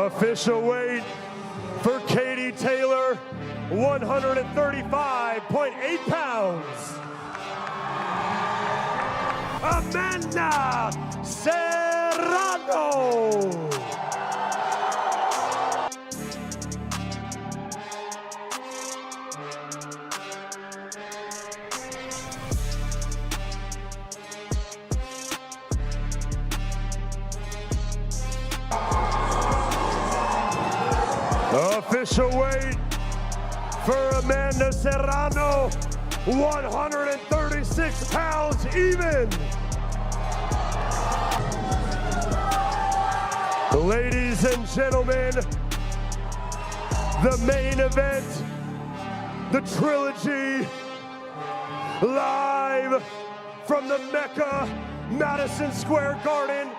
Official weight for Katie Taylor, 135.8 pounds. Amanda Serrano. Official weight for Amanda Serrano, 136 pounds even. Ladies and gentlemen, the main event, the trilogy, live from the Mecca, Madison Square Garden,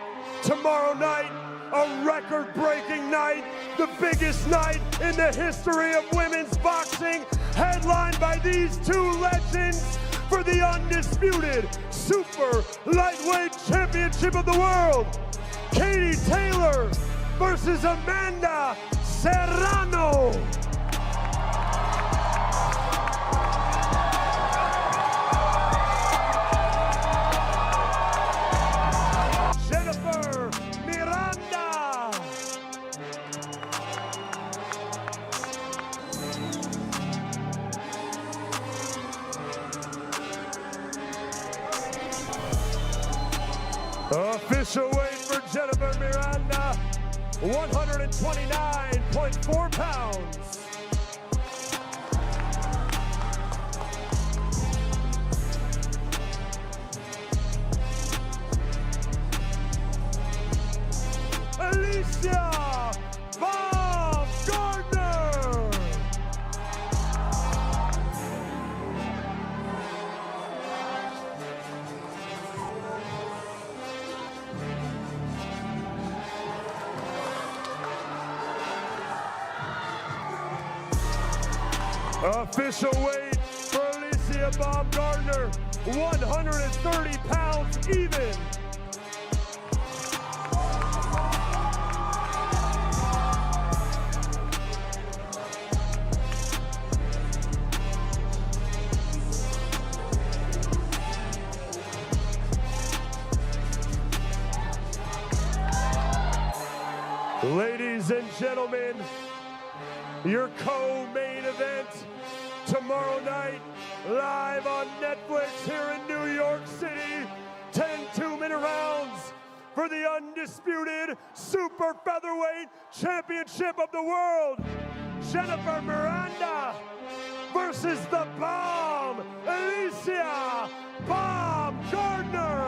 tomorrow night, a record-breaking night, the biggest night in the history of women's boxing, headlined by these two legends for the undisputed super lightweight championship of the world. Katie Taylor versus Amanda Serrano. Official weight for Jennifer Miranda, 129.4 pounds. Alicia Bob Gardner. Official weight for Alicia Baumgartner, 130 pounds even. Ladies and gentlemen, your co-main event tomorrow night, live on Netflix here in New York City. 10 two-minute rounds for the undisputed super featherweight championship of the world. Jennifer Miranda versus the bomb, Alicia Bomb Gardner.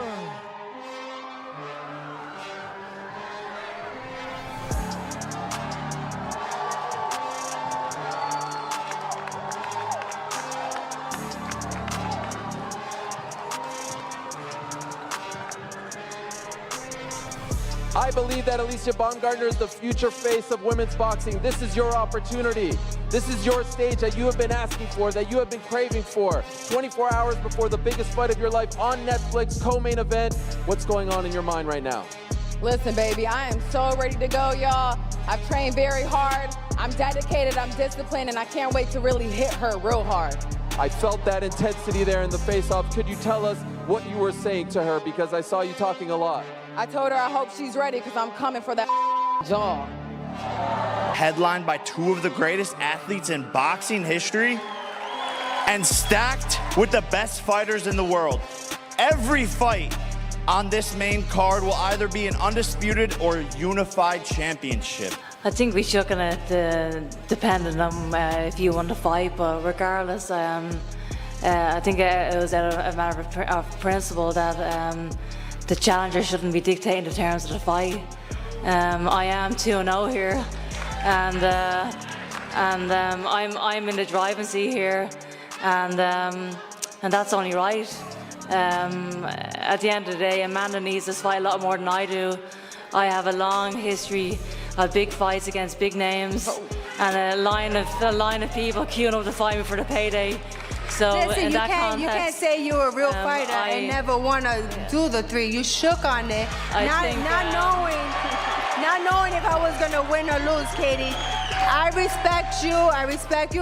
I believe that Alicia Baumgartner is the future face of women's boxing. This is your opportunity. This is your stage that you have been asking for, that you have been craving for. 24 hours before the biggest fight of your life on Netflix, co-main event. What's going on in your mind right now? Listen, baby, I am so ready to go, y'all. I've trained very hard. I'm dedicated, I'm disciplined, and I can't wait to really hit her real hard. I felt that intensity there in the face-off. Could you tell us what you were saying to her? Because I saw you talking a lot. I told her I hope she's ready because I'm coming for that jaw. Headlined by two of the greatest athletes in boxing history and stacked with the best fighters in the world. Every fight on this main card will either be an undisputed or unified championship. I think we should gonna depend on if you want to fight, but regardless, I think it was a matter of principle that the challenger shouldn't be dictating the terms of the fight. I am 2-0 here, and I'm in the driving seat here, and that's only right. At the end of the day, Amanda needs this fight a lot more than I do. I have a long history of big fights against big names, and a line of people queuing up to fight me for the payday. So listen, in that context, you can't say you're a real fighter and never want to do the three. You shook on it, not knowing if I was gonna win or lose, Katie. I respect you,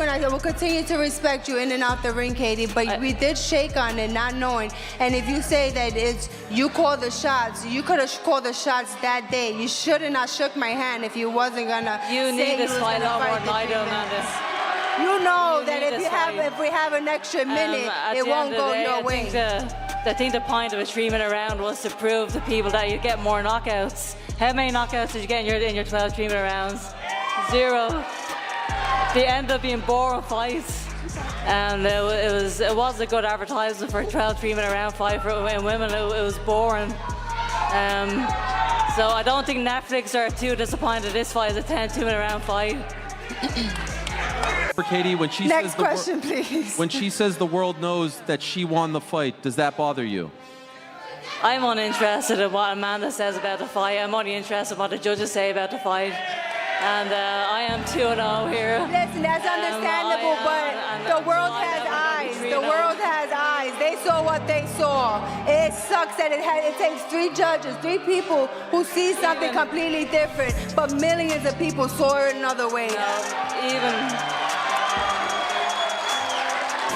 and I will continue to respect you in and out the ring, Katie. But we did shake on it, not knowing. And if you say that it's you call the shots, you could have called the shots that day. You shouldn't have shook my hand if you wasn't gonna. You need this fight a lot more than I do, Amanda. You know that if we have an extra minute, it won't go your way. I think the point of a 3-minute round was to prove to people that you get more knockouts. How many knockouts did you get in your 12 3-minute rounds? 0. They end up being boring fights, and it was a good advertisement for a 12 3-minute round fight for women. It was boring. So I don't think Netflix are too disappointed this fight is a 10 2-minute round fight. For Katie, when she Next says question, please. when she says the world knows that she won the fight, does that bother you? I'm uninterested in what Amanda says about the fight. I'm only interested in what the judges say about the fight. And I am 2-0 here. Listen, that's understandable, but the world has eyes. The world has eyes. They saw what they saw. It sucks that it takes 3 judges, 3 people who see something completely different, but millions of people saw it another way.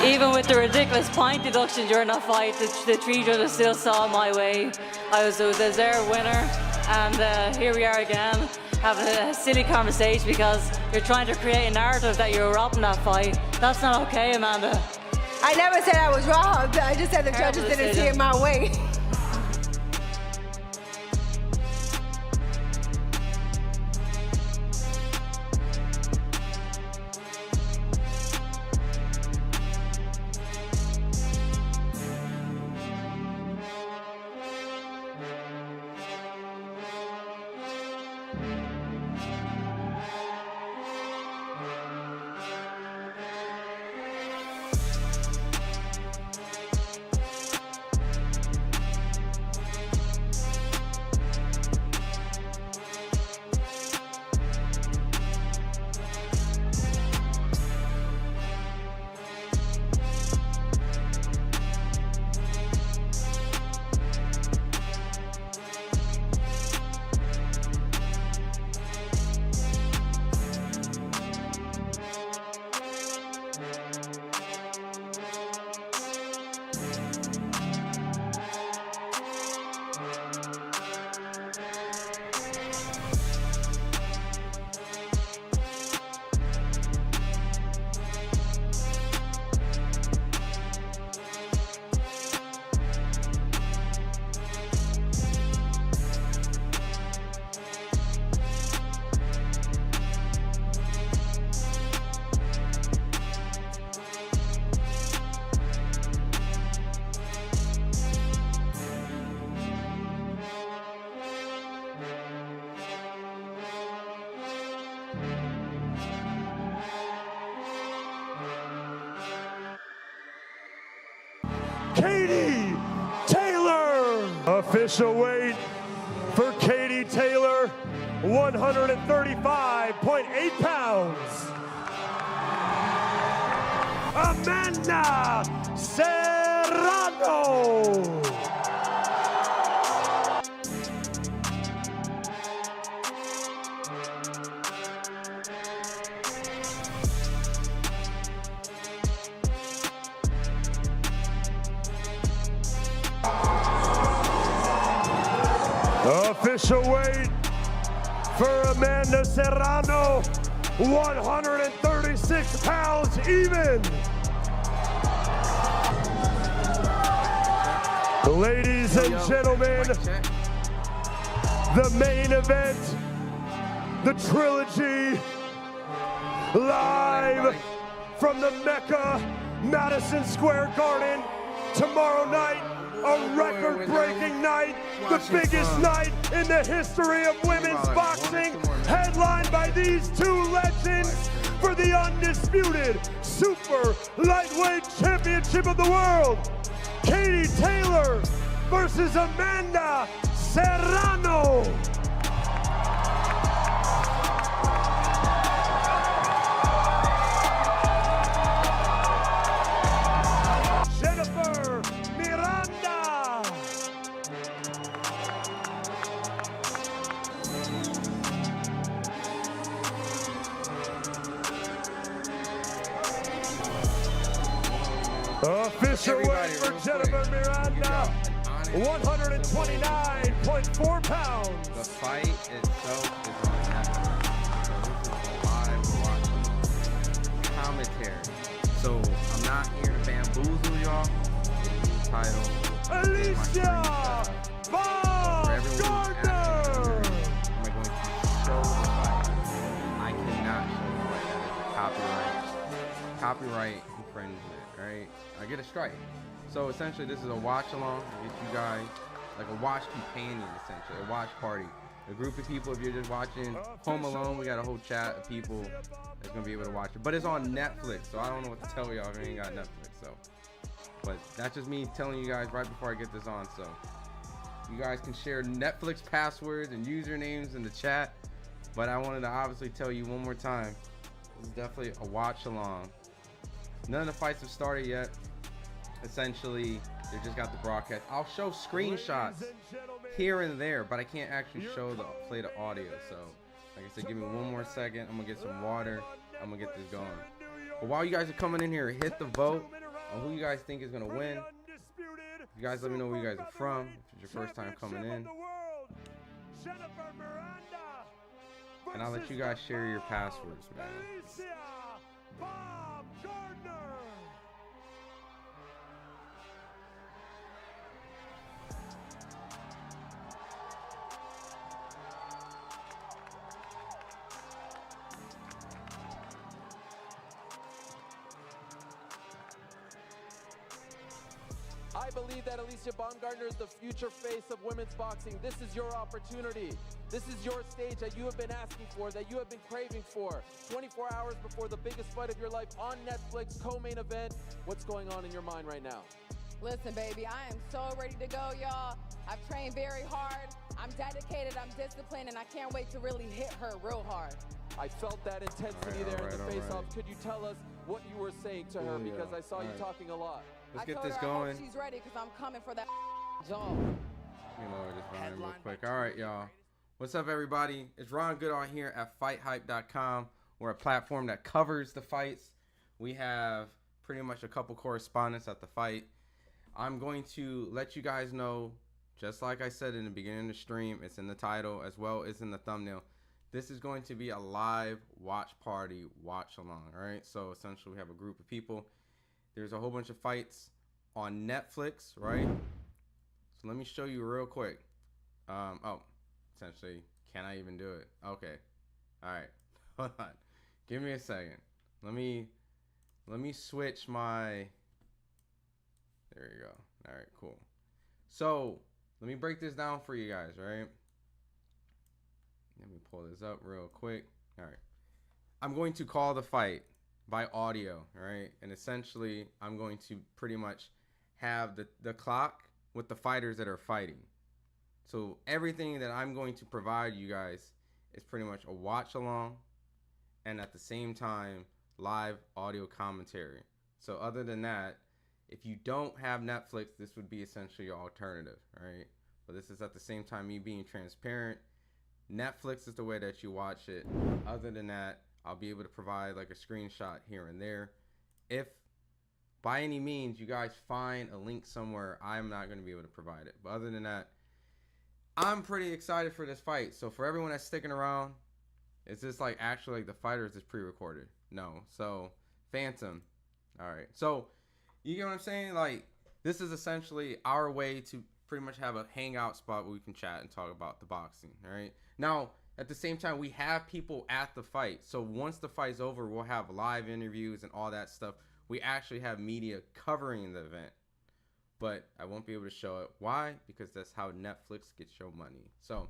Even with the ridiculous point deduction during that fight, the 3 judges still saw my way. I was a deserved winner, and here we are again, having a silly conversation because you're trying to create a narrative that you're robbing that fight. That's not okay, Amanda. I never said I was robbed. I just said the judges didn't see it my way. Katie Taylor. Official weight for Katie Taylor, 135.8 pounds. Amanda Serrano. Official weight for Amanda Serrano, 136 pounds even. Ladies and gentlemen, the main event, the trilogy, live from the Mecca, Madison Square Garden, tomorrow night. A record-breaking night, the biggest night in the history of women's boxing, headlined by these 2 legends for the undisputed super lightweight championship of the world. Katie Taylor versus Amanda Serrano. Official weight for Jennifer Miranda, 129.4 pounds. The fight itself is on Netflix. So this is a live watch commentary. So I'm not here to bamboozle y'all. It's the title. Alicia Bob Gardner. Am I going to show the fight? I cannot show the fight. That is a copyright infringement, right? I get a strike. So essentially this is a watch along. I get you guys like a watch companion, essentially a watch party. A group of people, if you're just watching Home Alone, we got a whole chat of people that's gonna be able to watch it. But it's on Netflix, so I don't know what to tell y'all if you ain't got Netflix. So, but that's just me telling you guys right before I get this on. So you guys can share Netflix passwords and usernames in the chat. But I wanted to obviously tell you one more time, this is definitely a watch along. None of the fights have started yet. Essentially, they just got the broadcast. I'll show screenshots here and there, but I can't actually play the audio. So, like I said, give me one more second. I'm gonna get some water. I'm gonna get this going. But while you guys are coming in here, hit the vote on who you guys think is gonna win. You guys let me know where you guys are from. If it's your first time coming in, and I'll let you guys share your passwords, man. Bob Gardner. I believe that Alicia Baumgartner is the future face of women's boxing. This is your opportunity. This is your stage that you have been asking for, that you have been craving for. 24 hours before the biggest fight of your life on Netflix, co-main event. What's going on in your mind right now? Listen, baby, I am so ready to go, y'all. I've trained very hard. I'm dedicated, I'm disciplined, and I can't wait to really hit her real hard. I felt that intensity there in the face-off. Could you tell us what you were saying to her? Because I saw you talking a lot. Let's get I told this her I going. hope she's ready because I'm coming for that jaw. Let me lower this volume real quick. All right, y'all. What's up, everybody? It's Ron Goodall here at FightHype.com. We're a platform that covers the fights. We have pretty much a couple correspondents at the fight. I'm going to let you guys know, just like I said in the beginning of the stream, it's in the title as well as in the thumbnail. This is going to be a live watch party, watch along, all right? So essentially we have a group of people. There's a whole bunch of fights on Netflix, right? So let me show you real quick. Oh, essentially, can I even do it? Okay. All right. Hold on. Give me a second. Let me switch my. There you go. All right, cool. So let me break this down for you guys, right? Let me pull this up real quick. All right. I'm going to call the fight by audio, right? And essentially, I'm going to pretty much have the clock with the fighters that are fighting. So everything that I'm going to provide you guys is pretty much a watch along and at the same time, live audio commentary. So other than that, if you don't have Netflix, this would be essentially your alternative, right? But this is at the same time me being transparent. Netflix is the way that you watch it. Other than that, I'll be able to provide like a screenshot here and there. If by any means you guys find a link somewhere, I'm not going to be able to provide it. But other than that, I'm pretty excited for this fight. So for everyone that's sticking around, is this like actually like the fighter, is this pre-recorded? No. So Phantom. All right. So you get what I'm saying? Like, this is essentially our way to pretty much have a hangout spot where we can chat and talk about the boxing. All right. Now, at the same time, we have people at the fight. So once the fight's over, we'll have live interviews and all that stuff. We actually have media covering the event. But I won't be able to show it. Why? Because that's how Netflix gets your money. So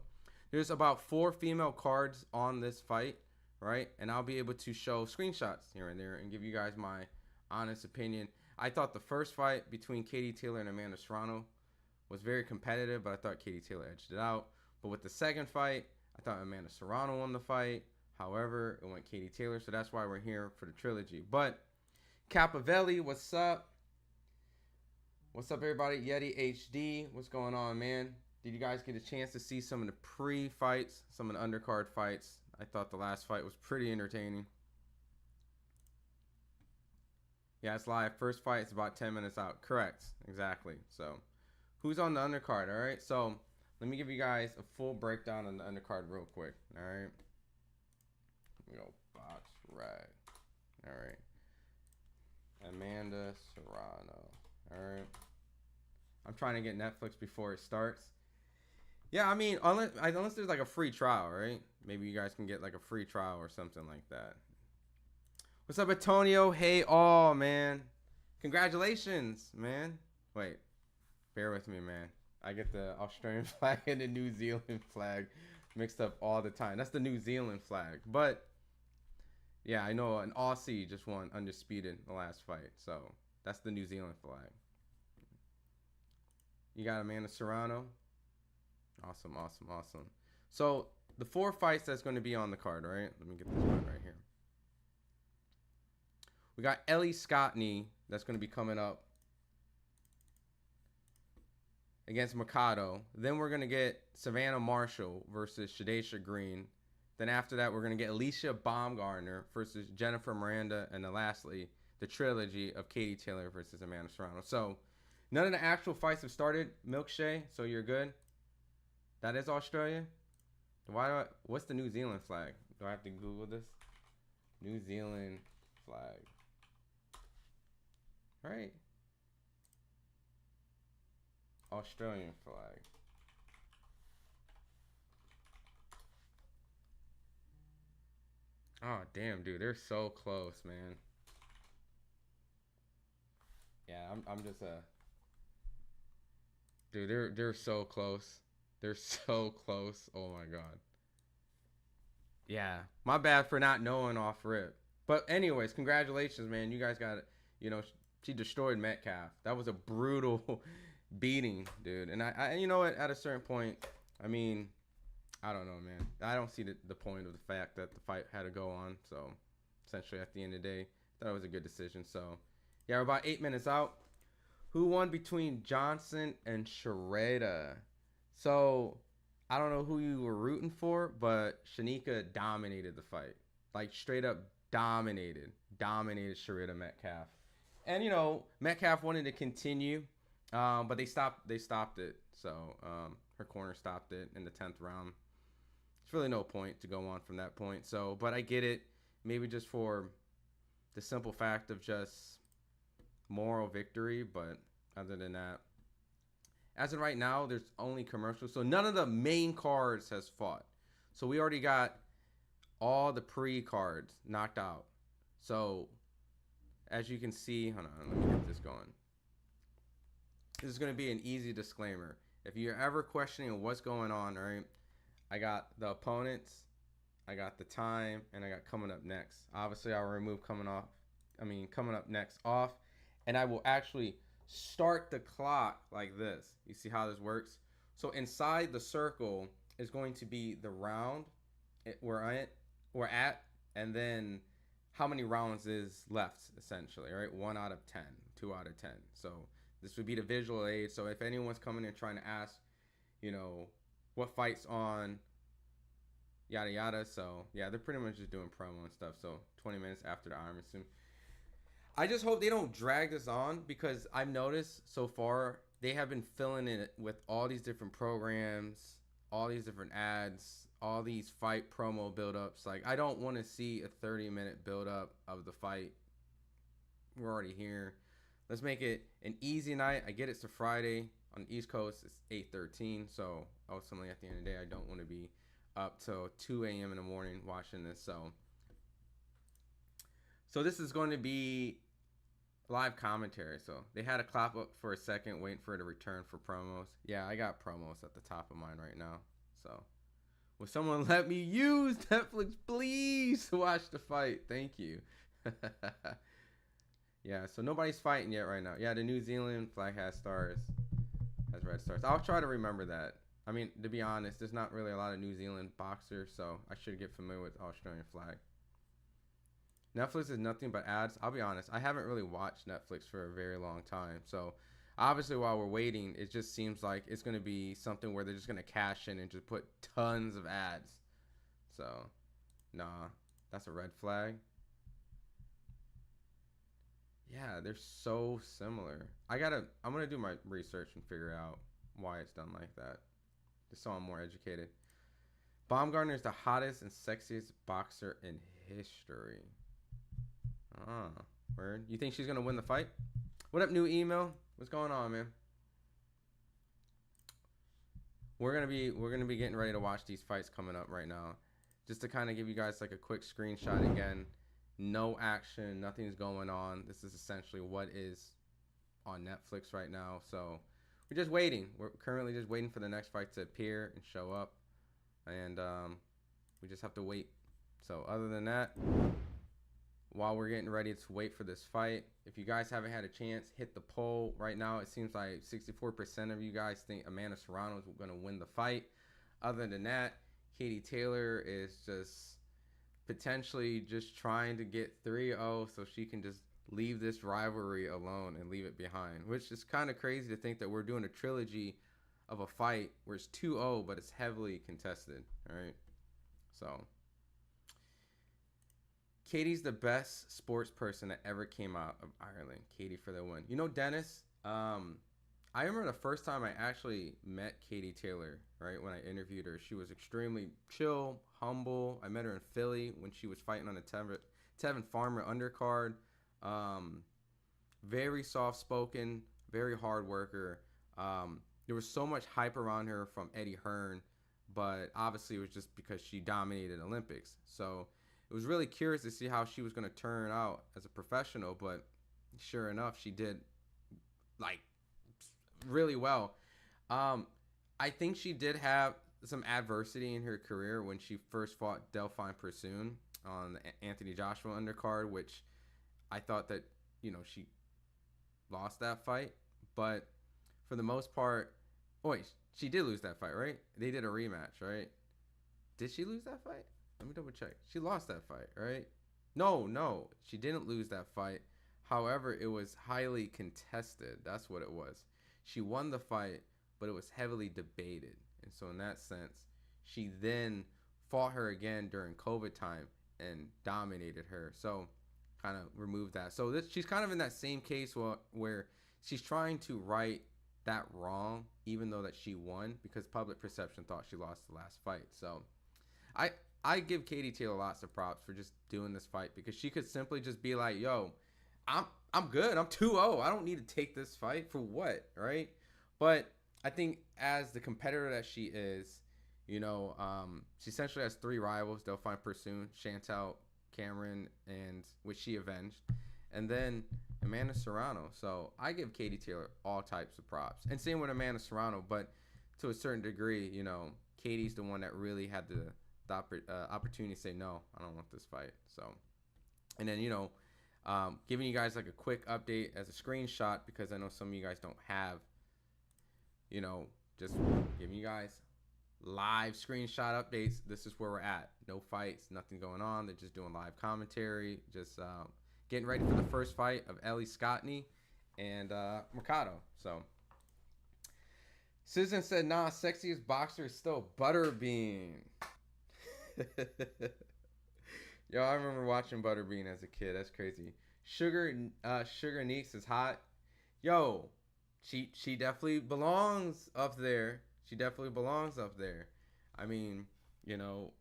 there's about 4 female cards on this fight, right? And I'll be able to show screenshots here and there and give you guys my honest opinion. I thought the first fight between Katie Taylor and Amanda Serrano was very competitive, but I thought Katie Taylor edged it out. But with the second fight, I thought Amanda Serrano won the fight. However, it went Katie Taylor, so that's why we're here for the trilogy. But Capavelli, what's up? What's up, everybody? Yeti HD, what's going on, man? Did you guys get a chance to see some of the pre-fights, some of the undercard fights? I thought the last fight was pretty entertaining. Yeah, it's live. First fight is about 10 minutes out. Correct. Exactly. So, who's on the undercard? All right. So, let me give you guys a full breakdown on the undercard real quick. All right. Let me go box rag. All right. Amanda Serrano. All right. I'm trying to get Netflix before it starts. Yeah, I mean, unless there's like a free trial, right? Maybe you guys can get like a free trial or something like that. What's up, Antonio? Hey, all, man. Congratulations, man. Wait, bear with me, man. I get the Australian flag and the New Zealand flag mixed up all the time. That's the New Zealand flag. But, yeah, I know an Aussie just won undisputed the last fight. So, that's the New Zealand flag. You got Amanda Serrano. Awesome, awesome, awesome. So, the 4 fights that's going to be on the card, right? Let me get this one right here. We got Ellie Scottney that's going to be coming up against Mikado. Then we're going to get Savannah Marshall versus Shadesha Green. Then after that, we're going to get Alicia Baumgartner versus Jennifer Miranda. And then lastly, the trilogy of Katie Taylor versus Amanda Serrano. So, none of the actual fights have started, Milkshake, so you're good. That is Australia? What's the New Zealand flag? Do I have to Google this? New Zealand flag. Right. Australian flag. Oh, damn, dude. They're so close, man. Yeah, I'm just dude, they're so close. They're so close. Oh my god. Yeah. My bad for not knowing off rip. But anyways, congratulations, man. You guys got it. You know, she destroyed Metcalf. That was a brutal beating, dude. And I you know what, at a certain point, I mean, I don't know, man. I don't see the point of the fact that the fight had to go on. So essentially at the end of the day, I thought it was a good decision. So yeah, we're about 8 minutes out. Who won between Johnson and Shredder? So I don't know who you were rooting for, but Shanika dominated the fight. Like straight up dominated Shredder Metcalf. And you know, Metcalf wanted to continue, but they stopped it. So her corner stopped it in the 10th round. It's really no point to go on from that point. So, but I get it. Maybe just for the simple fact of just moral victory, but other than that, as of right now, there's only commercials. So none of the main cards has fought. So we already got all the pre-cards knocked out. So as you can see, hold on, let me get this going. This is going to be an easy disclaimer. If you're ever questioning what's going on, right? I got the opponents, I got the time, and I got coming up next. Obviously, I'll remove coming up next off, and I will actually start the clock like this. You see how this works? So inside the circle is going to be the round we're at, and then how many rounds is left, essentially, right? 1 out of 10, 2 out of 10. So this would be the visual aid. So if anyone's coming in trying to ask, you know, what fight's on, yada yada. So yeah, they're pretty much just doing promo and stuff. So 20 minutes after the Armisen. I just hope they don't drag this on, because I've noticed so far they have been filling it with all these different programs, all these different ads, all these fight promo build-ups. Like, I don't want to see a 30-minute build-up of the fight. We're already here. Let's make it an easy night. I get it's a Friday. On the East Coast, it's 8:13. So ultimately, at the end of the day, I don't want to be up till 2 a.m. in the morning watching this. So this is going to be live commentary. So they had to clap up for a second, waiting for it to return for promos. Yeah, I got promos at the top of mine right now. So will someone let me use Netflix, please, to watch the fight? Thank you. Yeah, so nobody's fighting yet right now. Yeah, the New Zealand flag has stars, has red stars. I'll try to remember that. I mean, to be honest, there's not really a lot of New Zealand boxers, so I should get familiar with the Australian flag. Netflix is nothing but ads. I'll be honest, I haven't really watched Netflix for a very long time. So obviously while we're waiting, it just seems like it's going to be something where they're just going to cash in and just put tons of ads. So, nah, that's a red flag. Yeah, they're so similar. I'm gonna do my research and figure out why it's done like that, just so I'm more educated. Baumgartner is the hottest and sexiest boxer in history. Ah, word. You think she's gonna win the fight? What up, new email? What's going on, man? We're gonna be getting ready to watch these fights coming up right now. Just to kind of give you guys like a quick screenshot again. No action, nothing's going on. This is essentially what is on Netflix right now. So we're just waiting. We're currently just waiting for the next fight to appear and show up. And we just have to wait. So other than that, while we're getting ready to wait for this fight, if you guys haven't had a chance, hit the poll. Right now, it seems like 64% of you guys think Amanda Serrano is going to win the fight. Other than that, Katie Taylor is just potentially just trying to get 3-0 so she can just leave this rivalry alone and leave it behind, which is kind of crazy to think that we're doing a trilogy of a fight where it's 2-0, but it's heavily contested. All right. So Katie's the best sports person that ever came out of Ireland. Katie for the win. You know, Dennis, I remember the first time I actually met Katie Taylor, right, when I interviewed her. She was extremely chill, humble. I met her in Philly when she was fighting on a Tevin Farmer undercard. Very soft-spoken, very hard worker. There was so much hype around her from Eddie Hearn, but obviously it was just because she dominated Olympics. So it was really curious to see how she was going to turn out as a professional, but sure enough, she did, like, really well. I think she did have some adversity in her career when she first fought Delphine Persoon on the Anthony Joshua undercard, which I thought that, you know, she lost that fight. But for the most part, wait, she did lose that fight, right? They did a rematch, right? Did she lose that fight? Let me double check. She lost that fight, right? No, she didn't lose that fight. However, it was highly contested. That's what it was. She won the fight, but it was heavily debated. And so in that sense, she then fought her again during COVID time and dominated her. So kind of removed that. So she's kind of in that same case where she's trying to right that wrong, even though that she won, because public perception thought she lost the last fight. So I give Katie Taylor lots of props for just doing this fight, because she could simply just be like, yo, I'm good. I'm 2-0. I don't need to take this fight for what, right? But I think as the competitor that she is, you know, she essentially has 3 rivals: Delphine Persoon, Chantel Cameron, and which she avenged, and then Amanda Serrano. So I give Katie Taylor all types of props, and same with Amanda Serrano. But to a certain degree, you know, Katie's the one that really had the opportunity to say, no, I don't want this fight. So, and then, you know, giving you guys like a quick update as a screenshot, because I know some of you guys don't have, you know, just giving you guys live screenshot updates. This is where we're at. No fights, nothing going on. They're just doing live commentary, just getting ready for the first fight of Ellie Scottney and Mercado. So Susan said, nah, sexiest boxer is still Butterbean. Yo, I remember watching Butterbean as a kid. That's crazy. Sugar Neeks is hot. Yo, she definitely belongs up there. She definitely belongs up there. I mean, you know,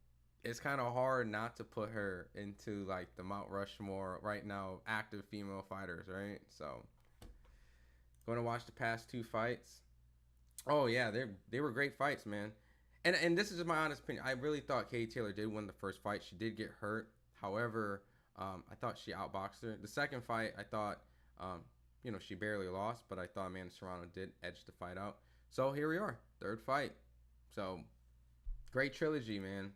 it's kind of hard not to put her into like the Mount Rushmore right now of active female fighters, right? So, going to watch the past 2 fights. Oh yeah, they were great fights, man. And this is just my honest opinion. I really thought Katie Taylor did win the first fight. She did get hurt. However, I thought she outboxed her. The second fight, I thought, you know, she barely lost, but I thought Amanda Serrano did edge the fight out. So here we are, 3rd fight. So great trilogy, man.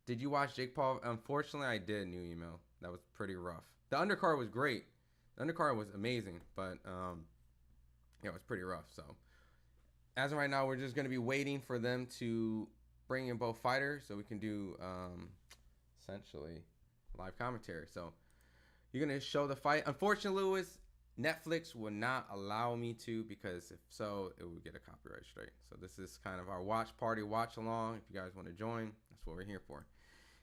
Did you watch Jake Paul? Unfortunately, I did. New email. That was pretty rough. The undercard was great. The undercard was amazing, but yeah, it was pretty rough. So as of right now, we're just going to be waiting for them to bring in both fighters so we can do essentially live commentary. So you're going to show the fight. Unfortunately, Lewis, Netflix will not allow me to, because if so, it would get a copyright strike. So this is kind of our watch party, watch along. If you guys want to join, that's what we're here for.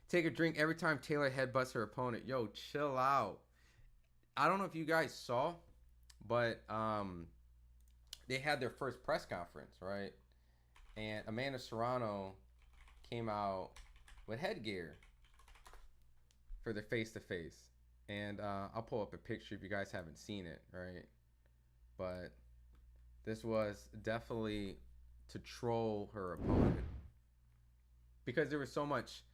Take a drink every time Taylor headbutts her opponent. Yo, chill out. I don't know if you guys saw, but they had their first press conference, right? And Amanda Serrano came out with headgear for their face-to-face. And I'll pull up a picture if you guys haven't seen it, right? But this was definitely to troll her opponent, because there was so much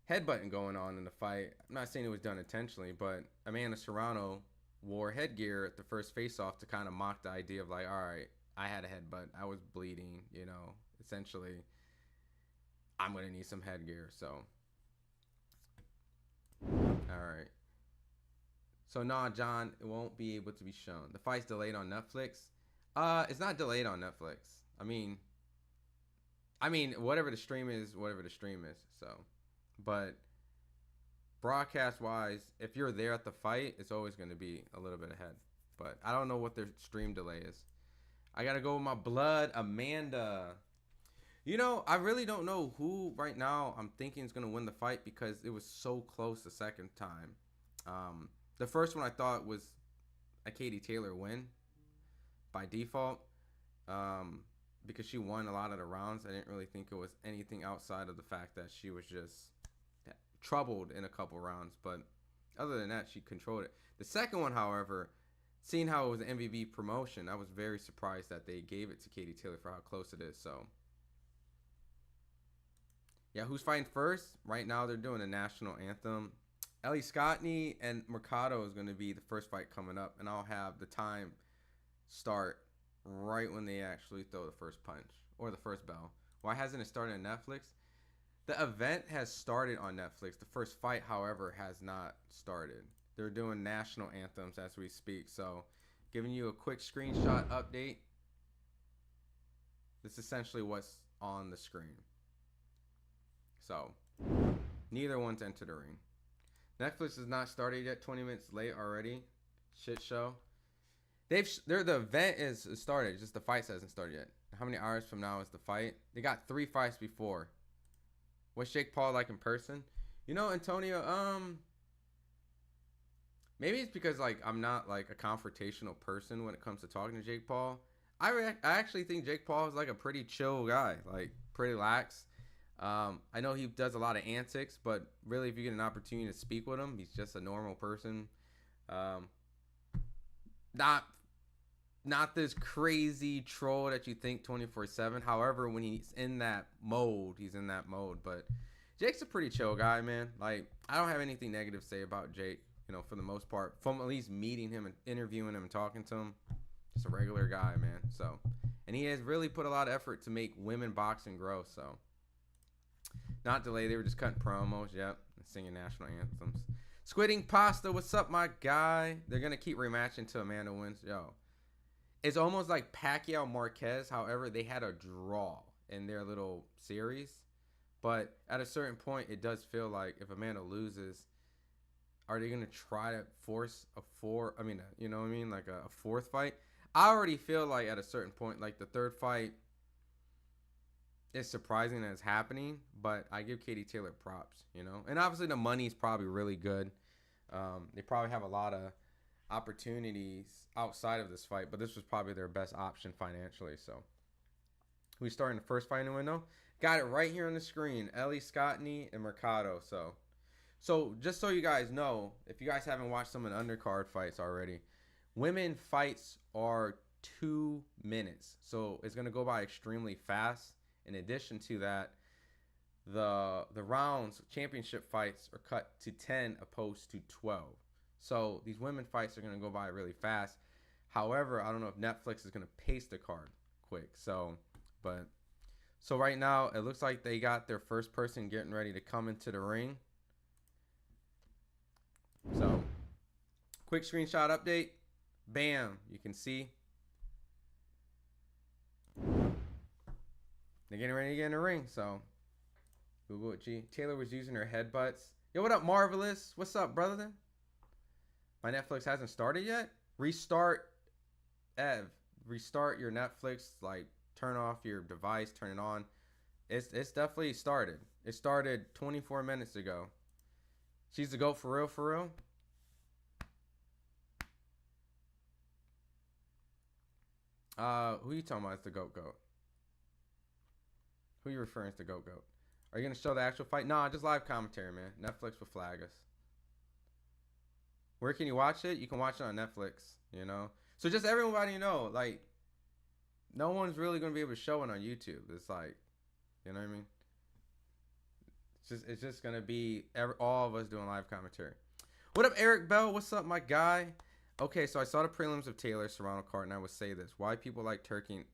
headbutting going on in the fight. I'm not saying it was done intentionally, but Amanda Serrano wore headgear at the first face-off to kind of mock the idea of like, all right, I had a headbutt, I was bleeding, you know, essentially, I'm gonna need some headgear. So, all right. So nah, John, it won't be able to be shown. The fight's delayed on Netflix. It's not delayed on Netflix. I mean, whatever the stream is, whatever the stream is. So, but broadcast-wise, if you're there at the fight, it's always going to be a little bit ahead. But I don't know what their stream delay is. I got to go with my blood, Amanda. You know, I really don't know who right now I'm thinking is going to win the fight, because it was so close the second time. The first one I thought was a Katie Taylor win by default, because she won a lot of the rounds. I didn't really think it was anything outside of the fact that she was just troubled in a couple rounds. But other than that, she controlled it. The second one, however, seeing how it was an MVP promotion, I was very surprised that they gave it to Katie Taylor for how close it is. So, yeah, who's fighting first? Right now, they're doing a national anthem. Ellie Scottney and Mercado is going to be the first fight coming up, and I'll have the time start right when they actually throw the first punch or the first bell. Why hasn't it started on Netflix? The event has started on Netflix. The first fight, however, has not started. They're doing national anthems as we speak. So, giving you a quick screenshot update. This is essentially what's on the screen. So, neither one's entered the ring. Netflix has not started yet. 20 minutes late already. Shit show. The event is started. Just the fight hasn't started yet. How many hours from now is the fight? They got 3 fights before. What's Jake Paul like in person? You know, Antonio, maybe it's because like I'm not like a confrontational person when it comes to talking to Jake Paul. I actually think Jake Paul is like a pretty chill guy, like pretty lax. I know he does a lot of antics, but really, if you get an opportunity to speak with him, he's just a normal person. Not this crazy troll that you think 24/7. However, when he's in that mode, he's in that mode. But Jake's a pretty chill guy, man. Like, I don't have anything negative to say about Jake, you know, for the most part. From at least meeting him and interviewing him and talking to him, just a regular guy, man. So, and he has really put a lot of effort to make women boxing grow. So, not delayed. They were just cutting promos, yep, and singing national anthems. Squidding Pasta, what's up, my guy? They're gonna keep rematching till Amanda wins. Yo, it's almost like Pacquiao Marquez. However, they had a draw in their little series, but at a certain point, it does feel like if Amanda loses, are they gonna try to force a you know what I mean, like a fourth fight? I already feel like at a certain point, like the third fight, it's surprising that it's happening, but I give Katie Taylor props, you know? And obviously the money's probably really good. They probably have a lot of opportunities outside of this fight, but this was probably their best option financially. So, who's starting the first fight in the window? Got it right here on the screen. Ellie Scottney and Mercado. So just so you guys know, if you guys haven't watched some of the undercard fights already, women fights are 2 minutes. So, it's going to go by extremely fast. In addition to that, the rounds, championship fights are cut to 10 opposed to 12. So these women fights are going to go by really fast. However, I don't know if Netflix is going to pace the card quick. So right now, it looks like they got their first person getting ready to come into the ring. So, quick screenshot update. Bam, you can see. They're getting ready to get in the ring, so Google it, G. Taylor was using her headbutts. Yo, what up, Marvelous? What's up, brother? My Netflix hasn't started yet? Restart, Ev. Restart your Netflix. Like, turn off your device, turn it on. It's definitely started. It started 24 minutes ago. She's the GOAT for real, for real? Who you talking about as the GOAT? Who you referring to GOAT? Are you gonna show the actual fight? Nah, just live commentary, man. Netflix will flag us. Where can you watch it? You can watch it on Netflix, you know? So just everybody know, like, no one's really going to be able to show it on YouTube. It's like, you know what I mean? It's just going to be all of us doing live commentary. What up, Eric Bell? What's up, my guy? Okay, so I saw the prelims of Taylor Serrano card, and I would say this. Why people like Turkey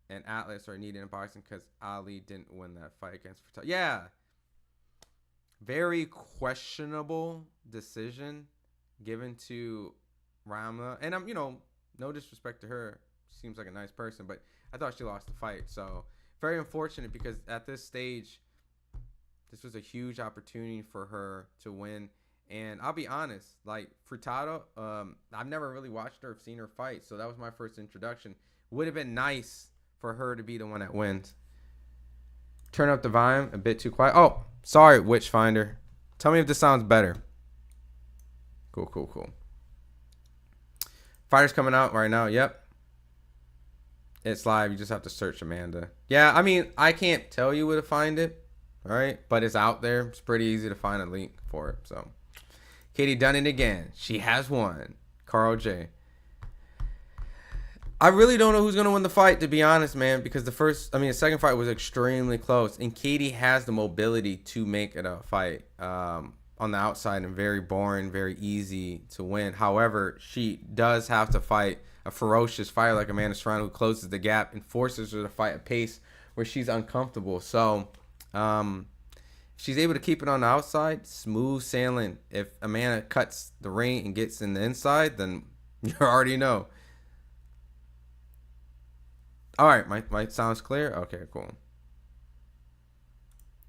and Atlas are needed in boxing? Because Ali didn't win that fight against Furtado. Yeah. Very questionable decision given to Ramla, and I'm, you know, no disrespect to her, she seems like a nice person, but I thought she lost the fight. So very unfortunate, because at this stage this was a huge opportunity for her to win. And I'll be honest, like Furtado, I've never really watched her or seen her fight, so that was my first introduction. Would have been nice for her to be the one that wins. Turn up the volume, a bit too quiet. Oh, sorry, Witchfinder, tell me if this sounds better. Cool. Fighters coming out right now. Yep. It's live. You just have to search Amanda. Yeah, I mean, I can't tell you where to find it. All right. But it's out there. It's pretty easy to find a link for it. So, Katie done it again. She has won. Carl J. I really don't know who's going to win the fight, to be honest, man, because the second fight was extremely close. And Katie has the mobility to make it a fight. On the outside, and very boring, very easy to win. However, she does have to fight a ferocious fighter like Amanda Serrano, who closes the gap and forces her to fight a pace where she's uncomfortable. So she's able to keep it on the outside, smooth sailing. If Amanda cuts the ring and gets in the inside, then you already know. All right, my sounds clear. Okay, cool.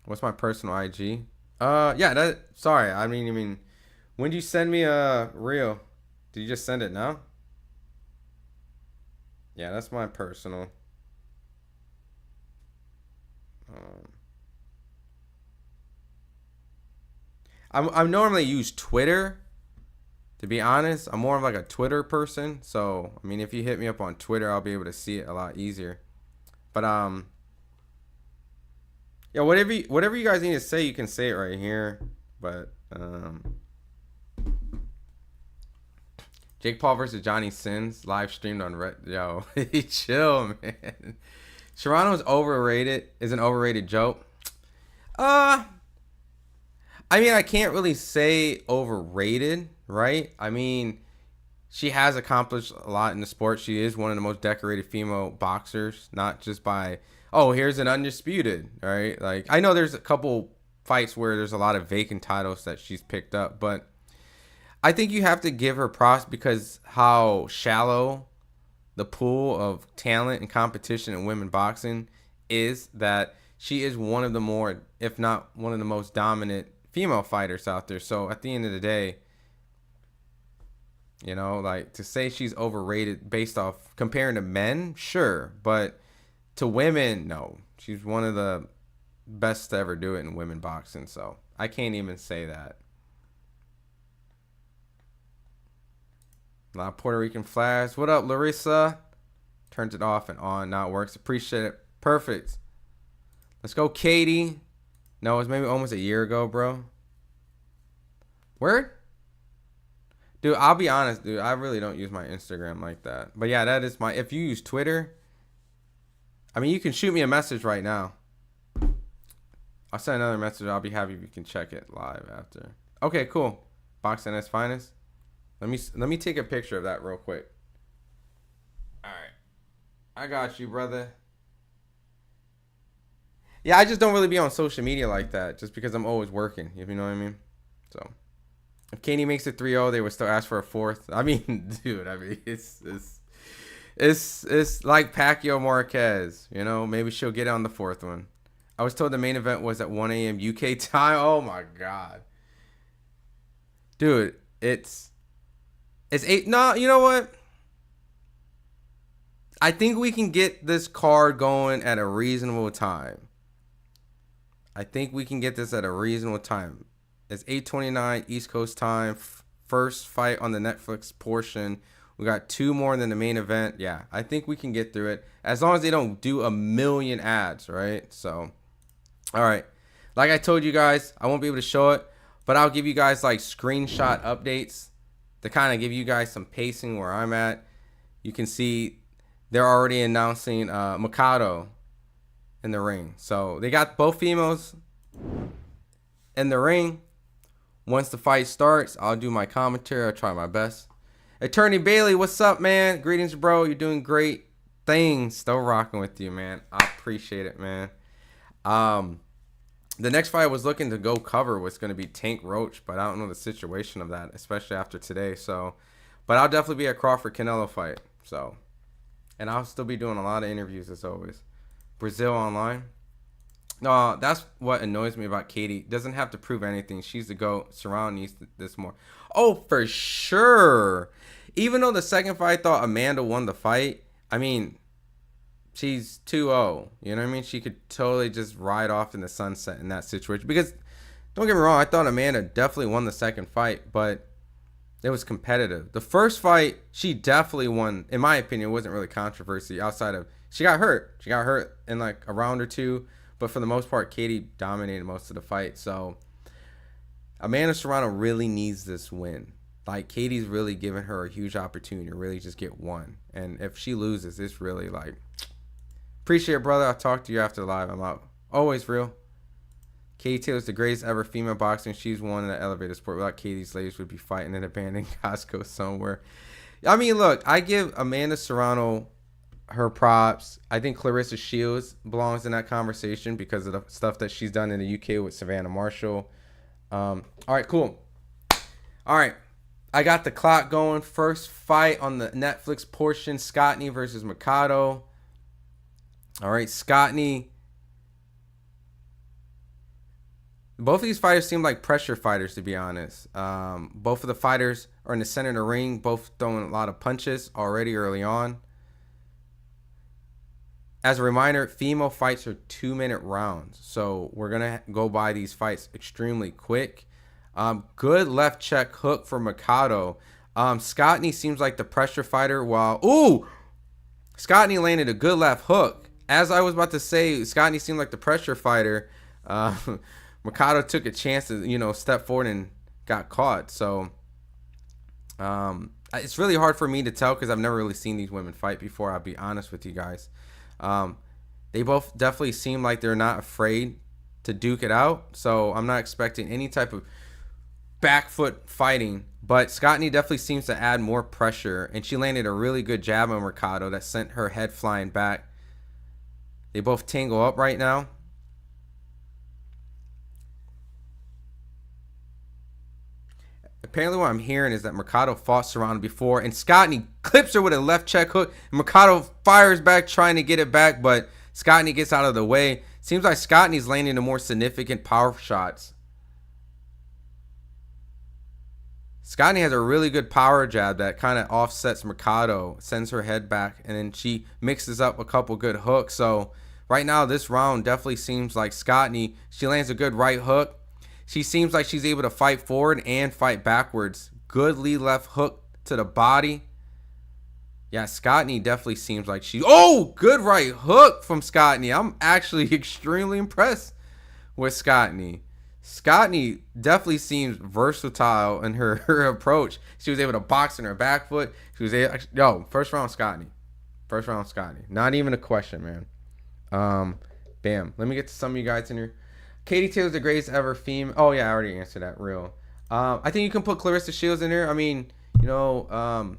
What's my personal IG? Yeah, sorry. I mean, when did you send me a reel? Did you just send it now? Yeah, that's my personal. I normally use Twitter. To be honest, I'm more of like a Twitter person. So, I mean, if you hit me up on Twitter, I'll be able to see it a lot easier. But, yeah, whatever you guys need to say, you can say it right here. But Jake Paul versus Johnny Sins live streamed on Yo, chill, man. Serrano's overrated. Is an overrated joke. I mean, I can't really say overrated, right? I mean, she has accomplished a lot in the sport. She is one of the most decorated female boxers, not just by, oh, here's an undisputed, right? Like, I know there's a couple fights where there's a lot of vacant titles that she's picked up, but I think you have to give her props because how shallow the pool of talent and competition in women boxing is, that she is one of the more, if not one of the most dominant female fighters out there. So at the end of the day, you know, like, to say she's overrated based off comparing to men, sure, but to women, no. She's one of the best to ever do it in women boxing, so I can't even say that. A lot of Puerto Rican flags. What up, Larissa? Turns it off and on. Now it works. Appreciate it. Perfect. Let's go, Katie. No, it was maybe almost a year ago, bro. Word? Dude, I'll be honest, dude. I really don't use my Instagram like that. But yeah, that is my... If you use Twitter... I mean, you can shoot me a message right now. I'll send another message. I'll be happy if you can check it live after. Okay, cool. Boxing at its finest. Let me take a picture of that real quick. All right. I got you, brother. Yeah, I just don't really be on social media like that just because I'm always working, if you know what I mean. So, if Katie makes it 3-0, they would still ask for a fourth. I mean, dude, I mean, it's like Pacquiao Marquez, you know, maybe she'll get on the fourth one. I was told the main event was at 1 a.m. UK time. Oh my God. Dude, it's 8. No, you know what? I think we can get this card going at a reasonable time. It's 8:29 East Coast time. First fight on the Netflix portion We got 2 more than the main event. Yeah, I think we can get through it as long as they don't do a million ads, right? So, all right. Like I told you guys, I won't be able to show it, but I'll give you guys like screenshot updates to kind of give you guys some pacing where I'm at. You can see they're already announcing Mikado in the ring. So they got both females in the ring. Once the fight starts, I'll do my commentary. I'll try my best. Attorney Bailey, what's up, man? Greetings, bro. You're doing great things. Still rocking with you, man. I appreciate it, man. The next fight I was looking to go cover was going to be Tank Roach, but I don't know the situation of that, especially after today. So, but I'll definitely be at Crawford Canelo fight. So, and I'll still be doing a lot of interviews as always. Brazil Online. No, that's what annoys me about Katie. Doesn't have to prove anything. She's the GOAT. Serrano needs this more. Oh, for sure. Even though the second fight I thought Amanda won the fight, I mean, she's 2-0. You know what I mean? She could totally just ride off in the sunset in that situation. Because, don't get me wrong, I thought Amanda definitely won the second fight, but it was competitive. The first fight, she definitely won. In my opinion, it wasn't really controversy outside of, she got hurt. She got hurt in like a round or two. But for the most part, Katie dominated most of the fight. So Amanda Serrano really needs this win. Like, Katie's really giving her a huge opportunity to really just get one. And if she loses, it's really like, appreciate it, brother. I'll talk to you after the live. I'm out. Always real. Katie Taylor's the greatest ever female boxer. She's one in the elevator sport. Without Katie, slaves would be fighting in an abandoned Costco somewhere. I mean, look, I give Amanda Serrano her props. I think Clarissa Shields belongs in that conversation because of the stuff that she's done in the UK with Savannah Marshall. All right, cool. All right, I got the clock going. First fight on the Netflix portion, Scottney versus Mikado. All right, Scottney. Both of these fighters seem like pressure fighters, to be honest. Both of the fighters are in the center of the ring, both throwing a lot of punches already early on. As a reminder, female fights are 2-minute rounds, so we're going to go by these fights extremely quick. Good left check hook for Mikado. Scottney seems like the pressure fighter while... Ooh! Scottney landed a good left hook. As I was about to say, Scottney seemed like the pressure fighter. Mikado took a chance to, you know, step forward and got caught. So it's really hard for me to tell because I've never really seen these women fight before. I'll be honest with you guys. They both definitely seem like they're not afraid to duke it out. So I'm not expecting any type of back foot fighting. But Scottney definitely seems to add more pressure. And she landed a really good jab on Mercado that sent her head flying back. They both tangle up right now. Apparently what I'm hearing is that Mercado fought Serrano before, and Scottney clips her with a left check hook, and Mercado fires back trying to get it back, but Scottney gets out of the way. Seems like Scottney's landing the more significant power shots. Scottney has a really good power jab that kind of offsets Mercado, sends her head back, and then she mixes up a couple good hooks. So right now this round definitely seems like Scottney, she lands a good right hook. She seems like she's able to fight forward and fight backwards. Good lead left hook to the body. Yeah, Scottney definitely seems like she... Oh, good right hook from Scottney. I'm actually extremely impressed with Scottney. Scottney definitely seems versatile in her approach. She was able to box in her back foot. She was able... Yo, first round Scottney. First round Scottney. Not even a question, man. Bam. Let me get to some of you guys in here. Katie Taylor's the greatest ever female. Oh, yeah, I already answered that. Real. I think you can put Clarissa Shields in there. I mean, I'm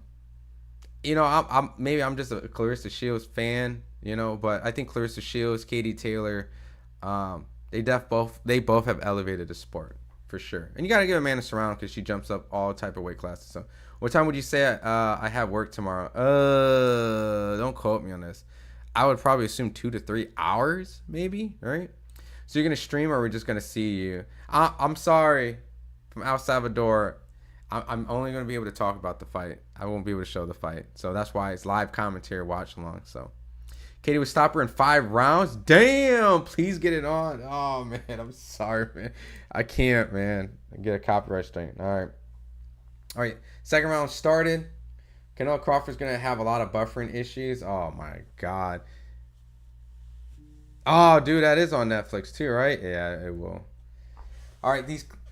just a Clarissa Shields fan, but I think Clarissa Shields, Katie Taylor, they both have elevated the sport for sure. And you got to give Amanda Serrano because she jumps up all type of weight classes. So what time would you say I have work tomorrow? Don't quote me on this. I would probably assume 2 to 3 hours, maybe, right? So you're going to stream or we're just going to see you? I'm sorry. From El Salvador, I'm only going to be able to talk about the fight. I won't be able to show the fight. So that's why it's live commentary, watch along. So Katie would stop her in 5 rounds. Damn, please get it on. Oh, man, I'm sorry, man. I can't, man. I get a copyright strike. All right. Second round started. Canelo Crawford's going to have a lot of buffering issues. Oh, my God. Oh, dude, that is on Netflix too, right? Yeah, it will. All right,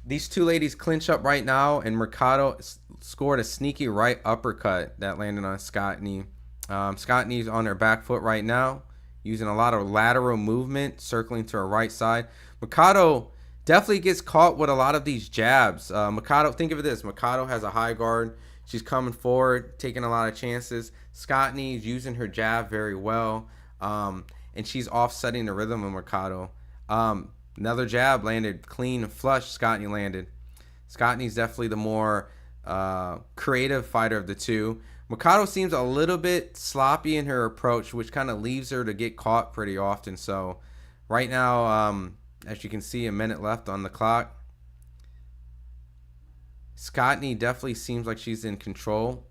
these two ladies clinch up right now, and Mercado scored a sneaky right uppercut that landed on Scott Knee. Scott Knee's on her back foot right now, using a lot of lateral movement, circling to her right side. Mercado definitely gets caught with a lot of these jabs. Mercado, think of this. Mercado has a high guard. She's coming forward, taking a lot of chances. Scott Knee's using her jab very well. And she's offsetting the rhythm of Mercado. Another jab landed clean and flush. Scott Knee landed. Scott Knee's definitely the more creative fighter of the two. Mercado seems a little bit sloppy in her approach, which kind of leaves her to get caught pretty often. So right now, as you can see, a minute left on the clock. Scott Knee definitely seems like she's in control.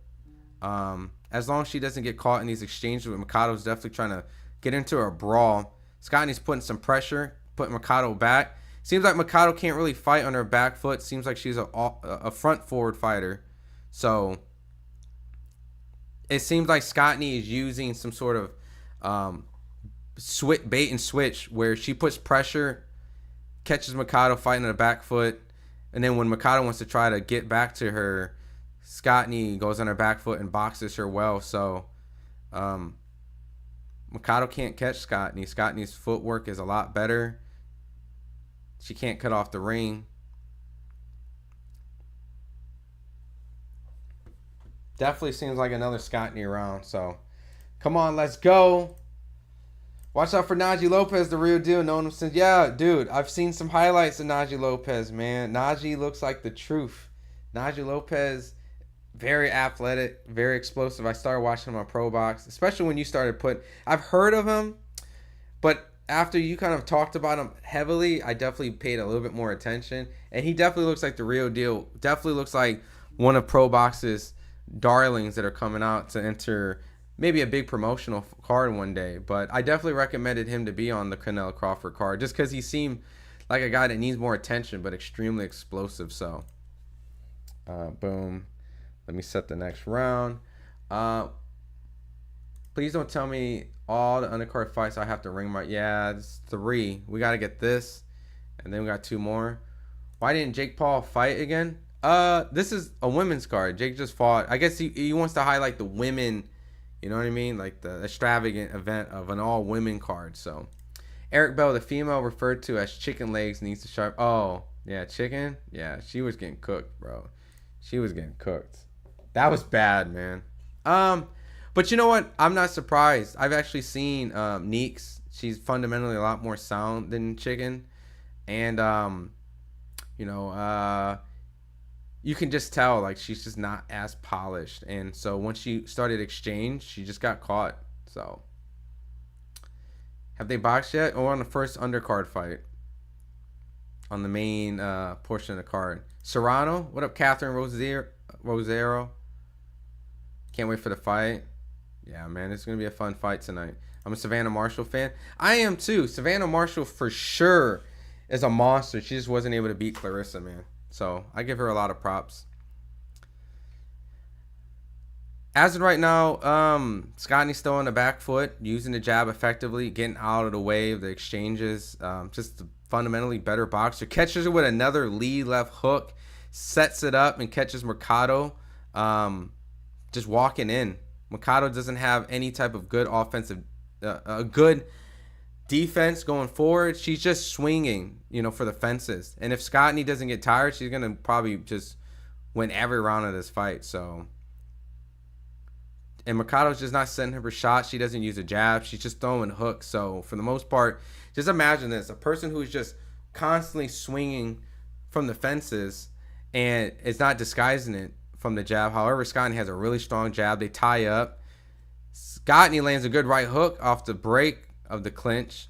As long as she doesn't get caught in these exchanges, but Mercado's definitely trying to get into a brawl. Scott Knee's putting some pressure, putting Mercado back. Seems like Mercado can't really fight on her back foot. Seems like she's a front forward fighter. So it seems like Scott Knee is using some sort of bait and switch where she puts pressure, catches Mercado fighting on the back foot, and then when Mercado wants to try to get back to her, Scott Knee goes on her back foot and boxes her well. So Mercado can't catch Scott Knee. Scott Knee's footwork is a lot better. She can't cut off the ring. Definitely seems like another Scott Knee round. So, come on, let's go. Watch out for Najee Lopez, the real deal. Known him since, yeah, dude. I've seen some highlights of Najee Lopez, man. Najee looks like the truth. Najee Lopez, very athletic, very explosive. I started watching him on Pro Box, especially when you started putting. I've heard of him, but after you kind of talked about him heavily, I definitely paid a little bit more attention. And he definitely looks like the real deal. Definitely looks like one of Pro Box's darlings that are coming out to enter maybe a big promotional card one day. But I definitely recommended him to be on the Canelo Crawford card just because he seemed like a guy that needs more attention, but extremely explosive. So, boom. Let me set the next round. Please don't tell me all the undercard fights I have to ring my... Yeah, it's 3. We got to get this. And then we got 2 more. Why didn't Jake Paul fight again? This is a women's card. Jake just fought. I guess he wants to highlight the women, you know what I mean? Like the extravagant event of an all-women card. So, Eric Bell, the female referred to as chicken legs, needs to sharp... Oh, yeah, chicken? Yeah, she was getting cooked, bro. She was getting cooked. That was bad, man. But you know what? I'm not surprised. I've actually seen Neeks. She's fundamentally a lot more sound than Chicken. And, you know, you can just tell, like, she's just not as polished. And so once she started exchange, she just got caught. So, have they boxed yet? Or on the first undercard fight? On the main portion of the card. Serrano? What up, Catherine Rosero? Can't wait for the fight. Yeah, man, it's going to be a fun fight tonight. I'm a Savannah Marshall fan. I am too. Savannah Marshall for sure is a monster. She just wasn't able to beat Clarissa, man. So I give her a lot of props. As of right now, Scotty's still on the back foot, using the jab effectively, getting out of the way of the exchanges. Just a fundamentally better boxer. Catches her with another lead left hook, sets it up, and catches Mercado just walking in. Mercado doesn't have any type of good offensive, a good defense going forward. She's just swinging, you know, for the fences. And if Scotty doesn't get tired, she's going to probably just win every round of this fight. So, and Mercado's just not setting her shot. She doesn't use a jab. She's just throwing hooks. So, for the most part, just imagine this. A person who's just constantly swinging from the fences and is not disguising it from the jab. However, Scotty has a really strong jab. They tie up. Scotty lands a good right hook off the break of the clinch.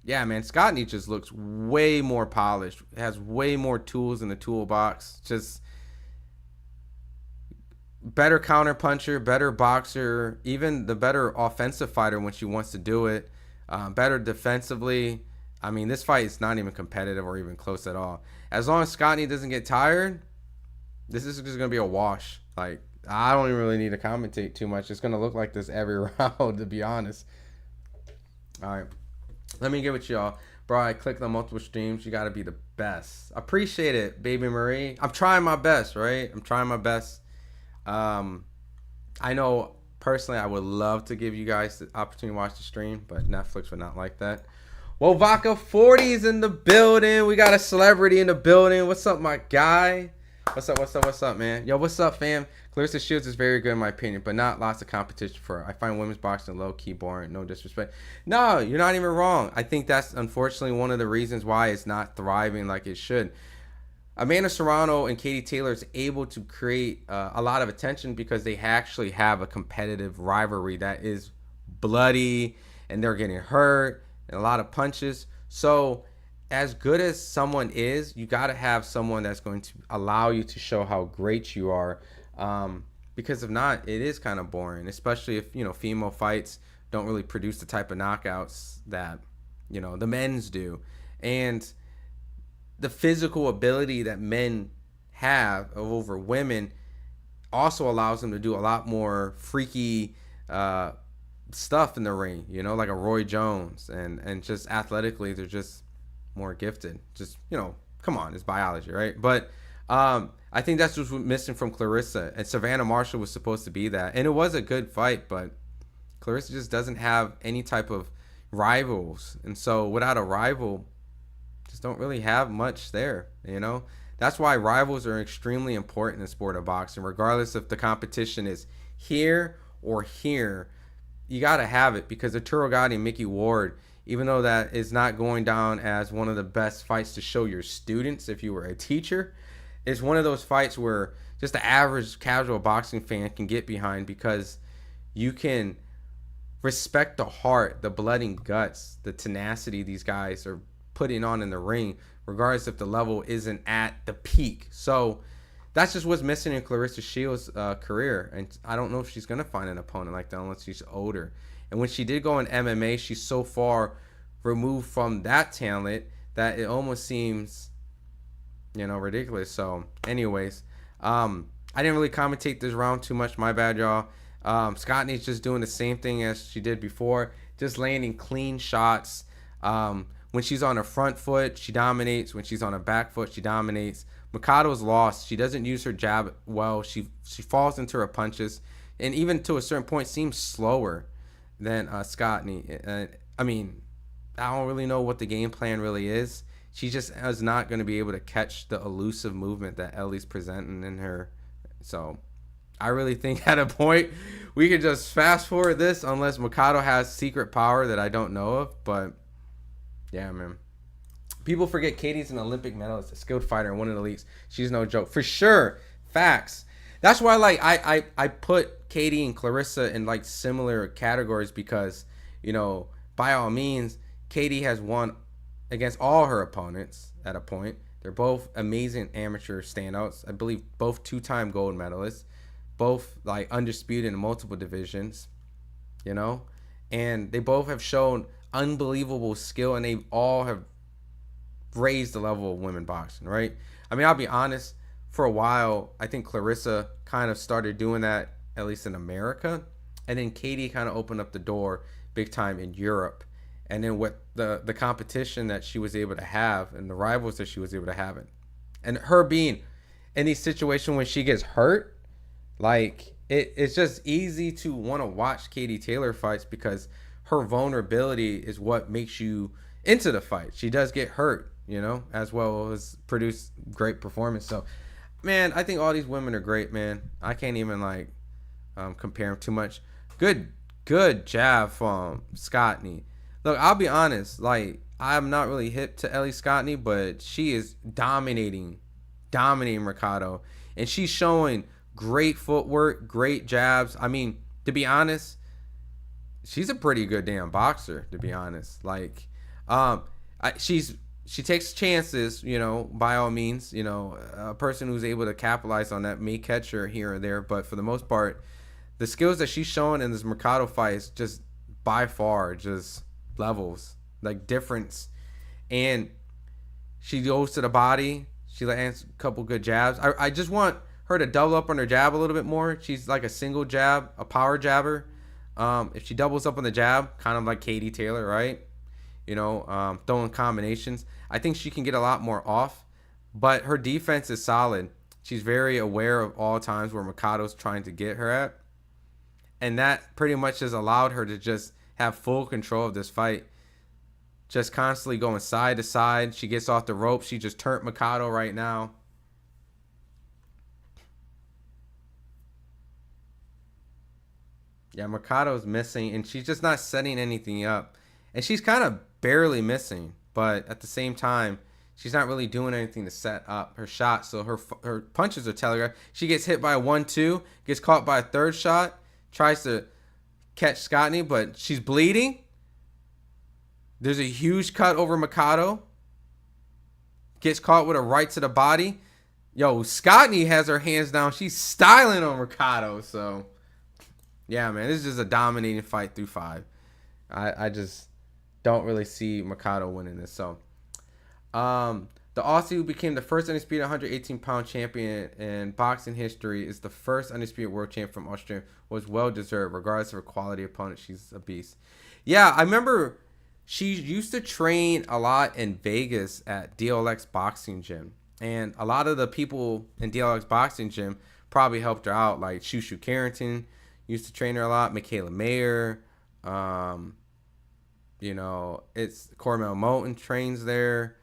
Yeah, man, Scotty just looks way more polished. Has way more tools in the toolbox. Just better counter puncher, better boxer, even the better offensive fighter when she wants to do it. Better defensively. I mean, this fight is not even competitive or even close at all. As long as Scotty doesn't get tired, this is just going to be a wash. Like, I don't even really need to commentate too much. It's gonna look like this every round, to be honest. All right, let me get with y'all, bro. I clicked on multiple streams. You gotta be the best. Appreciate it, baby Marie. I'm trying my best, right? I'm trying my best. I know personally, I would love to give you guys the opportunity to watch the stream, but Netflix would not like that. Well, Vodka 40 is in the building. We got a celebrity in the building. What's up, my guy? What's up, man? Yo, what's up, fam? Clarissa Shields is very good in my opinion, but not lots of competition for her. I find women's boxing low-key boring. No disrespect. No, you're not even wrong. I think that's unfortunately one of the reasons why it's not thriving like it should. Amanda Serrano and Katie Taylor is able to create a lot of attention because they actually have a competitive rivalry that is bloody, and they're getting hurt and a lot of punches. So as good as someone is, you got to have someone that's going to allow you to show how great you are, because if not, it is kind of boring, especially if, you know, female fights don't really produce the type of knockouts that, you know, the men's do. And the physical ability that men have over women also allows them to do a lot more freaky stuff in the ring, you know, like a Roy Jones, and just athletically they're just more gifted. Just, you know, come on, it's biology, right? But I think that's what's missing from Clarissa, and Savannah Marshall was supposed to be that, and it was a good fight, but Clarissa just doesn't have any type of rivals, and so without a rival, just don't really have much there, you know. That's why rivals are extremely important in the sport of boxing, regardless if the competition is here or here. You got to have it, because Arturo Gatti and Mickey Ward, even though that is not going down as one of the best fights to show your students if you were a teacher, it's one of those fights where just the average casual boxing fan can get behind, because you can respect the heart, the blood and guts, the tenacity these guys are putting on in the ring, regardless if the level isn't at the peak. So that's just what's missing in Clarissa Shields' career, and I don't know if she's gonna find an opponent like that unless she's older. And when she did go in MMA, she's so far removed from that talent that it almost seems, you know, ridiculous. So anyways, I didn't really commentate this round too much, my bad, y'all. Scottney's just doing the same thing as she did before, just landing clean shots. When she's on her front foot, she dominates. When she's on her back foot, she dominates. Mikado's lost. She doesn't use her jab well. She falls into her punches, and even to a certain point seems slower than Scottney. I mean, I don't really know what the game plan really is. She just is not going to be able to catch the elusive movement that Ellie's presenting in her. So I really think at a point we could just fast forward this, unless Mikado has secret power that I don't know of. But yeah, man. People forget Katie's an Olympic medalist, a skilled fighter, and one of the elites. She's no joke. For sure. Facts. That's why, like, I put Katie and Clarissa in, like, similar categories, because, you know, by all means, Katie has won against all her opponents at a point. They're both amazing amateur standouts. I believe both two-time gold medalists. Both, like, undisputed in multiple divisions, you know? And they both have shown unbelievable skill, and they all have raised the level of women boxing, right? I mean, I'll be honest, for a while, I think Clarissa kind of started doing that, at least in America, and then Katie kind of opened up the door big time in Europe. And then with the competition that she was able to have and the rivals that she was able to have, and her being in these situations when she gets hurt, like, it's just easy to want to watch Katie Taylor fights, because her vulnerability is what makes you into the fight. She does get hurt, you know, as well as produce great performance. So, man, I think all these women are great, man. I can't even, like, compare them too much. Good jab from Scottney. Look, I'll be honest, like, I'm not really hip to Ellie Scottney, but she is dominating Mercado, and she's showing great footwork, great jabs. I mean, to be honest, she's a pretty good damn boxer, to be honest. Like, she takes chances, you know, by all means. You know, a person who's able to capitalize on that may catch her here or there, but for the most part, the skills that she's showing in this Mercado fight is just by far just levels, like, difference. And she goes to the body. She lands a couple good jabs. I just want her to double up on her jab a little bit more. She's like a single jab, a power jabber. If she doubles up on the jab, kind of like Katie Taylor, right? You know, throwing combinations. I think she can get a lot more off, but her defense is solid. She's very aware of all times where Mikado's trying to get her at. And that pretty much has allowed her to just have full control of this fight. Just constantly going side to side. She gets off the rope. She just turned Mikado right now. Yeah, Mikado's missing, and she's just not setting anything up. And she's kind of barely missing, but at the same time, she's not really doing anything to set up her shot. So her punches are telegraphed. She gets hit by a 1-2, gets caught by a third shot, tries to catch Scotney, but she's bleeding. There's a huge cut over Mikado. Gets caught with a right to the body. Yo, Scotney has her hands down. She's styling on Mikado. So, yeah, man, this is just a dominating fight through 5. I just don't really see Mikado winning this. So, the Aussie who became the first undisputed 118-pound champion in boxing history is the first undisputed world champ from Australia. Was well-deserved, regardless of her quality opponent. She's a beast. Yeah, I remember she used to train a lot in Vegas at DLX Boxing Gym. And a lot of the people in DLX Boxing Gym probably helped her out. Like Shushu Carrington used to train her a lot. Michaela Mayer. You know, it's Cormel Moulton trains there.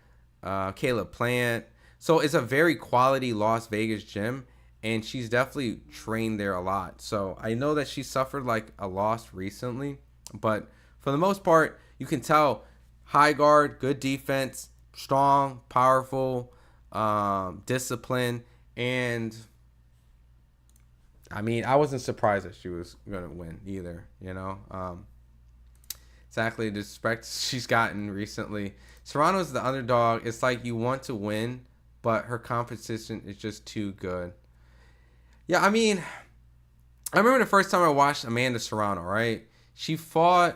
Caleb Plant. So it's a very quality Las Vegas gym, and she's definitely trained there a lot. So I know that she suffered like a loss recently, but for the most part, you can tell high guard, good defense, strong, powerful, discipline, and I mean, I wasn't surprised that she was gonna win either. You know, exactly the respect she's gotten recently. Serrano's the underdog. It's like you want to win, but her competition is just too good. Yeah, I mean, I remember the first time I watched Amanda Serrano, right? She fought,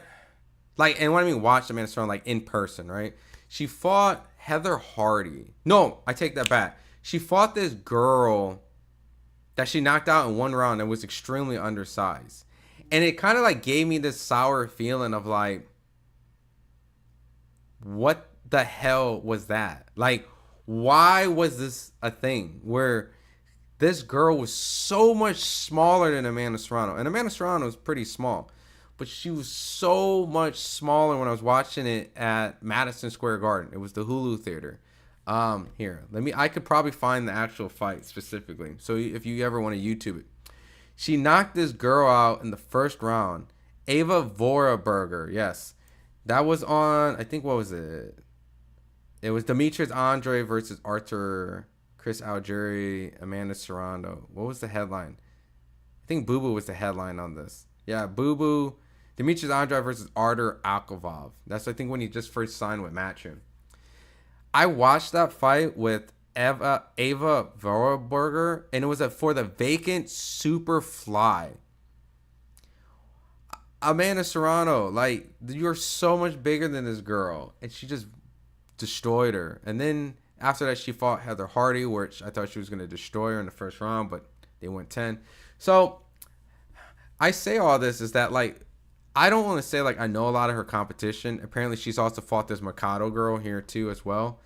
like, and when I mean watched Amanda Serrano, like in person, right? She fought Heather Hardy. No, I take that back. She fought this girl that she knocked out in one round and was extremely undersized. And it kind of like gave me this sour feeling of like, what the hell was that? Like, why was this a thing where this girl was so much smaller than Amanda Serrano? And Amanda Serrano is pretty small, but she was so much smaller when I was watching it at Madison Square Garden. It was the Hulu Theater. Here, I could probably find the actual fight specifically. So if you ever want to YouTube it. She knocked this girl out in the first round. Ava Voraberger, yes. That was on, I think, what was it? It was Demetrius Andre versus Arthur, Chris Algieri, Amanda Serrano. What was the headline? I think Boo Boo was the headline on this. Yeah, Boo Boo, Demetrius Andre versus Artur Alkovov. That's, I think, when he just first signed with Matchroom. I watched that fight with Ava Voraberger, and it was for the vacant super fly. Amanda Serrano, like, you're so much bigger than this girl, and she just destroyed her. And then after that, she fought Heather Hardy, which I thought she was going to destroy her in the first round, but they went 10. So I say all this is that, like, I don't want to say like I know a lot of her competition. Apparently, she's also fought this Mikado girl here too as well.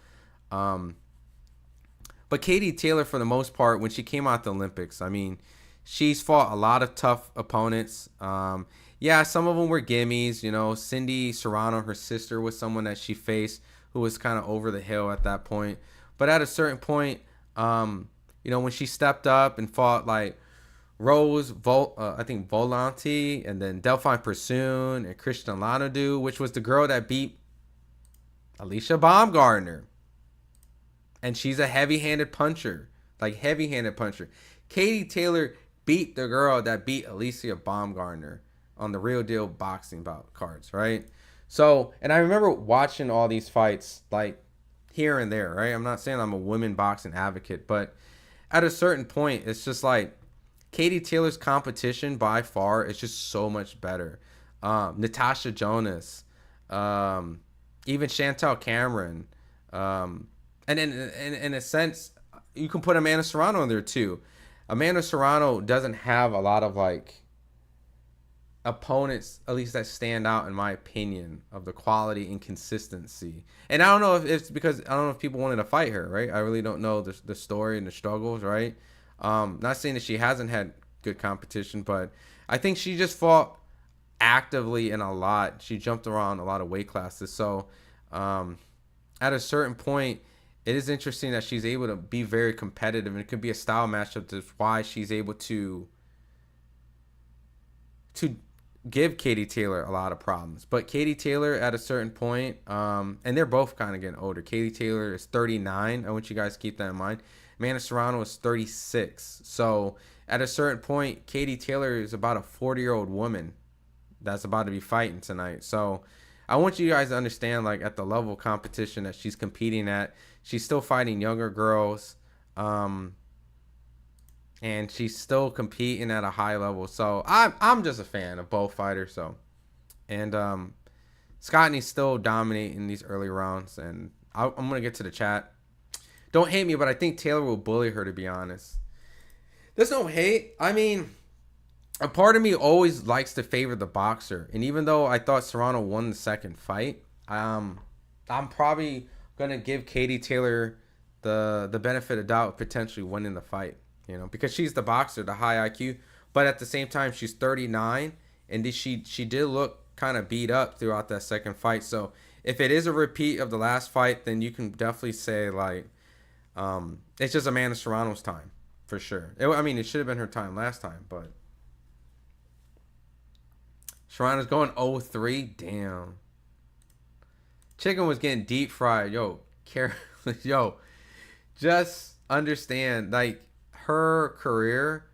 But Katie Taylor, for the most part, when she came out the Olympics, I mean, she's fought a lot of tough opponents. Yeah, some of them were gimmies. You know, Cindy Serrano, her sister, was someone that she faced who was kind of over the hill at that point. But at a certain point, you know, when she stepped up and fought like Rose, I think Volante, and then Delphine Pursoon and Christian Lanadu, which was the girl that beat Alicia Baumgardner. And she's a heavy-handed puncher, like heavy-handed puncher. Katie Taylor beat the girl that beat Alicia Baumgardner on the Real Deal boxing bout cards, right? So, and I remember watching all these fights like here and there, right? I'm not saying I'm a women boxing advocate, but at a certain point, it's just like Katie Taylor's competition by far is just so much better. Natasha Jonas, even Chantel Cameron, and in a sense, you can put Amanda Serrano in there too. Amanda Serrano doesn't have a lot of like opponents, at least that stand out in my opinion, of the quality and consistency. And I don't know if it's because I don't know if people wanted to fight her, right? I really don't know the story and the struggles, right? Not saying that she hasn't had good competition, but I think she just fought actively in a lot. She jumped around a lot of weight classes. So at a certain point, it is interesting that she's able to be very competitive, and it could be a style matchup. That's why she's able to give Katie Taylor a lot of problems. But Katie Taylor at a certain point, and they're both kind of getting older. Katie Taylor is 39. I want you guys to keep that in mind. Amanda Serrano is 36. So at a certain point, Katie Taylor is about a 40-year-old woman that's about to be fighting tonight. So I want you guys to understand, like, at the level of competition that she's competing at, she's still fighting younger girls. And she's still competing at a high level. So I'm just a fan of both fighters. So, and Scottney's still dominating these early rounds. And I'm gonna get to the chat. Don't hate me, but I think Taylor will bully her, to be honest. There's no hate. I mean, a part of me always likes to favor the boxer. And even though I thought Serrano won the second fight, I'm probably gonna give Katie Taylor the benefit of doubt, potentially winning the fight. You know, because she's the boxer, the high IQ, but at the same time, she's 39, and she did look kind of beat up throughout that second fight. So if it is a repeat of the last fight, then you can definitely say, like, it's just Amanda Serrano's time, for sure. I mean, it should have been her time last time, but Serrano's going 0-3. Damn. Chicken was getting deep fried. Yo, yo, just understand, like, her career,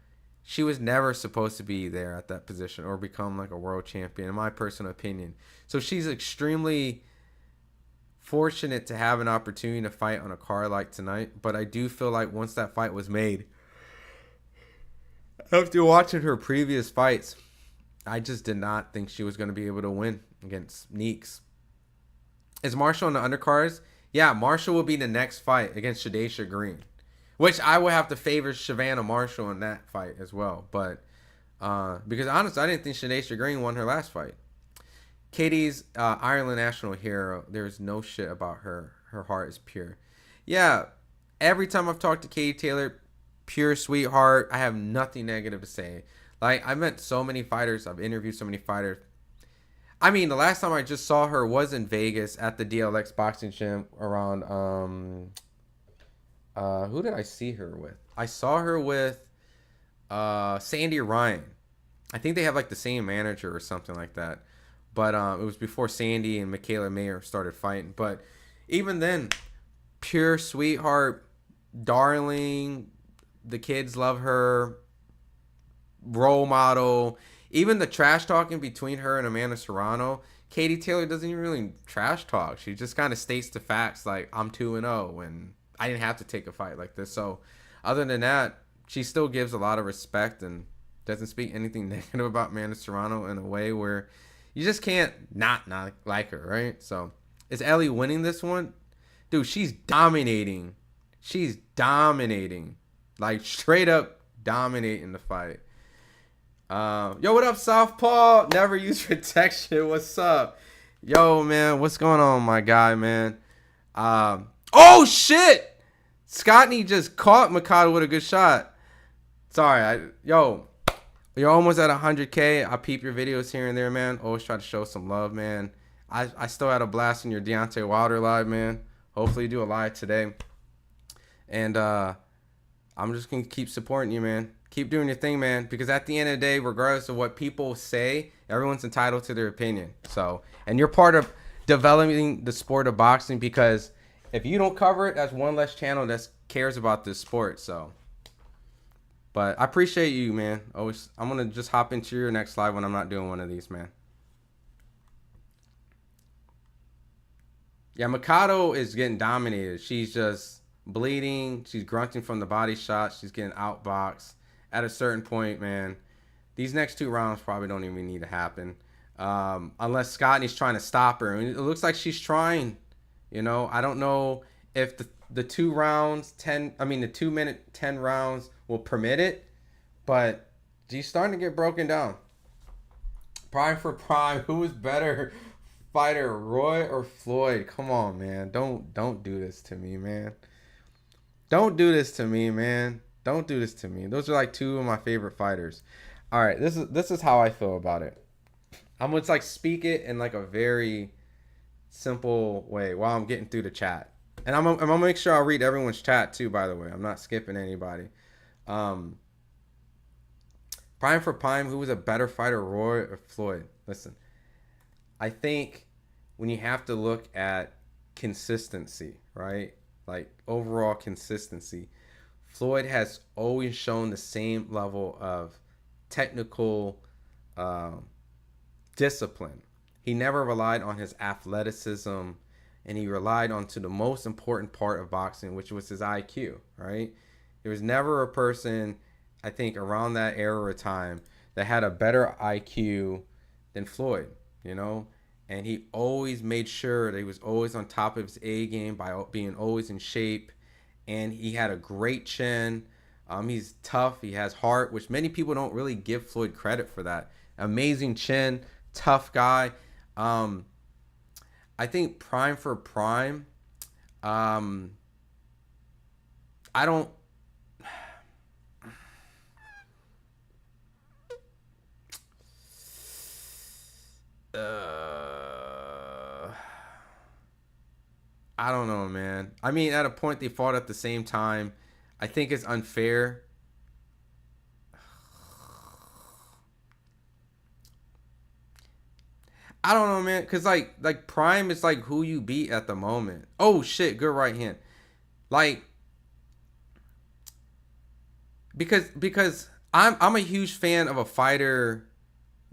she was never supposed to be there at that position or become like a world champion, in my personal opinion. So she's extremely fortunate to have an opportunity to fight on a card like tonight. But I do feel like once that fight was made, after watching her previous fights, I just did not think she was going to be able to win against Neeks. Is Marshall on the undercards? Yeah, Marshall will be the next fight against Shadesha Green. Which I would have to favor Savannah Marshall in that fight as well. But because honestly, I didn't think Shadesha Green won her last fight. Katie's Ireland national hero. There's no shit about her. Her heart is pure. Yeah, every time I've talked to Katie Taylor, pure sweetheart. I have nothing negative to say. Like, I've met so many fighters. I've interviewed so many fighters. I mean, the last time I just saw her was in Vegas at the DLX boxing gym around... who did I see her with? I saw her with Sandy Ryan. I think they have like the same manager or something like that. But it was before Sandy and Michaela Mayer started fighting. But even then, pure sweetheart, darling. The kids love her. Role model. Even the trash talking between her and Amanda Serrano, Katie Taylor doesn't even really trash talk. She just kind of states the facts, like, I'm 2-0 and I didn't have to take a fight like this. So other than that, she still gives a lot of respect and doesn't speak anything negative about Amanda Serrano in a way where you just can't not like her, right? So is Ellie winning this one? Dude, she's dominating. She's dominating. Like, straight up dominating the fight. Yo, what up, Southpaw? Never use protection. What's up? Yo, man, what's going on, my guy, man? Oh, shit! Scottney just caught Mikado with a good shot. Sorry, you're almost at 100K. I peep your videos here and there, man. Always try to show some love, man. I still had a blast in your Deontay Wilder live, man. Hopefully you do a live today. And I'm just going to keep supporting you, man. Keep doing your thing, man. Because at the end of the day, regardless of what people say, everyone's entitled to their opinion. So, and you're part of developing the sport of boxing, because if you don't cover it, that's one less channel that cares about this sport. So, but I appreciate you, man. Always, I'm going to just hop into your next live when I'm not doing one of these, man. Yeah, Mikado is getting dominated. She's just bleeding. She's grunting from the body shots. She's getting outboxed. At a certain point, man, these next 2 rounds probably don't even need to happen. Unless Scottney's trying to stop her. I mean, it looks like she's trying. You know, I don't know if the 2 rounds, 10. I mean, the 2-minute 10 rounds will permit it, but he's starting to get broken down. Prime for prime, who is better fighter, Roy or Floyd? Come on, man. Don't do this to me, man. Don't do this to me, man. Don't do this to me. Those are like 2 of my favorite fighters. All right, this is how I feel about it. I'm gonna like speak it in like a very simple way while I'm getting through the chat, and I'm gonna make sure I read everyone's chat too. By the way, I'm not skipping anybody. Prime for prime, who was a better fighter, Roy or Floyd? Listen, I think when you have to look at consistency, right? Like overall consistency, Floyd has always shown the same level of technical discipline. He never relied on his athleticism, and he relied on to the most important part of boxing, which was his IQ, right? There was never a person, I think, around that era of time that had a better IQ than Floyd, you know? And he always made sure that he was always on top of his A game by being always in shape. And he had a great chin. He's tough. He has heart, which many people don't really give Floyd credit for that. Amazing chin, tough guy. I think prime for prime. I don't. I don't know, man. I mean, at a point they fought at the same time. I think it's unfair. I don't know, man, cause like prime is like who you beat at the moment. Oh shit, good right hand. Like because I'm a huge fan of a fighter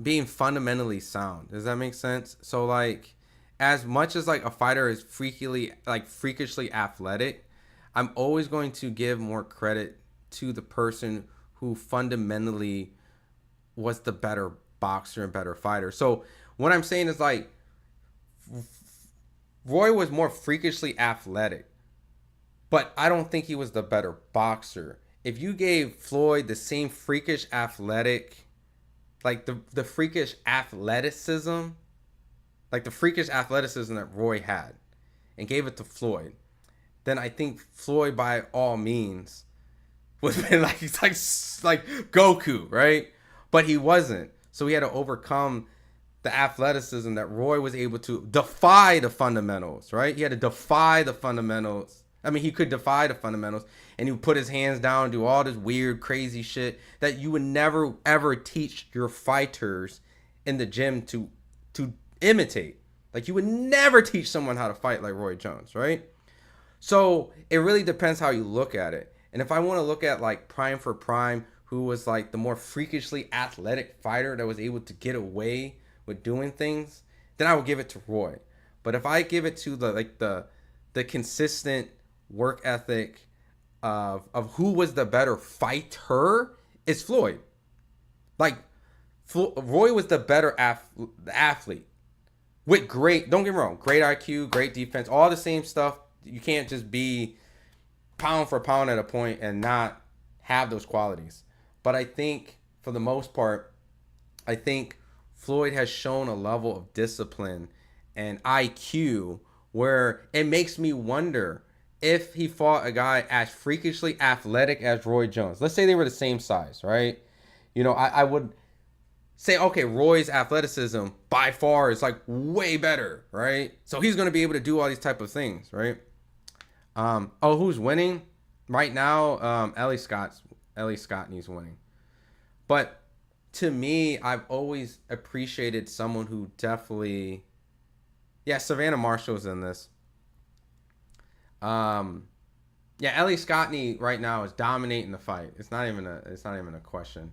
being fundamentally sound. Does that make sense? So like, as much as like a fighter is freakishly athletic, I'm always going to give more credit to the person who fundamentally was the better boxer and better fighter. So what I'm saying is like, Roy was more freakishly athletic, but I don't think he was the better boxer. If you gave Floyd the same freakish athletic, like the freakish athleticism, like the freakish athleticism that Roy had, and gave it to Floyd, then I think Floyd, by all means, would have been like Goku, right? But he wasn't. So he had to overcome the athleticism that Roy was able to defy the fundamentals, right? He had to defy the fundamentals. I mean, he could defy the fundamentals, and he would put his hands down and do all this weird, crazy shit that you would never, ever teach your fighters in the gym to imitate. Like, you would never teach someone how to fight like Roy Jones, right? So it really depends how you look at it. And if I want to look at like prime for prime, who was like the more freakishly athletic fighter that was able to get away with doing things, then I would give it to Roy. But if I give it to the consistent work ethic of who was the better fighter, it's Floyd. Like, Roy was the better athlete with great, don't get me wrong, great IQ, great defense, all the same stuff. You can't just be pound for pound at a point and not have those qualities. But I think for the most part, I think Floyd has shown a level of discipline and IQ where it makes me wonder if he fought a guy as freakishly athletic as Roy Jones. Let's say they were the same size, right? You know, I would say, okay, Roy's athleticism by far is like way better, right? So he's going to be able to do all these type of things, right? Who's winning right now? Ellie Scottney's winning. But to me, I've always appreciated someone who definitely, Savannah Marshall's in this. Ellie Scottney right now is dominating the fight. It's not even a question.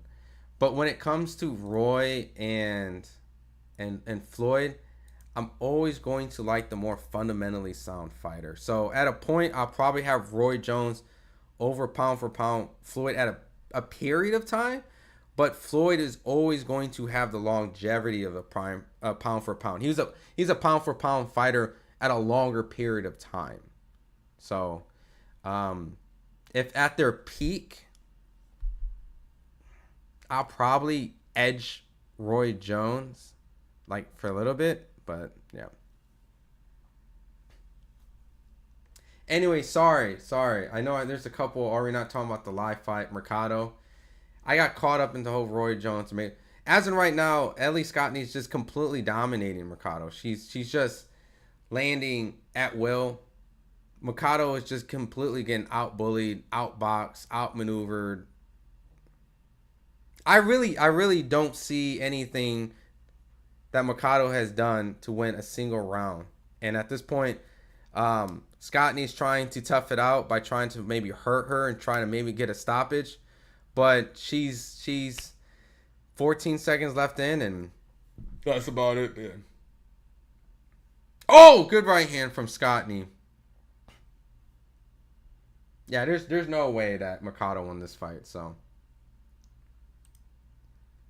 But when it comes to Roy and Floyd, I'm always going to like the more fundamentally sound fighter. So at a point, I'll probably have Roy Jones over pound for pound Floyd at a period of time. But Floyd is always going to have the longevity of a pound for pound. He's a pound for pound fighter at a longer period of time. So If at their peak, I'll probably edge Roy Jones, like, for a little bit, but yeah. Anyway, sorry. I know there's a couple. Are we not talking about the live fight, Mercado? I got caught up in the whole Roy Jones. As in right now, Ellie Scottney's just completely dominating Mercado. She's just landing at will. Mercado is just completely getting out-bullied, out-boxed, out-maneuvered. I really don't see anything that Mercado has done to win a single round. And at this point, Scottney's trying to tough it out by trying to maybe hurt her and trying to maybe get a stoppage. But she's 14 seconds left in, and that's about it, man. Oh, good right hand from Scottney. Yeah, there's no way that Mercado won this fight, so.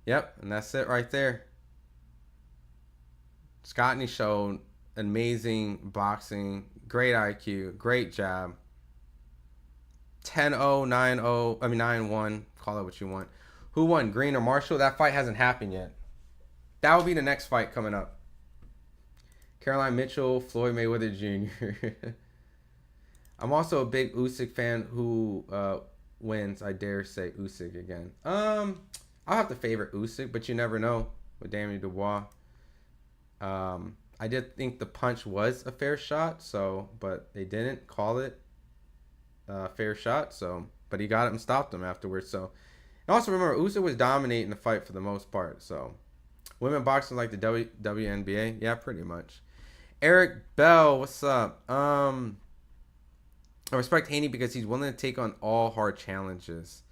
Yep, and that's it right there. Scottney showed amazing boxing, great IQ, great jab. 10-0, 9-0, 9-1, call it what you want. Who won, Green or Marshall? That fight hasn't happened yet. That will be the next fight coming up. Caroline Mitchell, Floyd Mayweather Jr. I'm also a big Usyk fan. Who wins? I dare say Usyk again. I'll have to favorite Usyk, but you never know with Damian Dubois. I did think the punch was a fair shot, but they didn't call it a fair shot, but he got it and stopped him afterwards. So, and also remember, Usyk was dominating the fight for the most part. So, women boxing like the WNBA, yeah, pretty much. Eric Bell, what's up? I respect Haney because he's willing to take on all hard challenges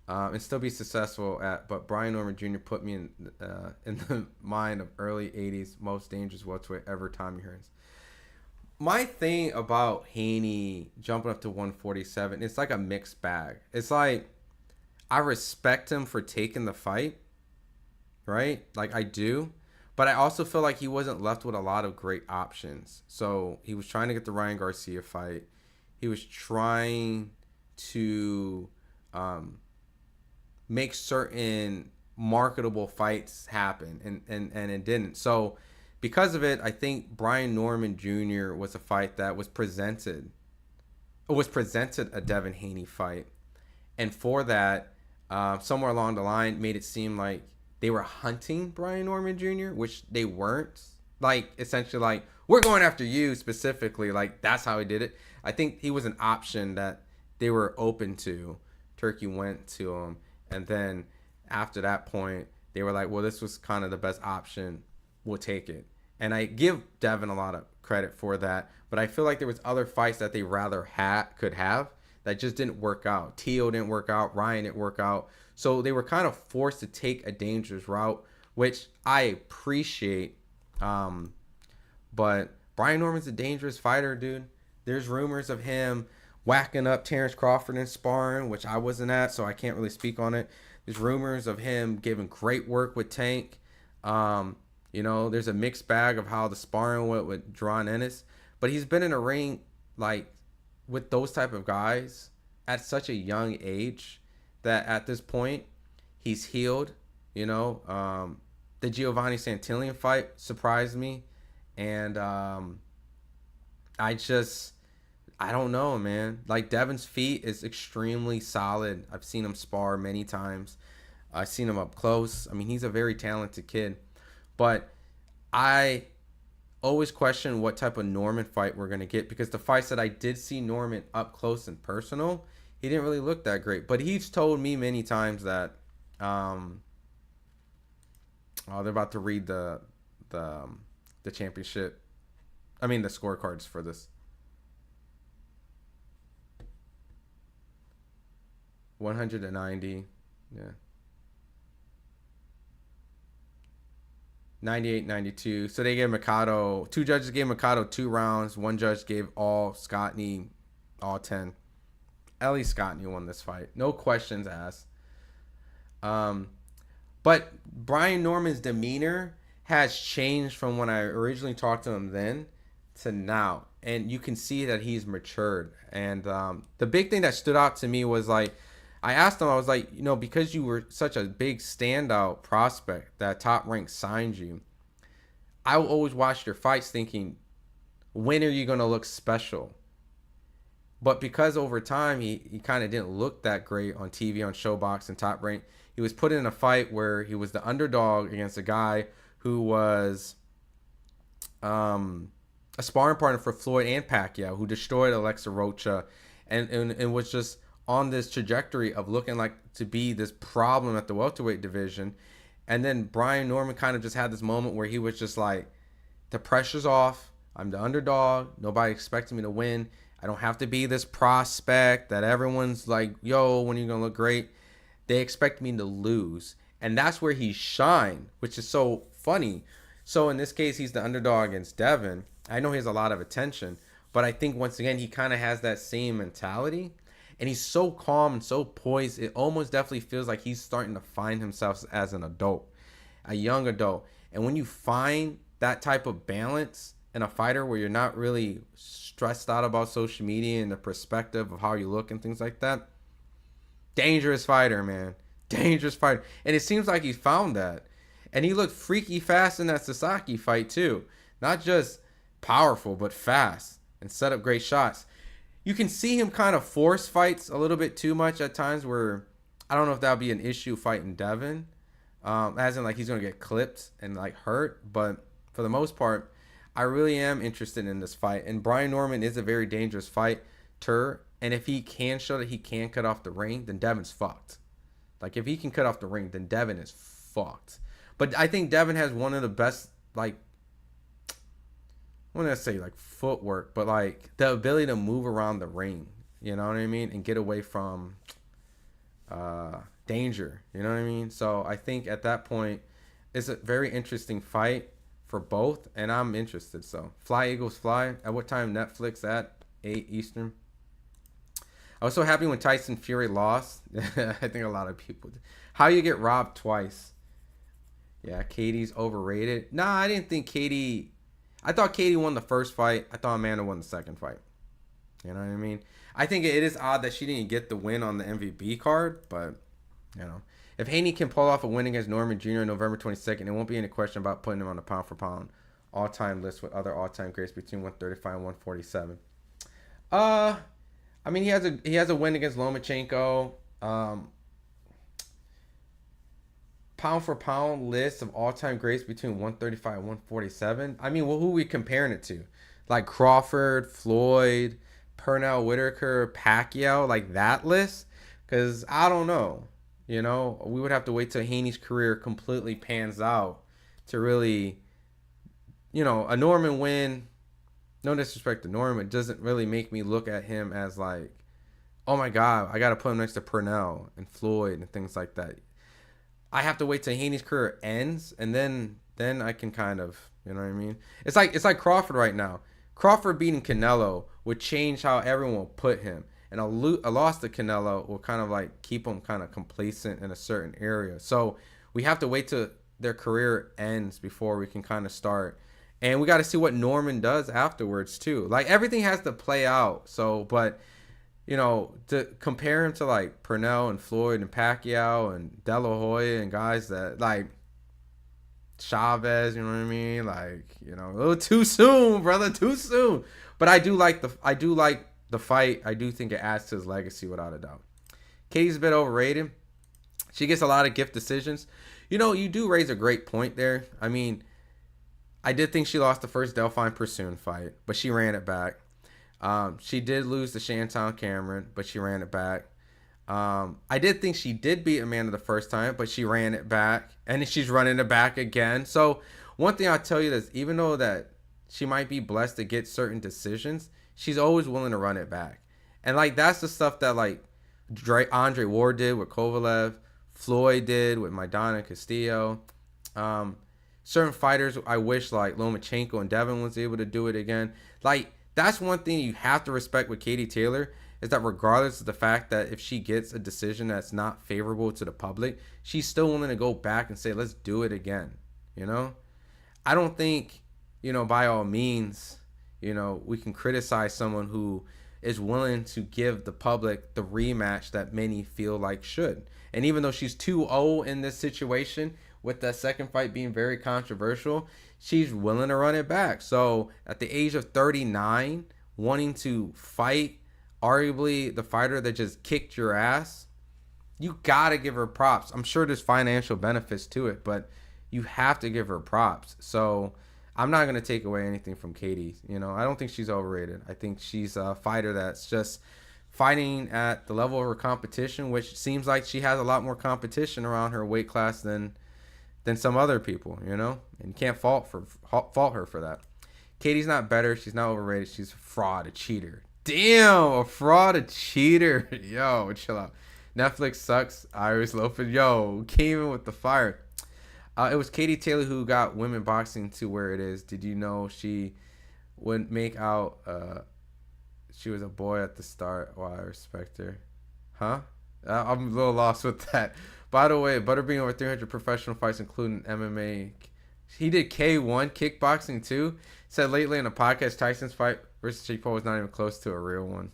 and still be successful but Brian Norman Jr. put me in the mind of early 80s most dangerous welterweight ever, Tommy Hearns. My thing about Haney jumping up to 147, it's like a mixed bag. It's like, I respect him for taking the fight, right? Like, I do. But I also feel like he wasn't left with a lot of great options. So he was trying to get the Ryan Garcia fight. He was trying to make certain marketable fights happen, and it didn't. So because of it, I think Brian Norman Jr. was a fight that was presented a Devin Haney fight. And for that, somewhere along the line, made it seem like they were hunting Brian Norman Jr., which they weren't. Like, essentially, like, we're going after you specifically. Like, that's how he did it. I think he was an option that they were open to. Turkey went to him. And then after that point, they were like, well, this was kind of the best option. We'll take it. And I give Devin a lot of credit for that. But I feel like there was other fights that they rather could have that just didn't work out. Teo didn't work out. Ryan didn't work out. So they were kind of forced to take a dangerous route, which I appreciate. But Brian Norman's a dangerous fighter, dude. There's rumors of him whacking up Terrence Crawford in sparring, which I wasn't at, so I can't really speak on it. There's rumors of him giving great work with Tank. There's a mixed bag of how the sparring went with Deron Ennis. But he's been in a ring, like, with those type of guys at such a young age that at this point, he's healed. The Giovanni Santillan fight surprised me. And I don't know, man. Like, Devin's feet is extremely solid. I've seen him spar many times. I've seen him up close. I mean, he's a very talented kid. But I always question what type of Norman fight we're going to get, because the fights that I did see Norman up close and personal, he didn't really look that great. But he's told me many times that they're about to read the championship. I mean, the scorecards for this. 190, yeah. 98, 92. So they gave Mercado, two judges gave Mercado 2 rounds. One judge gave Scottney all 10. Ellie Scottney won this fight. No questions asked. But Brian Norman's demeanor has changed from when I originally talked to him then to now, and you can see that he's matured. And the big thing that stood out to me was like, I asked him, I was like, because you were such a big standout prospect that Top Rank signed you, I always watched your fights thinking, when are you going to look special? But because over time, he kind of didn't look that great on TV, on Showbox and Top Rank, he was put in a fight where he was the underdog against a guy who was a sparring partner for Floyd and Pacquiao, who destroyed Alexa Rocha and was just on this trajectory of looking like to be this problem at the welterweight division. And then Brian Norman kind of just had this moment where he was just like, the pressure's off. I'm the underdog. Nobody expected me to win. I don't have to be this prospect that everyone's like, yo, when are you going to look great? They expect me to lose. And that's where he shined, which is so funny. So in this case, he's the underdog against Devin. I know he has a lot of attention, but I think once again, he kind of has that same mentality. And he's so calm and so poised. It almost definitely feels like he's starting to find himself as an adult, a young adult. And when you find that type of balance in a fighter where you're not really stressed out about social media and the perspective of how you look and things like that, dangerous fighter, man. Dangerous fighter. And it seems like he found that. And he looked freaky fast in that Sasaki fight too. Not just powerful, but fast and set up great shots. You can see him kind of force fights a little bit too much at times where I don't know if that'll be an issue fighting Devin. As in like he's going to get clipped and like hurt. But for the most part, I really am interested in this fight. And Brian Norman is a very dangerous fighter. And if he can show that he can cut off the ring, then Devin's fucked. Like if he can cut off the ring, then Devin is fucked. But I think Devin has one of the best, like, I want to say like footwork, but like the ability to move around the ring, you know what I mean? And get away from danger, you know what I mean? So I think at that point, it's a very interesting fight for both, and I'm interested. So Fly Eagles Fly. At what time Netflix at? 8 Eastern. I was so happy when Tyson Fury lost. I think a lot of people did. How you get robbed twice? Yeah, Katie's overrated. Nah, I didn't think Katie... I thought Katie won the first fight. I thought Amanda won the second fight. You know what I mean? I think it is odd that she didn't get the win on the MVP card, but, you know. If Haney can pull off a win against Norman Jr. on November 22nd, there won't be any question about putting him on the pound-for-pound all-time list with other all-time greats between 135 and 147. I mean, he has a win against Lomachenko. Pound-for-pound list of all-time greats between 135 and 147. I mean, well, who are we comparing it to? Like Crawford, Floyd, Pernell Whitaker, Pacquiao, like that list? Because I don't know. You know, we would have to wait till Haney's career completely pans out to really, you know, a Norman win. No disrespect to Norman, it doesn't really make me look at him as like, oh my God, I got to put him next to Pernell and Floyd and things like that. I have to wait till Haney's career ends, and then I can kind of, you know what I mean? It's like Crawford right now. Crawford beating Canelo would change how everyone will put him. And a loss to Canelo will kind of like keep him kind of complacent in a certain area. So we have to wait till their career ends before we can kind of start. And we got to see what Norman does afterwards too. Like everything has to play out. So, but you know, to compare him to like Pernell and Floyd and Pacquiao and De La Hoya and guys that like Chavez, you know what I mean? Like, you know, a little too soon, brother, too soon. But I do like the fight. I do think it adds to his legacy without a doubt. Katie's a bit overrated. She gets a lot of gift decisions. You know, you do raise a great point there. I mean, I did think she lost the first Delphine Pursoon fight, but she ran it back. She did lose to Shantown Cameron, but she ran it back. I did think she did beat Amanda the first time, but she ran it back. And she's running it back again. So one thing I'll tell you is even though that she might be blessed to get certain decisions, she's always willing to run it back. And like that's the stuff that like Andre Ward did with Kovalev, Floyd did with Maidana Castillo. Certain fighters I wish like Lomachenko and Devin was able to do it again. Like that's one thing you have to respect with Katie Taylor is that regardless of the fact that if she gets a decision that's not favorable to the public, she's still willing to go back and say, let's do it again. You know, I don't think, you know, by all means, You know, we can criticize someone who is willing to give the public the rematch that many feel like should. And even though she's 2-0 in this situation, with that second fight being very controversial, she's willing to run it back. So at the age of 39, wanting to fight arguably the fighter that just kicked your ass, you gotta give her props. I'm sure there's financial benefits to it, but you have to give her props. So I'm not gonna take away anything from Katie. You know, I don't think she's overrated. I think she's a fighter that's just fighting at the level of her competition, which seems like she has a lot more competition around her weight class than some other people, you know? And you can't fault her for that. Katie's not better. She's not overrated. She's a fraud, a cheater. Damn, a fraud, a cheater. Yo, chill out. Netflix sucks. Iris Lopez. Yo, came in with the fire. It was Katie Taylor who got women boxing to where it is. Did you know she would make out she was a boy at the start? Wow, I respect her. Huh? I'm a little lost with that. By the way, Butterbean over 300 professional fights, including MMA. He did K1 kickboxing too. Said lately in a podcast, Tyson's fight versus Jake Paul was not even close to a real one.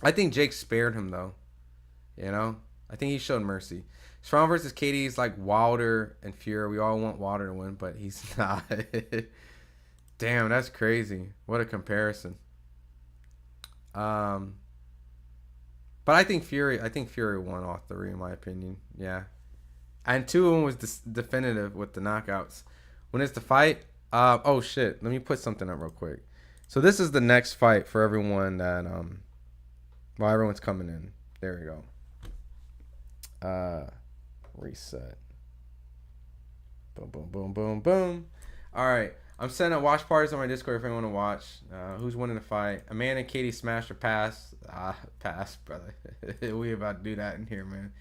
I think Jake spared him though. You know, I think he showed mercy. Strong versus Katie is like Wilder and Fury. We all want Wilder to win, but he's not. Damn, that's crazy. What a comparison. But I think Fury won all three in my opinion. Yeah. And two of them was definitive with the knockouts. When it's the fight, oh shit, let me put something up real quick. So this is the next fight for everyone that while everyone's coming in. There we go. Reset. Boom, boom, boom, boom, boom. All right. I'm setting up watch parties on my Discord if anyone want to watch. Who's winning the fight? Amanda and Katie smash or pass? Pass, brother. We about to do that in here, man.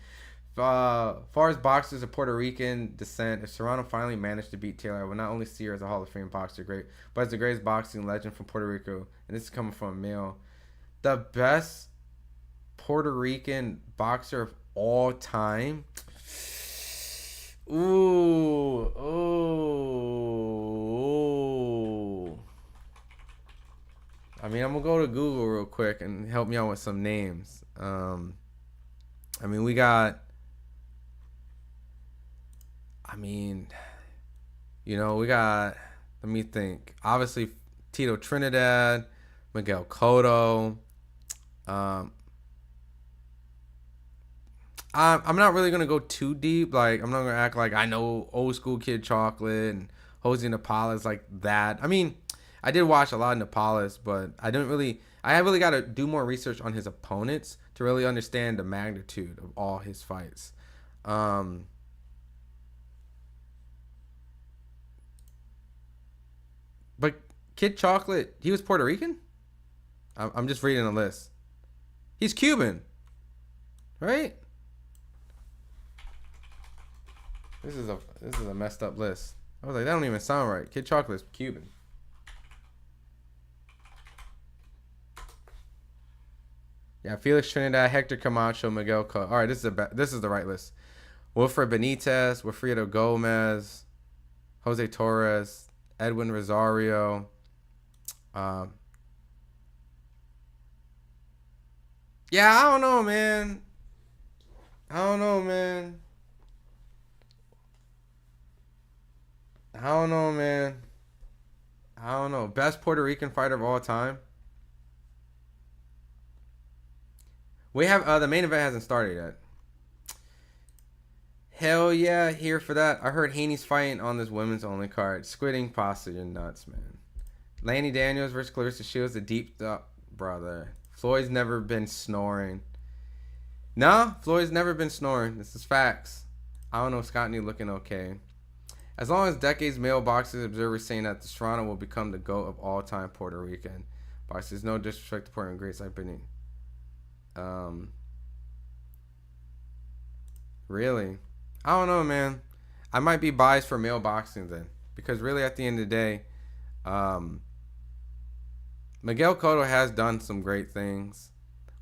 Far as boxers of Puerto Rican descent, if Serrano finally managed to beat Taylor, I would not only see her as a Hall of Fame boxer, but as the greatest boxing legend from Puerto Rico. And this is coming from a male. The best Puerto Rican boxer of all time. Ooh. I mean, I'm gonna go to Google real quick and help me out with some names. I mean, we got. We got. Let me think. Obviously, Tito Trinidad, Miguel Cotto. I'm not really gonna go too deep. Like, I'm not gonna act like I know old school Kid Chocolate and Jose Napales like that. I mean, I did watch a lot of Napales, but I really got to do more research on his opponents to really understand the magnitude of all his fights. But Kid Chocolate, he was Puerto Rican? I'm just reading the list. He's Cuban, right? This is a messed up list. I was like, that don't even sound right. Kid Chocolate's Cuban. Yeah, Felix Trinidad, Hector Camacho, Miguel Cotto. All right, this is the right list. Wilfred Benitez, Wilfredo Gomez, Jose Torres, Edwin Rosario. Yeah, I don't know, man. I don't know. Best Puerto Rican fighter of all time. We have the main event hasn't started yet. Hell yeah, here for that. I heard Haney's fighting on this women's only card. Squidding pasta, you're nuts, man. Lanny Daniels versus Clarissa Shields, a deep brother. Floyd's never been snoring. Nah, Floyd's never been snoring. This is facts. I don't know, Scott Knee looking okay. As long as decades male boxers observers saying that the Serrano will become the GOAT of all time Puerto Rican boxers. No disrespect to Puerto Rican greats like Benny. Really? I don't know, man. I might be biased for male boxing then, because really at the end of the day, Miguel Cotto has done some great things.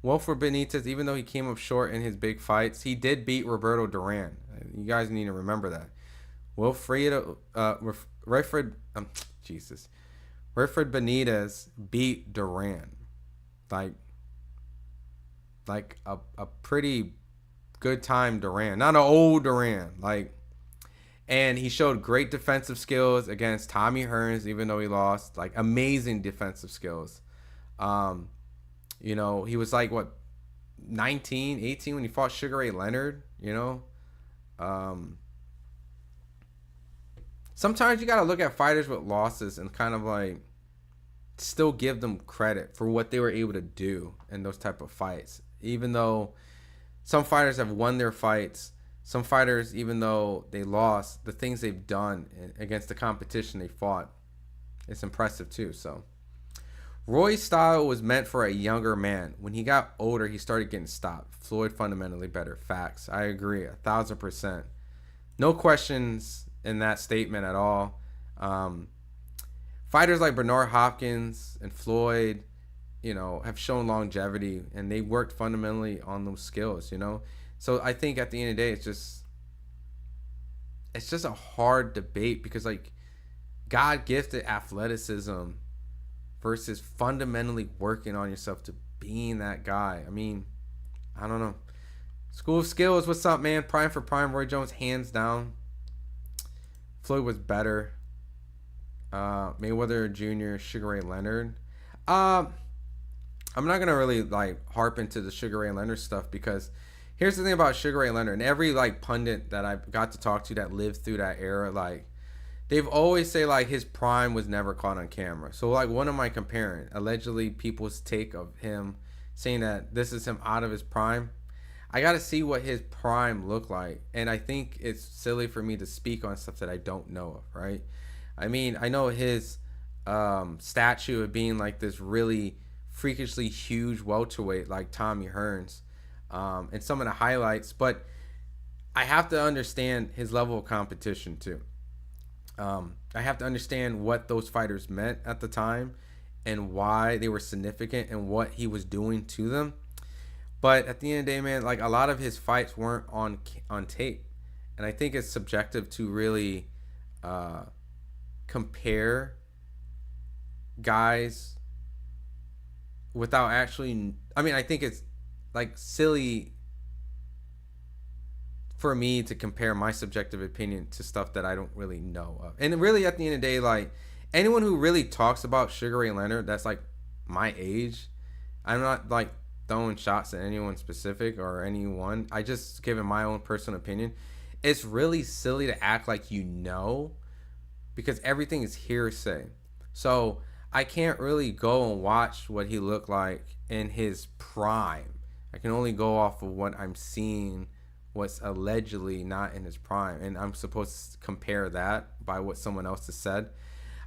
Wilfred Benitez, even though he came up short in his big fights, he did beat Roberto Duran. You guys need to remember that. Wilfredo Wilfred Benitez beat Duran. Like a pretty good time Duran. Not an old Duran. And he showed great defensive skills against Tommy Hearns, even though he lost. Like, amazing defensive skills. You know, he was like, what, 19, 18 when he fought Sugar Ray Leonard, you know? Sometimes you got to look at fighters with losses and kind of like still give them credit for what they were able to do in those type of fights. Even though some fighters have won their fights, some fighters, even though they lost, the things they've done against the competition they fought, it's impressive too. So Roy's style was meant for a younger man. When he got older, he started getting stopped. Floyd fundamentally better. Facts. I agree 1,000%. No questions in that statement at all. Fighters like Bernard Hopkins and Floyd, you know, have shown longevity, and they worked fundamentally on those skills, you know. So I think at the end of the day, it's just a hard debate, because like God gifted athleticism versus fundamentally working on yourself to being that guy. I mean, I don't know. School of Skills, what's up, man? Prime for prime. Roy Jones, hands down. Floyd was better. Mayweather Jr., Sugar Ray Leonard. I'm not gonna really like harp into the Sugar Ray Leonard stuff, because here's the thing about Sugar Ray Leonard, and every like pundit that I got to talk to that lived through that era, like they've always say like his prime was never caught on camera. So like, what am I comparing? Allegedly, people's take of him saying that this is him out of his prime. I got to see what his prime looked like, and I think it's silly for me to speak on stuff that I don't know of, right? I mean, I know his statue of being like this really freakishly huge welterweight like Tommy Hearns, and some of the highlights, but I have to understand his level of competition too. I have to understand what those fighters meant at the time and why they were significant and what he was doing to them. But at the end of the day, man, like a lot of his fights weren't on tape, and I think it's subjective to really compare guys without actually. I mean, I think it's like silly for me to compare my subjective opinion to stuff that I don't really know of. And really, at the end of the day, like anyone who really talks about Sugar Ray Leonard that's like my age, I'm not like throwing shots at anyone specific or anyone. I just giving my own personal opinion. It's really silly to act like you know, because everything is hearsay. So I can't really go and watch what he looked like in his prime. I can only go off of what I'm seeing, what's allegedly not in his prime, and I'm supposed to compare that by what someone else has said.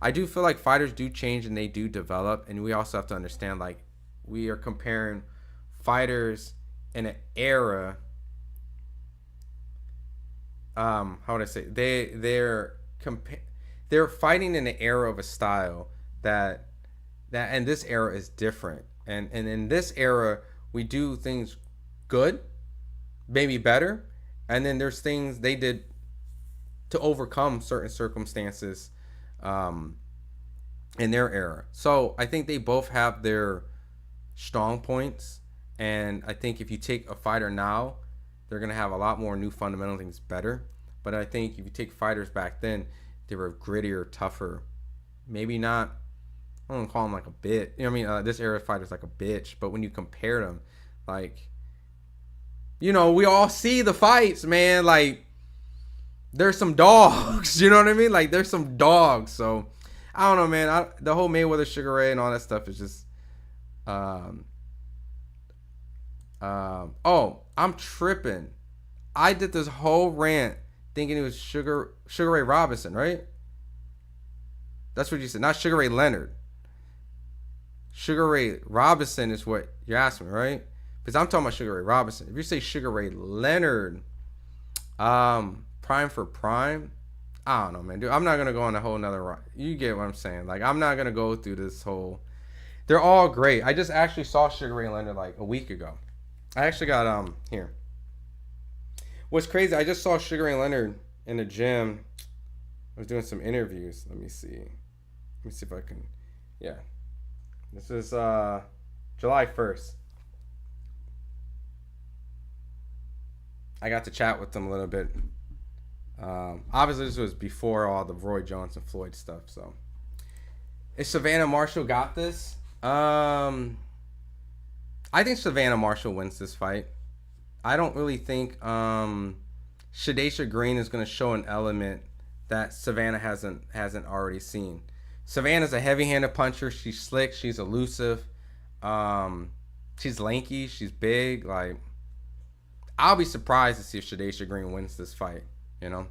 I do feel like fighters do change and they do develop, and we also have to understand like we are comparing fighters in an era. How would I say? They're fighting in an era of a style that and this era is different, and in this era we do things good, maybe better, and then there's things they did to overcome certain circumstances in their era. So I think they both have their strong points, and I think if you take a fighter now, they're going to have a lot more new fundamental things better. But I think if you take fighters back then, they were grittier, tougher, maybe not, I don't call them like a bitch. You know what I mean? This era fighter's like a bitch, but when you compare them, like, you know, we all see the fights, man. Like, there's some dogs. You know what I mean? Like, there's some dogs. So, I don't know, man. The whole Mayweather, Sugar Ray, and all that stuff is just, oh, I'm tripping. I did this whole rant thinking it was Sugar Ray Robinson, right? That's what you said. Not Sugar Ray Leonard. Sugar Ray Robinson is what you're asking me, right? Because I'm talking about Sugar Ray Robinson. If you say Sugar Ray Leonard, prime for prime, I don't know, man. Dude, I'm not going to go on a whole nother. You get what I'm saying. Like, I'm not going to go through this whole. They're all great. I just actually saw Sugar Ray Leonard like a week ago. I actually got, here. What's crazy, I just saw Sugar Ray Leonard in the gym. I was doing some interviews. Let me see if I can Yeah. This is July 1st. I got to chat with them a little bit. Obviously, this was before all the Roy Jones and Floyd stuff. So, if Savannah Marshall got this, I think Savannah Marshall wins this fight. I don't really think Shadaysha Green is going to show an element that Savannah hasn't already seen. Savannah's a heavy-handed puncher. She's slick. She's elusive. She's lanky. She's big. Like, I'll be surprised to see if Shadaysha Green wins this fight. You know.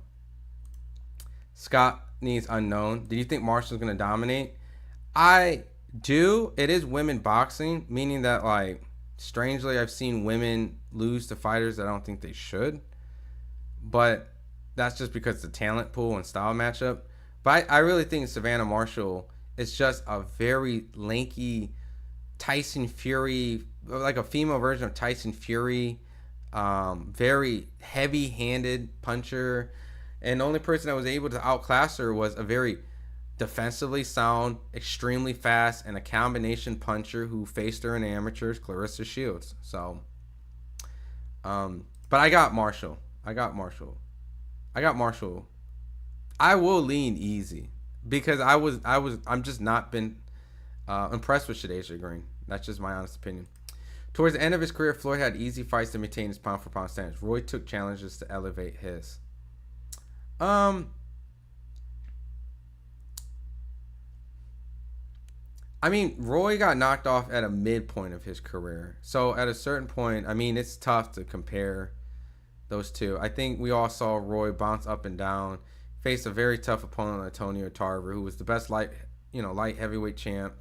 Scott needs unknown. Do you think Marshall's going to dominate? I do. It is women boxing, meaning that, like, strangely, I've seen women lose to fighters that I don't think they should. But that's just because the talent pool and style matchup. But I really think Savannah Marshall is just a very lanky Tyson Fury, like a female version of Tyson Fury. Very heavy-handed puncher. And the only person that was able to outclass her was a very defensively sound, extremely fast, and a combination puncher who faced her in amateurs, Clarissa Shields. So, but I got Marshall. I will lean easy because I'm just not been impressed with Shadaysha Green. That's just my honest opinion. Towards the end of his career, Floyd had easy fights to maintain his pound-for-pound standards. Roy took challenges to elevate his. I mean, Roy got knocked off at a midpoint of his career. So at a certain point, I mean, it's tough to compare those two. I think we all saw Roy bounce up and down, face a very tough opponent, Antonio Tarver, who was the best light heavyweight champ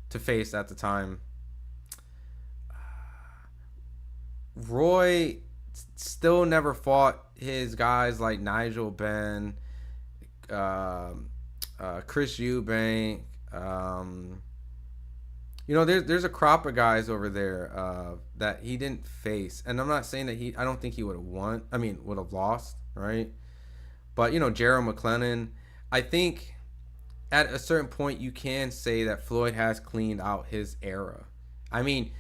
to face at the time. Roy still never fought his guys like Nigel Benn, Chris Eubank. There's a crop of guys over there that he didn't face, and I'm not saying that I don't think he would have won. I mean, would have lost, right? But Jared McClellan, I think at a certain point you can say that Floyd has cleaned out his era. I mean,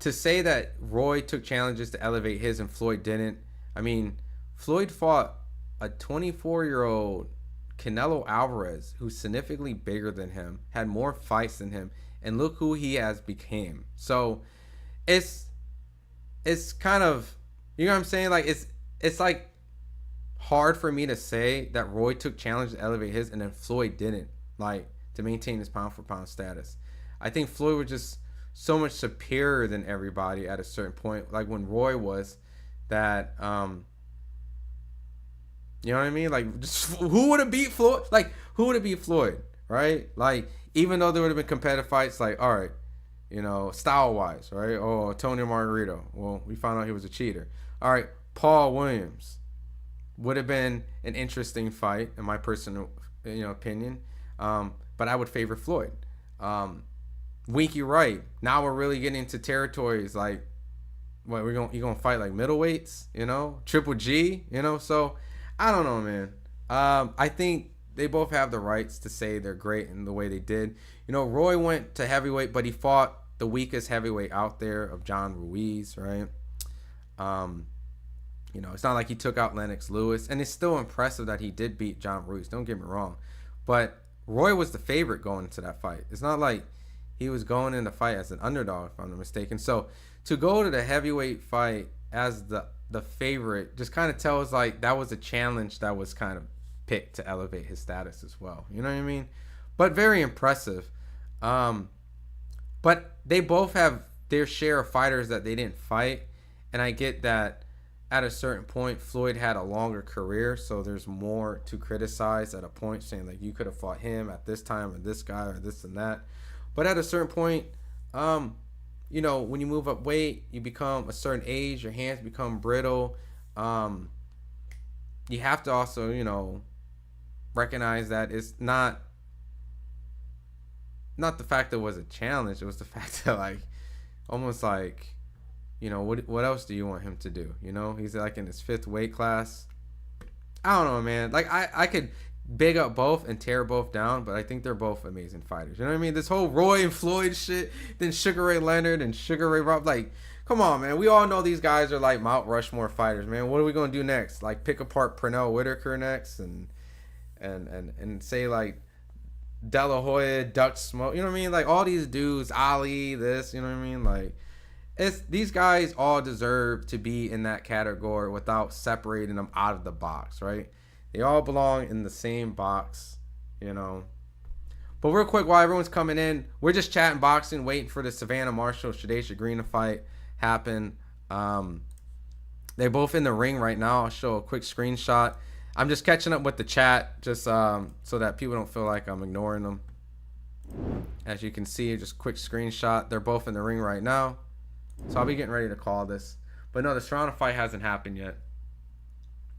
to say that Roy took challenges to elevate his and Floyd didn't. I mean, Floyd fought a 24-year-old Canelo Alvarez who's significantly bigger than him, had more fights than him, and look who he has became. So it's kind of, you know what I'm saying? Like it's like hard for me to say that Roy took challenges to elevate his and then Floyd didn't, like, to maintain his pound-for-pound status. I think Floyd was just so much superior than everybody at a certain point, like when Roy was, that you know what I mean? Like, just who would have beat Floyd? Like, who would have beat Floyd, right? Like, even though there would have been competitive fights, like, all right, style-wise, right? Oh, Tony Margarito. Well, we found out he was a cheater. All right, Paul Williams would have been an interesting fight, in my personal, opinion. But I would favor Floyd. Winky Wright. Now we're really getting into territories like, what, you gonna fight like middleweights, Triple G, So I don't know, man. I think they both have the rights to say they're great in the way they did. Roy went to heavyweight, but he fought the weakest heavyweight out there of John Ruiz, right? It's not like he took out Lennox Lewis, and it's still impressive that he did beat John Ruiz. Don't get me wrong, but Roy was the favorite going into that fight. It's not like he was going in the fight as an underdog, if I'm not mistaken. So to go to the heavyweight fight as the favorite just kind of tells, like, that was a challenge that was kind of picked to elevate his status as well. You know what I mean? But very impressive. But they both have their share of fighters that they didn't fight. And I get that at a certain point, Floyd had a longer career, so there's more to criticize at a point, saying, like, you could have fought him at this time, or this guy, or this and that. But at a certain point, when you move up weight, you become a certain age, your hands become brittle. You have to also, recognize that it's not the fact that it was a challenge. It was the fact that, like, almost like, what else do you want him to do? He's like in his 5th weight class. I don't know, man. Like, I could big up both and tear both down, but I think they're both amazing fighters. You know what I mean? This whole Roy and Floyd shit, then Sugar Ray Leonard and Sugar Ray Rob, like, come on, man. We all know these guys are like Mount Rushmore fighters, man. What are we gonna do next? Like pick apart Pernell Whitaker next, and say like De La Hoya, Dutch Smoke. You know what I mean? Like all these dudes, Ali, this. You know what I mean? Like these guys all deserve to be in that category without separating them out of the box, right? They all belong in the same box, you know. But real quick, while everyone's coming in, we're just chatting boxing, waiting for the Savannah Marshall Shadaysha Green fight happen. They're both in the ring right now. I'll show a quick screenshot. I'm just catching up with the chat, just so that people don't feel like I'm ignoring them. As you can see, just quick screenshot. They're both in the ring right now. So I'll be getting ready to call this. But no, the Serrano fight hasn't happened yet.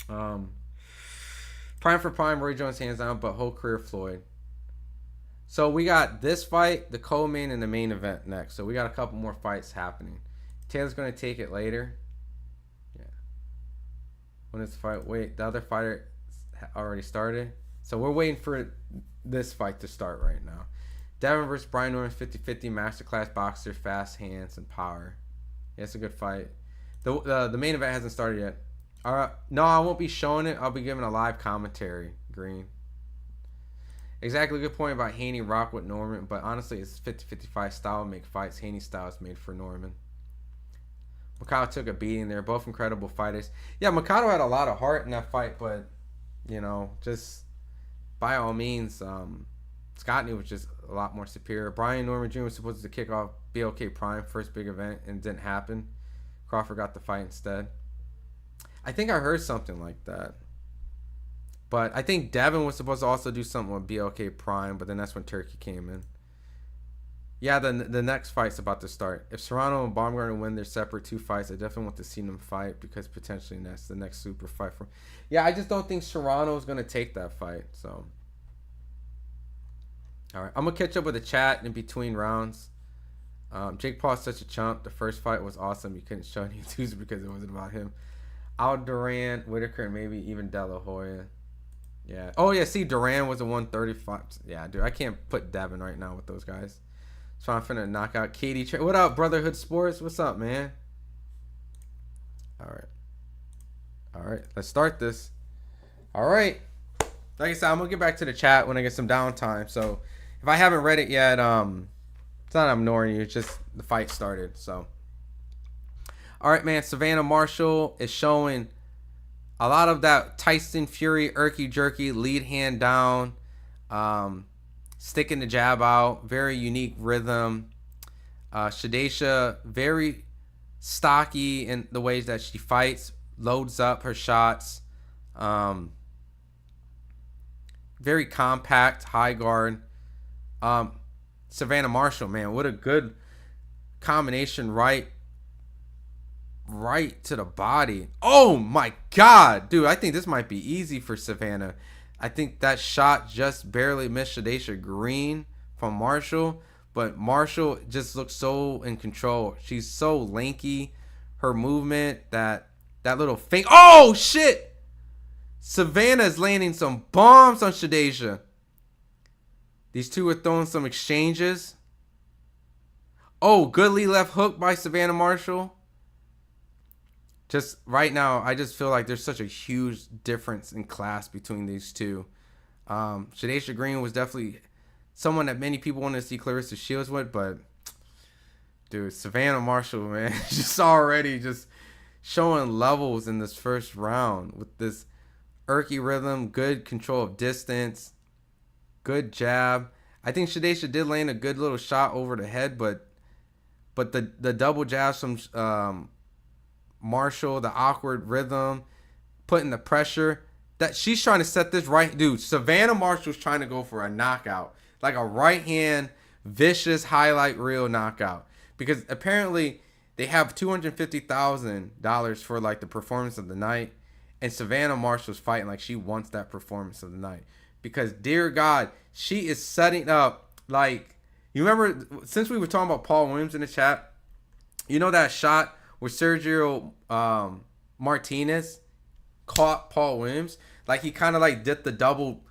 Prime for prime, Roy Jones hands down, but whole career Floyd. So we got this fight, the co-main, and the main event next. So we got a couple more fights happening. Taylor's going to take it later. Yeah. When is the fight? Wait, the other fighter already started. So we're waiting for this fight to start right now. Devin versus Brian Norman, 50-50 masterclass boxer, fast hands and power. Yeah, it's a good fight. The main event hasn't started yet. No, I won't be showing it. I'll be giving a live commentary, Green. Exactly, good point about Haney rock with Norman, but honestly, it's 50-55 style make fights. Haney style is made for Norman. Mikado took a beating there. Both incredible fighters. Yeah, Mikado had a lot of heart in that fight, but, you know, just by all means, Scotney was just a lot more superior. Brian Norman Jr. was supposed to kick off BLK Prime, first big event, and it didn't happen. Crawford got the fight instead. I think I heard something like that. But I think Devin was supposed to also do something with BLK Prime, but then that's when Turkey came in. Yeah, the next fight's about to start. If Serrano and Baumgartner win their separate 2 fights, I definitely want to see them fight because potentially that's the next super fight for. Yeah, I just don't think Serrano is going to take that fight. So, all right, I'm gonna catch up with the chat in between rounds. Jake Paul's such a chump. The first fight was awesome. You couldn't show any twos because it wasn't about him. Al Duran, Whitaker, and maybe even De La Hoya. Yeah. Oh, yeah. See, Duran was a 135. Yeah, dude. I can't put Devin right now with those guys. So I'm finna knock out Katie. What up, Brotherhood Sports? What's up, man? All right. All right. Let's start this. All right. Like I said, I'm going to get back to the chat when I get some downtime. So if I haven't read it yet, it's not I'm ignoring you. It's just the fight started. So. All right, man. Savannah Marshall is showing a lot of that Tyson Fury, jerky, lead hand down, sticking the jab out, very unique rhythm. Shadaysha, very stocky in the ways that she fights, loads up her shots. Very compact, high guard. Savannah Marshall, man, what a good combination, right to the body. Oh my God, dude, I think this might be easy for Savannah. I think that shot just barely missed Shadaysha Green from Marshall, but Marshall just looks so in control. She's so lanky. Her movement, that little feint. Oh shit! Savannah is landing some bombs on Shadaysha. These two are throwing some exchanges. Oh, good lead left hook by Savannah Marshall. Just right now, I just feel like there's such a huge difference in class between these two. Shadaysha Green was definitely someone that many people wanted to see Clarissa Shields with, but dude, Savannah Marshall, man, just already just showing levels in this first round with this erky rhythm, good control of distance, good jab. I think Shadaysha did land a good little shot over the head, but the double jabs from Marshall, the awkward rhythm, putting the pressure, that she's trying to set this right. Dude, Savannah Marshall's trying to go for a knockout, like a right hand, vicious highlight reel knockout, because apparently they have $250,000 for like the performance of the night, and Savannah Marshall's fighting like she wants that performance of the night, because dear God, she is setting up, like, you remember, since we were talking about Paul Williams in the chat, you know that shot where Sergio Martinez caught Paul Williams? Like, he kind of like did the double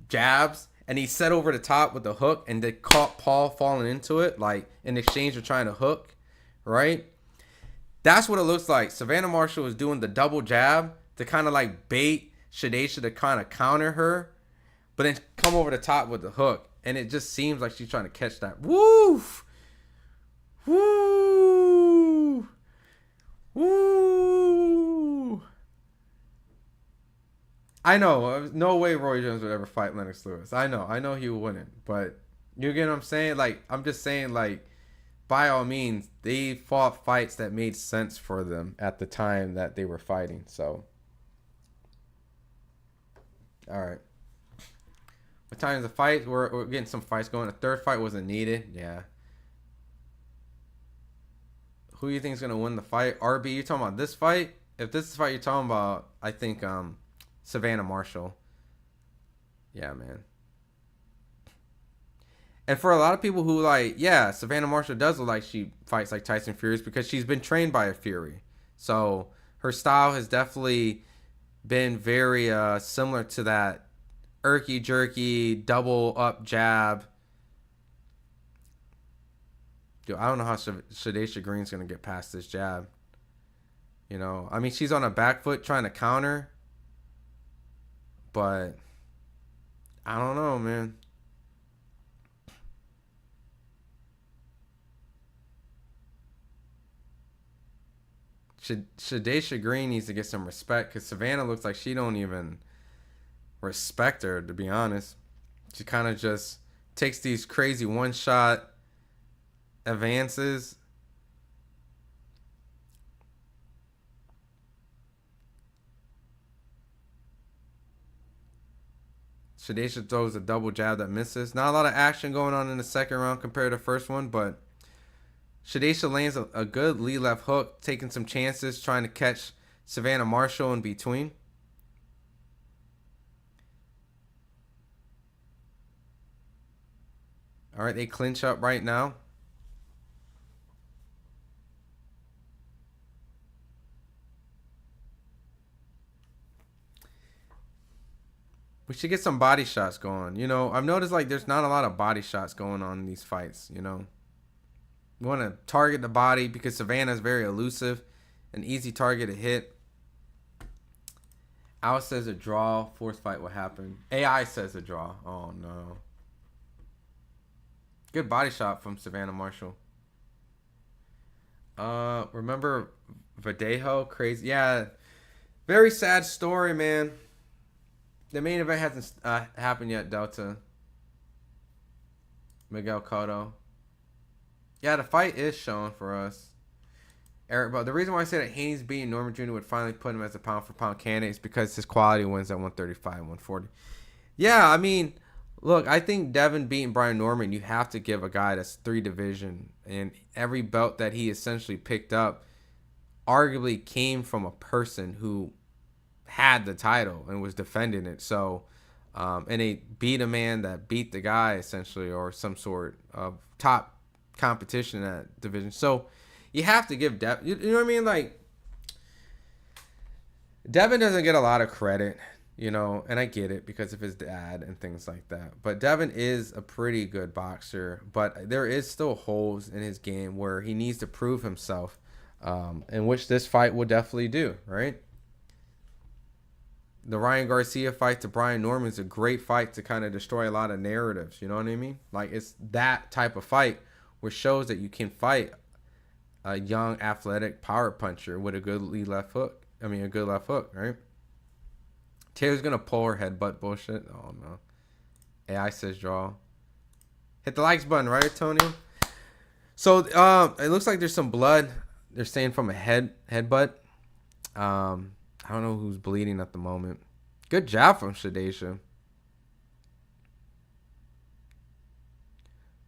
jabs, and he set over the top with the hook, and they caught Paul falling into it, like in exchange of trying to hook, right? That's what it looks like. Savannah Marshall was doing the double jab to kind of like bait Shadesha to kind of counter her, but then come over the top with the hook, and it just seems like she's trying to catch that. Woof! Woo! Woo! I know, no way Roy Jones would ever fight Lennox Lewis. I know he wouldn't. But you get what I'm saying? Like, I'm just saying, like, by all means, they fought fights that made sense for them at the time that they were fighting. So, all right. What time is the fight? We're getting some fights going. The third fight wasn't needed. Yeah. Who do you think is gonna win the fight? RB, you talking about this fight? If this is the fight you're talking about, I think Savannah Marshall. Yeah, man. And for a lot of people who like, yeah, Savannah Marshall does look like she fights like Tyson Fury because she's been trained by a Fury. So her style has definitely been very similar to that irky jerky double up jab. Dude, I don't know how Shadesha Green's gonna get past this jab. You know, I mean, she's on a back foot trying to counter, but I don't know, man. Shadesha Green needs to get some respect because Savannah looks like she don't even respect her, to be honest. She kind of just takes these crazy one-shot advances. Shadesha throws a double jab that misses. Not a lot of action going on in the second round compared to the first one, but Shadesha lands a good lead left hook, taking some chances, trying to catch Savannah Marshall in between. All right, they clinch up right now. We should get some body shots going. You know, I've noticed like there's not a lot of body shots going on in these fights, you know. We want to target the body because Savannah is very elusive, an easy target to hit. Al says a draw. Fourth fight will happen. AI says a draw. Oh, no. Good body shot from Savannah Marshall. Remember Verdejo? Crazy. Yeah. Very sad story, man. The main event hasn't happened yet, Delta. Miguel Cotto. Yeah, the fight is shown for us. Eric, but the reason why I said that Haney's beating Norman Jr. would finally put him as a pound-for-pound candidate is because his quality wins at 135 and 140. Yeah, I mean, look, I think Devin beating Brian Norman, you have to give a guy that's 3 division, and every belt that he essentially picked up arguably came from a person who had the title and was defending it. So, and they beat a man that beat the guy essentially, or some sort of top competition in that division. So you have to give Devin, you know what I mean? Like, Devin doesn't get a lot of credit, you know, and I get it because of his dad and things like that. But Devin is a pretty good boxer, but there is still holes in his game where he needs to prove himself, in which this fight will definitely do, right? The Ryan Garcia fight to Brian Norman is a great fight to kind of destroy a lot of narratives, you know what I mean? Like, it's that type of fight which shows that you can fight a young, athletic power puncher with a good lead left hook. I mean, a good left hook, right? Taylor's going to pull her headbutt bullshit. Oh, no. AI says draw. Hit the likes button, right, Tony? So, it looks like there's some blood. They're saying from a headbutt. I don't know who's bleeding at the moment. Good job from Shadesha.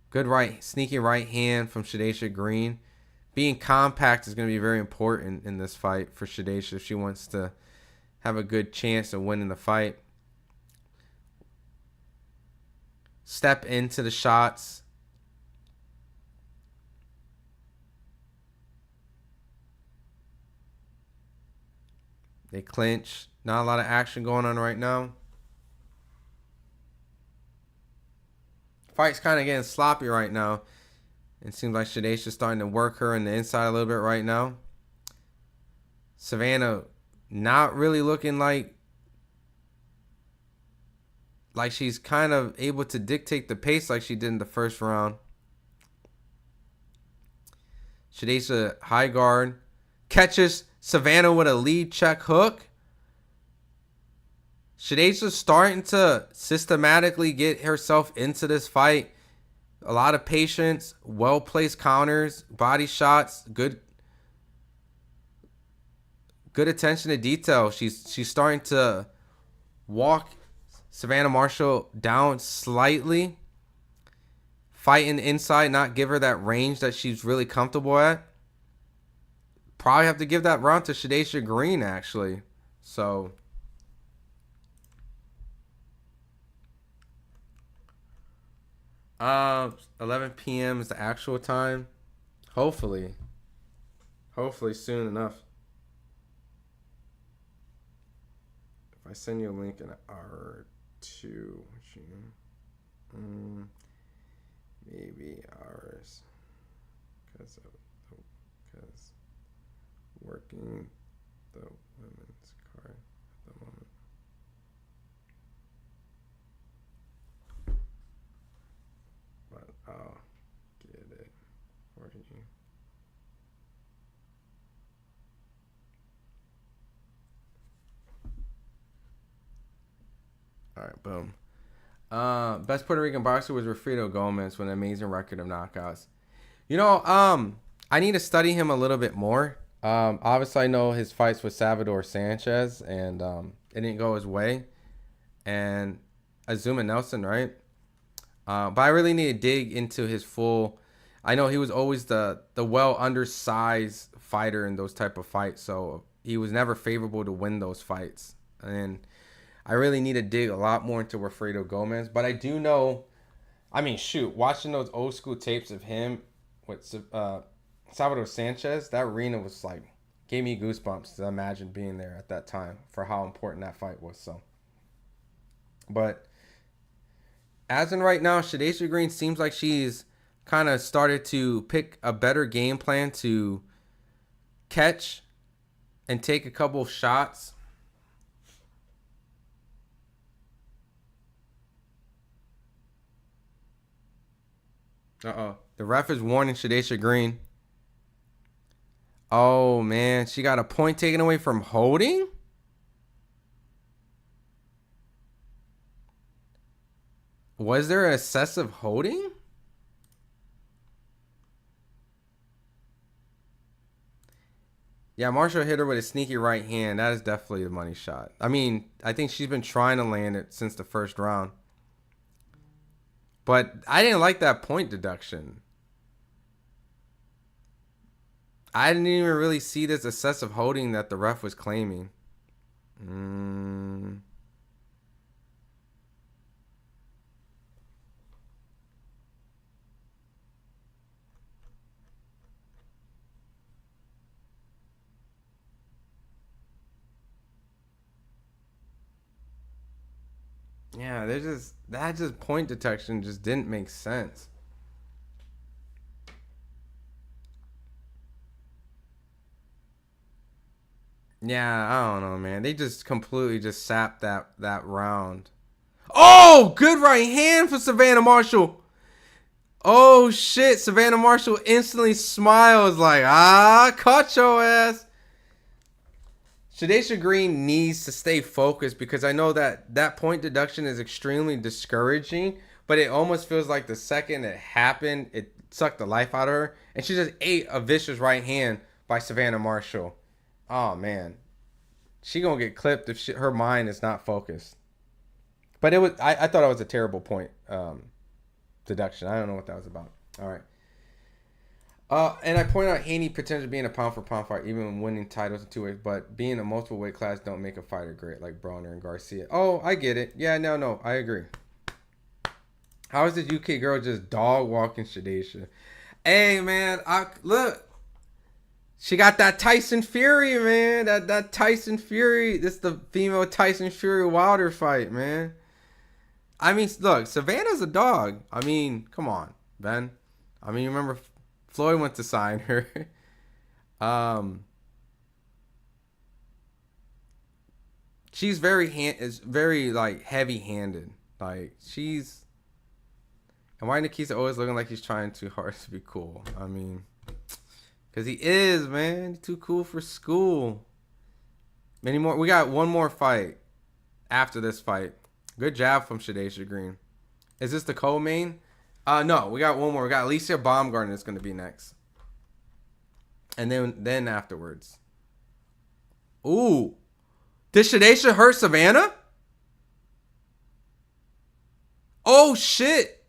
Good sneaky right hand from Shadesha Green. Being compact is going to be very important in this fight for Shadesha if she wants to have a good chance of winning the fight. Step into the shots. They clinch. Not a lot of action going on right now. Fight's kind of getting sloppy right now. It seems like Shadayshia's starting to work her in the inside a little bit right now. Savannah not really looking like she's kind of able to dictate the pace like she did in the first round. Shadayshia high guard. Catches Savannah with a lead check hook. Shadayshia starting to systematically get herself into this fight. A lot of patience, well-placed counters, body shots, good attention to detail. She's starting to walk Savannah Marshall down slightly. Fighting inside, not give her that range that she's really comfortable at. Probably have to give that round to Shadayshiah Green, actually. So 11 p.m. is the actual time. Hopefully soon enough. If I send you a link in an hour or two, maybe hours, because working the women's card at the moment. But I'll get it for you. All right, boom. Best Puerto Rican boxer was Wilfredo Gomez with an amazing record of knockouts. You know, I need to study him a little bit more. Obviously, I know his fights with Salvador Sanchez, and it didn't go his way. And Azuma Nelson, right? But I really need to dig into his full. I know he was always the well undersized fighter in those type of fights, so he was never favorable to win those fights. And I really need to dig a lot more into Wilfredo Gomez. But I do know, I mean, shoot, watching those old school tapes of him with Salvador Sanchez, that arena was like, gave me goosebumps to imagine being there at that time for how important that fight was. So, but as in right now, Shadayshiah Green seems like she's kind of started to pick a better game plan to catch and take a couple of shots. The ref is warning Shadayshiah Green. Oh, man. She got a point taken away from holding? Was there excessive holding? Yeah, Marshall hit her with a sneaky right hand. That is definitely the money shot. I mean, I think she's been trying to land it since the first round. But I didn't like that point deduction. I didn't even really see this excessive holding that the ref was claiming. Yeah, that point detection just didn't make sense. Yeah, I don't know, man. They just completely just sapped that round. Oh, good right hand for Savannah Marshall. Oh, shit. Savannah Marshall instantly smiles like, caught your ass. Shadayshiah Green needs to stay focused because I know that point deduction is extremely discouraging, but it almost feels like the second it happened, it sucked the life out of her. And she just ate a vicious right hand by Savannah Marshall. Oh, man. She gonna get clipped if her mind is not focused. But it was I thought it was a terrible point deduction. I don't know what that was about. All right. And I point out Haney potentially being a pound for pound fight, even when winning titles in 2 ways, but being a multiple weight class don't make a fighter great, like Brawner and Garcia. Oh, I get it. Yeah, no, I agree. How is this UK girl just dog walking Shadayshiah? Hey, man, look. She got that Tyson Fury, man. That Tyson Fury. This is the female Tyson Fury Wilder fight, man. I mean, look, Savannah's a dog. I mean, come on, Ben. I mean, you remember Floyd went to sign her. She's very like heavy-handed. Like she's, and why Nikita always looking like he's trying too hard to be cool? I mean, cause he is, man. He's too cool for school. Many more. We got one more fight after this fight. Good jab from Shadaysha Green. Is this the co-main? No, we got one more. We got Alicia Baumgartner that's going to be next. And then afterwards. Ooh. Did Shadaysha hurt Savannah? Oh, shit.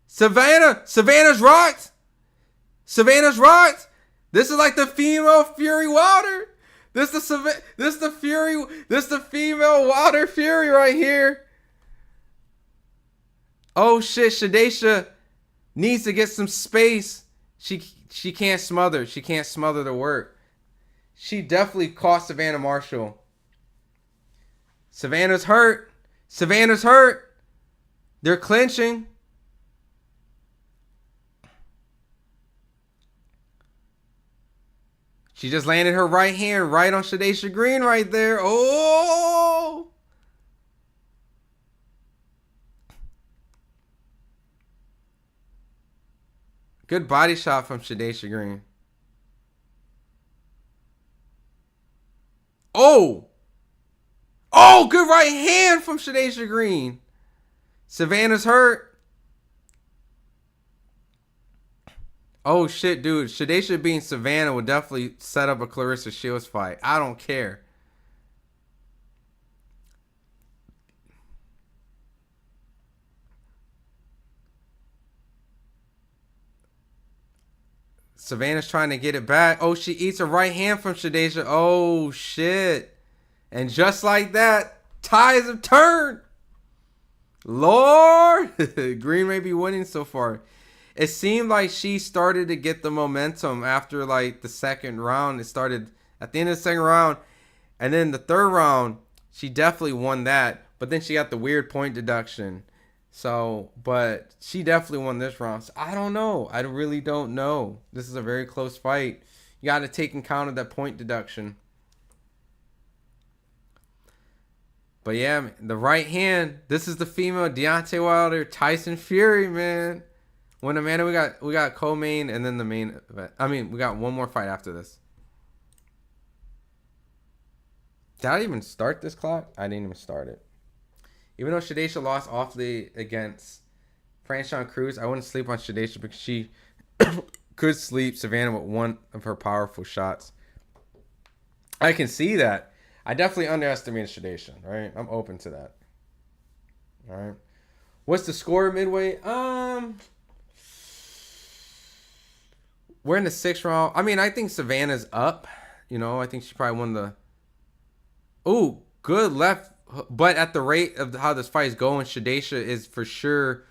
Savannah's rocked. Savannah's rocked. This is like the female Fury Wilder. This the female Wilder Fury right here. Oh shit, Shadaysha needs to get some space. She can't smother. She can't smother the work. She definitely caught Savannah Marshall. Savannah's hurt. Savannah's hurt. They're clinching. She just landed her right hand right on Shadaysha Green right there. Oh! Good body shot from Shadaysha Green. Oh! Oh, good right hand from Shadaysha Green. Savannah's hurt. Oh, shit, dude. Shadaysha being Savannah would definitely set up a Clarissa Shields fight. I don't care. Savannah's trying to get it back. Oh, she eats a right hand from Shadaysha. Oh, shit. And just like that, ties have turned. Lord. Green may be winning so far. It seemed like she started to get the momentum after like the second round. It started at the end of the second round. And then the third round, she definitely won that. But then she got the weird point deduction. So, but she definitely won this round. So I don't know. I really don't know. This is a very close fight. You got to take in count of that point deduction. But yeah, the right hand. This is the female Deontay Wilder, Tyson Fury, man. When Amanda, we got co-main and then the main event. I mean, we got one more fight after this. Did I even start this clock? I didn't even start it. Even though Shadaysha lost awfully against Franchon Cruz, I wouldn't sleep on Shadaysha because she could sleep Savannah with one of her powerful shots. I can see that. I definitely underestimated Shadaysha, right? I'm open to that. All right. What's the score midway? We're in the 6th round. I mean, I think Savannah's up. You know, I think she probably won the... Ooh, good left. But at the rate of how this fight is going, Shadaysha is for sure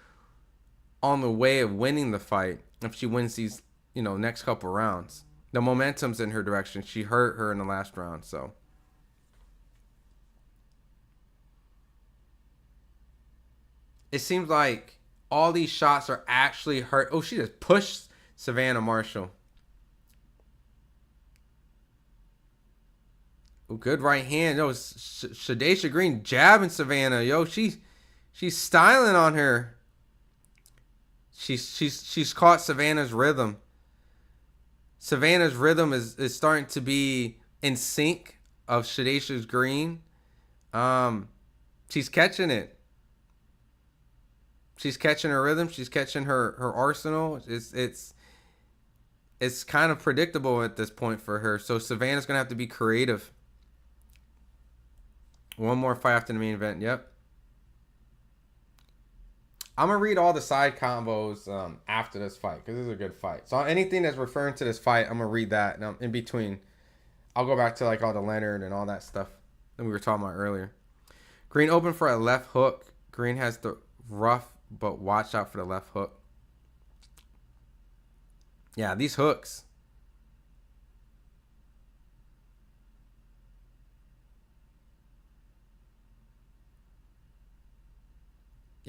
on the way of winning the fight. If she wins these, you know, next couple rounds. The momentum's in her direction. She hurt her in the last round, so... It seems like all these shots are actually hurt. Oh, she just pushed Savannah Marshall. Oh, good right hand. Yo, Shadaysha Green jabbing Savannah. Yo, she's styling on her. She's caught Savannah's rhythm. Savannah's rhythm is starting to be in sync of Shadaysha's Green. She's catching it. She's catching her rhythm. She's catching her arsenal. It's kind of predictable at this point for her. So Savannah's going to have to be creative. One more fight after the main event. Yep. I'm going to read all the side combos after this fight because this is a good fight. So anything that's referring to this fight, I'm going to read that. And in between, I'll go back to like all the Leonard and all that stuff that we were talking about earlier. Green open for a left hook. Green has the rough, but watch out for the left hook. Yeah, these hooks.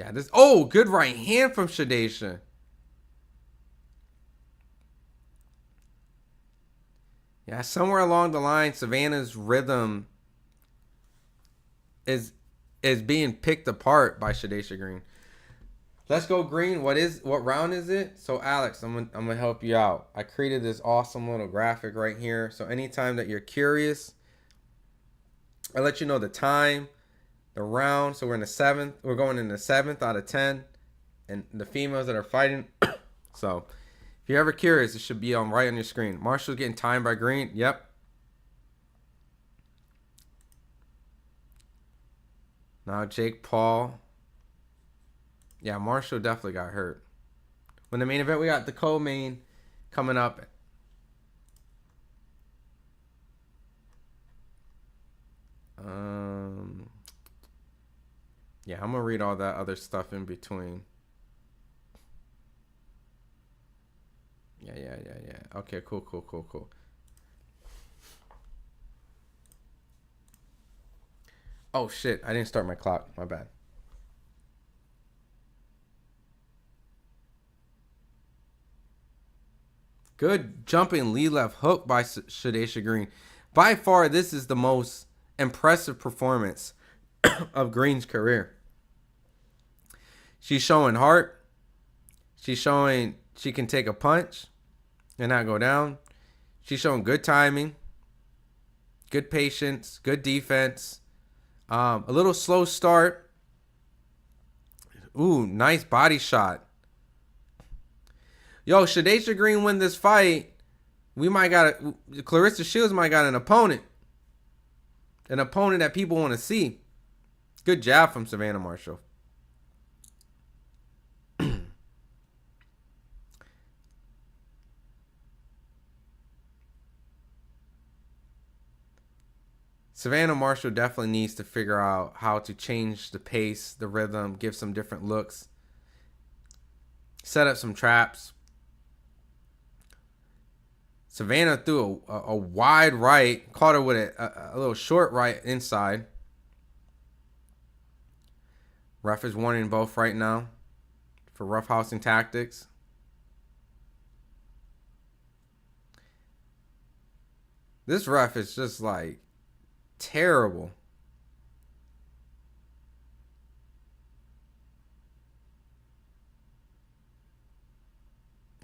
Yeah, this. Oh, good right hand from Shadesha. Yeah, somewhere along the line, Savannah's rhythm is being picked apart by Shadesha Green. Let's go Green. What round is it? So Alex, I'm gonna help you out. I created this awesome little graphic right here. So anytime that you're curious, I let you know the time, the round. So we're in the 7th. We're going in the 7th out of 10, and the females that are fighting. So if you're ever curious, it should be on right on your screen. Marshall's getting timed by Green. Yep. Now Jake Paul. Yeah, Marshall definitely got hurt. When the main event, we got the co-main coming up. Yeah, I'm gonna read all that other stuff in between. Yeah. Okay, cool. Oh shit, I didn't start my clock. My bad. Good jumping lead left hook by Shadesha Green. By far, this is the most impressive performance of Green's career. She's showing heart. She's showing she can take a punch and not go down. She's showing good timing, good patience, good defense. A little slow start. Ooh, nice body shot. Yo, Shadesha Green win this fight, we might got Clarissa Shields might got an opponent that people want to see. Good jab from Savannah Marshall. Savannah Marshall definitely needs to figure out how to change the pace, the rhythm, give some different looks, set up some traps. Savannah threw a wide right, caught her with a little short right inside. Ref is warning both right now for roughhousing tactics. This ref is just like terrible.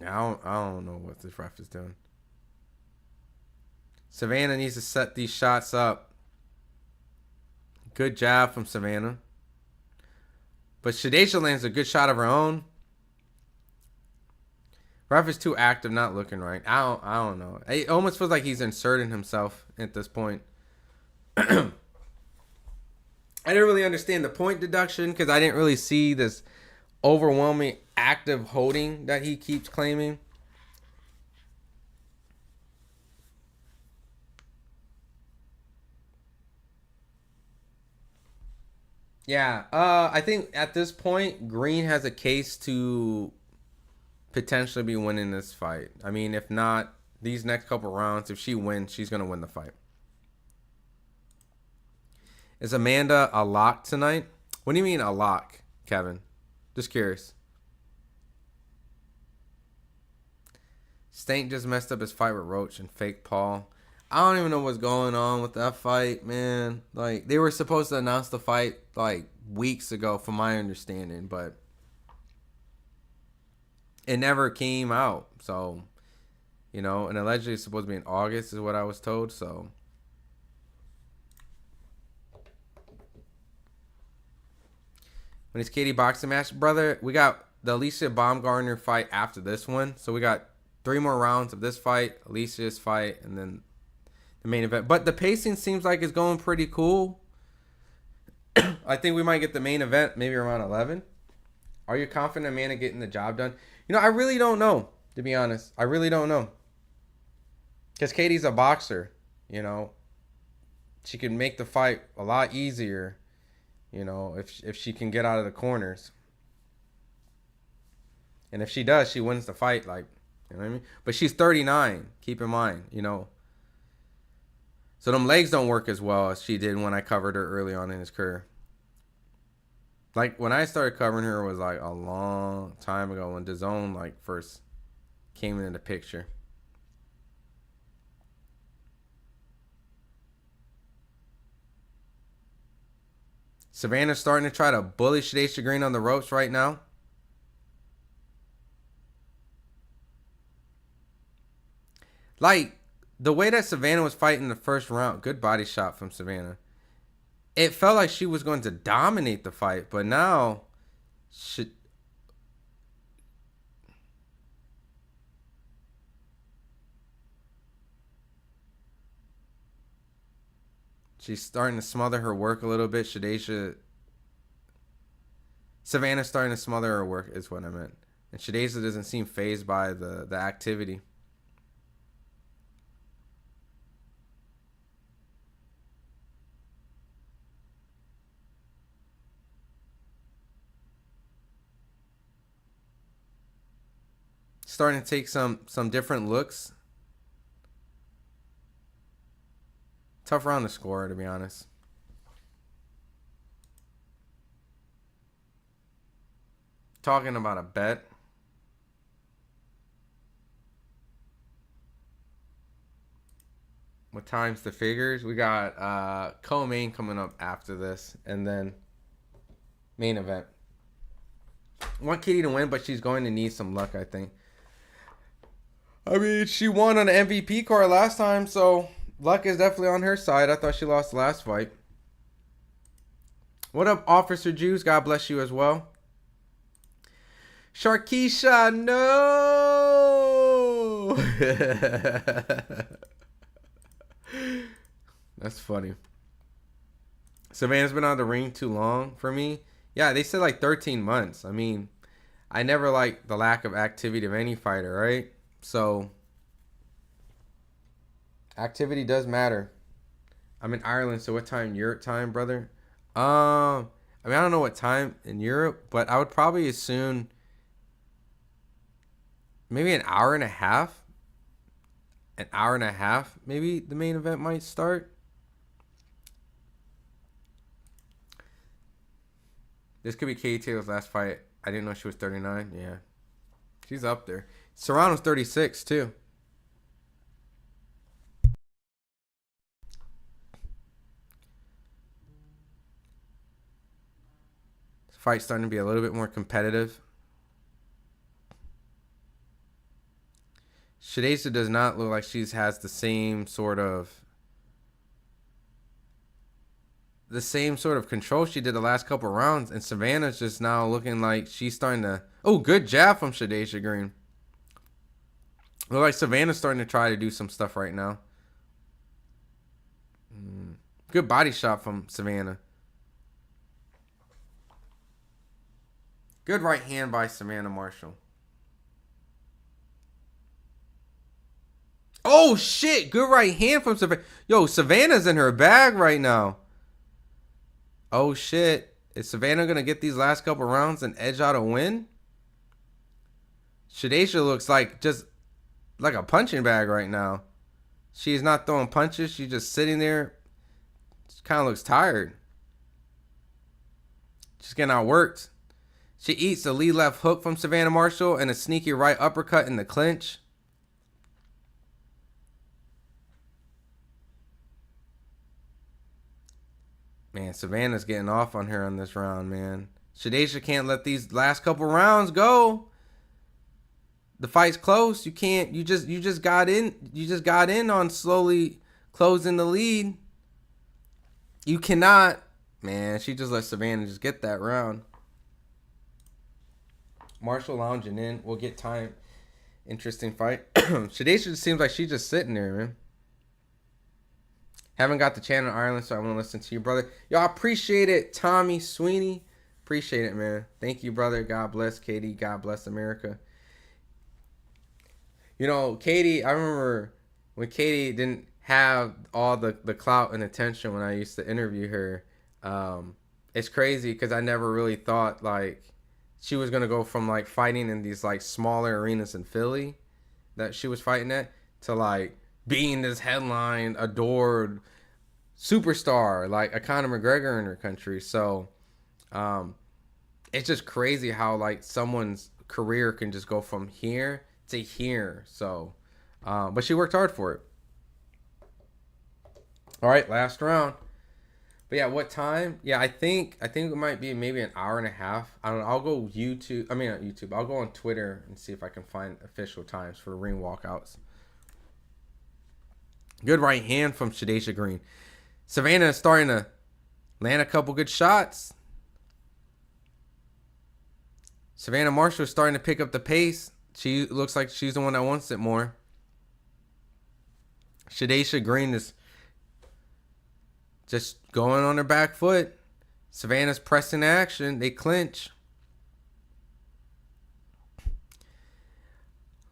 I don't know what this ref is doing. Savannah needs to set these shots up. Good jab from Savannah. But Shadesha lands a good shot of her own. Ref is too active, not looking right. I don't know. It almost feels like he's inserting himself at this point. I didn't really understand the point deduction because I didn't really see this overwhelming active holding that he keeps claiming. Yeah, I think at this point, Green has a case to potentially be winning this fight. I mean, if not, these next couple rounds, if she wins, she's going to win the fight. Is Amanda a lock tonight? What do you mean a lock, Kevin? Just curious. Stank just messed up his fight with Roach and fake Paul. I don't even know what's going on with that fight, man. Like, they were supposed to announce the fight, like, weeks ago, from my understanding, but it never came out. So, you know, and allegedly it's supposed to be in August is what I was told, so. When it's Katie boxing match, brother, we got the Alicia Baumgartner fight after this one. So we got 3 more rounds of this fight, Alicia's fight, and then the main event. But the pacing seems like it's going pretty cool. I think we might get the main event maybe around 11. Are you confident Amanda getting the job done? You know, I really don't know, to be honest. I really don't know. Because Katie's a boxer, you know. She can make the fight a lot easier, you know, if she can get out of the corners. And if she does, she wins the fight, like, you know what I mean? But she's 39, keep in mind, you know. So them legs don't work as well as she did when I covered her early on in his career. Like when I started covering her was like a long time ago when DAZN like first came into the picture. Savannah's starting to try to bully Shadaysha Green on the ropes right now. Like, the way that Savannah was fighting the first round, good body shot from Savannah. It felt like she was going to dominate the fight, but now she's starting to smother her work a little bit. Savannah's starting to smother her work is what I meant. And Shadaysha doesn't seem fazed by the activity. Starting to take some different looks. Tough round to score, to be honest. Talking about a bet. What times the figures? We got co-main coming up after this, and then main event. I want Katie to win, but she's going to need some luck, I think. I mean, she won on the MVP card last time, so luck is definitely on her side. I thought she lost the last fight. What up, Officer Jews? God bless you as well. Sharkeisha, no! That's funny. Savannah's been out of the ring too long for me. Yeah, they said like 13 months. I mean, I never liked the lack of activity of any fighter, right? So, activity does matter. I'm in Ireland, so what time? Europe time, brother? I mean, I don't know what time in Europe, but I would probably assume maybe an hour and a half. An hour and a half, maybe the main event might start. This could be Katie Taylor's last fight. I didn't know she was 39. Yeah. She's up there. Serrano's 36, too. This fight's starting to be a little bit more competitive. Shadaysha does not look like she has the same sort of control she did the last couple rounds, and Savannah's just now looking like she's starting to. Oh, good jab from Shadaysha Green. Look like Savannah's starting to try to do some stuff right now. Good body shot from Savannah. Good right hand by Savannah Marshall. Oh, shit. Good right hand from Savannah. Yo, Savannah's in her bag right now. Oh, shit. Is Savannah going to get these last couple rounds and edge out a win? Shadaysha looks like just like a punching bag right now. She's not throwing punches. She's just sitting there. She kind of looks tired. She's getting outworked. She eats the lead left hook from Savannah Marshall and a sneaky right uppercut in the clinch. Man, Savannah's getting off on her on this round, man. Shadaysha can't let these last couple rounds go. The fight's close. You can't. You just got in. You just got in on slowly closing the lead. You cannot. Man, she just let Savannah just get that round. Marshall lounging in. We'll get time. Interesting fight. Shadaysha just seems like she's just sitting there, man. Haven't got the channel in Ireland, so I want to listen to you, brother. Yo, I appreciate it, Tommy Sweeney. Appreciate it, man. Thank you, brother. God bless Katie. God bless America. You know, Katie, I remember when Katie didn't have all the clout and attention when I used to interview her. It's crazy because I never really thought, like, she was going to go from, like, fighting in these, like, smaller arenas in Philly that she was fighting at to, like, being this headline, adored superstar, like a Conor McGregor in her country. So, it's just crazy how like someone's career can just go from here to here. So, but she worked hard for it. All right, last round. But yeah, what time? Yeah, I think it might be maybe an hour and a half. I don't know. I'll go YouTube. I mean, not YouTube. I'll go on Twitter and see if I can find official times for ring walkouts. Good right hand from Shadaysha Green. Savannah is starting to land a couple good shots. Savannah Marshall is starting to pick up the pace. She looks like she's the one that wants it more. Shadaysha Green is just going on her back foot. Savannah's pressing action. They clinch.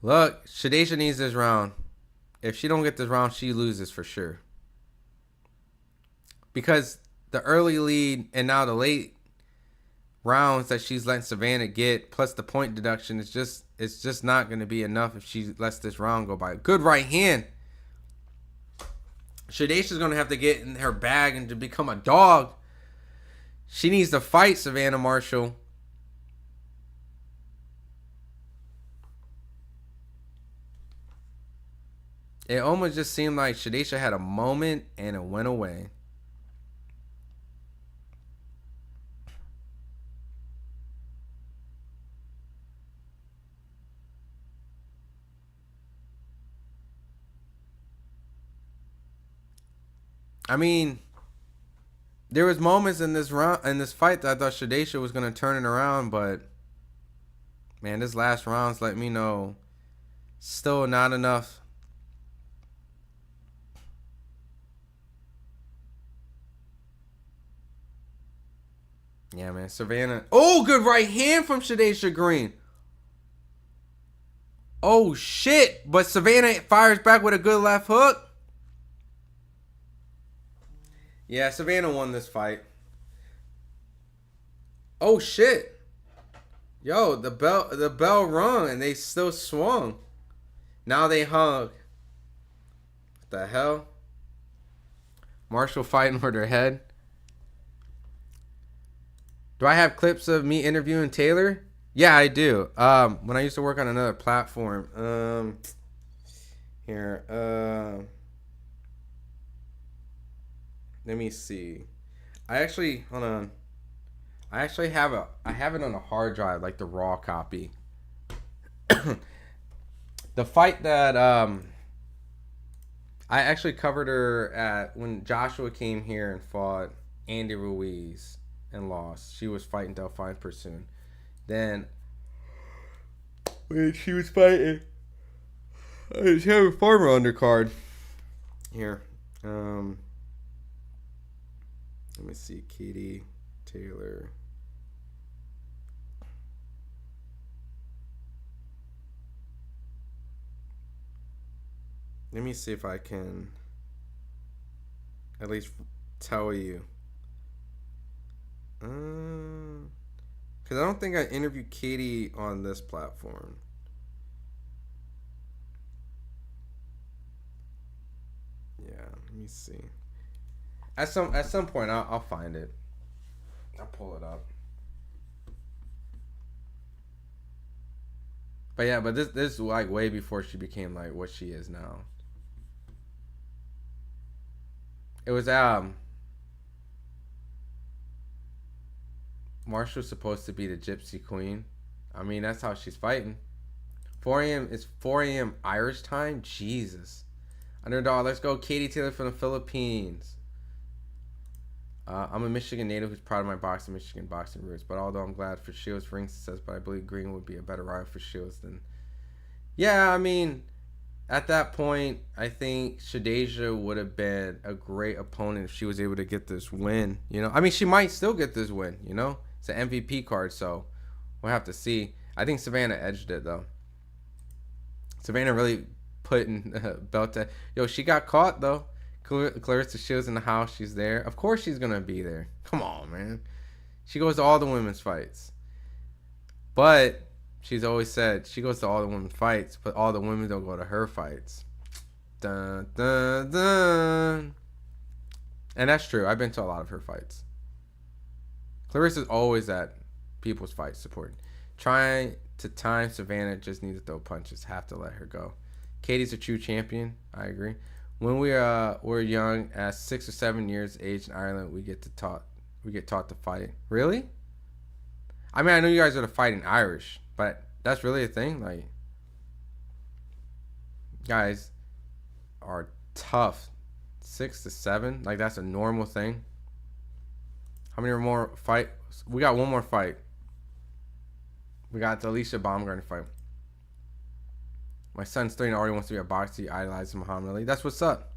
Look, Shadaysha needs this round. If she don't get this round, she loses for sure. Because the early lead and now the late rounds that she's letting Savannah get, plus the point deduction, it's just not going to be enough if she lets this round go by. Good right hand. Shadaysha's going to have to get in her bag and to become a dog. She needs to fight Savannah Marshall. It almost just seemed like Shadaysha had a moment and it went away. I mean, there was moments in this fight that I thought Shadaysha was going to turn it around, but man, this last round's let me know still not enough. Yeah, man, Savannah. Oh, good right hand from Shadaysha Green. Oh, shit. But Savannah fires back with a good left hook. Yeah, Savannah won this fight. Oh, shit. Yo, the bell rung and they still swung. Now they hug. What the hell? Marshall fighting for their head. Do I have clips of me interviewing Taylor? Yeah, I do. When I used to work on another platform. Here. Let me see. Hold on. I actually have it on a hard drive, like the raw copy. The fight that I actually covered her at when Joshua came here and fought Andy Ruiz and lost. She was fighting Delphine Pursoon. Then when she was fighting, she had a former undercard. Here. Let me see. Katie Taylor. Let me see if I can at least tell you. Because I don't think I interviewed Katie on this platform. Yeah, let me see. At some point, I'll find it. I'll pull it up. But yeah, but this is like way before she became like what she is now. It was Marshall's supposed to be the Gypsy Queen. I mean, that's how she's fighting. 4 a.m. It's 4 a.m. Irish time. Jesus. Underdog. Let's go, Katie Taylor from the Philippines. I'm a Michigan native who's proud of my Michigan boxing roots. But although I'm glad for Shields' ring success, but I believe Green would be a better rival for Shields than. Yeah, I mean, at that point, I think Shadaysha would have been a great opponent if she was able to get this win. You know, I mean, she might still get this win. You know, it's an MVP card, so we'll have to see. I think Savannah edged it though. Savannah really put in belt to. Yo, she got caught though. Clarissa Shields in the house. She's there. Of course she's going to be there. Come on, man. She goes to all the women's fights. But she's always said she goes to all the women's fights, but all the women don't go to her fights. Dun, dun, dun. And that's true. I've been to a lot of her fights. Clarissa's always at people's fight support. Trying to time Savannah, just need to throw punches. Have to let her go. Katie's a true champion. I agree. When we're young, at 6 or 7 years age in Ireland, we get taught to fight. Really? I mean, I know you guys are the fighting Irish, but that's really a thing. Like, guys are tough. 6 to 7, like that's a normal thing. How many more fight? We got one more fight. We got the Alicia Baumgartner fight. My son's 3 and already wants to be a boxer. He idolizes Muhammad Ali. That's what's up.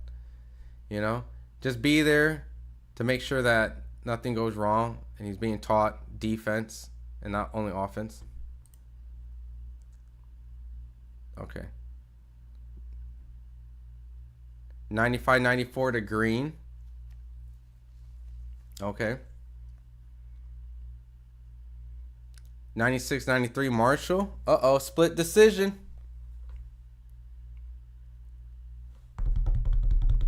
You know, just be there to make sure that nothing goes wrong, and he's being taught defense and not only offense. Okay. 95-94 to Green. Okay. 96-93 Marshall. Uh-oh, split decision.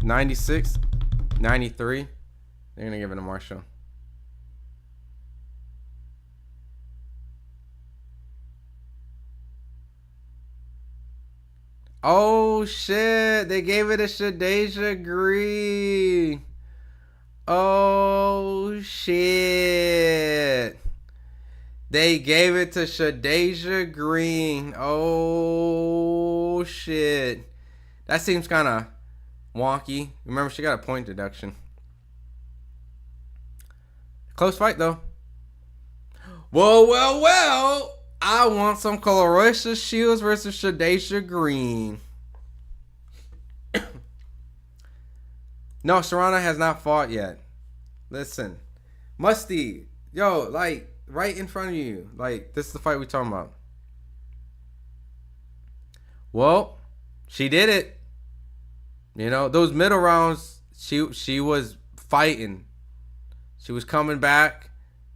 96-93. They're going to give it to Marshall. Oh, shit. They gave it to Shadeja Green. Oh, shit. They gave it to Shadeja Green. Oh, shit. That seems kind of wonky. Remember, she got a point deduction. Close fight, though. Well. I want some Clarissa Shields versus Shadeja Green. No, Serrano has not fought yet. Listen. Musty. Yo, like, right in front of you. Like, this is the fight we're talking about. Well, she did it. You know, those middle rounds, she was fighting. She was coming back.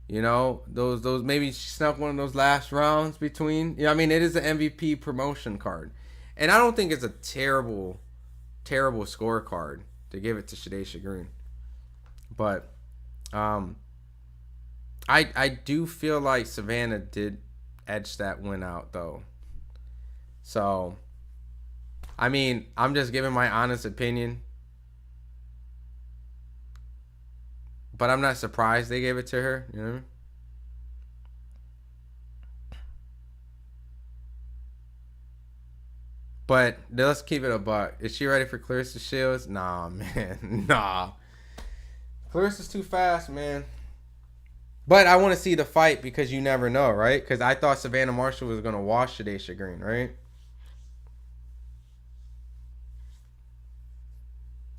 You know, those maybe she snuck one of those last rounds between. You know, I mean, it is an MVP promotion card. And I don't think it's a terrible scorecard to give it to Shadeja Green. But I do feel like Savannah did edge that win out, though. So, I mean, I'm just giving my honest opinion. But I'm not surprised they gave it to her, you know? But let's keep it a buck. Is she ready for Clarissa Shields? Nah, man. Nah. Clarissa's too fast, man. But I want to see the fight because you never know, right? Because I thought Savannah Marshall was going to wash Shadeja Green, right?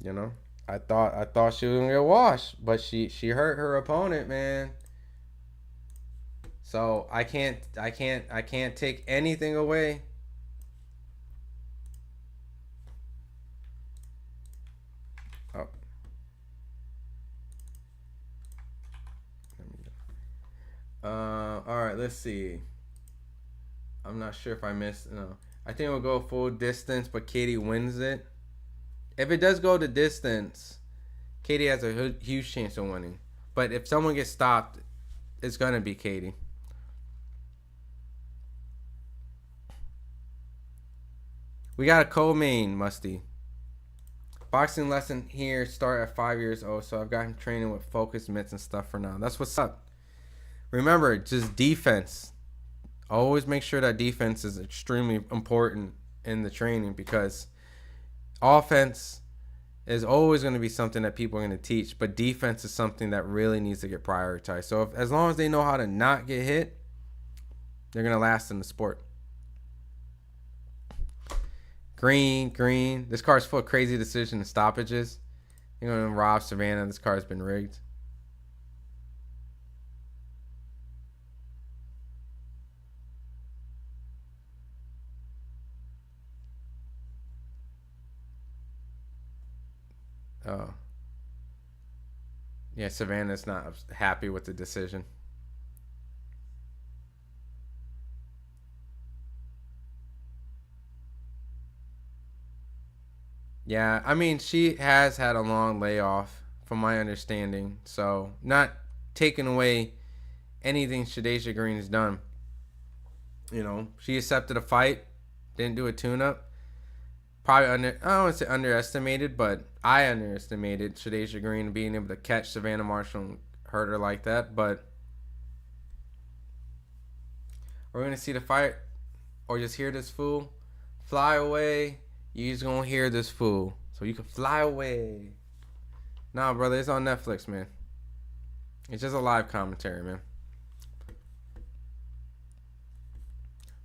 You know? I thought she was gonna get washed, but she hurt her opponent, man. So I can't take anything away. Oh. All right, let's see. I'm not sure if I missed. No, I think we'll go full distance, but Katie wins it. If it does go to distance, Katie has a huge chance of winning. But if someone gets stopped, it's going to be Katie. We got a co-main, Musty. Boxing lesson here start at 5 years old, so I've got him training with focus mitts and stuff for now. That's what's up. Remember, just defense. Always make sure that defense is extremely important in the training because offense is always going to be something that people are going to teach, but defense is something that really needs to get prioritized. So as long as they know how to not get hit, they're going to last in the sport. Green. This card's full of crazy decisions and stoppages. You know, Rob Savannah, this card's been rigged. Oh. Yeah, Savannah's not happy with the decision. Yeah, I mean, she has had a long layoff, from my understanding. So, not taking away anything Shadasia Green has done. You know, she accepted a fight, didn't do a tune-up. Probably I don't want to say underestimated, but I underestimated Shadasia Green being able to catch Savannah Marshall and hurt her like that. But we're going to see the fight or just hear this fool fly away. You just going to hear this fool. So you can fly away. Nah, brother, it's on Netflix, man. It's just a live commentary, man.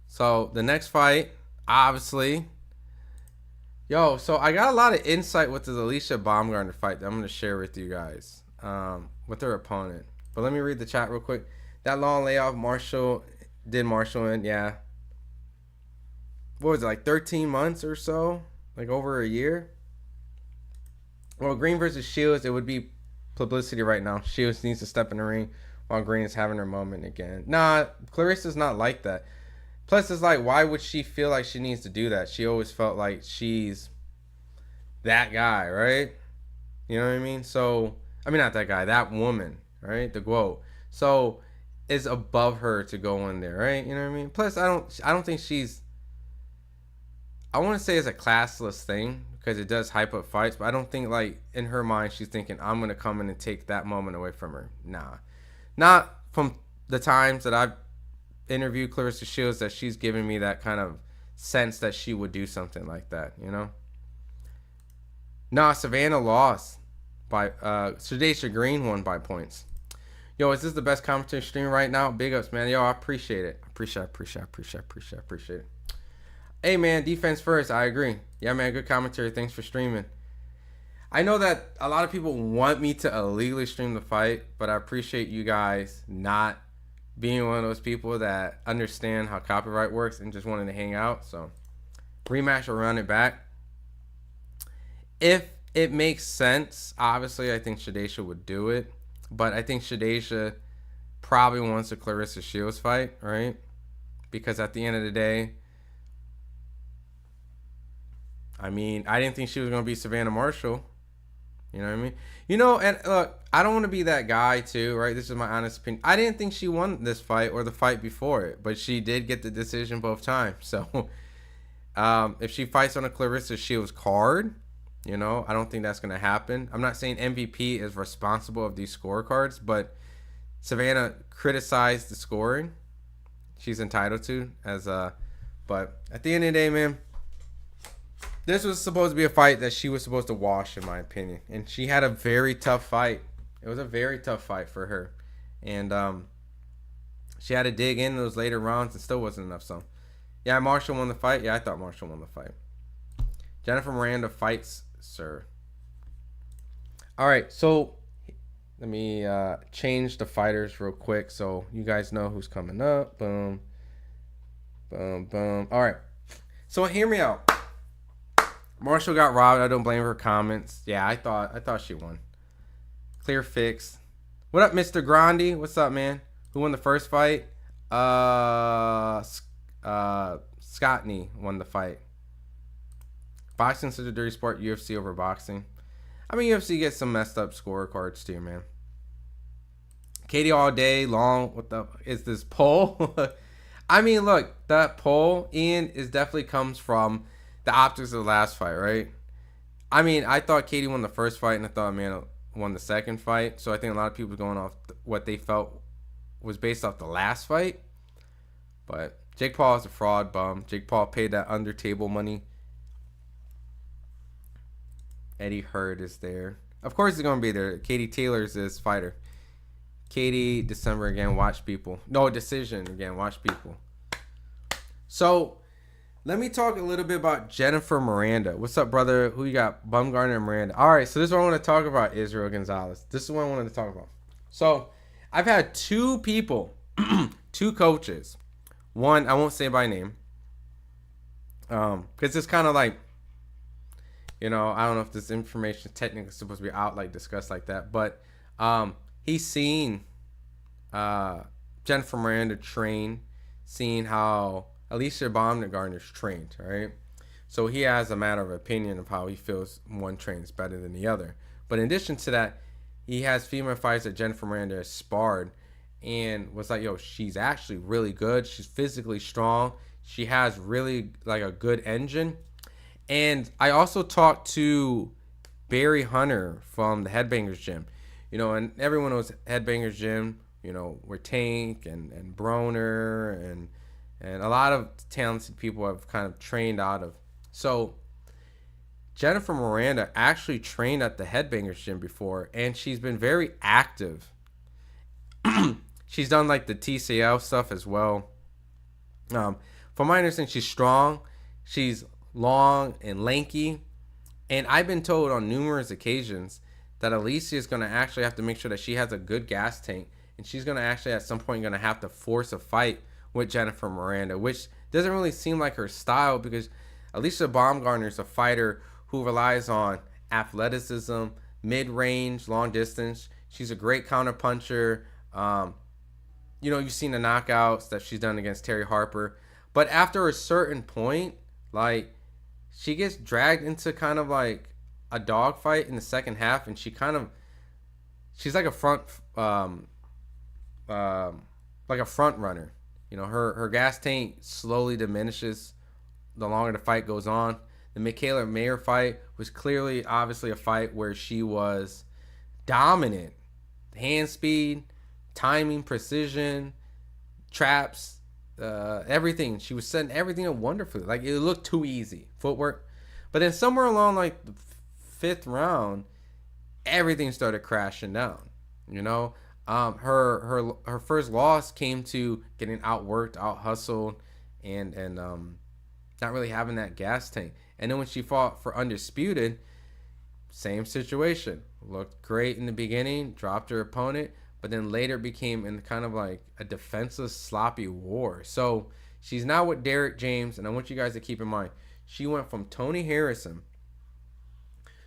So the next fight, obviously. Yo, so I got a lot of insight with the Alicia Baumgartner fight that I'm going to share with you guys. With her opponent. But let me read the chat real quick. That long layoff, Marshall in, yeah. What was it, like 13 months or so? Like over a year? Well, Green versus Shields, it would be publicity right now. Shields needs to step in the ring while Green is having her moment again. Nah, Clarissa's not like that. Plus, it's like, why would she feel like she needs to do that? She always felt like she's that guy, right? You know what I mean? So, I mean, not that guy, that woman, right? The quote. So, it's above her to go in there, right? You know what I mean? Plus, I don't think she's, I want to say it's a classless thing because it does hype up fights, but I don't think, like, in her mind, she's thinking, I'm going to come in and take that moment away from her. Nah. Not from the times that I've interviewed Clarissa Shields that she's giving me that kind of sense that she would do something like that, you know? Nah, Savannah lost by Shadasia Green won by points. Yo, is this the best commentary stream right now? Big ups, man. Yo, I appreciate it. Appreciate it. Hey, man, defense first. I agree. Yeah, man, good commentary. Thanks for streaming. I know that a lot of people want me to illegally stream the fight, but I appreciate you guys not being one of those people that understand how copyright works and just wanting to hang out. So, rematch or run it back. If it makes sense, obviously, I think Shadasia would do it. But I think Shadasia probably wants a Clarissa Shields fight, right? Because at the end of the day, I mean, I didn't think she was going to be Savannah Marshall. You know what I mean? You know, and look, I don't want to be that guy too, right? This is my honest opinion. I didn't think she won this fight or the fight before it, but she did get the decision both times. So if she fights on a Clarissa Shields card, you know, I don't think that's going to happen. I'm not saying MVP is responsible of these scorecards, but Savannah criticized the scoring. She's entitled to but at the end of the day, man, this was supposed to be a fight that she was supposed to wash, in my opinion. And she had a very tough fight. It was a very tough fight for her. And she had to dig in those later rounds and still wasn't enough. So, yeah, Marshall won the fight. Yeah, I thought Marshall won the fight. Jennifer Miranda fights, sir. All right, so let me change the fighters real quick so you guys know who's coming up. Boom. Boom, boom. All right. So hear me out. Marshall got robbed. I don't blame her comments. Yeah, I thought she won. Clear fix. What up, Mr. Grandi? What's up, man? Who won the first fight? Scottney won the fight. Boxing such a dirty sport. UFC over boxing. I mean, UFC gets some messed up scorecards too, man. Katie all day long. What the is this poll? I mean, look, that poll, Ian, is definitely comes from the optics of the last fight, right? I mean, I thought Katie won the first fight, and I thought Amanda won the second fight. So I think a lot of people going off what they felt was based off the last fight. But Jake Paul is a fraud bum. Jake Paul paid that under table money. Eddie Hearn is there. Of course he's going to be there. Katie Taylor's his fighter. Katie, December again, watch people. No, decision again, watch people. So, let me talk a little bit about Jennifer Miranda. What's up, brother? Who you got? Baumgartner and Miranda. All right, so this is what I want to talk about, Israel Gonzalez. This is what I wanted to talk about. So, I've had two people, two coaches. One, I won't say by name. Because it's kind of like, you know, I don't know if this information is technically supposed to be out, like, discussed like that. But he's seen Jennifer Miranda train, seeing how Alicia Baumgartner's trained, right? So he has a matter of opinion of how he feels one trains better than the other. But in addition to that, he has female fighters that Jennifer Miranda has sparred, and was like, yo, she's actually really good. She's physically strong. She has really like a good engine. And I also talked to Barry Hunter from the Headbangers Gym. And everyone knows Headbangers Gym, where Tank and Broner and a lot of talented people have kind of trained out of. So Jennifer Miranda actually trained at the Headbangers Gym before, and she's been very active. She's done like the TCL stuff as well. From my understanding, she's strong. She's long and lanky. And I've been told on numerous occasions that Alicia is going to actually have to make sure that she has a good gas tank. And she's going to actually at some point going to have to force a fight with Jennifer Miranda, which doesn't really seem like her style, because Alicia Baumgartner is a fighter who relies on athleticism, mid-range, long distance. She's a great counterpuncher. You've seen the knockouts that she's done against Terry Harper. But after a certain point, like, she gets dragged into kind of like a dogfight in the second half, and she's like a front runner. Her gas tank slowly diminishes the longer the fight goes on. The Michaela Mayer fight was clearly, obviously, a fight where she was dominant. Hand speed, timing, precision, traps, everything. She was setting everything up wonderfully. Like, it looked too easy. Footwork. But then somewhere along like the fifth round, everything started crashing down. Her first loss came to getting outworked, out hustled, and not really having that gas tank. And then when she fought for Undisputed, same situation. Looked great in the beginning, dropped her opponent, but then later became in kind of like a defensive, sloppy war. So she's now with Derek James, and I want you guys to keep in mind, she went from Tony Harrison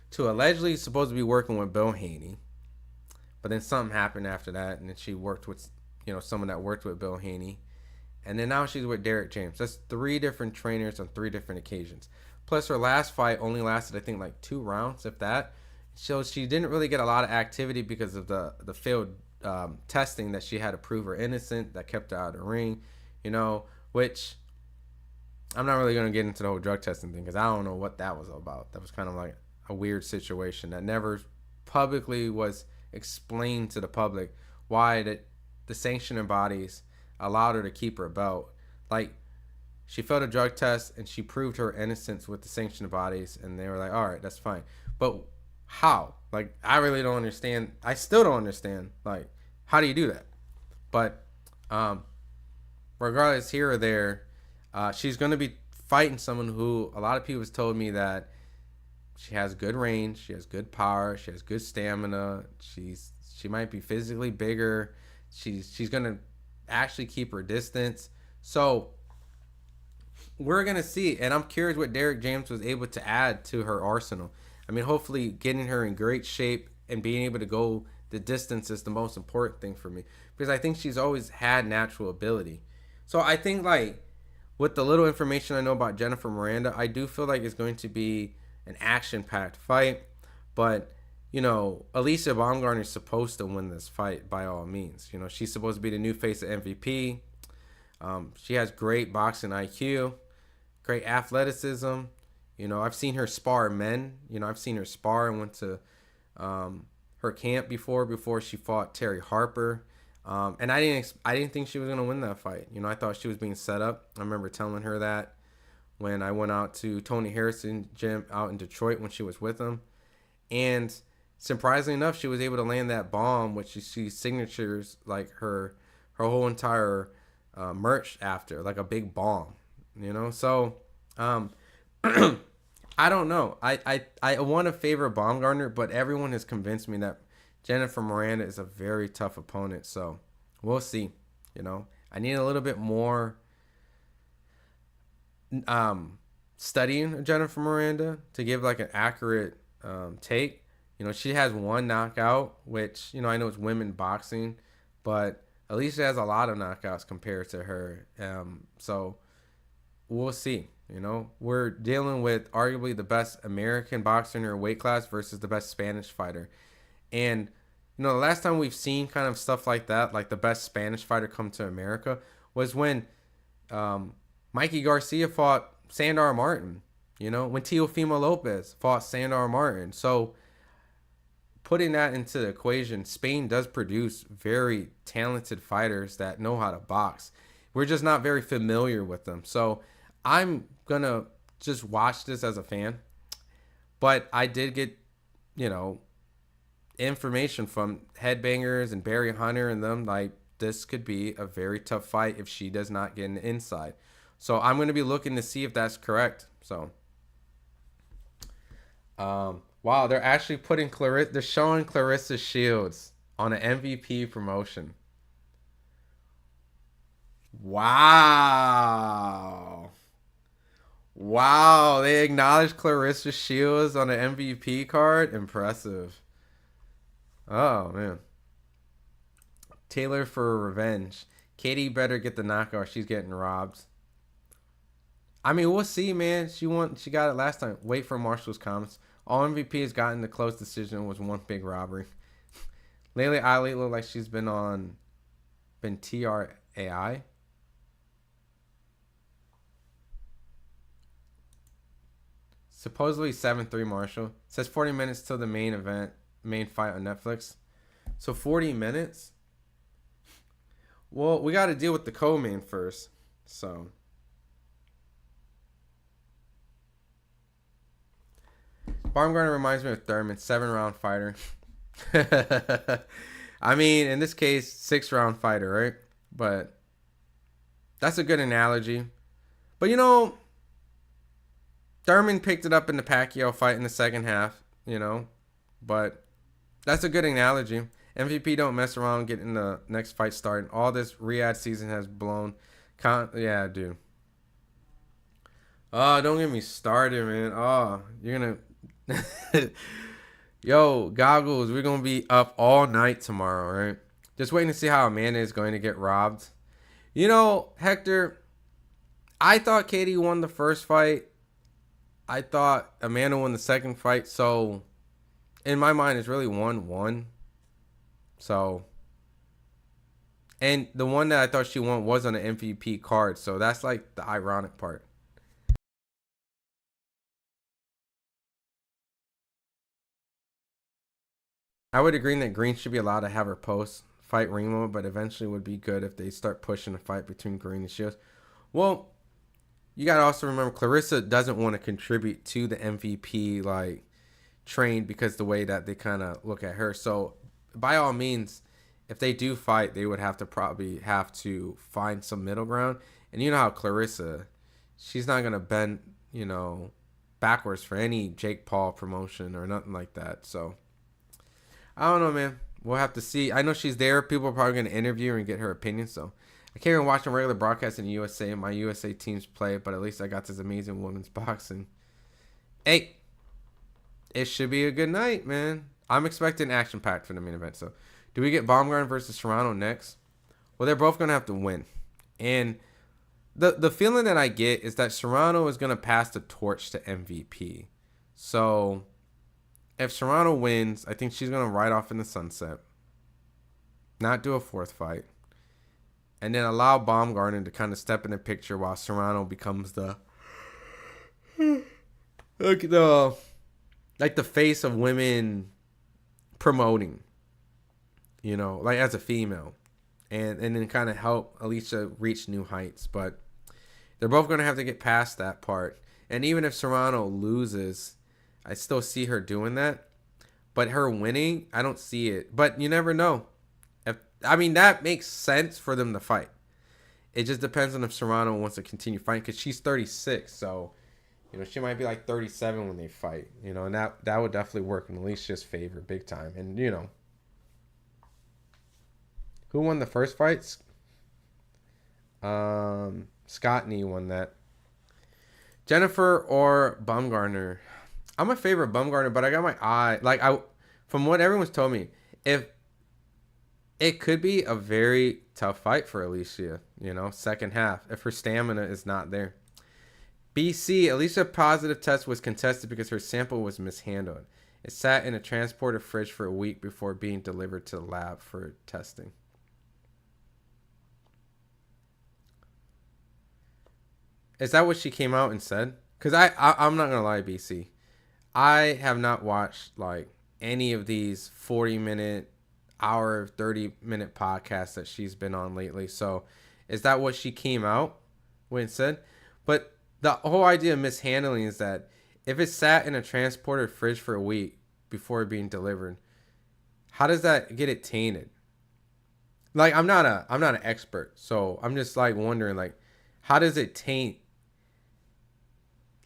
to allegedly supposed to be working with Bill Haney. But then something happened after that, and then she worked with, someone that worked with Bill Haney. And then now she's with Derek James. That's 3 different trainers on 3 different occasions. Plus her last fight only lasted, I think, like 2 rounds, if that. So she didn't really get a lot of activity because of the failed testing that she had to prove her innocent, that kept her out of the ring, which I'm not really going to get into the whole drug testing thing, because I don't know what that was all about. That was kind of like a weird situation that never publicly was explained to the public, why the sanctioning bodies allowed her to keep her belt. Like, she failed a drug test and she proved her innocence with the sanctioning bodies, and they were like, all right, that's fine. But how? Like, I really don't understand. I still don't understand. Like, how do you do that? But regardless, here or there, she's going to be fighting someone who a lot of people have told me that she has good range, she has good power, she has good stamina. She might be physically bigger. She's going to actually keep her distance. So we're going to see. And I'm curious what Derek James was able to add to her arsenal. I mean, hopefully getting her in great shape and being able to go the distance is the most important thing for me, because I think she's always had natural ability. So I think, like, with the little information I know about Jennifer Miranda, I do feel like it's going to be an action-packed fight. But, Alicia Baumgartner is supposed to win this fight by all means. She's supposed to be the new face of MVP. She has great boxing IQ, great athleticism. I've seen her spar men. I've seen her spar and went to her camp before she fought Terry Harper. And I didn't think she was going to win that fight. I thought she was being set up. I remember telling her that when I went out to Tony Harrison gym out in Detroit when she was with him. And surprisingly enough, she was able to land that bomb, which you see signatures like her whole entire merch after, like a big bomb, So I don't know. I want to favor Baumgartner, but everyone has convinced me that Jennifer Miranda is a very tough opponent. So we'll see. I need a little bit more studying of Jennifer Miranda to give like an accurate take. She has 1 knockout, which, I know it's women boxing, but Alicia has a lot of knockouts compared to her. So we'll see. We're dealing with arguably the best American boxer in her weight class versus the best Spanish fighter. And You know, the last time we've seen kind of stuff like that, like the best Spanish fighter come to America, was when Mikey Garcia fought Sandor Martin. You know, when Teofimo Lopez fought Sandor Martin. So putting that into the equation, Spain does produce very talented fighters that know how to box. We're just not very familiar with them. So I'm going to just watch this as a fan. But I did get, you know, information from Headbangers and Barry Hunter and them, like, this could be a very tough fight if she does not get an inside. So I'm going to be looking to see if that's correct. So, wow, they're actually putting they're showing Clarissa Shields on an MVP promotion. Wow. Wow, they acknowledged Clarissa Shields on an MVP card. Impressive. Oh, man. Taylor for revenge. Katie better get the knockout. She's getting robbed. I mean, we'll see, man. She got it last time. Wait for Marshall's comments. All MVP has gotten the close decision was one big robbery. Lately, Ali looked like she's been TRAI. Supposedly 7-3 Marshall. Says 40 minutes till the main fight on Netflix. So 40 minutes? Well, we got to deal with the co-main first. So Baumgartner reminds me of Thurman, 7-round fighter. I mean, in this case, 6-round fighter, right? But that's a good analogy. But, you know, Thurman picked it up in the Pacquiao fight in the second half, you know. But that's a good analogy. MVP don't mess around getting the next fight started. All this Riyadh season has blown. Yeah, dude. Oh, don't get me started, man. Oh, you're going to... Yo, Goggles, we're going to be up all night tomorrow, right? Just waiting to see how Amanda is going to get robbed. You know, Hector, I thought Katie won the first fight. I thought Amanda won the second fight. So, in my mind, it's really 1-1. So, and the one that I thought she won was on an MVP card. So, that's like the ironic part. I would agree that Green should be allowed to have her post fight Remo, but eventually would be good if they start pushing a fight between Green and Shields. Well, you got to also remember Clarissa doesn't want to contribute to the MVP like train because the way that they kind of look at her. So by all means, if they do fight, they would probably have to find some middle ground. And you know how Clarissa, she's not going to bend, you know, backwards for any Jake Paul promotion or nothing like that. So I don't know, man. We'll have to see. I know she's there. People are probably going to interview her and get her opinion. So I can't even watch a regular broadcast in the USA. My USA teams play, but at least I got this amazing women's boxing. Hey, it should be a good night, man. I'm expecting action-packed for the main event. So do we get Baumgartner versus Serrano next? Well, they're both going to have to win. And the feeling that I get is that Serrano is going to pass the torch to MVP. So if Serrano wins, I think she's going to ride off in the sunset. Not do a fourth fight. And then allow Baumgartner to kind of step in the picture while Serrano becomes the face of women promoting. You know, like as a female. And then kind of help Alicia reach new heights. But they're both going to have to get past that part. And even if Serrano loses, I still see her doing that. But her winning, I don't see it. But you never know. That makes sense for them to fight. It just depends on if Serrano wants to continue fighting. Because she's 36. So, you know, she might be like 37 when they fight. You know, and that would definitely work in Alicia's favor big time. And, you know. Who won the first fights? Scott Nee won that. Jennifer or Baumgartner? I'm a favorite Baumgartner, but I got my eye. From what everyone's told me, if it could be a very tough fight for Alicia, you know, second half, if her stamina is not there. BC, Alicia positive test was contested because her sample was mishandled. It sat in a transporter fridge for a week before being delivered to the lab for testing. Is that what she came out and said? Because I'm not going to lie, BC. I have not watched like any of these 40-minute, hour, 30-minute podcasts that she's been on lately. So is that what she came out when it said? But the whole idea of mishandling is that if it sat in a transporter fridge for a week before being delivered, how does that get it tainted? Like, I'm not an expert, so I'm just like wondering, like, how does it taint?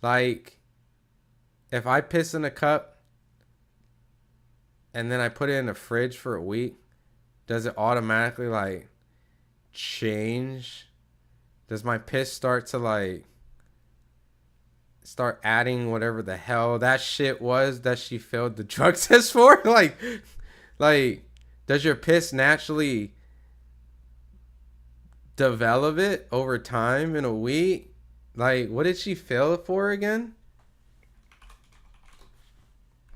Like, if I piss in a cup and then I put it in a fridge for a week, does it automatically like change? Does my piss start to like start adding whatever the hell that shit was that she failed the drug test for? like does your piss naturally develop it over time in a week? Like, what did she fail it for again?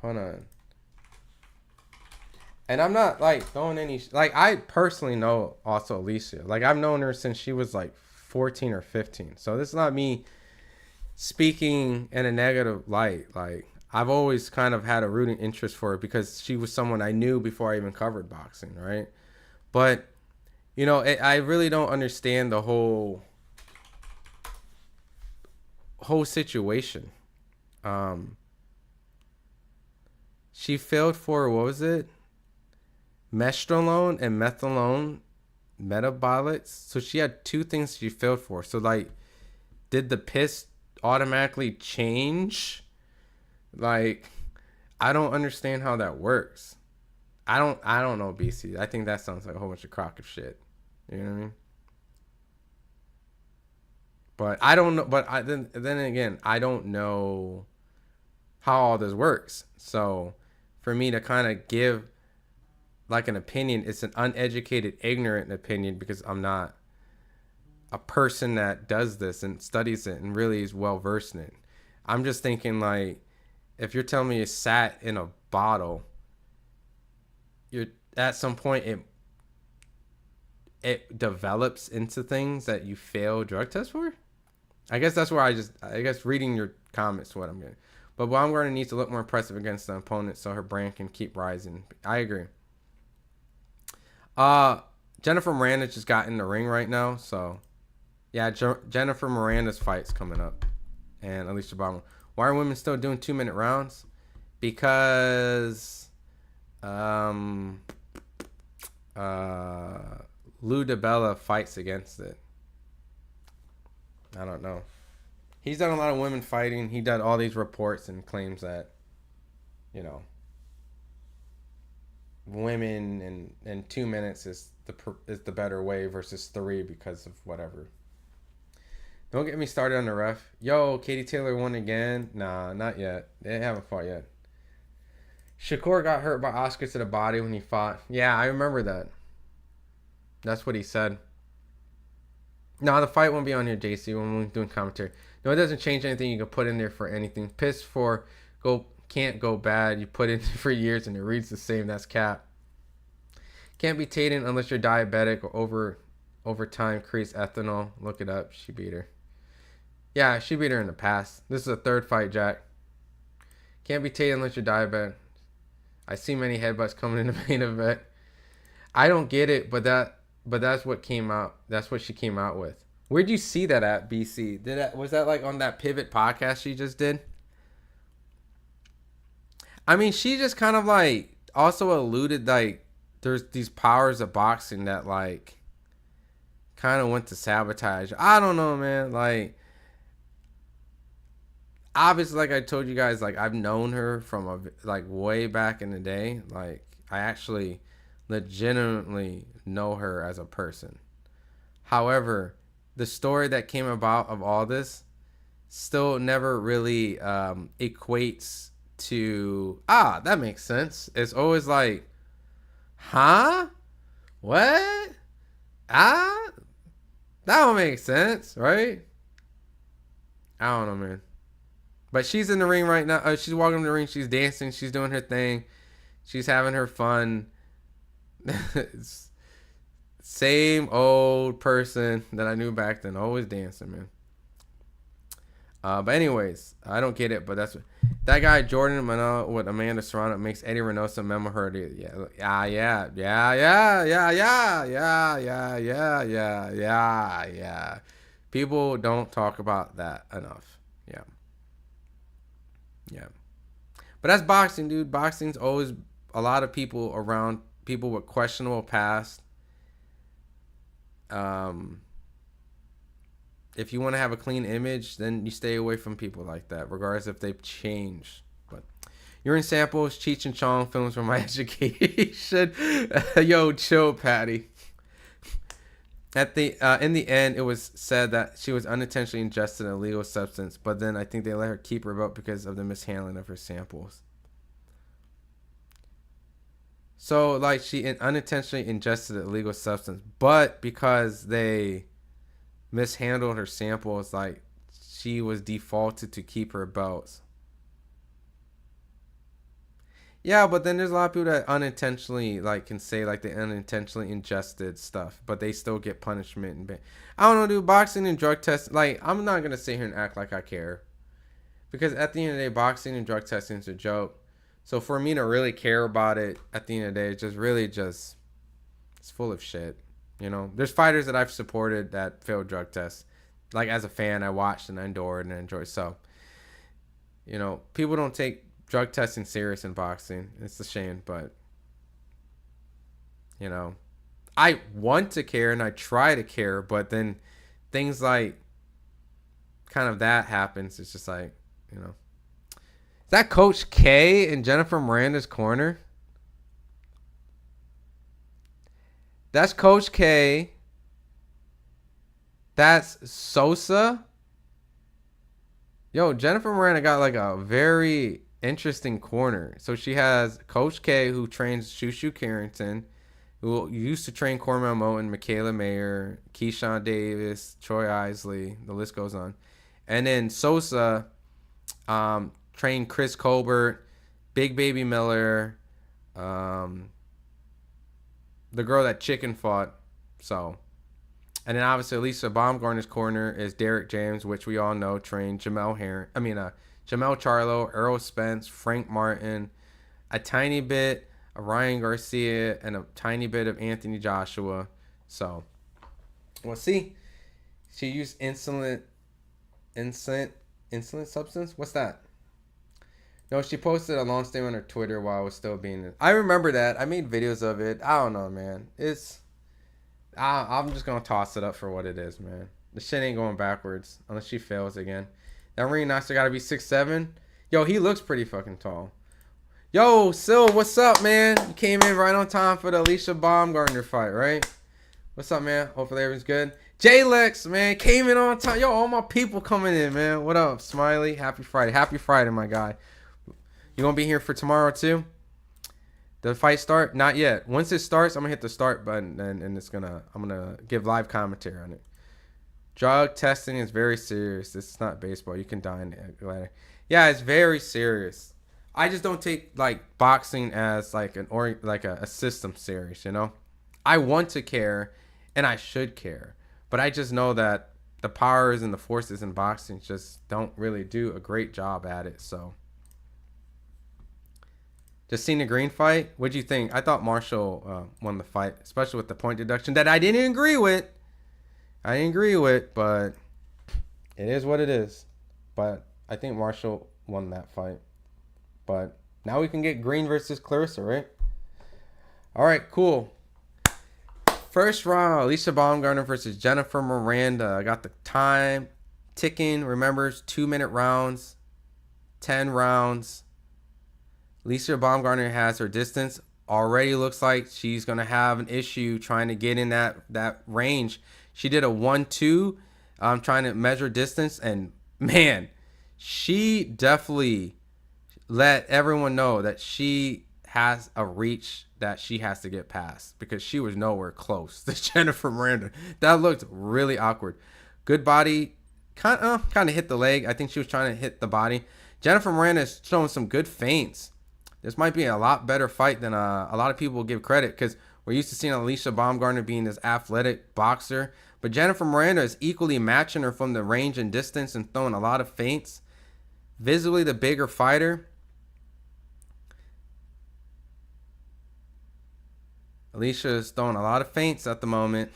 Hold on. And I'm not like throwing any, like, I personally know also Alicia. Like, I've known her since she was like 14 or 15. So this is not me speaking in a negative light. Like, I've always kind of had a rooting interest for her because she was someone I knew before I even covered boxing, right? But, you know, I really don't understand the whole situation. She failed for, what was it? Mestrolone and methylone metabolites. So she had two things she failed for. So like, did the piss automatically change? Like, I don't understand how that works. I don't know, BC. I think that sounds like a whole bunch of crock of shit. You know what I mean? But I don't know. But then again, I don't know how all this works. So for me to kind of give like an opinion, it's an uneducated, ignorant opinion because I'm not a person that does this and studies it and really is well versed in it. I'm just thinking like, if you're telling me it sat in a bottle, you're at some point it develops into things that you fail drug tests for. I guess that's where I guess reading your comments what I'm getting. But Baumgartner needs to look more impressive against the opponent so her brand can keep rising. I agree. Jennifer Miranda just got in the ring right now, so yeah, Jennifer Miranda's fight's coming up, and Alicia Baumgartner. Why are women still doing 2-minute rounds? Because Lou DiBella fights against it. I don't know. He's done a lot of women fighting. He done all these reports and claims that, you know, women in 2 minutes is the better way versus 3 because of whatever. Don't get me started on the ref. Yo, Katie Taylor won again. Nah, not yet. They haven't fought yet. Shakur got hurt by Oscar to the body when he fought. Yeah, I remember that. That's what he said. No, the fight won't be on here, JC, when we're doing commentary. No, it doesn't change anything. You can put in there for anything. Piss for can't go bad. You put in for years and it reads the same. That's cap. Can't be taken unless you're diabetic or over time creates ethanol. Look it up. She beat her. Yeah, she beat her in the past. This is a third fight, Jack. Can't be taken unless you're diabetic. I see many headbutts coming in the main event. I don't get it, but that's what came out. That's what she came out with. Where'd you see that at, BC? Was that like on that Pivot podcast she just did? I mean, she just kind of like also alluded like there's these powers of boxing that like kind of went to sabotage. I don't know, man. Like, obviously, like I told you guys, like I've known her from like way back in the day. Like, I actually legitimately know her as a person. However, the story that came about of all this still never really equates to, that makes sense. It's always like, huh? What? That don't make sense, right? I don't know, man. But she's in the ring right now. She's walking in the ring. She's dancing. She's doing her thing. She's having her fun. Same old person that I knew back then. Always dancing, man. But anyways, I don't get it. But that's what, that guy Jordan Mano with Amanda Serrano makes Eddie Reynoso Memahurdy. Yeah. People don't talk about that enough. Yeah. But that's boxing, dude. Boxing's always a lot of people around people with questionable past. If you want to have a clean image, then you stay away from people like that, regardless if they've changed. But urine samples, Cheech and Chong films for my education. Yo, chill, Patty. At the in the end, it was said that she was unintentionally ingested an illegal substance, but then I think they let her keep her vote because of the mishandling of her samples. So, like, she unintentionally ingested an illegal substance, but because they mishandled her samples, like, she was defaulted to keep her belts. Yeah, but then there's a lot of people that unintentionally, like, can say, like, they unintentionally ingested stuff, but they still get punishment. And I don't know, dude, boxing and drug testing, like, I'm not going to sit here and act like I care. Because at the end of the day, boxing and drug testing is a joke. So for me to really care about it at the end of the day, it's just really just, it's full of shit. You know, there's fighters that I've supported that failed drug tests. Like, as a fan, I watched and I endured and I enjoyed. So, you know, people don't take drug testing serious in boxing. It's a shame, but, you know, I want to care and I try to care, but then things like kind of that happens. It's just like, you know. Is that Coach K in Jennifer Miranda's corner? That's Coach K. That's Sosa. Yo, Jennifer Miranda got like a very interesting corner. So she has Coach K, who trains Shushu Carrington, who used to train Cornell Moten, Michaela Mayer, Keyshawn Davis, Troy Isley. The list goes on. And then Sosa trained Chris Colbert, Big Baby Miller, the girl that Chicken fought. So, and then obviously Lisa Baumgartner's corner is Derek James, which we all know trained Jamel Charlo, Errol Spence, Frank Martin, a tiny bit of Ryan Garcia, and a tiny bit of Anthony Joshua. So, well, see, she used insulin substance. What's that? No, she posted a long statement on her Twitter while I was still being. I remember that. I made videos of it. I don't know, man. I'm just gonna toss it up for what it is, man. The shit ain't going backwards unless she fails again. That ring announcer gotta be 6'7". Yo, he looks pretty fucking tall. Yo, Sil, what's up, man? You came in right on time for the Alicia Baumgartner fight, right? What's up, man? Hopefully everything's good. J-Lex, man, came in on time. Yo, all my people coming in, man. What up, Smiley? Happy Friday. Happy Friday, my guy. You gonna be here for tomorrow too? The fight start? Not yet. Once it starts, I'm gonna hit the start button and I'm gonna give live commentary on it. Drug testing is very serious. This is not baseball. You can die in Atlanta. Yeah, it's very serious. I just don't take like boxing as like a system serious, you know? I want to care and I should care. But I just know that the powers and the forces in boxing just don't really do a great job at it, so. Just seen the Green fight. What'd you think? I thought Marshall won the fight, especially with the point deduction that I didn't agree with. But it is what it is. But I think Marshall won that fight. But now we can get Green versus Clarissa, right? All right, cool. First round, Alicia Baumgartner versus Jennifer Miranda. I got the time ticking. Remember, 2-minute rounds, 10 rounds. Alicia Baumgartner has her distance. Already looks like she's going to have an issue trying to get in that range. She did a 1-2 trying to measure distance. And, man, she definitely let everyone know that she has a reach that she has to get past because she was nowhere close to Jennifer Miranda. That looked really awkward. Good body kind of hit the leg. I think she was trying to hit the body. Jennifer Miranda is showing some good feints. This might be a lot better fight than a lot of people will give credit, because we're used to seeing Alicia Baumgartner being this athletic boxer. But Jennifer Miranda is equally matching her from the range and distance and throwing a lot of feints. Visibly the bigger fighter. Alicia is throwing a lot of feints at the moment.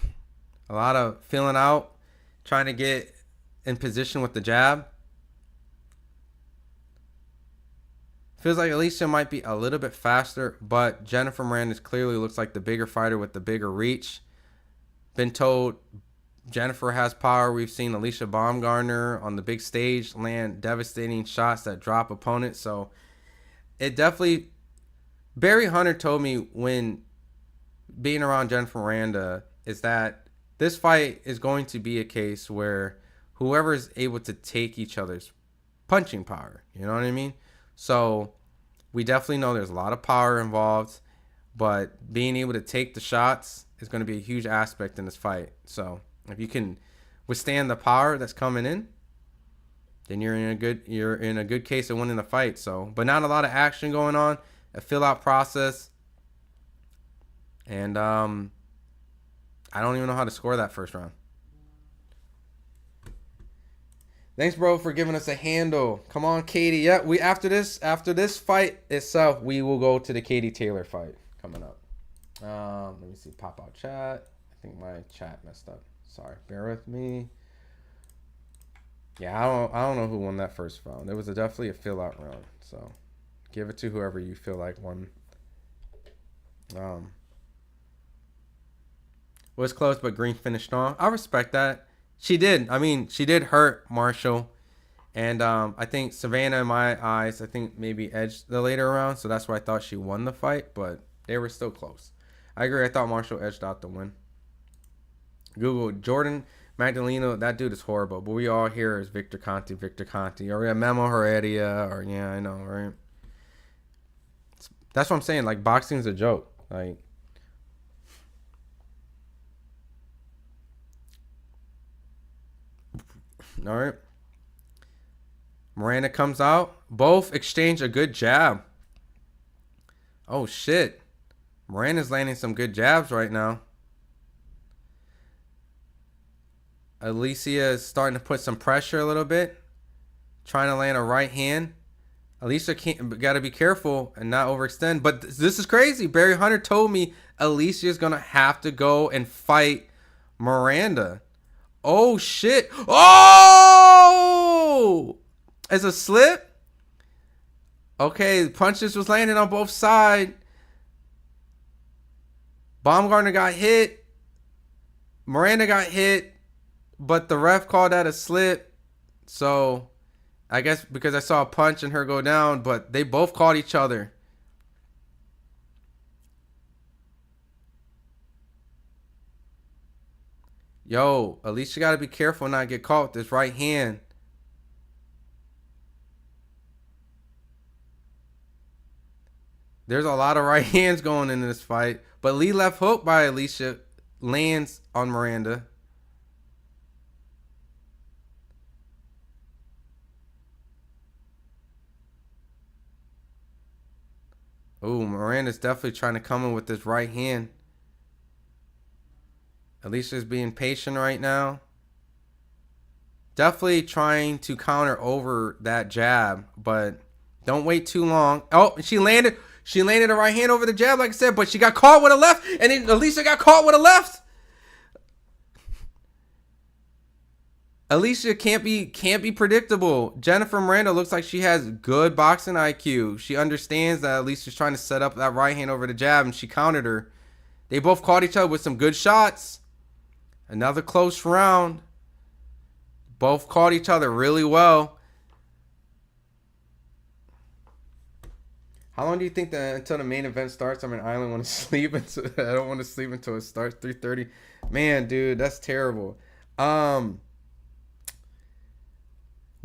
A lot of feeling out, trying to get in position with the jab. Feels like Alicia might be a little bit faster, but Jennifer Miranda clearly looks like the bigger fighter with the bigger reach. Been told Jennifer has power. We've seen Alicia Baumgartner on the big stage land devastating shots that drop opponents. So it definitely, Barry Hunter told me when being around Jennifer Miranda is that this fight is going to be a case where whoever is able to take each other's punching power, you know what I mean? So we definitely know there's a lot of power involved, but being able to take the shots is going to be a huge aspect in this fight. So if you can withstand the power that's coming in, then you're in a good case of winning the fight. So, but not a lot of action going on, a fill out process. And I don't even know how to score that first round. Thanks, bro, for giving us a handle. Come on, Katie. Yeah, we after this fight itself, we will go to the Katie Taylor fight coming up. Let me see. Pop out chat. I think my chat messed up. Sorry, bear with me. Yeah, I don't know who won that first round. There was definitely a fill out round. So give it to whoever you feel like won. Was close, but Green finished strong. I respect that. She did. I mean, she did hurt Marshall. And I think Savannah, in my eyes, I think maybe edged the later round. So that's why I thought she won the fight. But they were still close. I agree. I thought Marshall edged out the win. Google Jordan Magdaleno. That dude is horrible. But we all hear is Victor Conte. Or we have Memo Heredia. Or yeah, I know, right? That's what I'm saying. Like, boxing's a joke. Like, all right. Miranda comes out. Both exchange a good jab. Oh, shit. Miranda's landing some good jabs right now. Alicia is starting to put some pressure a little bit. Trying to land a right hand. Alicia got to be careful and not overextend. But this is crazy. Barry Hunter told me Alicia's going to have to go and fight Miranda. Oh, shit. Oh! As a slip? Okay, punches was landing on both sides. Baumgartner got hit. Miranda got hit. But the ref called that a slip. So, I guess because I saw a punch and her go down. But they both caught each other. Yo, Alicia got to be careful not get caught with this right hand. There's a lot of right hands going into this fight. But Lee left hook by Alicia lands on Miranda. Ooh, Miranda's definitely trying to come in with this right hand. Alicia's being patient right now. Definitely trying to counter over that jab, but don't wait too long. Oh, she landed a right hand over the jab, like I said, but she got caught with a left, and then Alicia got caught with a left. Alicia can't be predictable. Jennifer Miranda looks like she has good boxing IQ. She understands that Alicia's trying to set up that right hand over the jab, and she countered her. They both caught each other with some good shots. Another close round. Both caught each other really well. How long do you think that until the main event starts? I mean, I don't want to sleep until I don't want to sleep until it starts 3:30. Man, dude, that's terrible. Well,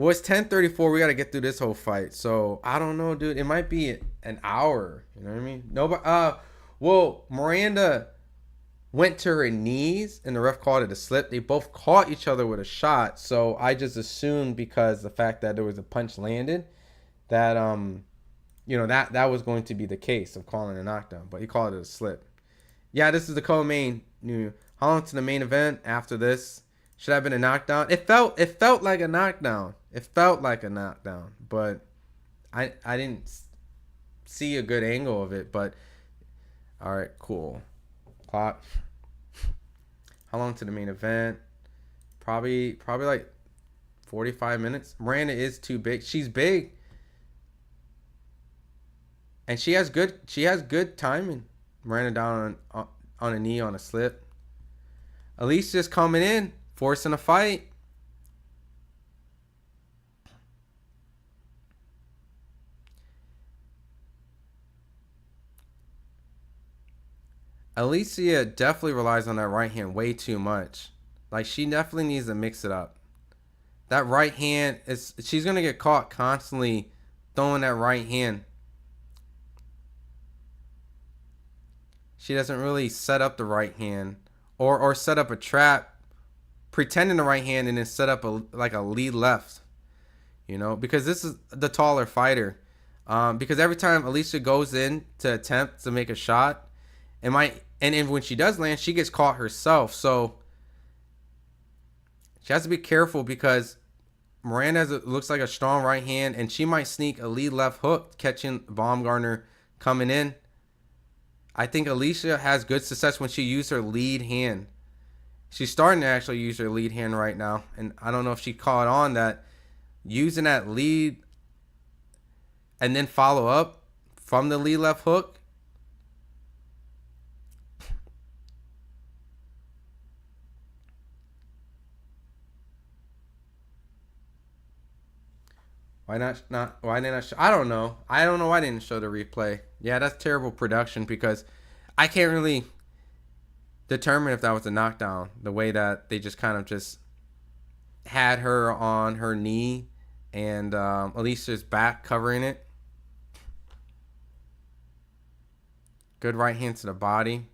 it's 10:34. We got to get through this whole fight. So I don't know, dude. It might be an hour. You know what I mean? No, but well, Miranda went to her knees and the ref called it a slip. They both caught each other with a shot. So I just assumed, because the fact that there was a punch landed, that that was going to be the case of calling a knockdown, but he called it a slip. Yeah, this is the co-main. How long to the main event after this? Should have been a knockdown. It felt like a knockdown. It felt like a knockdown, but I didn't see a good angle of it. But all right, cool. Clock. How long to the main event? Probably like 45 minutes. Miranda is too big. She's big, and she has good timing. Miranda down on a knee on a slip. Alicia's coming in, forcing a fight. Alicia definitely relies on that right hand way too much. Like, she definitely needs to mix it up. That right hand she's gonna get caught constantly throwing that right hand. She doesn't really set up the right hand or set up a trap, pretending the right hand, and then set up a lead left. Because this is the taller fighter. Because every time Alicia goes in to attempt to make a shot, and when she does land, she gets caught herself. So she has to be careful, because Miranda looks like a strong right hand, and she might sneak a lead left hook, catching Baumgartner coming in. I think Alicia has good success when she uses her lead hand. She's starting to actually use her lead hand right now, and I don't know if she caught on that using that lead and then follow up from the lead left hook. Why not? Why didn't I show? I don't know. I don't know why I didn't show the replay. Yeah, that's terrible production, because I can't really determine if that was a knockdown. The way that they just kind of just had her on her knee and Alicia's back covering it. Good right hand to the body.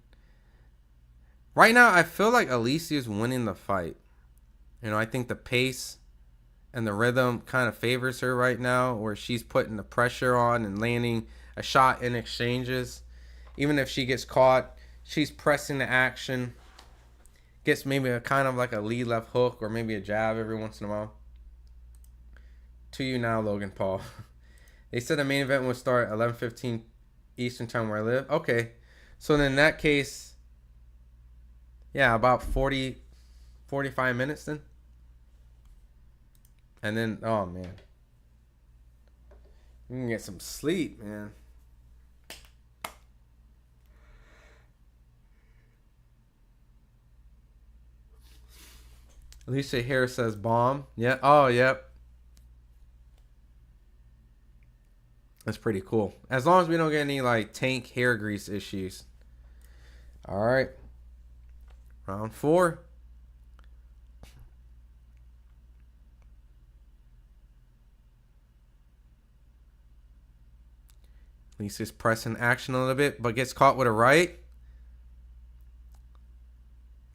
Right now, I feel like Alicia's winning the fight. I think the pace and the rhythm kind of favors her right now, where she's putting the pressure on and landing a shot in exchanges. Even if she gets caught, she's pressing the action. Gets maybe a kind of like a lead left hook or maybe a jab every once in a while. To you now, Logan Paul. They said the main event would start 11:15 Eastern time where I live. Okay. So then in that case, yeah, about 45 minutes then. And then, oh man, we can get some sleep, man. Alicia here says bomb. Yeah. Oh, yep. That's pretty cool. As long as we don't get any like tank hair grease issues. All right. Round 4. Lisa's pressing action a little bit, but gets caught with a right.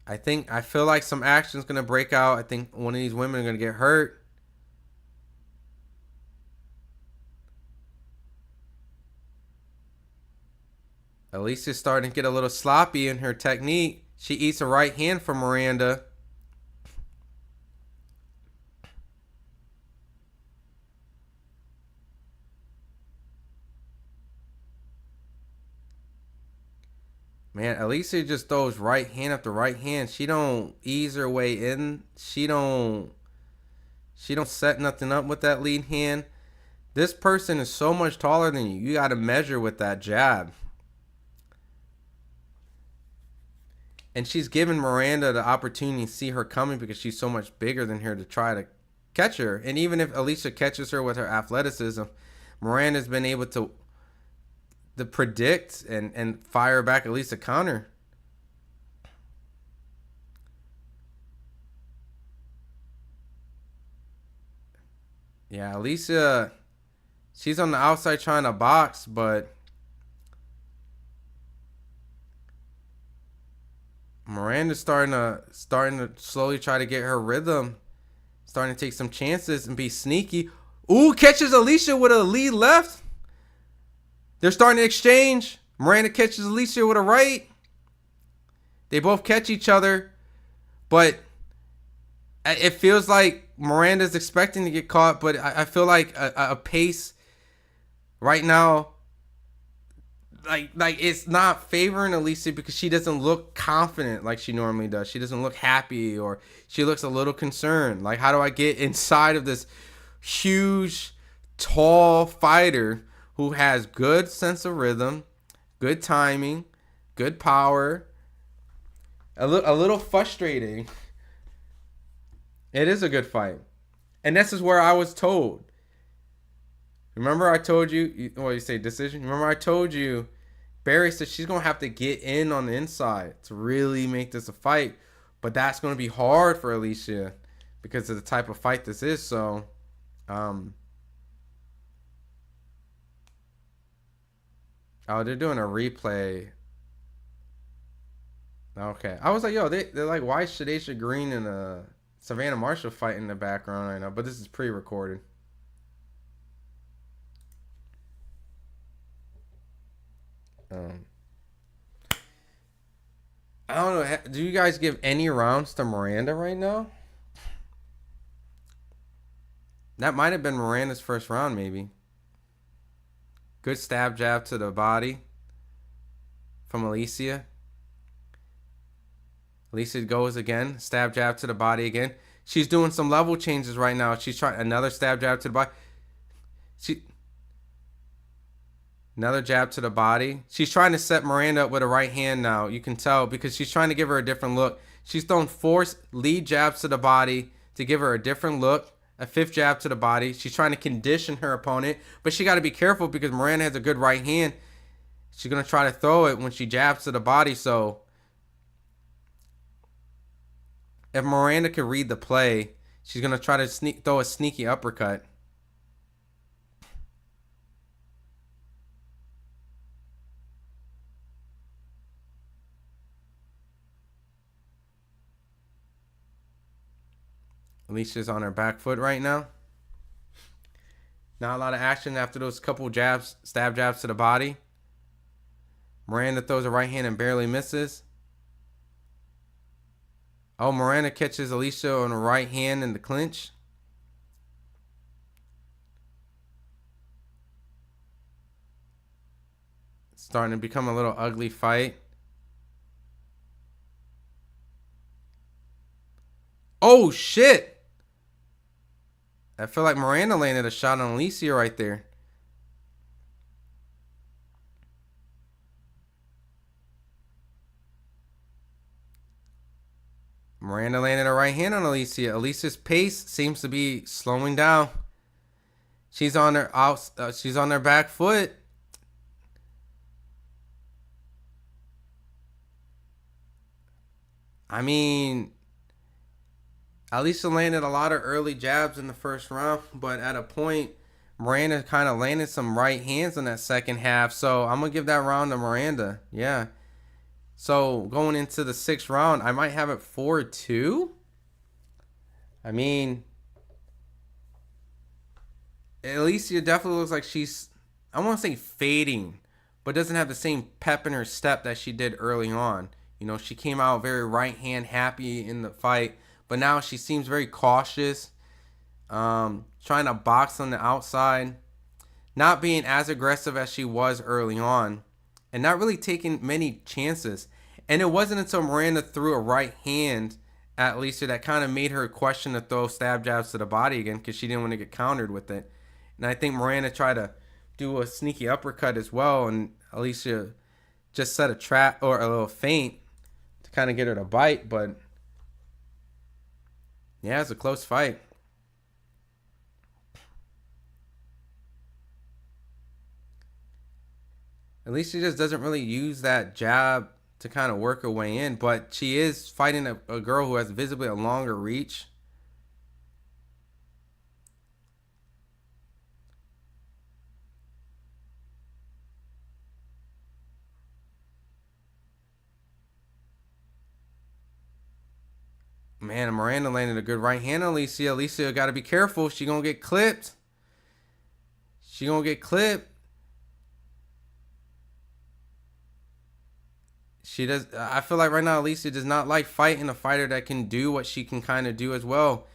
I feel like some action is going to break out. I think one of these women are going to get hurt. Alicia's starting to get a little sloppy in her technique. She eats a right hand from Miranda. Man, Alicia just throws right hand after right hand. She don't ease her way in. She don't set nothing up with that lead hand. This person is so much taller than you. You got to measure with that jab. And she's given Miranda the opportunity to see her coming because she's so much bigger than her to try to catch her. And even if Alicia catches her with her athleticism, Miranda's been able to predict and fire back at least a counter. Yeah, Alicia, she's on the outside trying to box, but Miranda's starting to slowly try to get her rhythm. Starting to take some chances and be sneaky. Ooh, catches Alicia with a lead left. They're starting to exchange. Miranda catches Alicia with a right. They both catch each other. But it feels like Miranda's expecting to get caught. But I feel like a pace right now, like it's not favoring Alicia because she doesn't look confident like she normally does. She doesn't look happy, or she looks a little concerned. Like, how do I get inside of this huge, tall fighter who has good sense of rhythm, good timing, good power? A little frustrating. It is a good fight. And this is where I was told. Remember I told you, you say decision? Remember I told you, Barry said she's going to have to get in on the inside to really make this a fight. But that's going to be hard for Alicia because of the type of fight this is. So, oh, they're doing a replay. Okay. I was like, yo, they're like, why is Shadesha Green and Savannah Marshall fight in the background right now? But this is pre-recorded. I don't know. Do you guys give any rounds to Miranda right now? That might have been Miranda's first round, maybe. Good stab jab to the body from Alicia. Alicia goes again. Stab jab to the body again. She's doing some level changes right now. She's trying another stab jab to the body. Another jab to the body. She's trying to set Miranda up with a right hand now. You can tell because she's trying to give her a different look. She's throwing 4 lead jabs to the body to give her a different look. A 5th jab to the body. She's trying to condition her opponent. But she got to be careful because Miranda has a good right hand. She's going to try to throw it when she jabs to the body. So if Miranda can read the play, she's going to try to throw a sneaky uppercut. Alicia's on her back foot right now. Not a lot of action after those couple jabs, stab jabs to the body. Miranda throws a right hand and barely misses. Oh, Miranda catches Alicia on the right hand in the clinch. It's starting to become a little ugly fight. Oh, shit. I feel like Miranda landed a shot on Alicia right there. Miranda landed a right hand on Alicia. Alicia's pace seems to be slowing down. She's on her she's on her back foot. I mean, Alicia landed a lot of early jabs in the first round, but at a point, Miranda kind of landed some right hands in that second half. So I'm going to give that round to Miranda. Yeah. So going into the 6th round, I might have it 4-2. I mean, Alicia definitely looks like she's, I want to say fading, but doesn't have the same pep in her step that she did early on. You know, she came out very right hand happy in the fight. But now she seems very cautious, trying to box on the outside, not being as aggressive as she was early on, and not really taking many chances. And it wasn't until Miranda threw a right hand at Alicia that kind of made her question to throw stab jabs to the body again because she didn't want to get countered with it. And I think Miranda tried to do a sneaky uppercut as well, and Alicia just set a trap or a little feint to kind of get her to bite, but yeah, it's a close fight. At least she just doesn't really use that jab to kind of work her way in, but she is fighting a girl who has visibly a longer reach. And Miranda landed a good right hand on Alicia. Alicia got to be careful. She going to get clipped. She going to get clipped. She does. I feel like right now Alicia does not like fighting a fighter that can do what she can kind of do as well.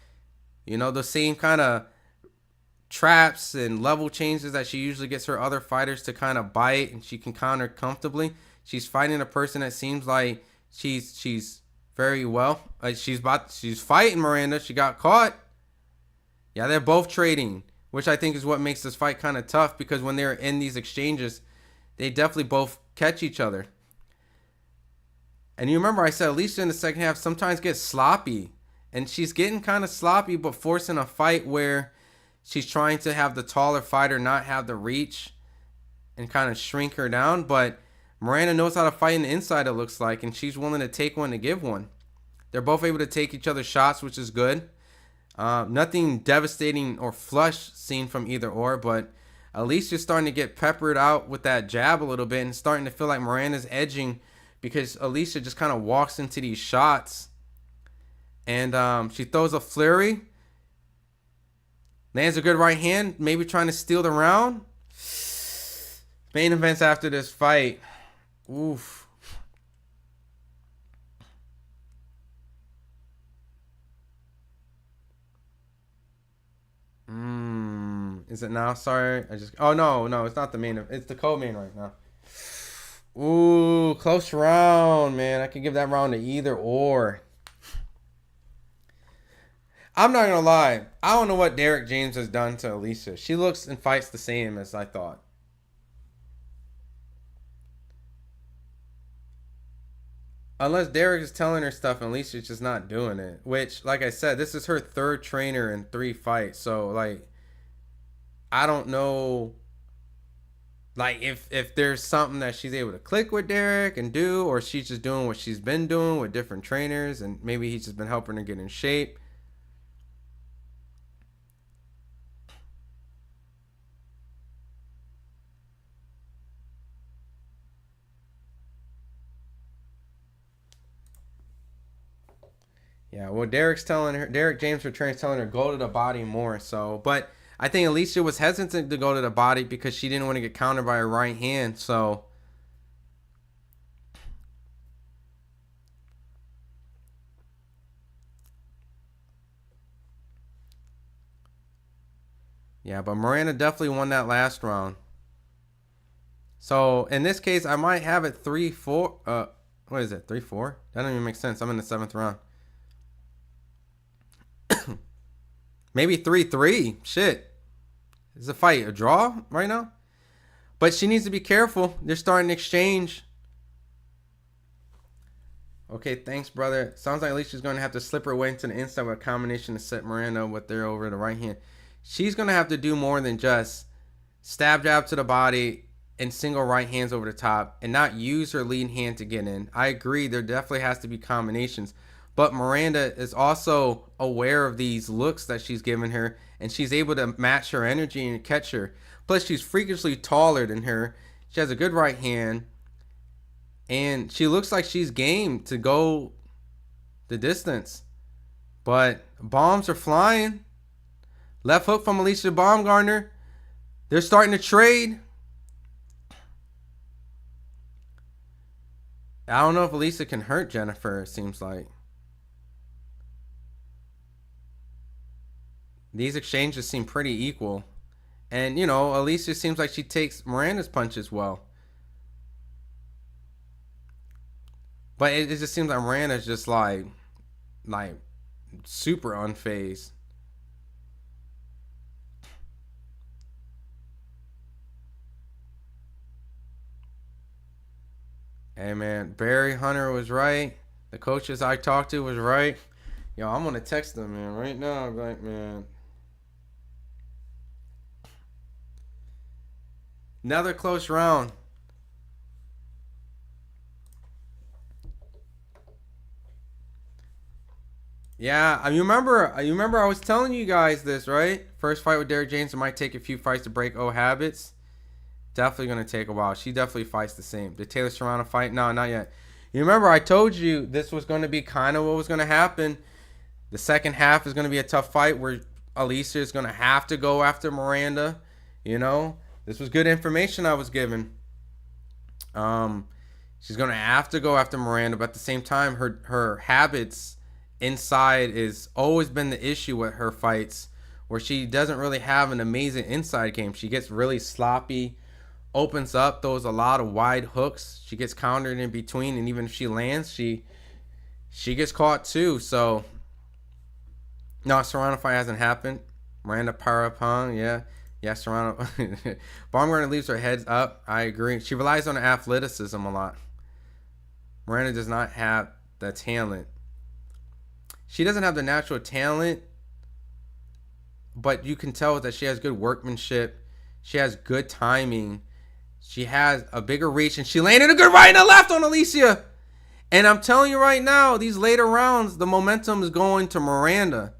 You know, the same kind of traps and level changes that she usually gets her other fighters to kind of bite and she can counter comfortably. She's fighting a person that seems like she's very well. Like she's fighting Miranda. She got caught. Yeah, they're both trading, which I think is what makes this fight kind of tough, because when they're in these exchanges, they definitely both catch each other. And you remember I said Alicia in the second half sometimes gets sloppy. And she's getting kind of sloppy, but forcing a fight where she's trying to have the taller fighter not have the reach and kind of shrink her down. But Miranda knows how to fight in the inside, it looks like, and she's willing to take one to give one. They're both able to take each other's shots, which is good. Nothing devastating or flush seen from either or, but Alicia's starting to get peppered out with that jab a little bit and starting to feel like Miranda's edging, because Alicia just kind of walks into these shots. And she throws a flurry. Lands a good right hand, maybe trying to steal the round. Main events after this fight. Oof. Is it now? Sorry. Oh, no, it's not the main. It's the co-main right now. Ooh, close round, man. I can give that round to either or. I'm not going to lie. I don't know what Derek James has done to Alicia. She looks and fights the same as I thought. Unless Derek is telling her stuff and Alicia's just not doing it. Which, like I said, this is her third trainer in 3 fights. So, like, I don't know, like, if there's something that she's able to click with Derek and do, or she's just doing what she's been doing with different trainers, and maybe he's just been helping her get in shape. Yeah, well, Derek James for training is telling her go to the body more. So, but I think Alicia was hesitant to go to the body because she didn't want to get countered by her right hand. So, yeah, but Miranda definitely won that last round. So in this case, I might have it 3-4. What is it? 3-4? That doesn't even make sense. I'm in the 7th round. Maybe 3-3. Shit. Is the fight a draw right now? But she needs to be careful. They're starting to exchange. Okay, thanks, brother. Sounds like Alicia's going to have to slip her way into the inside with a combination to set Miranda with there over the right hand. She's going to have to do more than just stab jab to the body and single right hands over the top and not use her lead hand to get in. I agree. There definitely has to be combinations. But Miranda is also aware of these looks that she's giving her, and she's able to match her energy and catch her. Plus, she's freakishly taller than her. She has a good right hand, and she looks like she's game to go the distance. But bombs are flying. Left hook from Alicia Baumgartner. They're starting to trade. I don't know if Alicia can hurt Jennifer, it seems like. These exchanges seem pretty equal. And, you know, Alicia seems like she takes Miranda's punches well. But it just seems like Miranda's just like super unfazed. Hey, man, Barry Hunter was right. The coaches I talked to was right. Yo, I'm going to text them, man, right now. I'm like, man. Another close round. Yeah, you remember I was telling you guys this, right? First fight with Derek James, it might take a few fights to break old habits. Definitely going to take a while. She definitely fights the same. Did Taylor Serrano fight? No, not yet. You remember I told you this was going to be kind of what was going to happen. The second half is going to be a tough fight where Alicia is going to have to go after Miranda. You know, this was good information I was given. She's going to have to go after Miranda, but at the same time, her habits inside is always been the issue with her fights, where she doesn't really have an amazing inside game. She gets really sloppy, opens up, throws a lot of wide hooks. She gets countered in between, and even if she lands, she gets caught too. So, no, Serrano fight hasn't happened. Miranda Parapong, yeah. Yeah, Serrano. Baumgartner leaves her heads up. I agree. She relies on her athleticism a lot. Miranda does not have the talent. She doesn't have the natural talent, but you can tell that she has good workmanship. She has good timing. She has a bigger reach, and she landed a good right and a left on Alicia. And I'm telling you right now, these later rounds, the momentum is going to Miranda.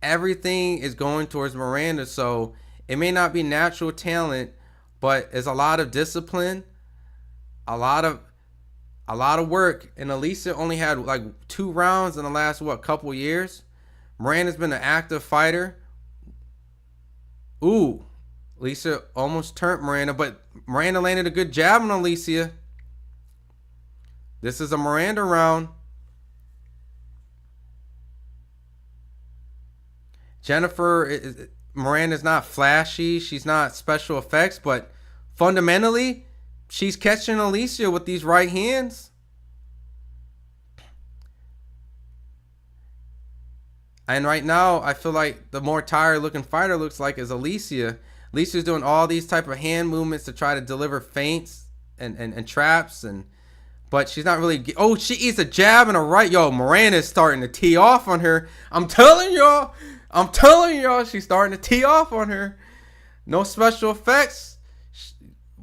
Everything is going towards Miranda, so it may not be natural talent, but it's a lot of discipline, a lot of work. And Alicia only had like 2 rounds in the last couple years. Miranda's been an active fighter. Ooh, Alicia almost turned Miranda, but Miranda landed a good jab on Alicia. This is a Miranda round. Miranda's not flashy. She's not special effects, but fundamentally, she's catching Alicia with these right hands. And right now, I feel like the more tired looking fighter looks like is Alicia. Alicia's doing all these type of hand movements to try to deliver feints and traps, but she's not really. Oh, she eats a jab and a right. Yo, Miranda's starting to tee off on her. I'm telling y'all, she's starting to tee off on her. No special effects.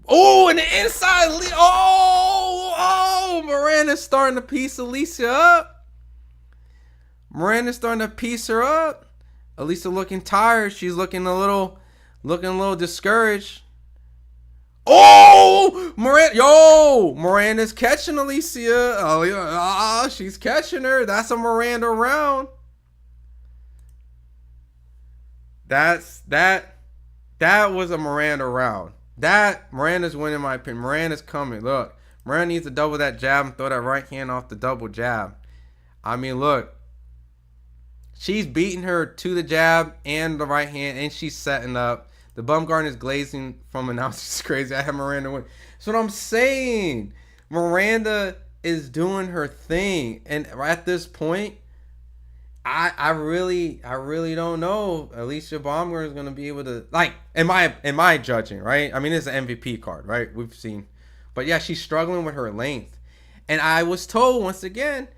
Oh, and the inside. Oh, Miranda's starting to piece Alicia up. Miranda's starting to piece her up. Alicia looking tired. She's looking a little discouraged. Oh, Miranda's catching Alicia. Oh, yeah, she's catching her. That's a Miranda round. That was a Miranda round. Miranda's winning, in my opinion. Miranda's coming. Look, Miranda needs to double that jab and throw that right hand off the double jab. I mean, look. She's beating her to the jab and the right hand, and she's setting up. The Baumgartner's glazing from announcers is crazy. I have Miranda win. That's what I'm saying. Miranda is doing her thing, and at this point, I really don't know. Alicia Baumgartner is going to be able to, like, in my judging, right? I mean, it's an MVP card, right? We've seen, but yeah, she's struggling with her length, and I was told once again,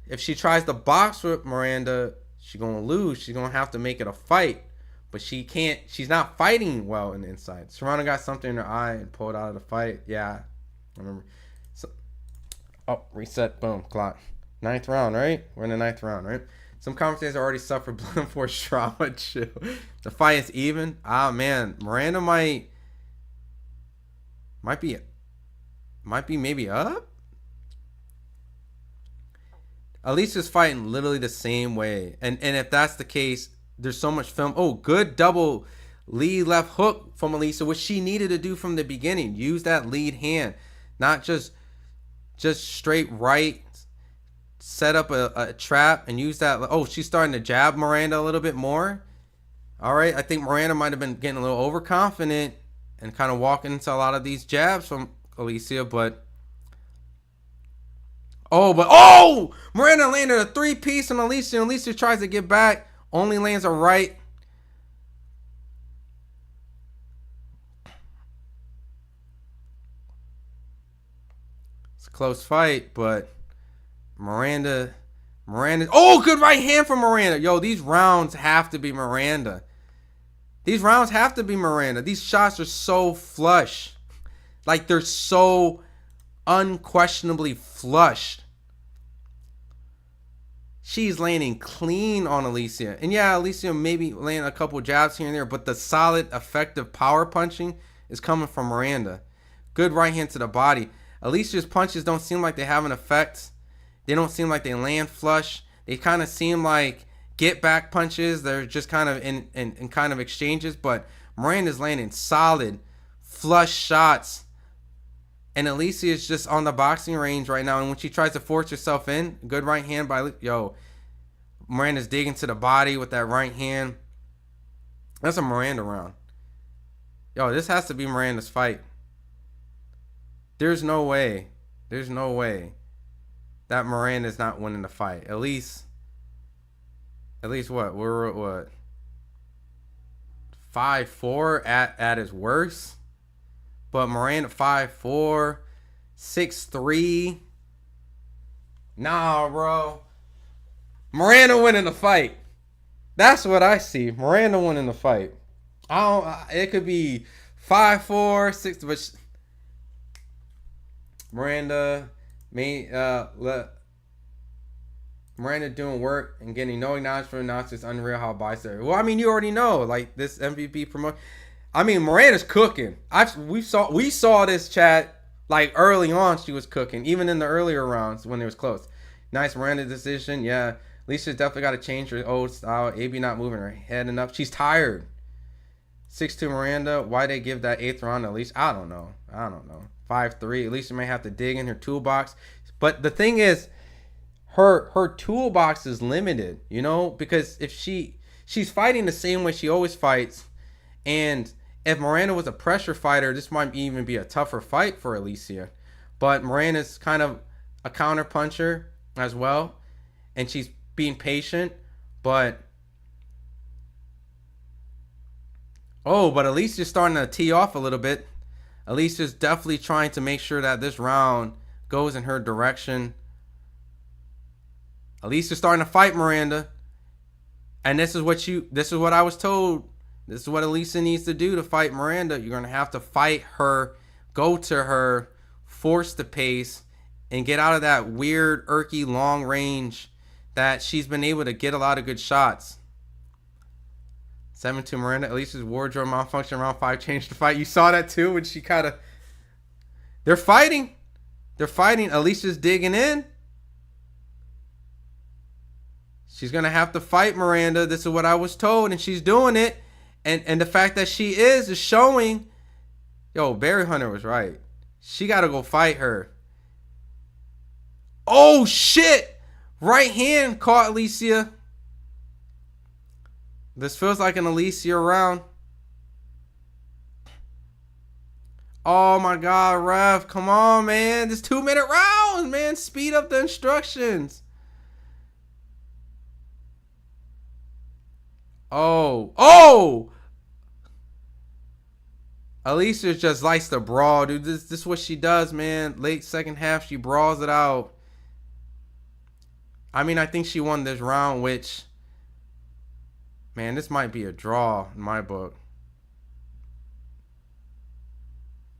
if she tries to box with Miranda, she's going to lose. She's going to have to make it a fight. But she can't. She's not fighting well in the inside. Serrano got something in her eye and pulled out of the fight. Yeah. I remember. So, reset. Boom. Clock. 9th round, right? We're in the 9th round, right? Some commentators already suffered blood and force trauma. Chill. The fight is even. Ah, man. Miranda might be maybe up. Alicia's fighting literally the same way. And if that's the case, there's so much film. Oh, good double lead left hook from Alicia, which she needed to do from the beginning. Use that lead hand. Not just straight right. Set up a trap and use that. Oh, she's starting to jab Miranda a little bit more. All right. I think Miranda might have been getting a little overconfident and kind of walking into a lot of these jabs from Alicia, but Miranda landed a 3-piece on Alicia, and Alicia tries to get back, only lands a right. It's a close fight, but Miranda, good right hand from Miranda. Yo, these rounds have to be Miranda. These shots are so flush. Like, they're so unquestionably flush. She's landing clean on Alicia. And yeah, Alicia maybe landing a couple jabs here and there, but the solid, effective power punching is coming from Miranda. Good right hand to the body. Alicia's punches don't seem like they have an effect. They don't seem like they land flush. It kind of seemed like get back punches. They're just kind of in kind of exchanges, but Miranda's landing solid flush shots. And Alicia is just on the boxing range right now. And when she tries to force herself in, good right hand by, Miranda's digging to the body with that right hand. That's a Miranda round. This has to be Miranda's fight. There's no way that Miranda's not winning the fight. At least what? We're at what? 5'4" at his worst. But Miranda 5'4", 6'3". Nah, bro. Miranda winning the fight. That's what I see. Miranda winning the fight. It could be 5'4", 6", but Miranda Miranda doing work and getting no acknowledgement for announcers. It's unreal how biased. Well, I mean, you already know, like this MVP promote. I mean, Miranda's cooking. We saw this, chat, like early on. She was cooking, even in the earlier rounds when it was close. Nice Miranda decision. Yeah, Alicia's definitely got to change her old style. AB not moving her head enough. She's tired. 6'2" Miranda. Why they give that 8th round to Alicia? I don't know. 5'3". Alicia may have to dig in her toolbox. But the thing is, her toolbox is limited, because if she's fighting the same way she always fights, and if Miranda was a pressure fighter, this might even be a tougher fight for Alicia. But Miranda's kind of a counter puncher as well, and she's being patient. But Alicia's starting to tee off a little bit. Alicia's definitely trying to make sure that this round goes in her direction. Alicia's starting to fight Miranda, and this is what I was told. This is what Alicia needs to do to fight Miranda. You're going to have to fight her, go to her, force the pace, and get out of that weird, irky, long range that she's been able to get a lot of good shots. 7-2 Miranda. Alicia's wardrobe malfunction round 5 changed the fight. You saw that too when she kind of... They're fighting. Alicia's digging in. She's going to have to fight Miranda. This is what I was told, and she's doing it. And the fact that she is showing, Barry Hunter was right. She got to go fight her. Oh, shit. Right hand caught Alicia. This feels like an Alicia round. Oh, my God, ref. Come on, man. This 2-minute round, man. Speed up the instructions. Oh! Alicia just likes to brawl, dude. This is what she does, man. Late second half, she brawls it out. I mean, I think she won this round, which, man, this might be a draw in my book.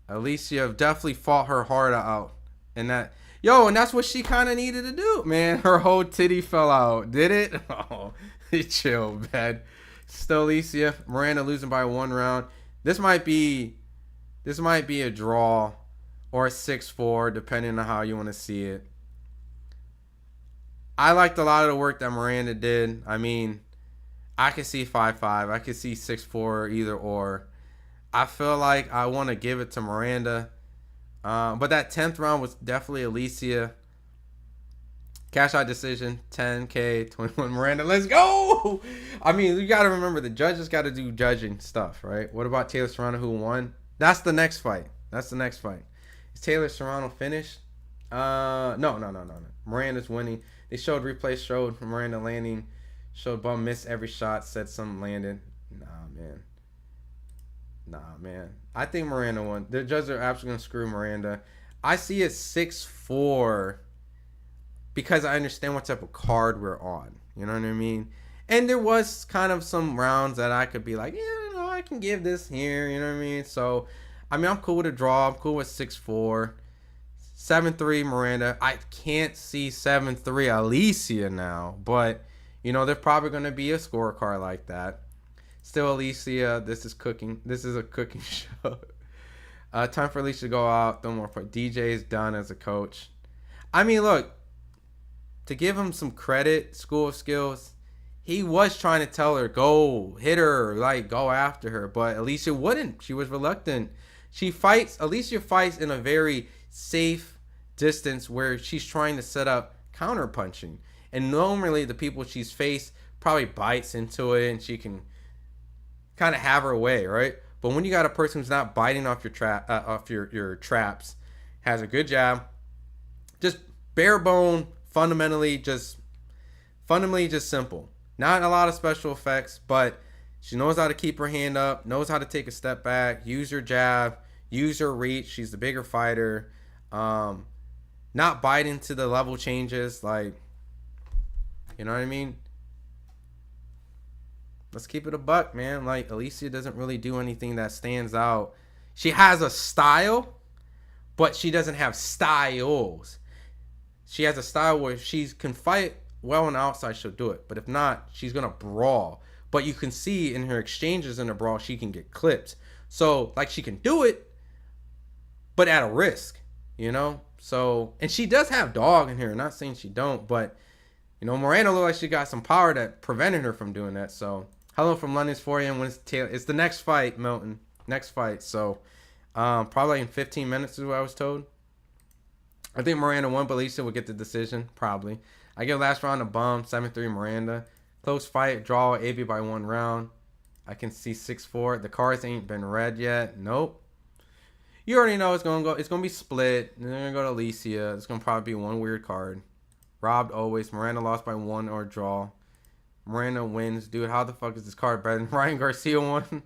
Alicia definitely fought her heart out. And that's what she kind of needed to do, man. Her whole titty fell out. Did it? Oh, chill, man. Still Alicia. Miranda losing by 1 round. This might be a draw or a 6-4, depending on how you want to see it. I liked a lot of the work that Miranda did. I mean, I could see 5-5. I could see 6-4, either or. I feel like I want to give it to Miranda. But that 10th round was definitely Alicia. Cash out decision, 10K, 21 Miranda. Let's go! I mean, you got to remember, the judges got to do judging stuff, right? What about Taylor Serrano, who won? That's the next fight. Is Taylor Serrano finished? No. Miranda's winning. They showed replays, showed Miranda landing, showed bum missed every shot, said some landed. Nah, man. I think Miranda won. The judges are absolutely going to screw Miranda. I see it 6-4 because I understand what type of card we're on. You know what I mean? And there was kind of some rounds that I could be like, yeah, I can give this here. You know what I mean? So, I mean, I'm cool with a draw. I'm cool with 6-4. 7-3 Miranda. I can't see 7-3 Alicia now. But, there's probably going to be a scorecard like that. Still Alicia. This is cooking. This is a cooking show. Time for Alicia to go out. No more fight. DJ is done as a coach. I mean, look. to give him some credit, School of Skills, he was trying to tell her, go, hit her, like, go after her. But Alicia wouldn't. She was reluctant. Alicia fights in a very safe distance where she's trying to set up counter punching. And normally the people she's faced probably bites into it and she can kind of have her way, right? But when you got a person who's not biting off your traps, has a good jab, just bare bone, fundamentally just simple. Not a lot of special effects, but she knows how to keep her hand up, knows how to take a step back, use her jab, use her reach. She's the bigger fighter. Not bite into the level changes, like, you know what I mean? Let's keep it a buck, man. Like, Alicia doesn't really do anything that stands out. She has a style, but she doesn't have styles. She has a style where if she can fight well on the outside, she'll do it. But if not, she's going to brawl. But you can see in her exchanges in the brawl, she can get clipped. So, like, she can do it, but at a risk, you know? So, and she does have dog in here. Not saying she don't, but, you know, Miranda looked like she got some power that prevented her from doing that. So, hello from London's 4 a.m. when it's the next fight, Milton. Next fight. So, probably in 15 minutes is what I was told. I think Miranda won, but Alicia would get the decision, probably. I give last round a bum, 7-3 Miranda. Close fight, draw AB by 1 round. I can see 6-4. The cards ain't been read yet. Nope. You already know it's gonna go. It's gonna be split. They're gonna go to Alicia. It's gonna probably be one weird card. Robbed always. Miranda lost by 1 or draw. Miranda wins. Dude, how the fuck is this card better than Ryan Garcia won?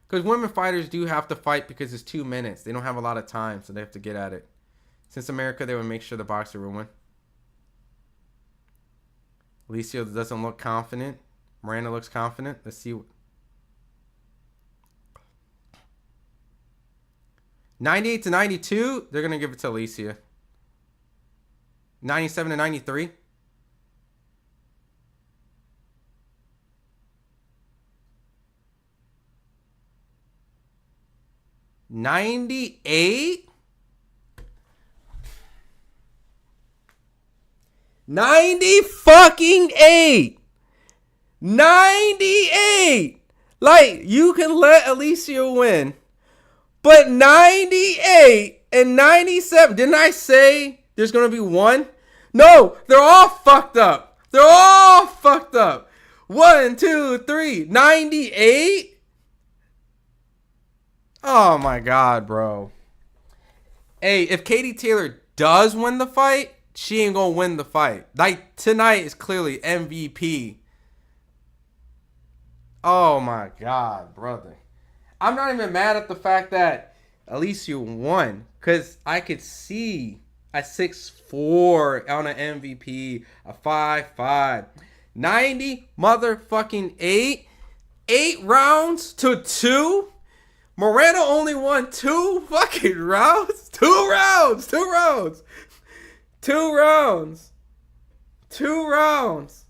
Because women fighters do have to fight because it's 2 minutes. They don't have a lot of time, so they have to get at it. Since America, they would make sure the boxer will win. Alicia doesn't look confident. Miranda looks confident. Let's see. 98-92, they're going to give it to Alicia. 97-93. $98? 98. 98. Like, you can let Alicia win. But 98 and 97. Didn't I say there's going to be one? No, they're all fucked up. They're all fucked up. 1, 2, 3. 98? Oh my God, bro. Hey, if Katie Taylor does win the fight, she ain't going to win the fight. Like, tonight is clearly MVP. Oh my God, brother. I'm not even mad at the fact that Alicia won, because I could see a 6-4 on an MVP, a 5-5. 90 motherfucking 8. 8 rounds to 2. Miranda only won 2 fucking rounds. 2 rounds. 2 rounds. 2 rounds. 2 rounds.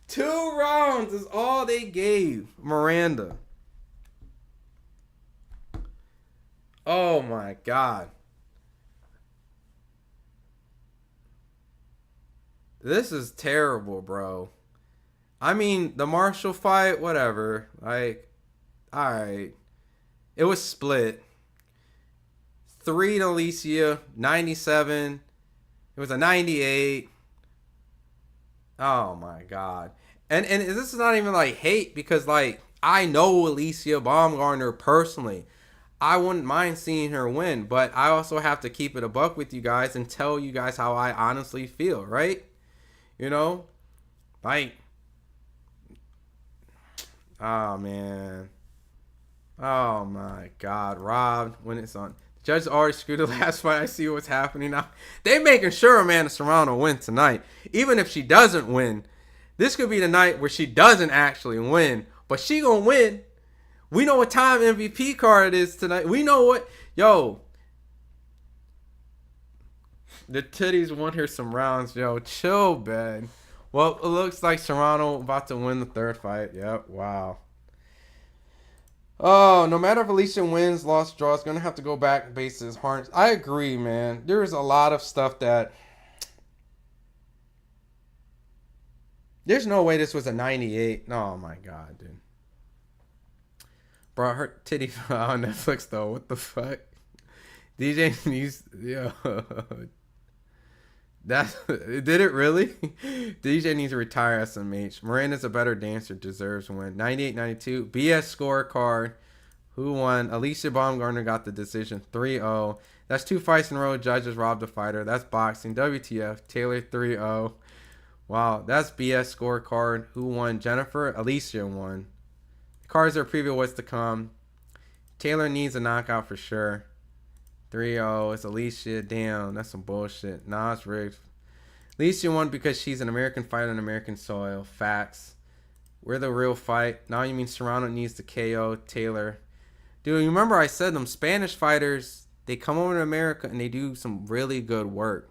2 rounds is all they gave Miranda. Oh my God. This is terrible, bro. I mean, the Marshall fight, whatever. Like, alright. It was split. 3 to Alicia, 97. It was a 98. Oh my God. And this is not even like hate, because like, I know Alicia Baumgartner personally. I wouldn't mind seeing her win, but I also have to keep it a buck with you guys and tell you guys how I honestly feel, right? You know? Like, oh man. Oh my God, robbed when it's on. The judge already screwed the last fight. I see what's happening now. They making sure Amanda Serrano win tonight. Even if she doesn't win, this could be the night where she doesn't actually win, but she gonna win. We know what time MVP card it is tonight. We know what, yo. The titties won her some rounds, yo. Chill, man. Well, it looks like Serrano about to win the 3rd fight. Yep, wow. Oh, no matter if Alicia wins, lost, draws, gonna have to go back bases. Harness. I agree, man. There's a lot of stuff that There's no way this was a 98. Oh my god, dude. Bro, her titty on Netflix though. What the fuck? DJ needs, yo. That did it really? DJ needs to retire SMH. Miranda's a better dancer, deserves to win. 98-92. BS scorecard. Who won? Alicia Baumgartner got the decision. 3-0. That's 2 fights in a row. Judges robbed a fighter. That's boxing. WTF. Taylor 3-0. Wow, that's BS scorecard. Who won? Jennifer. Alicia won. Cards are preview what's to come. Taylor needs a knockout for sure. 3-0. It's Alicia. Damn, that's some bullshit. Nah, it's rigged. Alicia won because she's an American fighter on American soil. Facts. We're the real fight. Now you mean Serrano needs to KO Taylor. Dude, you remember I said them Spanish fighters, they come over to America and they do some really good work.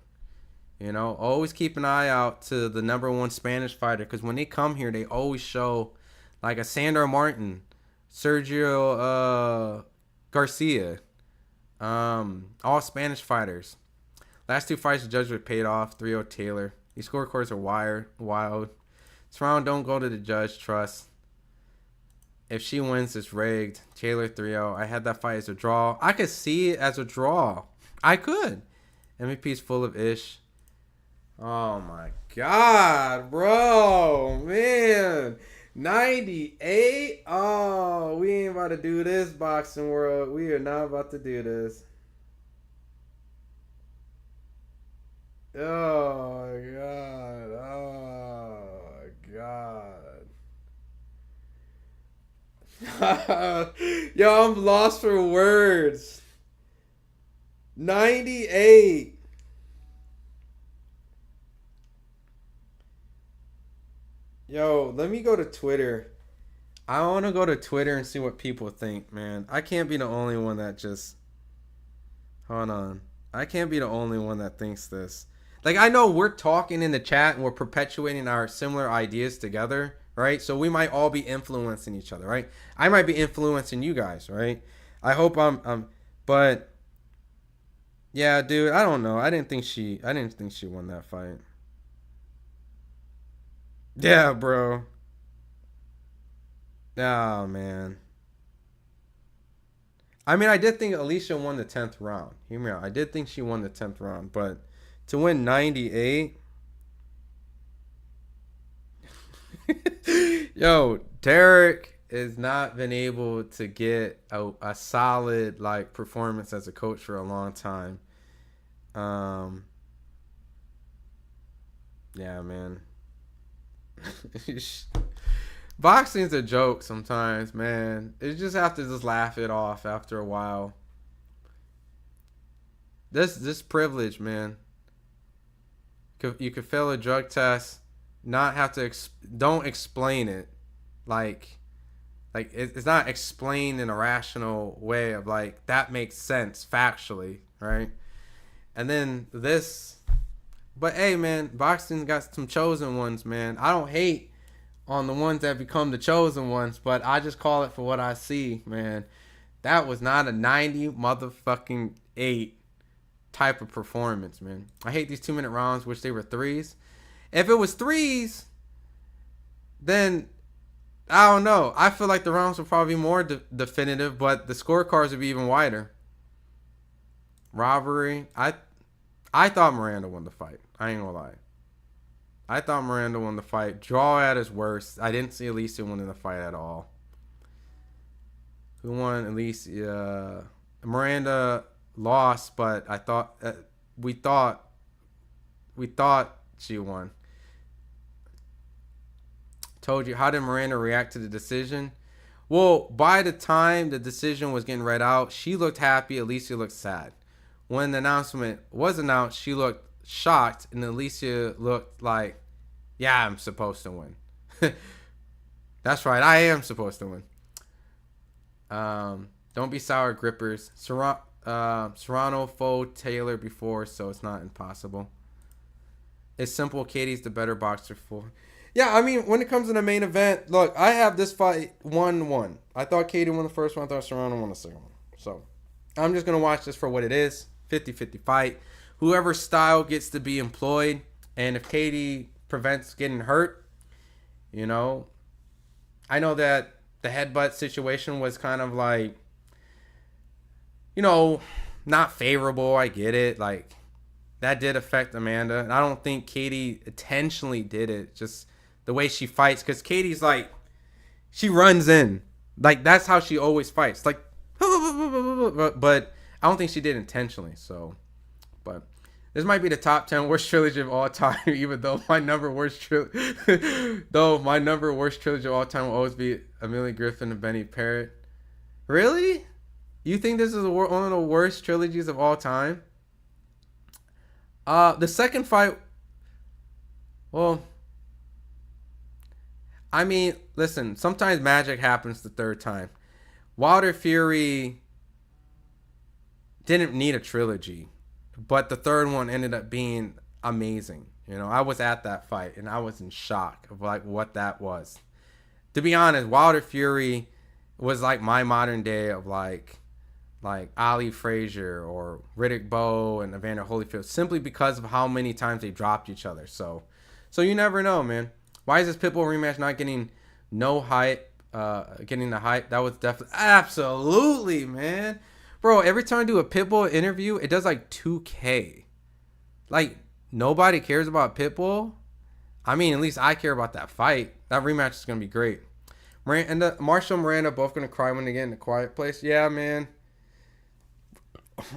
You know, always keep an eye out to the #1 Spanish fighter, because when they come here, they always show like a Sandro Martin, Sergio Garcia, all Spanish fighters. Last 2 fights, the judge paid off. 3-0 Taylor. These scorecards are wild. Serrano, don't go to the judge. Trust. If she wins, it's rigged. Taylor 3-0. I had that fight as a draw. I could see it as a draw. I could. MVP's full of ish. Oh my god, bro, man. 98. Oh, we ain't about to do this, boxing world. We are not about to do this. Oh my god. Oh my god. Yo, I'm lost for words. 98. Yo, let me go to Twitter. I want to go to Twitter and see what people think, man. I can't be the only one that just... Hold on. I can't be the only one that thinks this. Like, I know we're talking in the chat and we're perpetuating our similar ideas together, right? So we might all be influencing each other, right? I might be influencing you guys, right? I hope I'm but yeah, dude, I don't know. I didn't think she won that fight. Yeah, bro. Oh, man. I mean, I did think Alicia won the 10th round. Hear me out. I did think she won the 10th round, but to win 98. Yo, Derek has not been able to get a solid like performance as a coach for a long time. Yeah, man. Boxing's a joke sometimes, man. You just have to just laugh it off after a while. This privilege, man. You could fail a drug test, not have to don't explain it, like it's not explained in a rational way of like that makes sense factually, right? And then this. But hey, man, boxing got some chosen ones, man. I don't hate on the ones that become the chosen ones, but I just call it for what I see, man. That was not a 90 motherfucking 8 type of performance, man. I hate these 2-minute rounds, which they were 3s. If it was 3s, then I don't know. I feel like the rounds would probably be more definitive, but the scorecards would be even wider. Robbery. I thought Miranda won the fight. I ain't gonna lie. I thought Miranda won the fight. Draw at his worst. I didn't see Alicia winning the fight at all. Who won? Alicia. Miranda lost, but I thought we thought she won. Told you. How did Miranda react to the decision? Well, by the time the decision was getting read out, she looked happy. Alicia looked sad. When the announcement was announced, she looked shocked, and Alicia looked like, yeah, I'm supposed to win. That's right, I am supposed to win. Don't be sour, grippers. Serrano fought Taylor before, so it's not impossible. It's simple. Katie's the better boxer for. Yeah, I mean, when it comes to the main event, look, I have this fight 1-1. I thought Katie won the first one. I thought Serrano won the second one. So I'm just going to watch this for what it is. 50-50 fight. Whoever style gets to be employed, and if Katie prevents getting hurt, You know, I know that the headbutt situation was kind of like, you know, not favorable. I get it. Like, that did affect Amanda. And I don't think Katie intentionally did it. Just the way she fights. Because Katie's like, she runs in. Like, that's how she always fights. Like, but I don't think she did intentionally. So, but this might be the top 10 worst trilogy of all time. Even though my number worst trilogy of all time will always be Amelia Griffin and Benny Parrott. Really? You think this is one of the worst trilogies of all time? The second fight, well, I mean, listen, sometimes magic happens the third time. Wilder Fury didn't need a trilogy, but the third one ended up being amazing. You know, I was at that fight and I was in shock of like what that was. To be honest, Wilder Fury was like my modern day of like Ali Frazier or Riddick Bowe and Evander Holyfield, simply because of how many times they dropped each other. So you never know, man. Why is this Pitbull rematch not getting no hype? Getting the hype? That was definitely, absolutely, man. Bro, every time I do a Pitbull interview, it does like 2K. Like, nobody cares about Pitbull. I mean, at least I care about that fight. That rematch is going to be great. Marshall and Miranda both going to cry when they get in the quiet place. Yeah, man.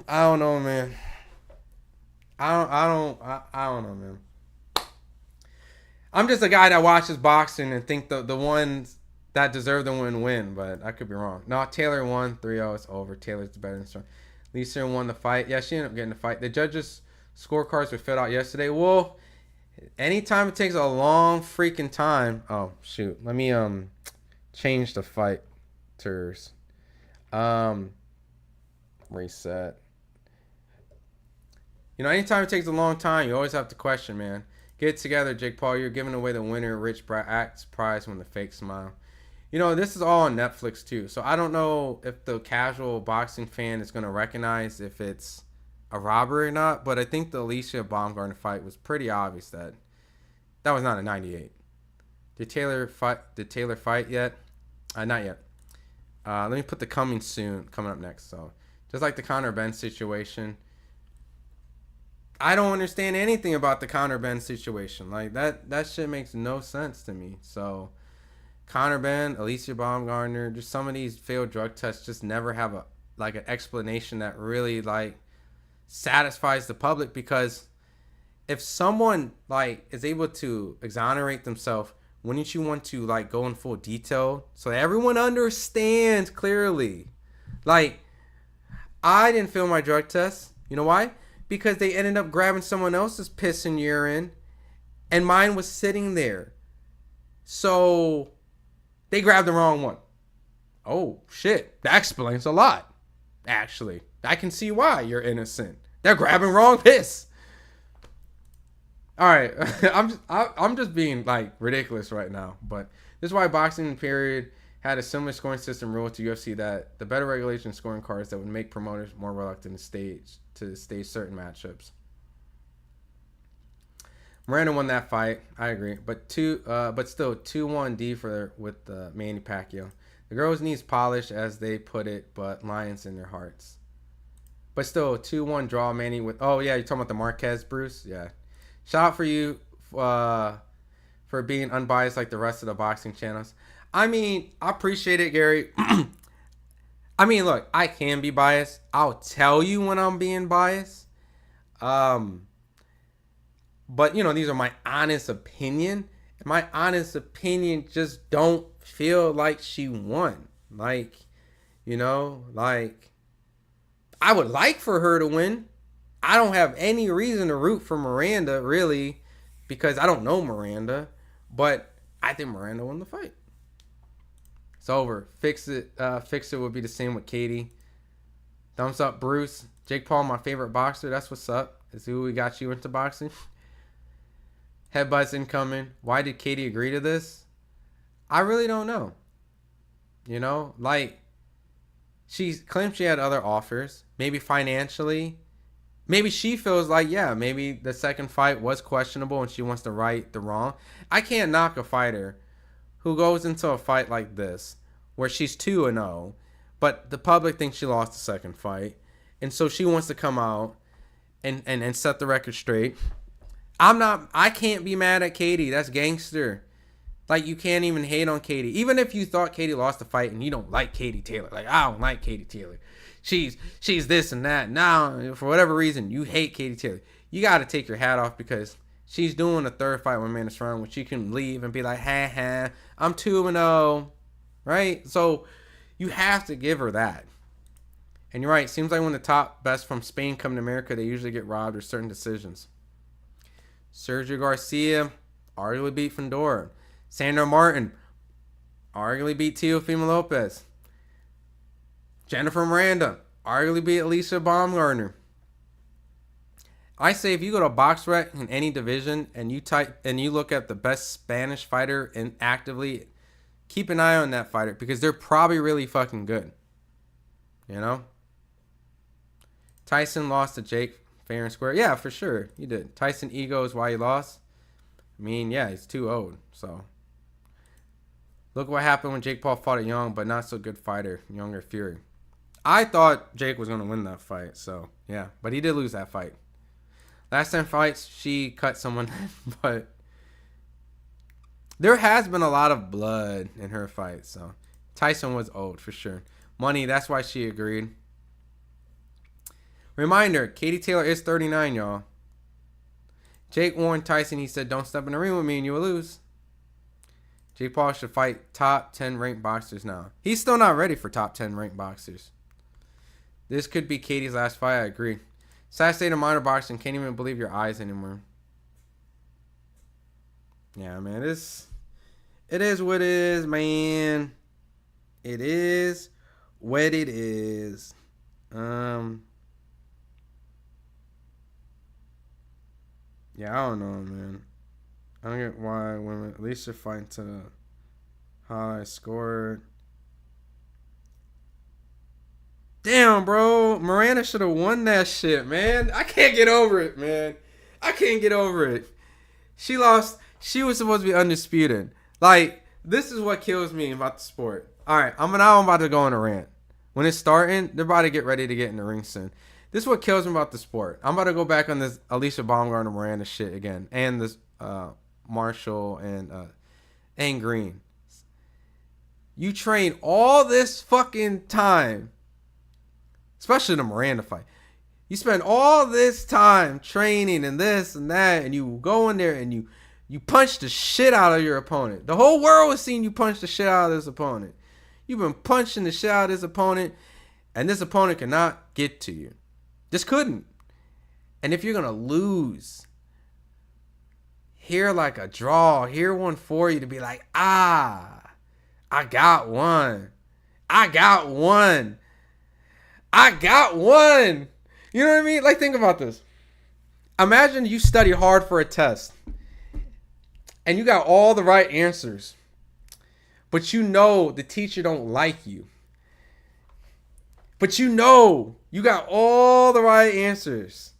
I don't know, man. I don't know, man. I'm just a guy that watches boxing and think the ones that deserve the win, but I could be wrong. No, Taylor won 3-0. It's over. Taylor's the better than strong. Lisa won the fight. Yeah, she ended up getting the fight. The judges' scorecards were filled out yesterday. Well, anytime it takes a long freaking time. Oh, shoot. Let me change the fighters. Reset. You know, anytime it takes a long time, you always have to question, man. Get it together, Jake Paul. You're giving away the winner, Rich Acts prize when the fake smile. You know, this is all on Netflix, too. So I don't know if the casual boxing fan is going to recognize if it's a robbery or not. But I think the Alicia Baumgartner fight was pretty obvious that was not a 98. Did Taylor fight yet? Not yet. Let me put the coming up next. So just like the Conor Benn situation. I don't understand anything about the Conor Benn situation. Like, that shit makes no sense to me. So, Conor Benn, Alicia Baumgartner, just some of these failed drug tests just never have an explanation that really, like, satisfies the public. Because if someone, like, is able to exonerate themselves, wouldn't you want to, like, go in full detail so everyone understands clearly? Like, I didn't fail my drug test. You know why? Because they ended up grabbing someone else's piss and urine, and mine was sitting there. So they grabbed the wrong one. Oh, shit. That explains a lot, actually. I can see why you're innocent. They're grabbing wrong piss. All right. I'm just being, like, ridiculous right now. But this is why boxing period had a similar scoring system rule to UFC, that the better regulation scoring cards that would make promoters more reluctant to stage certain matchups. Miranda won that fight. I agree, but still 2-1 D with Manny Pacquiao. The girls needs polish, as they put it, but lions in their hearts. But still 2-1 draw. Manny with, oh yeah, you're talking about the Marquez Bruce. Yeah, shout out for you for being unbiased like the rest of the boxing channels. I mean, I appreciate it, Gary. I mean, look, I can be biased. I'll tell you when I'm being biased. But, you know, these are my honest opinion. And my honest opinion just don't feel like she won. Like, you know, like, I would like for her to win. I don't have any reason to root for Miranda, really, because I don't know Miranda. But I think Miranda won the fight. It's over. Fix it would be the same with Katie. Thumbs up, Bruce. Jake Paul, my favorite boxer. That's what's up. Is who we got you into boxing. Headbutts incoming. Why did Katie agree to this? I really don't know. You know, like, she claims she had other offers. Maybe financially. Maybe she feels like, yeah, maybe the second fight was questionable and she wants to right the wrong. I can't knock a fighter who goes into a fight like this, where she's 2-0, but the public thinks she lost the second fight, and so she wants to come out and set the record straight. I can't be mad at Katie. That's gangster. Like, you can't even hate on Katie. Even if you thought Katie lost the fight and you don't like Katie Taylor. Like, I don't like Katie Taylor. She's this and that. Now, for whatever reason, you hate Katie Taylor. You got to take your hat off because she's doing a third fight with Amanda Serrano when she can leave and be like, ha, I'm 2-0. Right? So, you have to give her that. And you're right. Seems like when the top best from Spain come to America, they usually get robbed of certain decisions. Sergio Garcia arguably beat Fedor. Sandra Martin arguably beat Teofimo Lopez. Jennifer Miranda arguably beat Alicia Baumgartner. I say if you go to BoxRec in any division and you look at the best Spanish fighter and actively keep an eye on that fighter because they're probably really fucking good. You know? Tyson lost to Jake fair and square. Yeah, for sure. He did. Tyson ego is why he lost. I mean, yeah, he's too old. So, look what happened when Jake Paul fought a young but not so good fighter, Younger Fury. I thought Jake was going to win that fight. So, yeah. But he did lose that fight. Last 10 fights, she cut someone. But there has been a lot of blood in her fight. So, Tyson was old for sure. Money, that's why she agreed. Reminder, Katie Taylor is 39, y'all. Jake warned Tyson, he said, don't step in the ring with me and you will lose. Jake Paul should fight top 10 ranked boxers now. He's still not ready for top 10 ranked boxers. This could be Katie's last fight, I agree. Sad state of modern boxing, can't even believe your eyes anymore. Yeah, man, it is what it is, man. It is what it is. Yeah, I don't know, man. I don't get why women, at least they're fighting to how I scored. Damn, bro. Miranda should have won that shit, man. I can't get over it, man. I can't get over it. She lost. She was supposed to be undisputed. Like, this is what kills me about the sport. All right, I'm about to go on a rant. When it's starting, they're about to get ready to get in the ring soon. This is what kills me about the sport. I'm about to go back on this Alicia Baumgartner Miranda shit again. And this Marshall and Green. You train all this fucking time. Especially the Miranda fight. You spend all this time training and this and that. And you go in there and you punch the shit out of your opponent. The whole world has seen you punch the shit out of this opponent. You've been punching the shit out of this opponent. And this opponent cannot get to you. Just couldn't. And if you're going to lose, hear like a draw, hear one for you to be like, I got one. I got one. I got one. You know what I mean? Like, think about this. Imagine you study hard for a test and you got all the right answers, but you know the teacher don't like you. But you know you got all the right answers.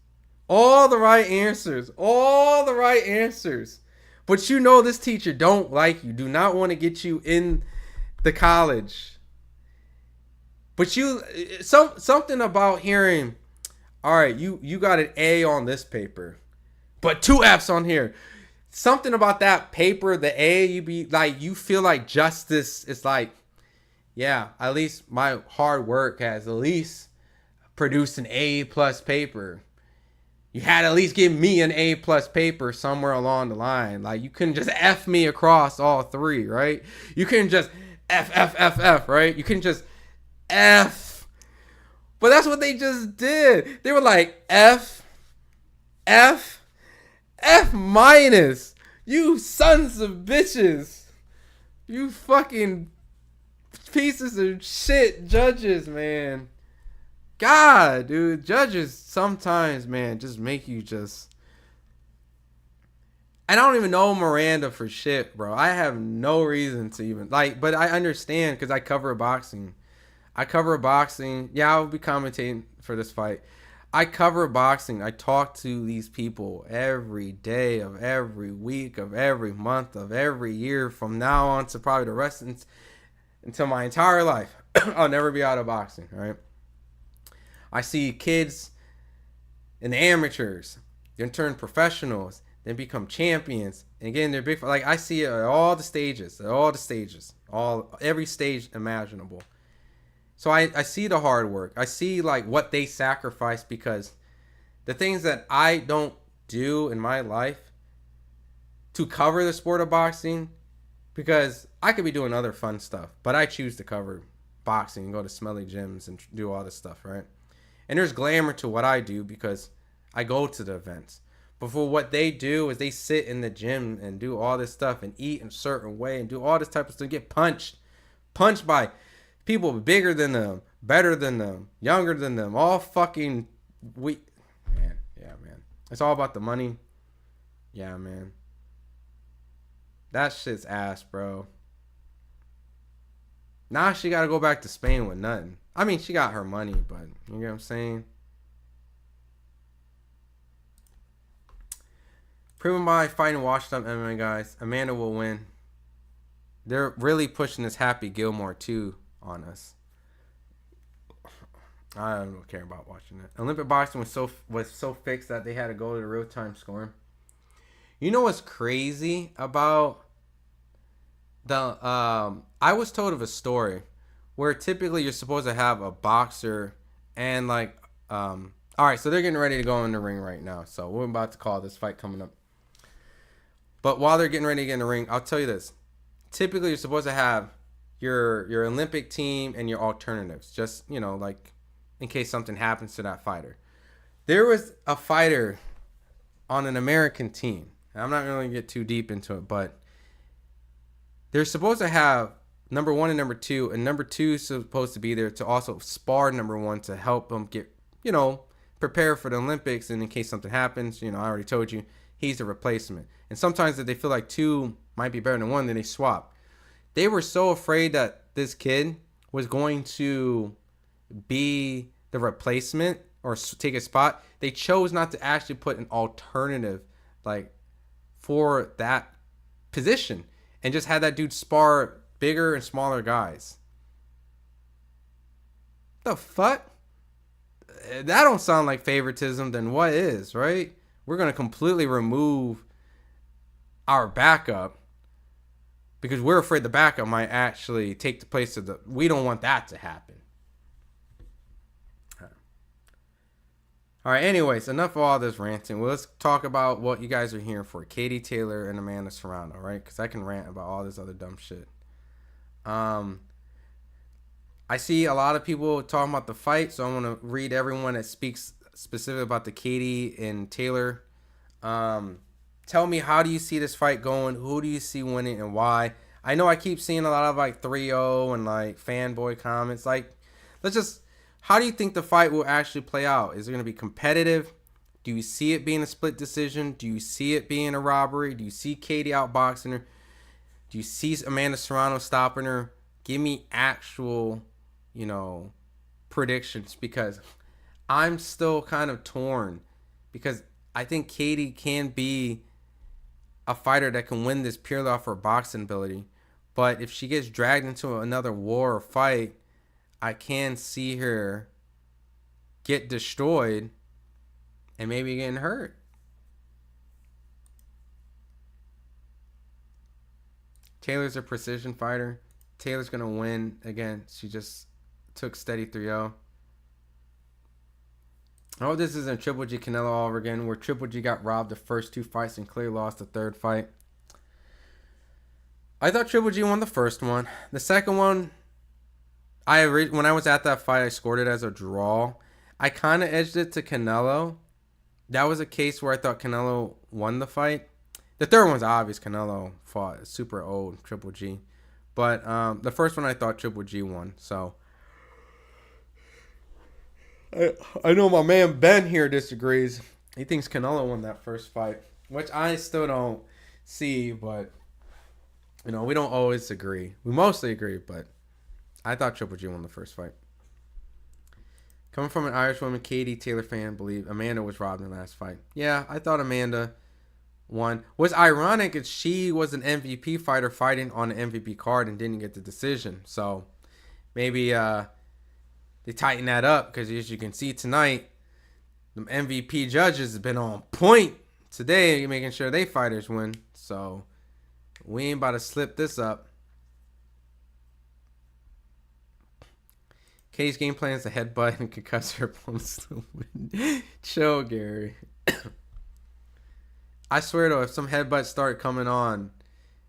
All the right answers. All the right answers. But you know this teacher don't like you. Do not want to get you in the college. But something about hearing, all right, you got an A on this paper, but 2 F's on here. Something about that paper, the A, you feel like justice. It's like, yeah, at least my hard work has at least produced an A+ paper. You had to at least give me an A+ paper somewhere along the line. Like, you couldn't just F me across all 3, right? You couldn't just F, right? You couldn't just F. But that's what they just did. They were like, F. You sons of bitches. You fucking pieces of shit judges, man. God, dude, judges sometimes, man, just make you just. I don't even know Miranda for shit, bro. I have no reason to even but I understand because I cover boxing. Yeah, I'll be commentating for this fight. I cover boxing. I talk to these people every day of every week of every month of every year from now on to probably the rest until my entire life. I'll never be out of boxing, all right? I see kids and the amateurs, then turn professionals, then become champions, and again they're big. Like I see it at all the stages, every stage imaginable. So I see the hard work. I see like what they sacrifice, because the things that I don't do in my life to cover the sport of boxing, because I could be doing other fun stuff, but I choose to cover boxing and go to smelly gyms and do all this stuff, right? And there's glamour to what I do because I go to the events. But for what they do is they sit in the gym and do all this stuff and eat in a certain way and do all this type of stuff, get punched by people bigger than them, better than them, younger than them, all fucking man. It's all about the money. Yeah, man. That shit's ass, bro. Now she got to go back to Spain with nothing. I mean, she got her money, but you know what I'm saying? Proven by fighting washed up MMA guys, Amanda will win. They're really pushing this Happy Gilmore 2 on us. I don't care about watching it. Olympic boxing was so fixed that they had to go to the real-time scoring. You know what's crazy about the I was told of a story where typically you're supposed to have a boxer and like all right, so they're getting ready to go in the ring right now. So we're about to call this fight coming up. But while they're getting ready to get in the ring, I'll tell you this. Typically you're supposed to have your Olympic team and your alternatives, just, you know, like in case something happens to that fighter. There was a fighter on an American team. I'm not going to get too deep into it, but they're supposed to have number 1 and number 2, and number 2 is supposed to be there to also spar number 1 to help them get, you know, prepare for the Olympics. And in case something happens, you know, I already told you, he's the replacement. And sometimes if they feel like 2 might be better than 1, then they swap. They were so afraid that this kid was going to be the replacement or take a spot. They chose not to actually put an alternative like for that position and just had that dude spar bigger and smaller guys. The fuck? That don't sound like favoritism, then what is, right? We're going to completely remove our backup because we're afraid the backup might actually take the place of the... We don't want that to happen. All right, anyways, enough of all this ranting. Well, let's talk about what you guys are hearing for. Katie Taylor and Amanda Serrano, right? Because I can rant about all this other dumb shit. I see a lot of people talking about the fight, so I'm going to read everyone that speaks specifically about the Katie and Taylor. Tell me, how do you see this fight going? Who do you see winning and why? I know I keep seeing a lot of like 3-0 and like fanboy comments. Like, let's just... How do you think the fight will actually play out? Is it going to be competitive? Do you see it being a split decision? Do you see it being a robbery? Do you see Katie outboxing her? Do you see Amanda Serrano stopping her? Give me actual, you know, predictions, because I'm still kind of torn, because I think Katie can be a fighter that can win this purely off her boxing ability. But if she gets dragged into another war or fight, I can see her get destroyed and maybe getting hurt. Taylor's a precision fighter. Taylor's going to win again. She just took steady 3-0. I hope this isn't Triple G Canelo all over again, where Triple G got robbed the first 2 fights and clearly lost the 3rd fight. I thought Triple G won the first one. The second one, when I was at that fight, I scored it as a draw. I kind of edged it to Canelo. That was a case where I thought Canelo won the fight. The third one's obvious. Canelo fought super old Triple G. But the first one I thought Triple G won. So I know my man Ben here disagrees. He thinks Canelo won that first fight, which I still don't see. But, you know, we don't always agree. We mostly agree, but I thought Triple G won the first fight. Coming from an Irish woman, Katie Taylor fan, believe Amanda was robbed in the last fight. Yeah, I thought Amanda won. What's ironic is she was an MVP fighter fighting on an MVP card and didn't get the decision. So maybe they tighten that up, because as you can see tonight, the MVP judges have been on point today, making sure they fighters win. So we ain't about to slip this up. Katie's game plan is to headbutt and concuss her opponents to win. Chill, Gary. I swear though, if some headbutts start coming on,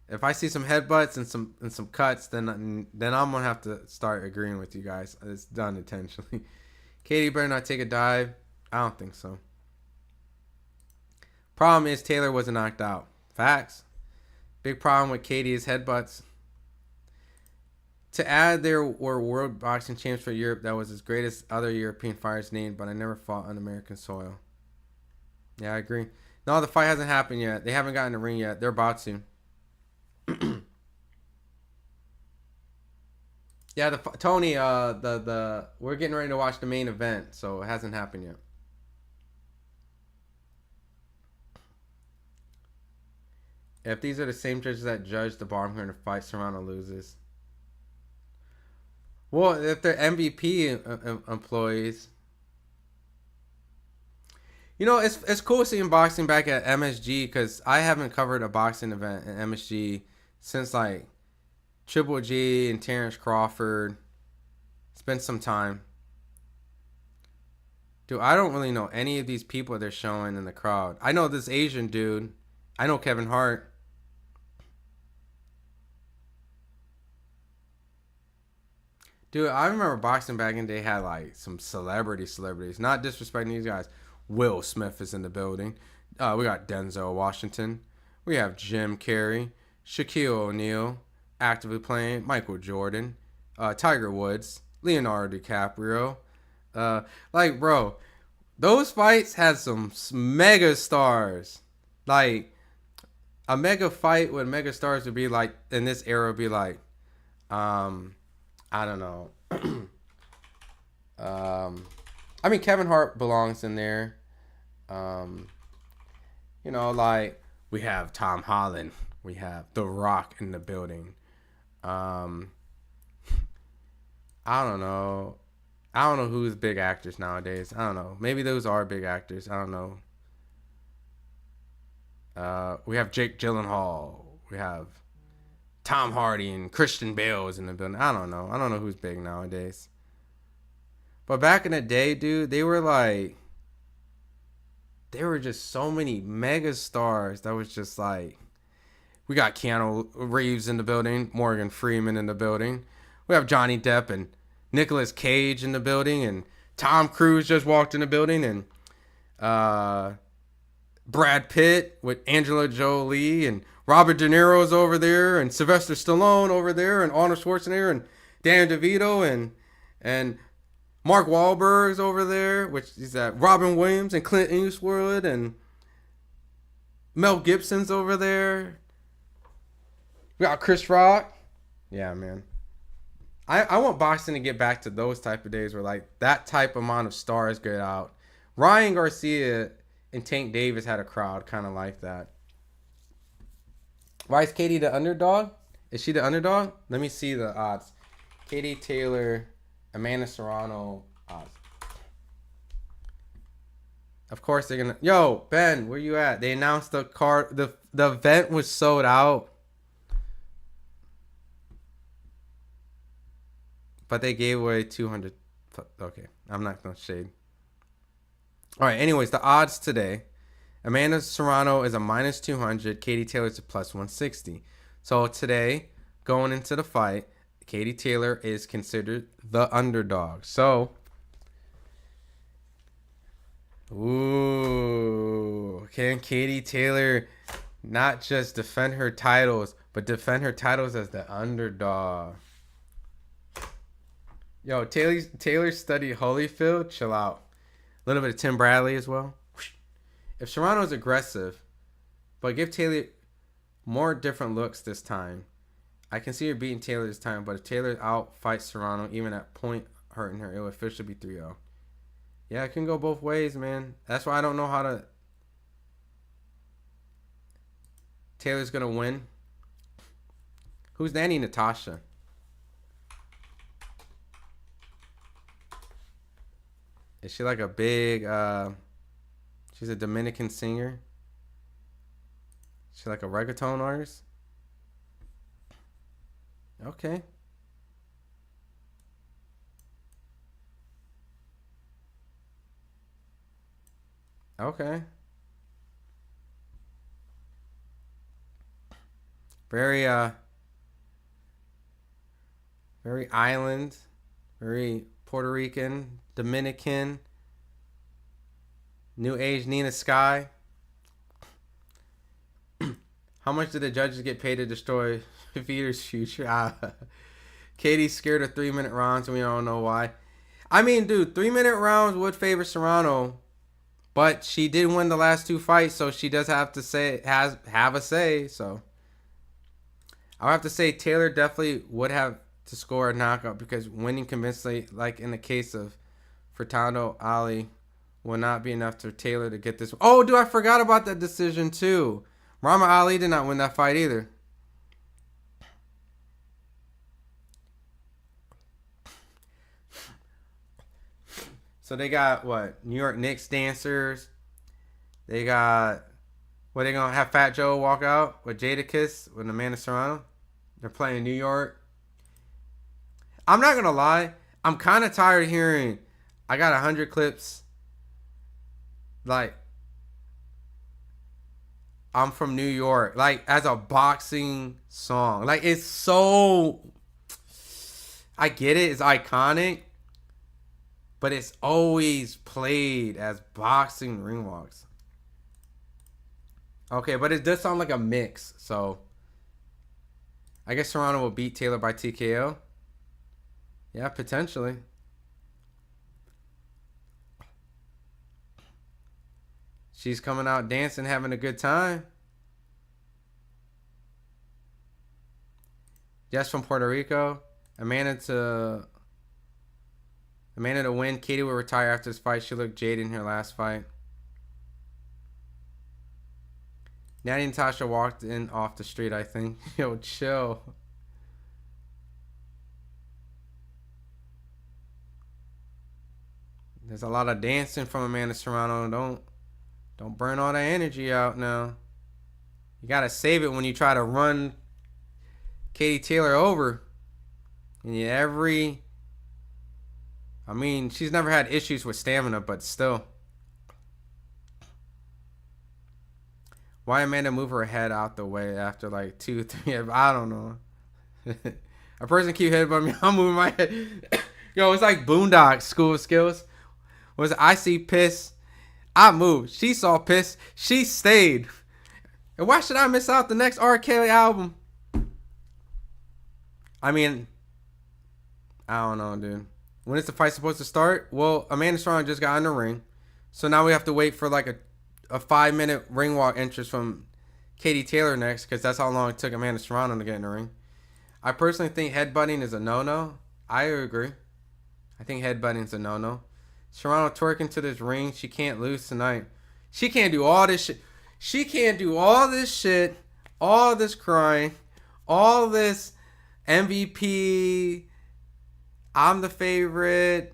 if I see some headbutts and some cuts, then I'm gonna have to start agreeing with you guys. It's done intentionally. Katie better not take a dive. I don't think so. Problem is Taylor wasn't knocked out. Facts. Big problem with Katie is headbutts. To add, there were world boxing champs for Europe that was as great as other European fighters named, but I never fought on American soil. Yeah, I agree. No, the fight hasn't happened yet. They haven't gotten in the ring yet. They're about to. Yeah, Tony, we're getting ready to watch the main event, so it hasn't happened yet. If these are the same judges that judge the Baumgartner fight, Serrano loses. Well, if they're MVP employees, you know, it's cool seeing boxing back at MSG, because I haven't covered a boxing event at MSG since like Triple G and Terrence Crawford. It's been some time. Dude, I don't really know any of these people they're showing in the crowd. I know this Asian dude. I know Kevin Hart. Dude, I remember boxing back in the day had like some celebrities. Not disrespecting these guys. Will Smith is in the building. We got Denzel Washington. We have Jim Carrey. Shaquille O'Neal actively playing. Michael Jordan. Tiger Woods. Leonardo DiCaprio. Like, bro, those fights had some mega stars. Like, a mega fight with mega stars would be like, in this era, would be like, I don't know. I mean, Kevin Hart belongs in there. You know, like, we have Tom Holland. We have The Rock in the building. I don't know. I don't know who's big actors nowadays. I don't know. Maybe those are big actors. I don't know. We have Jake Gyllenhaal. We have Tom Hardy and Christian Bale is in the building. I don't know. I don't know who's big nowadays. But back in the day, dude, they were like, there were just so many mega stars that was just like, we got Keanu Reeves in the building, Morgan Freeman in the building. We have Johnny Depp and Nicolas Cage in the building, and Tom Cruise just walked in the building, and Brad Pitt with Angela Jolie, and Robert De Niro's over there, and Sylvester Stallone over there, and Arnold Schwarzenegger, and Dan DeVito, and Mark Wahlberg's over there, which is that Robin Williams and Clint Eastwood, and Mel Gibson's over there. We got Chris Rock. Yeah, man. I want boxing to get back to those type of days where like that type amount of stars get out. Ryan Garcia and Tank Davis had a crowd kind of like that. Why is Katie the underdog? Is she the underdog? Let me see the odds. Katie Taylor, Amanda Serrano odds. Of course they're gonna. Yo, Ben, where you at? They announced the card. The event was sold out, but they gave away 200. Okay, I'm not gonna shade. All right. Anyways, the odds today. Amanda Serrano is a -200. Katie Taylor's a +160. So today, going into the fight, Katie Taylor is considered the underdog. So, ooh, can Katie Taylor not just defend her titles, but defend her titles as the underdog? Yo, Taylor studied Holyfield. Chill out. A little bit of Tim Bradley as well. If Serrano's aggressive, but give Taylor more different looks this time, I can see her beating Taylor this time. But if Taylor out fights Serrano, even at point hurting her, it will officially be 3-0. Yeah, it can go both ways, man. That's why I don't know how to... Taylor's going to win. Who's Nanny Natasha? Is she like a big... she's a Dominican singer? She's like a reggaeton artist? Okay. Okay. Very island, very Puerto Rican, Dominican, New Age Nina Sky. How much did the judges get paid to destroy Veter's future? Katie's scared of 3-minute rounds, and we don't know why. I mean, dude, 3-minute rounds would favor Serrano, but she did win the last 2 fights, so she does have to say have a say. So I'll have to say Taylor definitely would have to score a knockout, because winning convincingly, like in the case of Furtado Ali, will not be enough for Taylor to get this. Oh, dude, I forgot about that decision too. Muhammad Ali did not win that fight either. So they got what? New York Knicks dancers. They got what? They gonna have Fat Joe walk out with Jadakiss with Amanda Serrano. They're playing New York. I'm not gonna lie. I'm kind of tired of hearing. I got 100 clips. Like, I'm from New York. Like, as a boxing song. Like, it's so... I get it. It's iconic. But it's always played as boxing ring walks. Okay, but it does sound like a mix. So, I guess Serrano will beat Taylor by TKO. Yeah, potentially. She's coming out dancing, having a good time. Jess from Puerto Rico. Amanda to win. Katie will retire after this fight. She looked jaded in her last fight. Natty and Tasha walked in off the street, I think. Yo, chill. There's a lot of dancing from Amanda Serrano. Don't burn all that energy out now. You gotta save it when you try to run Katie Taylor over. And I mean, she's never had issues with stamina, but still. Why Amanda move her head out the way after like 2, 3? I don't know. A person keep headbutting me. I'm moving my head. Yo, it's like Boondocks School of Skills. Was I see piss? I moved. She saw piss. She stayed. And why should I miss out the next R. Kelly album? I mean, I don't know, dude. When is the fight supposed to start? Well, Amanda Serrano just got in the ring. So now we have to wait for like a 5-minute ring walk entrance from Katie Taylor next, because that's how long it took Amanda Serrano to get in the ring. I personally think headbutting is a no-no. I agree. I think headbutting is a no-no. Serrano twerking to this ring. She can't lose tonight. She can't do all this shit. She can't do all this shit, all this crying, all this MVP, I'm the favorite.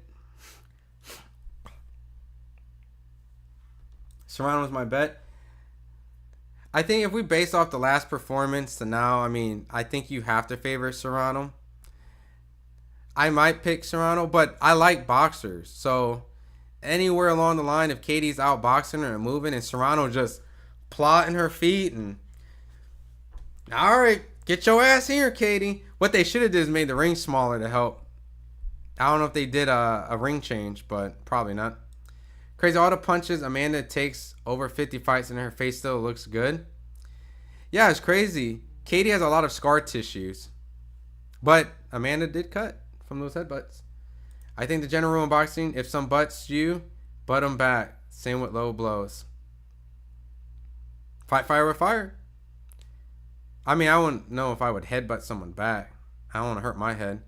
Serrano's my bet. I think if we base off the last performance to now, I mean, I think you have to favor Serrano. I might pick Serrano, but I like boxers. So anywhere along the line, if Katie's outboxing her and moving and Serrano just plotting her feet and, all right, get your ass here, Katie. What they should have did is made the ring smaller to help. I don't know if they did a ring change, but probably not. Crazy, all the punches Amanda takes over 50 fights and her face still looks good. Yeah, it's crazy. Katie has a lot of scar tissues, but Amanda did cut from those headbutts. I think the general rule in boxing, if some butts you, butt them back. Same with low blows. Fight fire with fire. I mean, I wouldn't know if I would headbutt someone back. I don't want to hurt my head.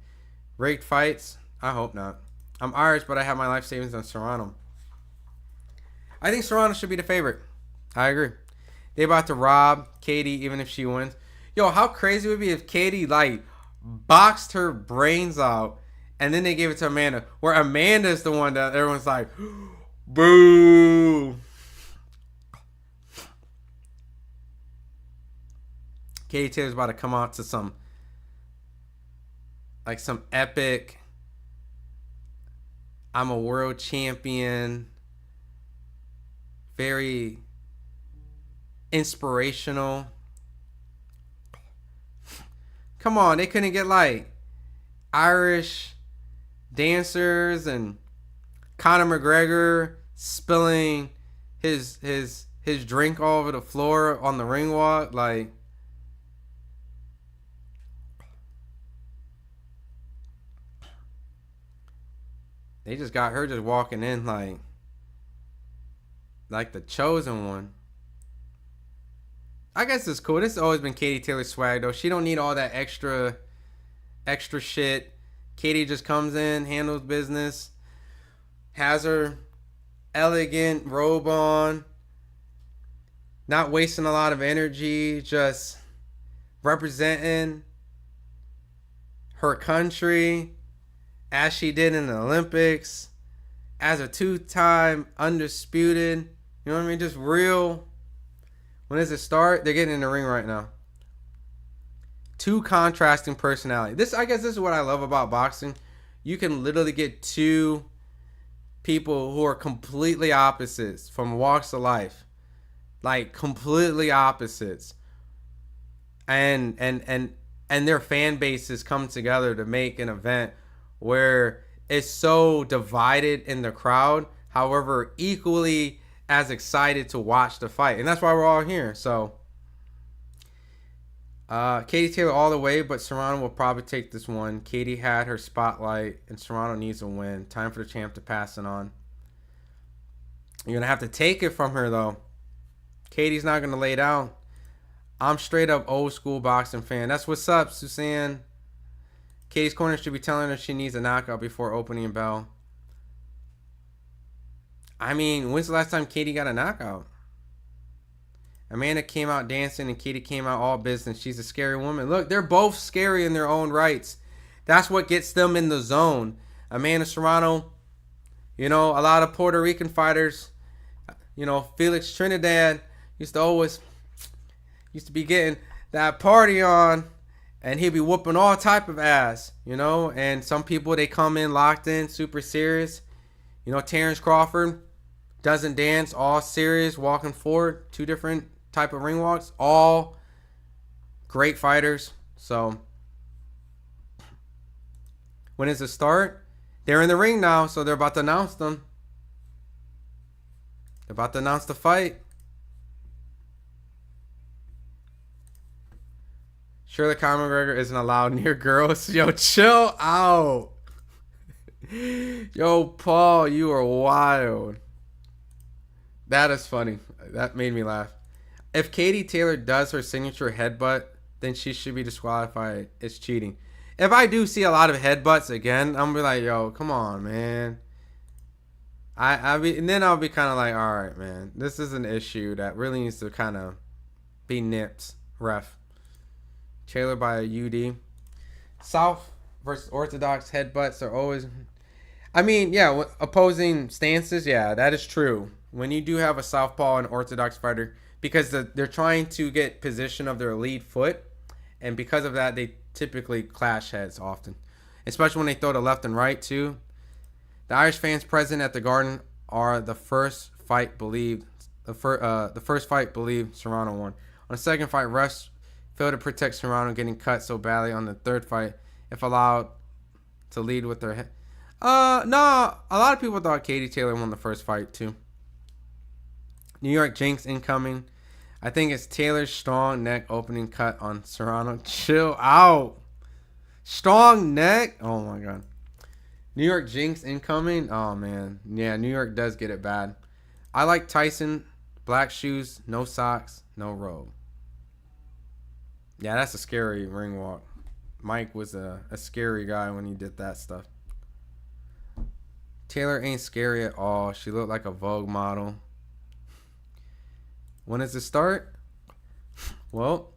Rigged fights? I hope not. I'm Irish, but I have my life savings on Serrano. I think Serrano should be the favorite. I agree. They about to rob Katie even if she wins. Yo, how crazy would it be if Katie like boxed her brains out and then they gave it to Amanda, where Amanda's the one that everyone's like, boo. Katie Taylor's about to come out to some epic, I'm a world champion, very inspirational. Come on, they couldn't get like Irish dancers and Conor McGregor spilling his drink all over the floor on the ring walk. Like, they just got her just walking in like the chosen one. I guess it's cool. This has always been Katie Taylor's swag, though. She don't need all that extra shit. Katie just comes in, handles business, has her elegant robe on, not wasting a lot of energy, just representing her country as she did in the Olympics, as a 2-time undisputed, you know what I mean? Just real. When does it start? They're getting in the ring right now. 2 contrasting personalities. I guess this is what I love about boxing. You can literally get 2 people who are completely opposites from walks of life. Like completely opposites. And their fan bases come together to make an event where it's so divided in the crowd, however, equally as excited to watch the fight. And that's why we're all here. So Katie Taylor all the way, but Serrano will probably take this one. Katie had her spotlight, and Serrano needs a win. Time for the champ to pass it on. You're going to have to take it from her, though. Katie's not going to lay down. I'm straight up old school boxing fan. That's what's up, Suzanne. Katie's corner should be telling her she needs a knockout before opening bell. I mean, when's the last time Katie got a knockout? Amanda came out dancing and Katie came out all business. She's a scary woman. Look, they're both scary in their own rights. That's what gets them in the zone. Amanda Serrano, you know, a lot of Puerto Rican fighters, you know, Felix Trinidad used to be getting that party on, and he'd be whooping all type of ass, you know. And some people, they come in locked in, super serious. You know, Terrence Crawford doesn't dance, all serious, walking forward. 2 different type of ring walks, all great fighters. So when does it start? They're in the ring now, so they're about to announce them. They're about to announce the fight. Surely Conor McGregor isn't allowed near girls. Yo, chill out. Yo, Paul, you are wild. That is funny. That made me laugh. If Katie Taylor does her signature headbutt, then she should be disqualified. It's cheating. If I do see a lot of headbutts again, I'm gonna be like, yo, come on, man. And then I'll be kind of like, all right, man, this is an issue that really needs to kind of be nipped. Ref. Taylor by a UD. South versus Orthodox headbutts are always, I mean, yeah, opposing stances, yeah, that is true. When you do have a southpaw and Orthodox fighter, because they're trying to get position of their lead foot, and because of that, they typically clash heads often, especially when they throw the left and right too. The Irish fans present at the Garden are the first fight believed Serrano won. On the second fight, refs failed to protect Serrano getting cut so badly. On the third fight, if allowed to lead with their head. No, a lot of people thought Katie Taylor won the first fight too. New York Jinx incoming. I think it's Taylor's strong neck opening cut on Serrano. Chill out. Strong neck. Oh my god. New York Jinx incoming. Oh man. Yeah, New York does get it bad. I like Tyson. Black shoes, no socks, no robe. Yeah, that's a scary ring walk. Mike was a scary guy when he did that stuff. Taylor ain't scary at all. She looked like a Vogue model. When does it start? Well,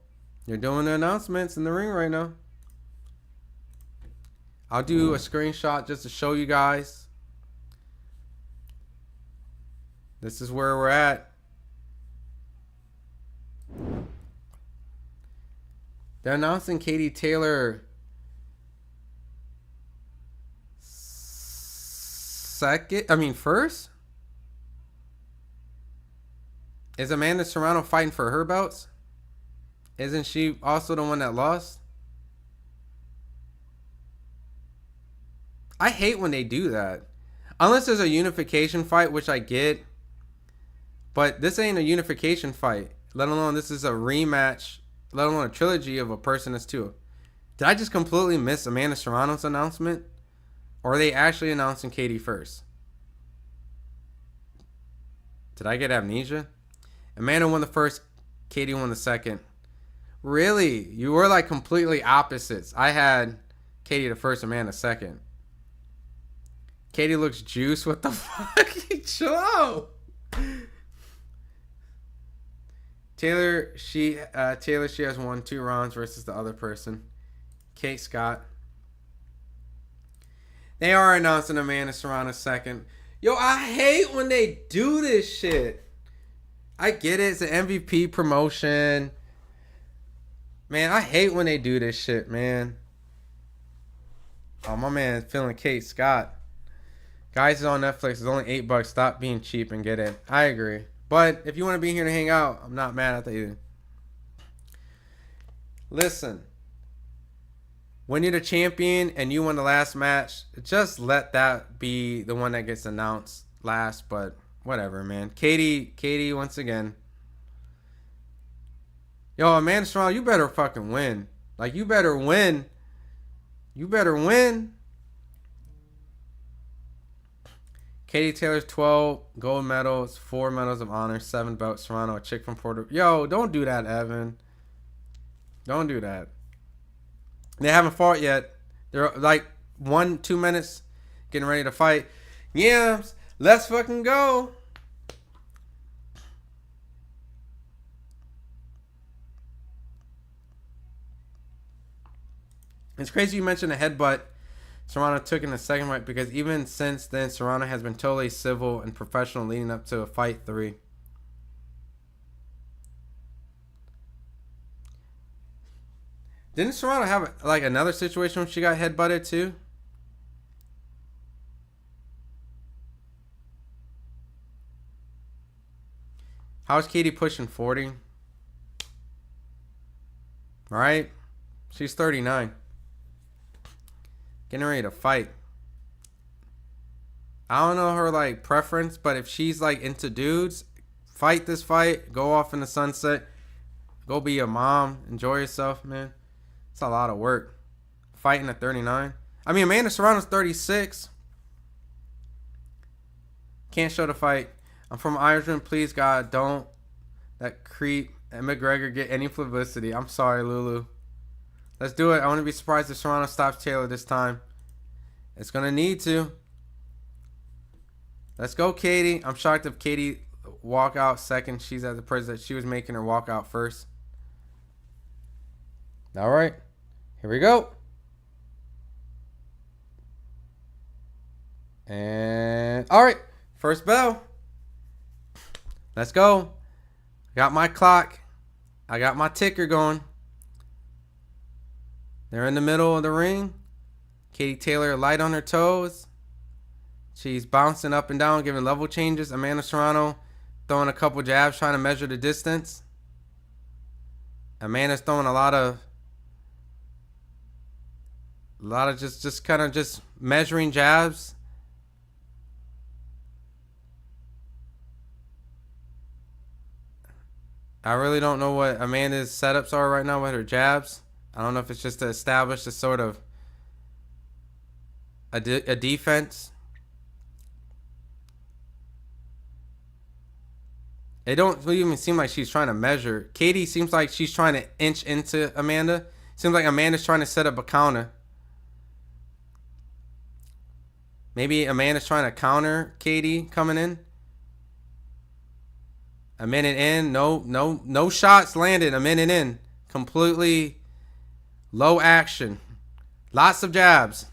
you're doing the announcements in the ring right now. I'll do a screenshot just to show you guys. This is where we're at. They're announcing Katie Taylor first? Is Amanda Serrano fighting for her belts? Isn't she also the one that lost? I hate when they do that. Unless there's a unification fight, which I get. But this ain't a unification fight. Let alone this is a rematch. Let alone a trilogy of a person that's two. Did I just completely miss Amanda Serrano's announcement? Or are they actually announcing Katie first? Did I get amnesia? Amanda won the first. Katie won the second. Really? You were like completely opposites. I had Katie the first, Amanda second. Katie looks juiced. What the fuck? Chill out. Taylor, she has won 2 rounds versus the other person. Kate Scott. They are announcing Amanda Serrano second. Yo, I hate when they do this shit. I get it. It's an MVP promotion. Man, I hate when they do this shit, man. Oh, my man feeling Kate Scott. Guys, is on Netflix. It's only $8. Stop being cheap and get it. I agree. But if you want to be here to hang out, I'm not mad at that either. Listen. When you're the champion and you won the last match, just let that be the one that gets announced last. But whatever, man. Katie, once again. Yo, Amanda Serrano, you better fucking win. Like, you better win. You better win. Katie Taylor's 12 gold medals, 4 medals of honor, 7 belts. Serrano, a chick from Puerto Rico. Yo, don't do that, Evan. Don't do that. They haven't fought yet. They're like 1-2 minutes getting ready to fight. Yeah, let's fucking go. It's crazy you mentioned a headbutt Serrano took in the second fight, because even since then, Serrano has been totally civil and professional leading up to a fight 3. Didn't Serrano have like another situation when she got headbutted too? How is Katie pushing 40? Right? She's 39. Getting ready to fight. I don't know her like preference, but if she's like into dudes, fight this fight. Go off in the sunset. Go be a mom. Enjoy yourself, man. It's a lot of work. Fighting at 39. I mean, Amanda Serrano's 36. Can't show the fight. I'm from Ireland. Please, God, don't that creep and McGregor get any publicity. I'm sorry, Lulu. Let's do it. I wouldn't be surprised if Serrano stops Taylor this time. It's going to need to. Let's go, Katie. I'm shocked if Katie walk out second. She's at the person that she was making her walk out first. All right. Here we go. And all right. First bell. Let's go. I got my clock. I got my ticker going. They're in the middle of the ring. Katie Taylor light on her toes. She's bouncing up and down, giving level changes. Amanda Serrano throwing a couple jabs, trying to measure the distance. Amanda's throwing a lot of just kind of just measuring jabs. I really don't know what Amanda's setups are right now with her jabs. I don't know if it's just to establish a sort of a defense. It don't even seem like she's trying to measure. Katie seems like she's trying to inch into Amanda. Seems like Amanda's trying to set up a counter. Maybe Amanda's trying to counter Katie coming in. A minute in, no shots landed. A minute in, completely low action. Lots of jabs.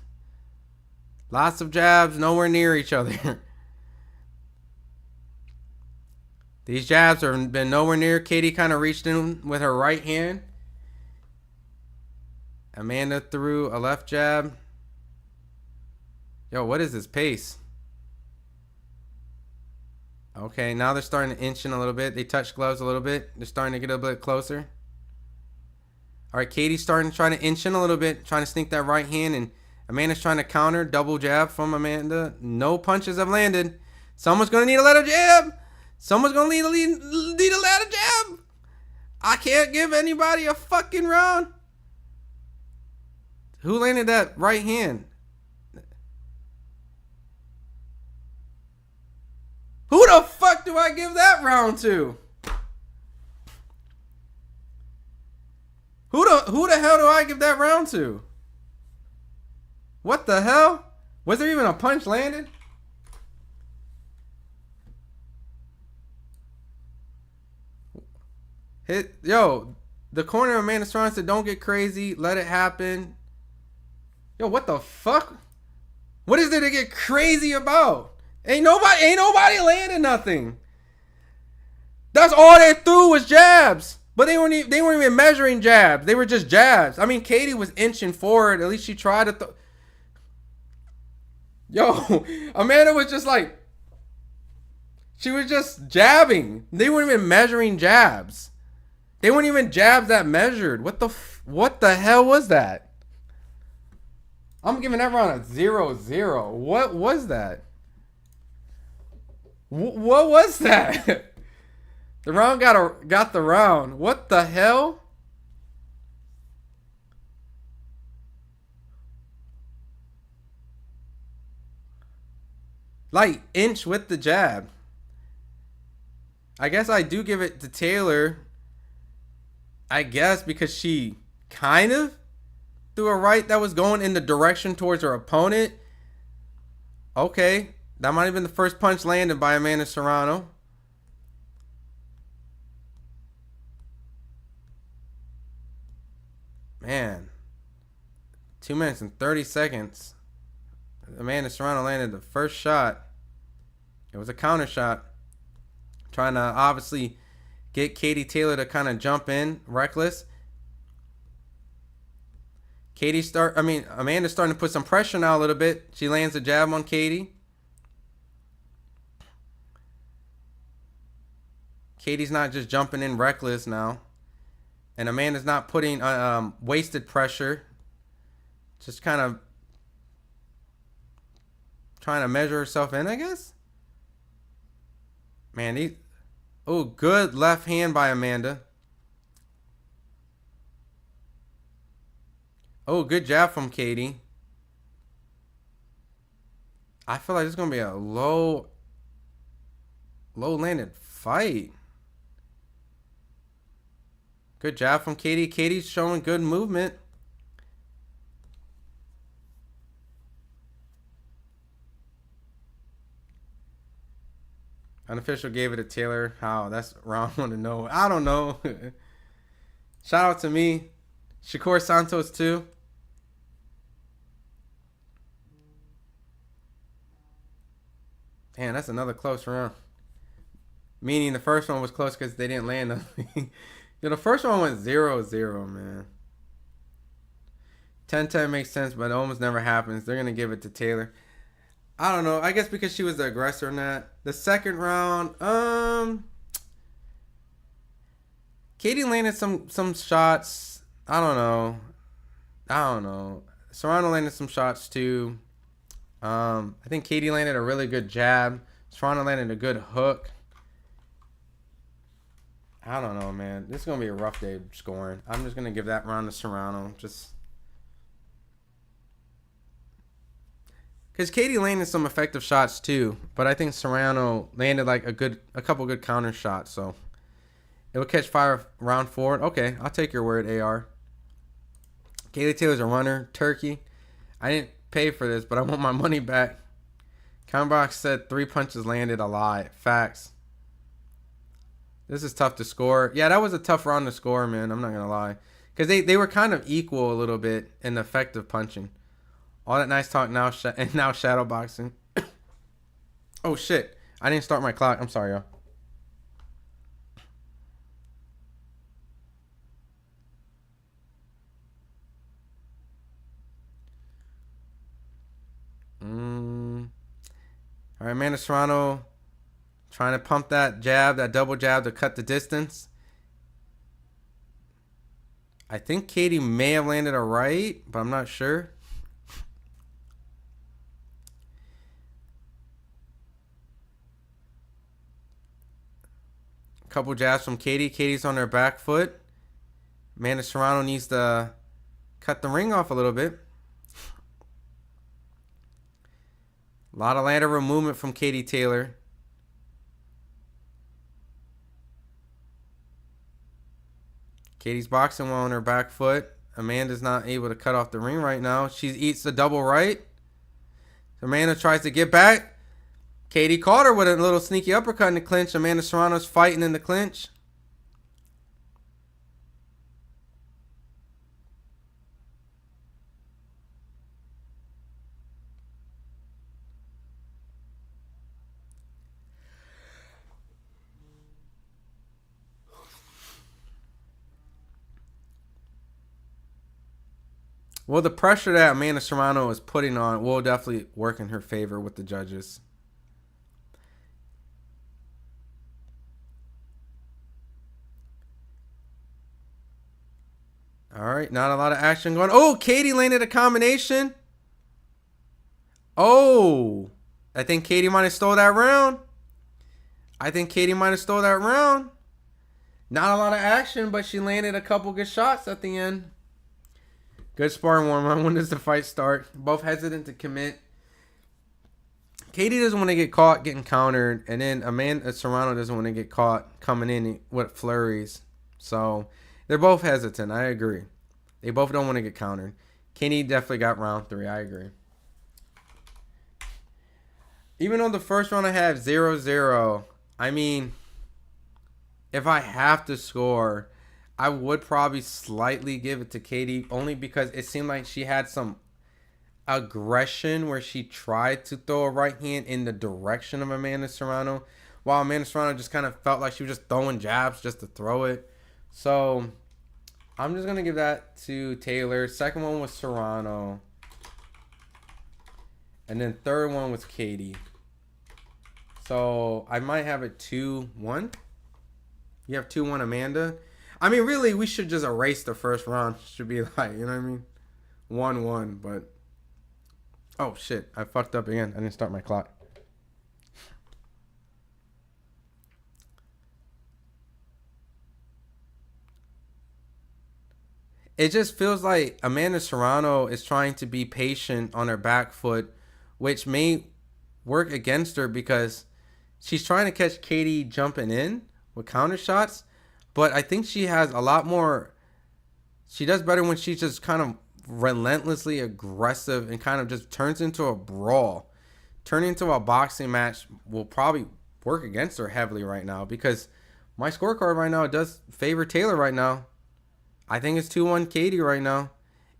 Lots of jabs, nowhere near each other. These jabs have been nowhere near. Katie kind of reached in with her right hand. Amanda threw a left jab. Yo, what is this pace? Okay, now they're starting to inch in a little bit. They touch gloves a little bit. They're starting to get a bit closer. All right, Katie's starting to try to inch in a little bit, trying to sneak that right hand, and Amanda's trying to counter. Double jab from Amanda. No punches have landed. Someone's going to need a ladder jab. Someone's going to need a ladder jab. I can't give anybody a fucking round. Who landed that right hand? Who the fuck do I give that round to? Who the hell do I give that round to? What the hell? Was there even a punch landed? Yo, the corner of Amanda Serrano said, don't get crazy, let it happen. Yo, what the fuck? What is there to get crazy about? Ain't nobody landing nothing. That's all they threw was jabs. But they weren't even measuring jabs. They were just jabs. I mean, Katie was inching forward. At least she tried to Yo, Amanda was just like, she was just jabbing. They weren't even measuring jabs. They weren't even jabs that measured. What the hell was that? I'm giving that round a 0-0. What was that? What was that? The round got the round. What the hell? Like, inch with the jab. I guess I do give it to Taylor. I guess because she kind of threw a right that was going in the direction towards her opponent. Okay. That might have been the first punch landed by Amanda Serrano. Man. 2 minutes and 30 seconds. Amanda Serrano landed the first shot. It was a counter shot. Trying to obviously get Katie Taylor to kind of jump in. Reckless. Amanda's starting to put some pressure now a little bit. She lands a jab on Katie. Katie's not just jumping in reckless now. And Amanda's not putting wasted pressure. Just kind of trying to measure herself in, I guess. Man, oh, good left hand by Amanda. Oh, good jab from Katie. I feel like it's going to be a low landed fight. Good jab from Katie. Katie's showing good movement. Unofficial gave it to Taylor. How? That's round 1 to know. I don't know. Shout out to me. Shakur Santos too. Damn, that's another close round. Meaning the first one was close because they didn't land nothing. Yo, the first one went 0-0, man. 10-10 makes sense, but it almost never happens. They're going to give it to Taylor. I don't know. I guess because she was the aggressor in that. The second round, Katie landed some shots. I don't know. Serrano landed some shots too. I think Katie landed a really good jab. Serrano landed a good hook. I don't know, man. This is going to be a rough day scoring. I'm just going to give that round to Serrano. Just because Katie landed some effective shots too. But I think Serrano landed like a couple good counter shots. So it will catch fire round 4. Okay, I'll take your word, AR. Katie Taylor's a runner. Turkey. I didn't pay for this, but I want my money back. Countbox said 3 punches landed a lie. Facts. This is tough to score. Yeah, that was a tough round to score, man. I'm not going to lie. Because they were kind of equal a little bit in effective punching. All that nice talk now, and now shadow boxing. Oh, shit. I didn't start my clock. I'm sorry, y'all. All right, Amanda Serrano trying to pump that jab, that double jab to cut the distance. I think Katie may have landed a right, but I'm not sure. A couple jabs from Katie. Katie's on her back foot. Amanda Serrano needs to cut the ring off a little bit. A lot of lateral movement from Katie Taylor. Katie's boxing well on her back foot. Amanda's not able to cut off the ring right now. She eats the double right. Amanda tries to get back. Katie caught her with a little sneaky uppercut in the clinch. Amanda Serrano's fighting in the clinch. Well, the pressure that Amanda Serrano is putting on will definitely work in her favor with the judges. All right, not a lot of action going. Oh, Katie landed a combination. Oh, I think Katie might have stole that round. Not a lot of action, but she landed a couple good shots at the end. Good sparring warm-up. When does the fight start? Both hesitant to commit. Katie doesn't want to get caught getting countered, and then Amanda Serrano doesn't want to get caught coming in with flurries. So they're both hesitant. I agree. They both don't want to get countered. Katie definitely got round 3. I agree. Even though the first round I had 0-0, I mean, if I have to score, I would probably slightly give it to Katie, only because it seemed like she had some aggression where she tried to throw a right hand in the direction of Amanda Serrano, while Amanda Serrano just kind of felt like she was just throwing jabs just to throw it. So I'm just going to give that to Taylor. Second one was Serrano. And then third one was Katie. So I might have it 2-1. You have 2-1 Amanda. I mean, really, we should just erase the first round. Should be like, you know what I mean? 1-1, but... Oh, shit. I fucked up again. I didn't start my clock. It just feels like Amanda Serrano is trying to be patient on her back foot, which may work against her because she's trying to catch Katie jumping in with counter shots. But I think she has a lot more. She does better when she's just kind of relentlessly aggressive and kind of just turns into a brawl. Turning into a boxing match will probably work against her heavily right now, because my scorecard right now does favor Taylor right now. I think it's 2-1 Katie right now.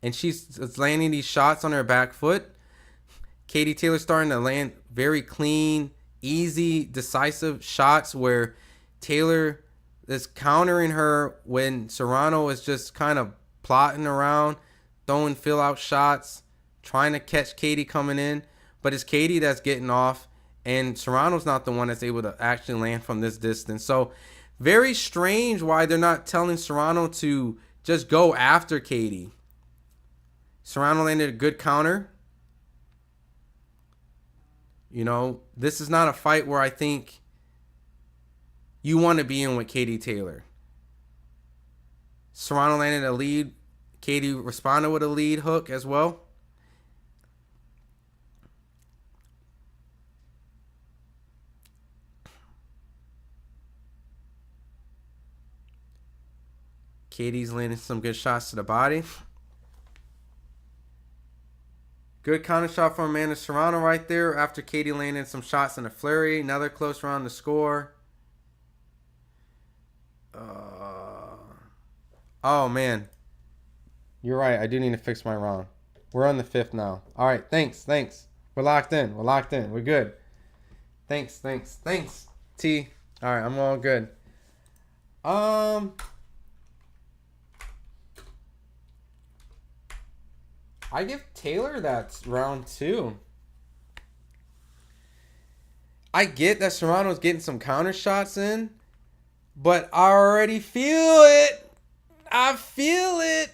And she's landing these shots on her back foot. Katie Taylor's starting to land very clean, easy, decisive shots where Taylor is countering her when Serrano is just kind of plotting around, throwing fill-out shots, trying to catch Katie coming in. But it's Katie that's getting off, and Serrano's not the one that's able to actually land from this distance. So very strange why they're not telling Serrano to just go after Katie. Serrano landed a good counter. You know, this is not a fight where I think you want to be in with Katie Taylor. Serrano landed a lead. Katie responded with a lead hook as well. Katie's landing some good shots to the body. Good counter shot from Amanda Serrano right there after Katie landed some shots in a flurry. Another close round to score. Oh, man. You're right. I do need to fix my round. We're on the 5th now. All right. Thanks. We're locked in. We're good. Thanks. T. All right. I'm all good. I give Taylor that round 2. I get that Serrano's getting some counter shots in, but I already feel it. I feel it.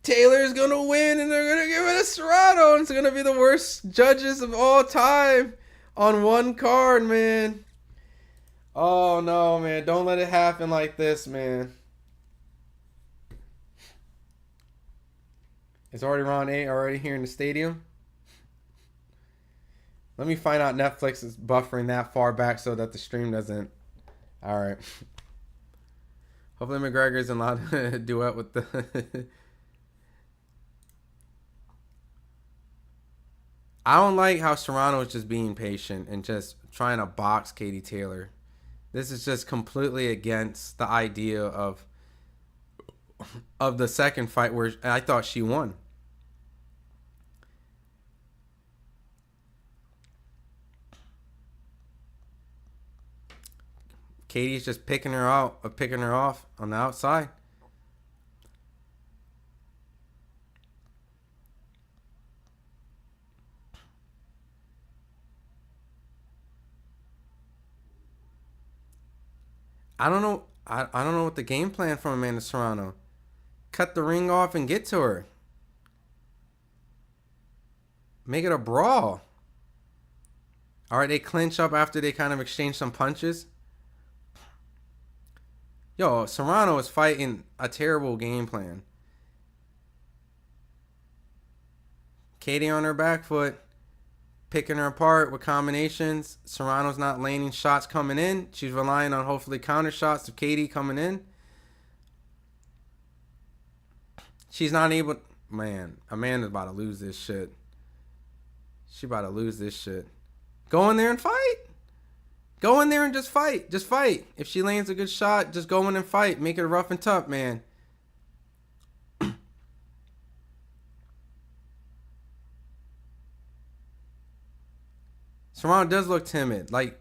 Taylor's going to win, and they're going to give it to Serrano. And it's going to be the worst judges of all time on one card, man. Oh, no, man. Don't let it happen like this, man. It's already round 8, already here in the stadium. Let me find out Netflix is buffering that far back so that the stream doesn't. All right. Hopefully McGregor isn't allowed to duet with the... I don't like how Serrano is just being patient and just trying to box Katie Taylor. This is just completely against the idea of the second fight where I thought she won. Katie's just picking her off on the outside. I don't know. I don't know what the game plan from Amanda Serrano. Cut the ring off and get to her. Make it a brawl. All right, they clinch up after they kind of exchange some punches. Yo, Serrano is fighting a terrible game plan. Katie on her back foot, picking her apart with combinations. Serrano's not landing shots coming in. She's relying on hopefully counter shots of Katie coming in. She's not able... Man, Amanda's about to lose this shit. She about to lose this shit. Go in there and fight. Go in there and just fight. Just fight. If she lands a good shot, just go in and fight. Make it rough and tough, man. Serrano does look timid. Like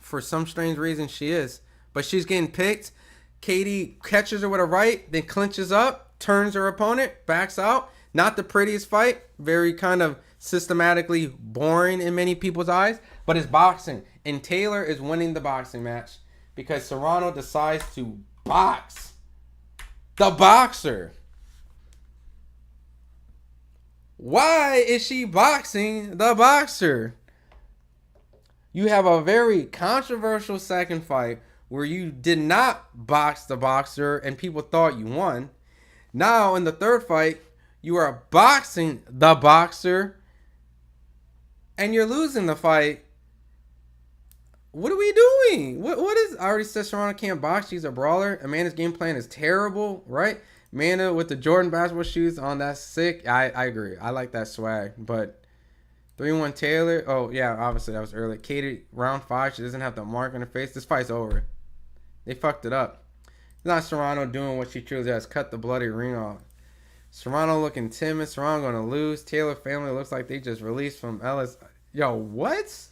for some strange reason she is. But she's getting picked. Katie catches her with a right, then clinches up, turns her opponent, backs out. Not the prettiest fight. Very kind of systematically boring in many people's eyes. But it's boxing. And Taylor is winning the boxing match because Serrano decides to box the boxer. Why is she boxing the boxer? You have a very controversial second fight where you did not box the boxer and people thought you won. Now in the third fight, you are boxing the boxer and you're losing the fight. What are we doing? What is... I already said Serrano can't box. She's a brawler. Amanda's game plan is terrible, right? Amanda with the Jordan basketball shoes on, that's sick. I agree. I like that swag. But 3-1 Taylor. Oh, yeah, obviously that was early. Katie, round 5. She doesn't have the mark on her face. This fight's over. They fucked it up. It's not Serrano doing what she truly does. Cut the bloody ring off. Serrano looking timid. Serrano going to lose. Taylor family looks like they just released from Ellis. Yo, what?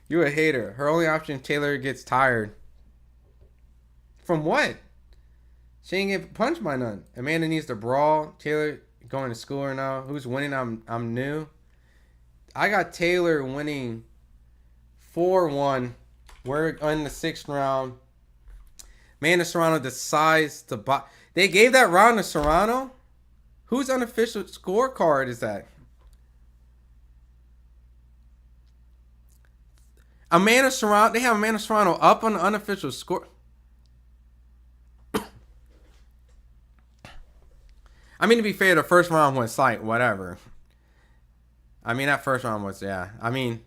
You a hater. Her only option, Taylor gets tired. From what? She ain't get punched by none. Amanda needs to brawl. Taylor going to school right now. Who's winning? I'm new. I got Taylor winning 4-1. We're in the 6th round. Amanda Serrano decides to box. They gave that round to Serrano? Whose unofficial scorecard is that? Amanda Serrano. They have Amanda Serrano up on the unofficial score. I mean, to be fair, the first round was like, whatever. I mean, that first round was, yeah. I mean,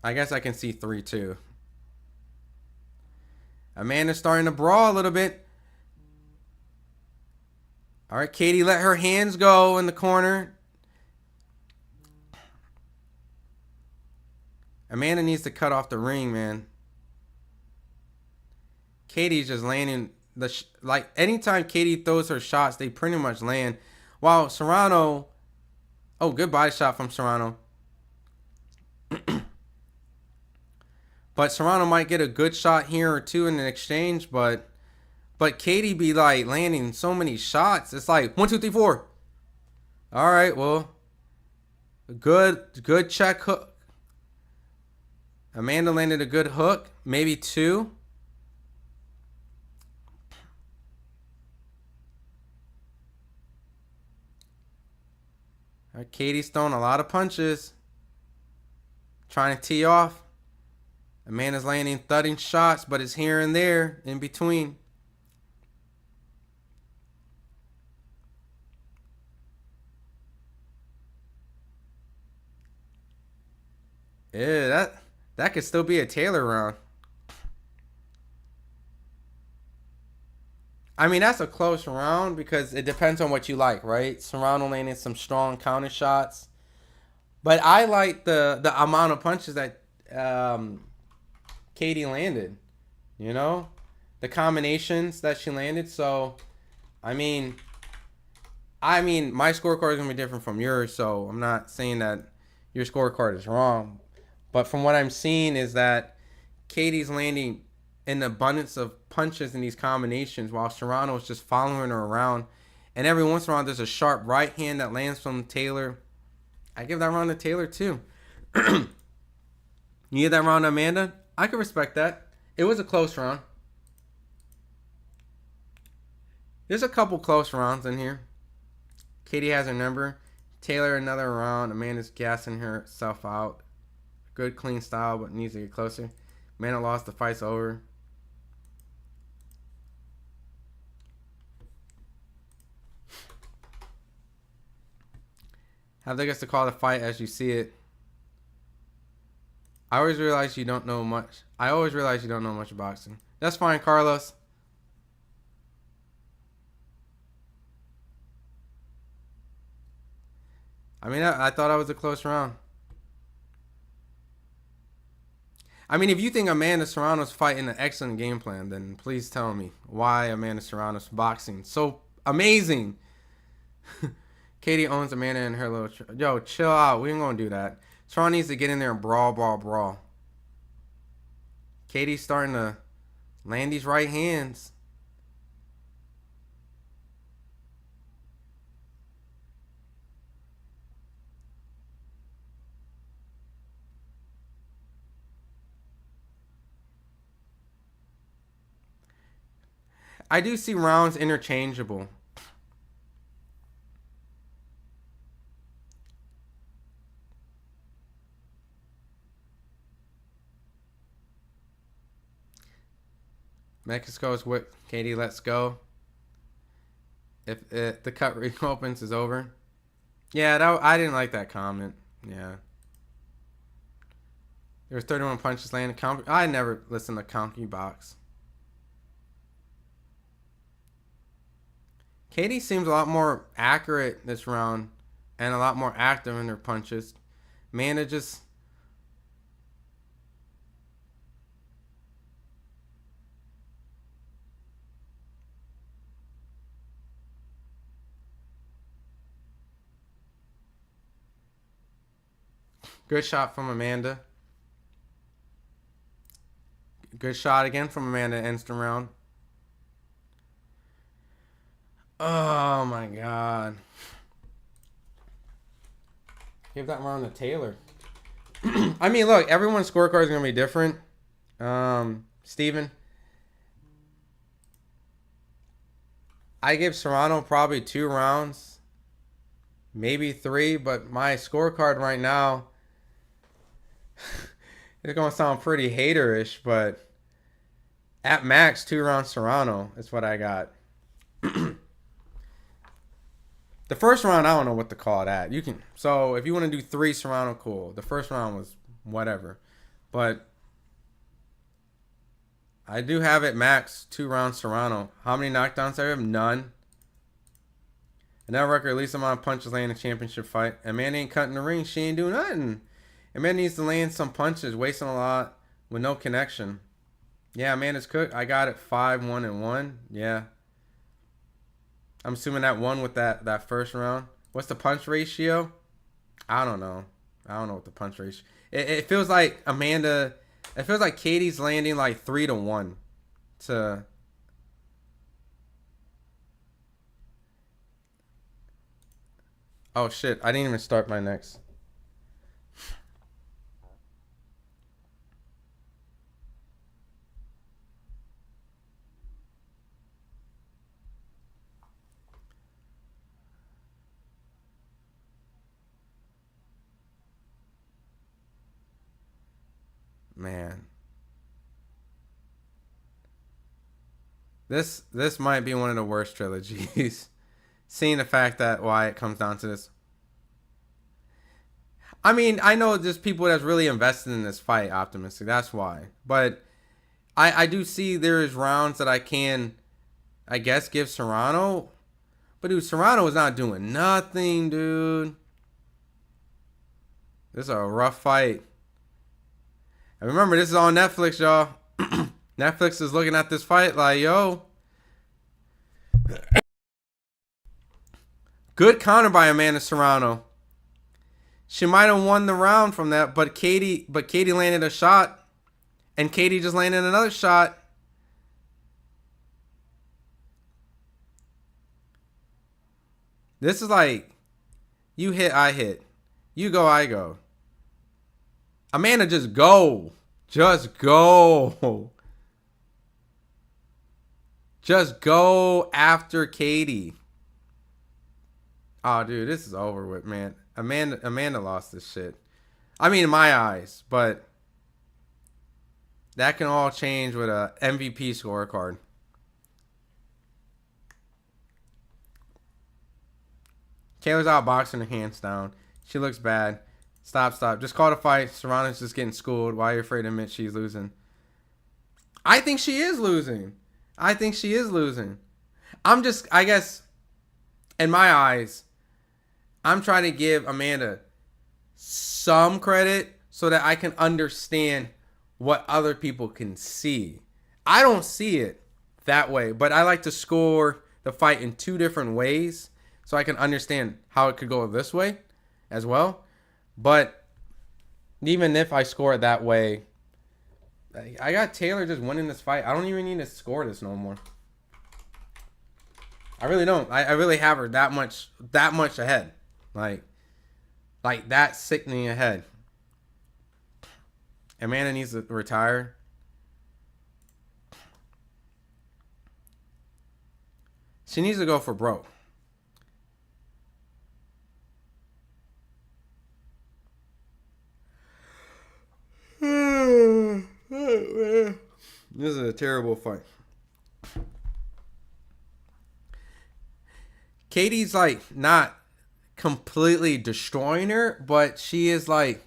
I guess I can see 3-2. Amanda's starting to brawl a little bit. All right, Katie let her hands go in the corner. Amanda needs to cut off the ring, man. Katie's just landing like anytime Katie throws her shots, they pretty much land. While Serrano, oh, good body shot from Serrano. But Serrano might get a good shot here or two in an exchange, but Katie be like landing so many shots. It's like 1, 2, 3, 4. All right, well, good check hook. Amanda landed a good hook, maybe 2. All right, Katie's throwing a lot of punches, trying to tee off. Amanda's landing thudding shots, but it's here and there in between. Yeah, that could still be a Taylor round. I mean, that's a close round because it depends on what you like, right? Serrano landing some strong counter shots. But I like the amount of punches that Katie landed, you know, the combinations that she landed. So, I mean, my scorecard is going to be different from yours. So I'm not saying that your scorecard is wrong. But from what I'm seeing is that Katie's landing an abundance of punches in these combinations while Serrano is just following her around. And every once in a while, there's a sharp right hand that lands from Taylor. I give that round to Taylor too. You give that round to Amanda? I can respect that. It was a close round. There's a couple close rounds in here. Katie has her number. Taylor another round. Amanda's gassing herself out. Good clean style, but needs to get closer. Amanda lost, the fight's over. Have they guess to call the fight as you see it. I always realize you don't know much. I always realize you don't know much boxing. That's fine, Carlos. I mean, I thought I was a close round. I mean, if you think Amanda Serrano's fighting an excellent game plan, then please tell me why Amanda Serrano's boxing so amazing. Katie owns Amanda and her little... Yo, chill out. We ain't gonna do that. Serrano needs to get in there and brawl. Katie's starting to land these right hands. I do see rounds interchangeable. Mexico's whip. Katie, let's go. If the cut reopens is over. Yeah, I didn't like that comment. Yeah. There was 31 punches landed. I never listened to Conky Box. Katie seems a lot more accurate this round and a lot more active in her punches. Amanda just... Good shot from Amanda. Good shot again from Amanda. Ends the round. Oh my God. Give that round to Taylor. I mean, look, everyone's scorecard is going to be different. Steven. I give Serrano probably 2 rounds. Maybe 3, but my scorecard right now, it's going to sound pretty haterish, but at max 2 rounds Serrano is what I got. The first round, I don't know what to call that. You can, so if you want to do 3 Serrano, cool. The first round was whatever, but I do have it max 2 rounds Serrano. How many knockdowns do I have? None. And that record, least amount of punches landing in a championship fight. Amanda ain't cutting the ring. She ain't doing nothing. Amanda needs to land some punches, wasting a lot with no connection. Yeah, Amanda's cooked. I got it 5-1-1. Yeah. I'm assuming that won with that first round. What's the punch ratio? I don't know. I don't know what the punch ratio. It feels like Amanda. It feels like Katie's landing like 3-1 to. Oh shit! I didn't even start my next. Man. This might be one of the worst trilogies. Seeing the fact that why it comes down to this. I mean, I know there's people that's really invested in this fight, optimistic. That's why. But I do see there is rounds that I can, I guess, give Serrano. But dude, Serrano is not doing nothing, dude. This is a rough fight. And remember, this is on Netflix, y'all. Netflix is looking at this fight like, yo. Good counter by Amanda Serrano. She might have won the round from that, but Katie landed a shot. And Katie just landed another shot. This is like, you hit, I hit. You go, I go. Amanda, just go. Just go. Just go after Katie. Oh, dude, this is over with, man. Amanda lost this shit. I mean, in my eyes, but that can all change with a MVP scorecard. Taylor's outboxing her hands down. She looks bad. Stop. Just call the fight. Serrano's just getting schooled. Why are you afraid to admit she's losing? I think she is losing. I guess, in my eyes, I'm trying to give Amanda some credit so that I can understand what other people can see. I don't see it that way, but I like to score the fight in two different ways so I can understand how it could go this way as well. But even if I score it that way, I got Taylor just winning this fight. I don't even need to score this no more. I really don't. I really have her that much ahead. Like that sickening ahead. Amanda needs to retire. She needs to go for broke. This is a terrible fight. Katie's like not completely destroying her, but she is like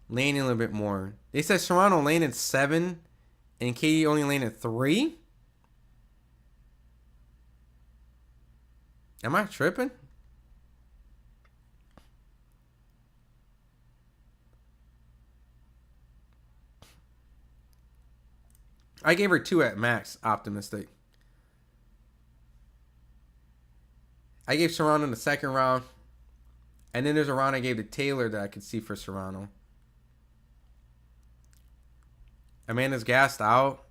landing a little bit more. They said Serrano landed 7 and Katie only landed 3. Am I tripping? I gave her 2 at max, optimistic. I gave Serrano in the second round. And then there's a round I gave to Taylor that I could see for Serrano. Amanda's gassed out.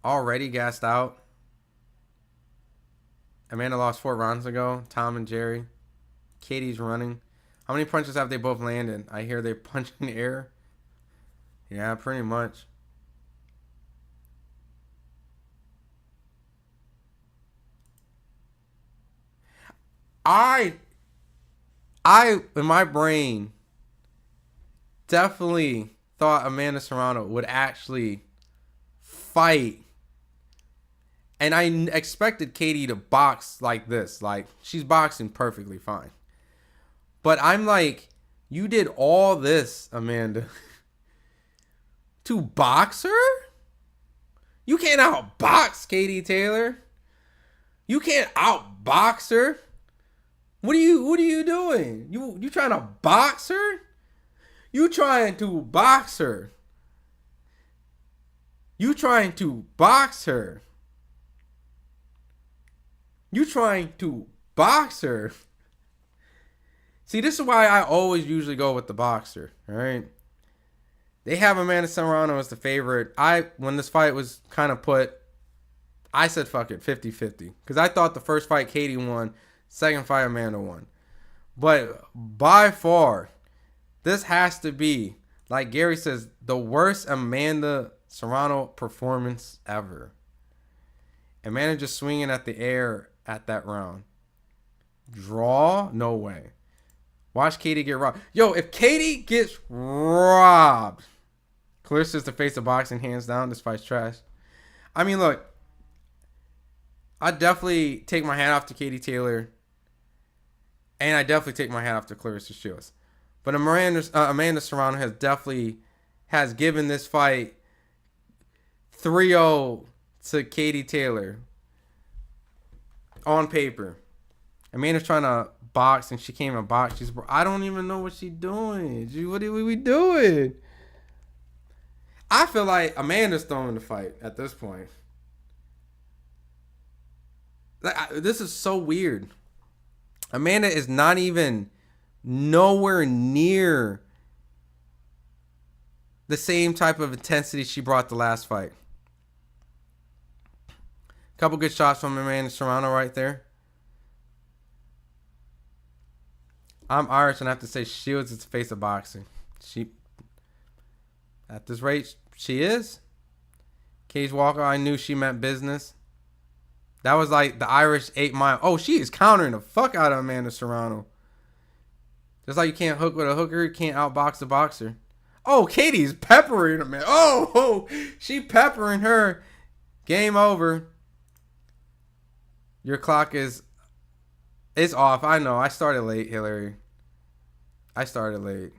Already gassed out. Amanda lost 4 rounds ago. Tom and Jerry. Katie's running. How many punches have they both landed? I hear they're punching the air. Yeah, pretty much. I in my brain definitely thought Amanda Serrano would actually fight. And I expected Katie to box like this. Like, she's boxing perfectly fine. But I'm like, you did all this, Amanda, to box her? You can't outbox Katie Taylor. You can't outbox her. What are you doing? You trying to box her? You trying to box her? You trying to box her. You trying to box her. See, this is why I always usually go with the boxer, all right? They have Amanda Serrano as the favorite. When this fight was kind of put, I said fuck it, 50-50. Because I thought the first fight Katie won, second fight Amanda won. But by far, this has to be, like Gary says, the worst Amanda Serrano performance ever. Amanda just swinging at the air at that round. Draw? No way. Watch Katie get robbed. Yo, if Katie gets robbed, Clarissa's the face of boxing, hands down. This fight's trash. I mean, look, I definitely take my hat off to Katie Taylor, and I definitely take my hat off to Clarissa Shields. But Amanda Serrano has given this fight 3-0 to Katie Taylor on paper. Amanda's trying to box, and she can't even box. I don't even know what she's doing. What are we doing? I feel like Amanda's throwing the fight at this point. This is so weird. Amanda is not even nowhere near the same type of intensity she brought the last fight. Couple good shots from Amanda Serrano right there. I'm Irish and I have to say Shields is the face of boxing. At this rate, she is. Cage Walker, I knew she meant business. That was like the Irish 8 Mile. Oh, she is countering the fuck out of Amanda Serrano. Just like you can't hook with a hooker, you can't outbox a boxer. Oh, Katie's peppering her, man. Oh, she peppering her. Game over. Your clock is off. I know. I started late, Hillary. I started late.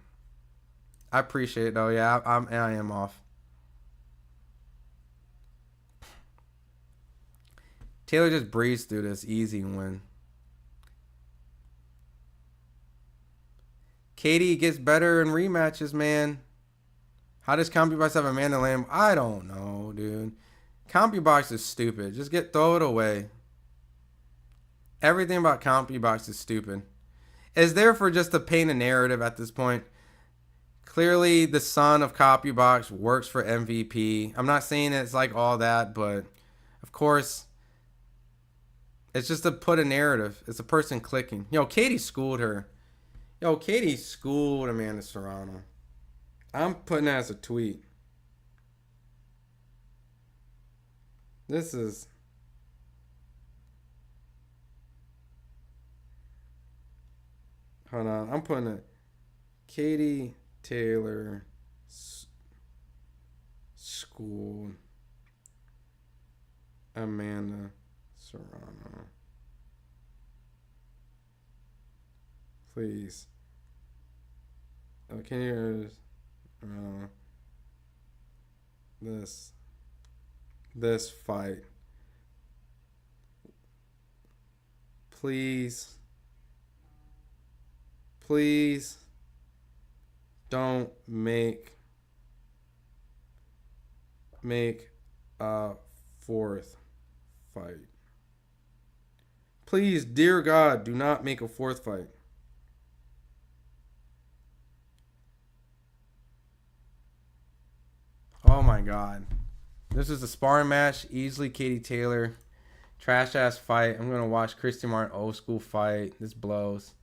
I appreciate it though. Yeah, I am off. Taylor just breezed through this easy win. Katie gets better in rematches, man. How does CompuBox have Amanda Lamb? I don't know, dude. CompuBox is stupid. Just throw it away. Everything about CompuBox is stupid. It's there for just to paint a narrative at this point. Clearly, the son of CompuBox works for MVP. I'm not saying it's like all that, but of course, it's just to put a narrative. It's a person clicking. Yo, Katie schooled her. Yo, Katie schooled Amanda Serrano. I'm putting that as a tweet. This is... Hold on. I'm putting it. Katie Taylor schooled Amanda Serrano. Please. Oh, can you hear this fight? Please don't make a fourth fight. Please, dear God, do not make a fourth fight. Oh my God. This is a sparring match. Easily Katie Taylor. Trash ass fight. I'm going to watch Christy Martin old school fight. This blows.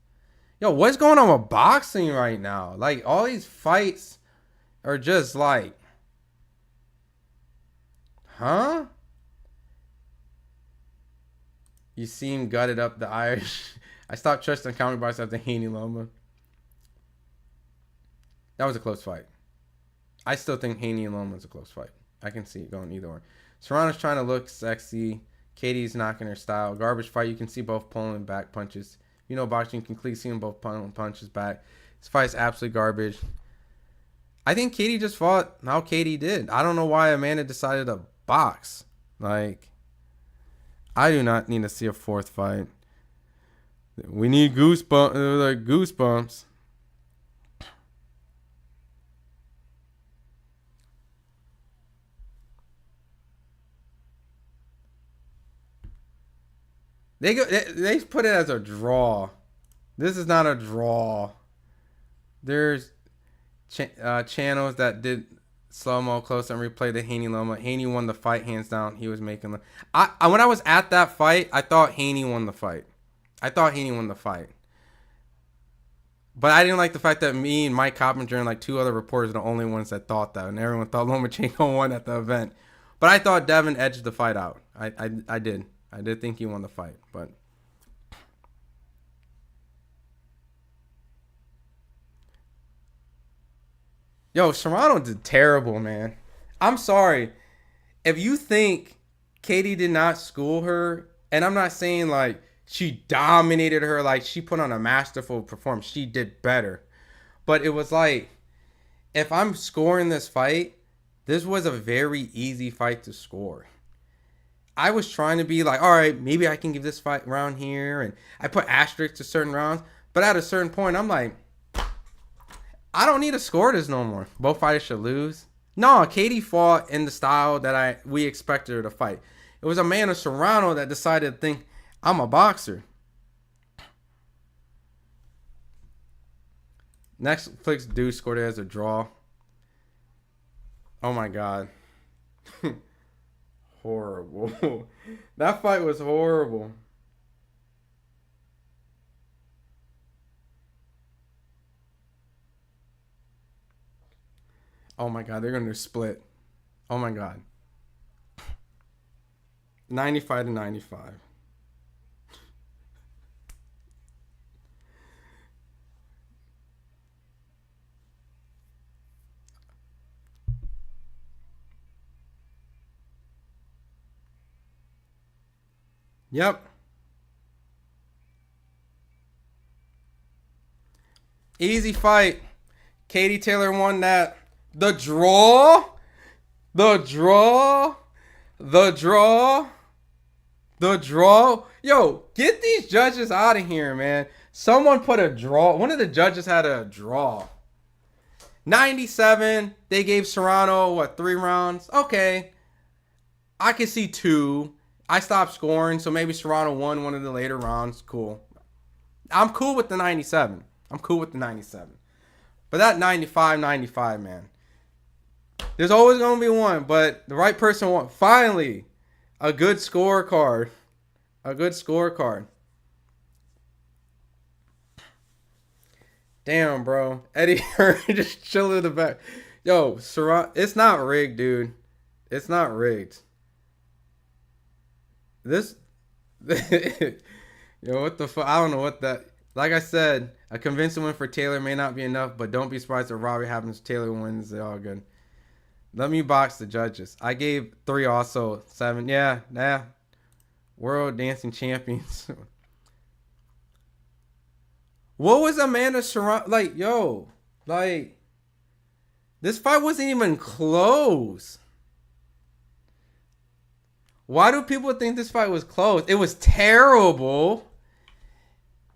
Yo, what's going on with boxing right now? Like, all these fights are just like, huh? You seem gutted up the Irish. I stopped trusting CompuBox after Haney Loma. That was a close fight. I still think Haney and Loma is a close fight. I can see it going either way. Serrano's trying to look sexy. Katie's knocking her style. Garbage fight. You can see both pulling back punches. You know boxing, you can clearly see them both pulling punches back. This fight's absolutely garbage. I think Katie just fought how Katie did. I don't know why Amanda decided to box. Like, I do not need to see a fourth fight. We need goosebumps. They put it as a draw. This is not a draw. There's channels that did slow-mo, close, and replay the Haney Loma. Haney won the fight hands down. He was making the... when I was at that fight, I thought Haney won the fight. But I didn't like the fact that me and Mike Coppinger and like 2 other reporters are the only ones that thought that, and everyone thought Lomachenko won at the event. But I thought Devin edged the fight out. I did. I did think he won the fight, but... Yo, Serrano did terrible, man. I'm sorry. If you think Katie did not school her, and I'm not saying like she dominated her, like she put on a masterful performance. She did better. But it was like, if I'm scoring this fight, this was a very easy fight to score. I was trying to be like, all right, maybe I can give this fight round here. And I put asterisks to certain rounds. But at a certain point, I'm like, I don't need to score this no more. Both fighters should lose. No, Katie fought in the style that we expected her to fight. It was Amanda Serrano that decided to think, I'm a boxer. Netflix dude scored it as a draw. Oh my God. Horrible. That fight was horrible. Oh my God, they're going to split. Oh my God. 95 to 95. Yep. Easy fight. Katie Taylor won that. The draw. Yo, get these judges out of here, man. Someone put a draw. One of the judges had a draw. 97. They gave Serrano, what, 3 rounds? Okay. I can see 2. I stopped scoring, so maybe Serrano won one of the later rounds. Cool. I'm cool with the 97. But that 95, man. There's always going to be one, but the right person won. Finally, a good scorecard. Damn, bro. Eddie Hearn just chilling in the back. Yo, Serrano, it's not rigged, dude. It's not rigged. This... Yo, what the fuck? I don't know what that... Like I said, a convincing win for Taylor may not be enough, but don't be surprised if Robbie happens. Taylor wins. They're all good. Let me box the judges. I gave 3 also. 7. Yeah. World Dancing Champions. What was Amanda Serrano? Like, yo. Like, this fight wasn't even close. Why do people think this fight was close? It was terrible.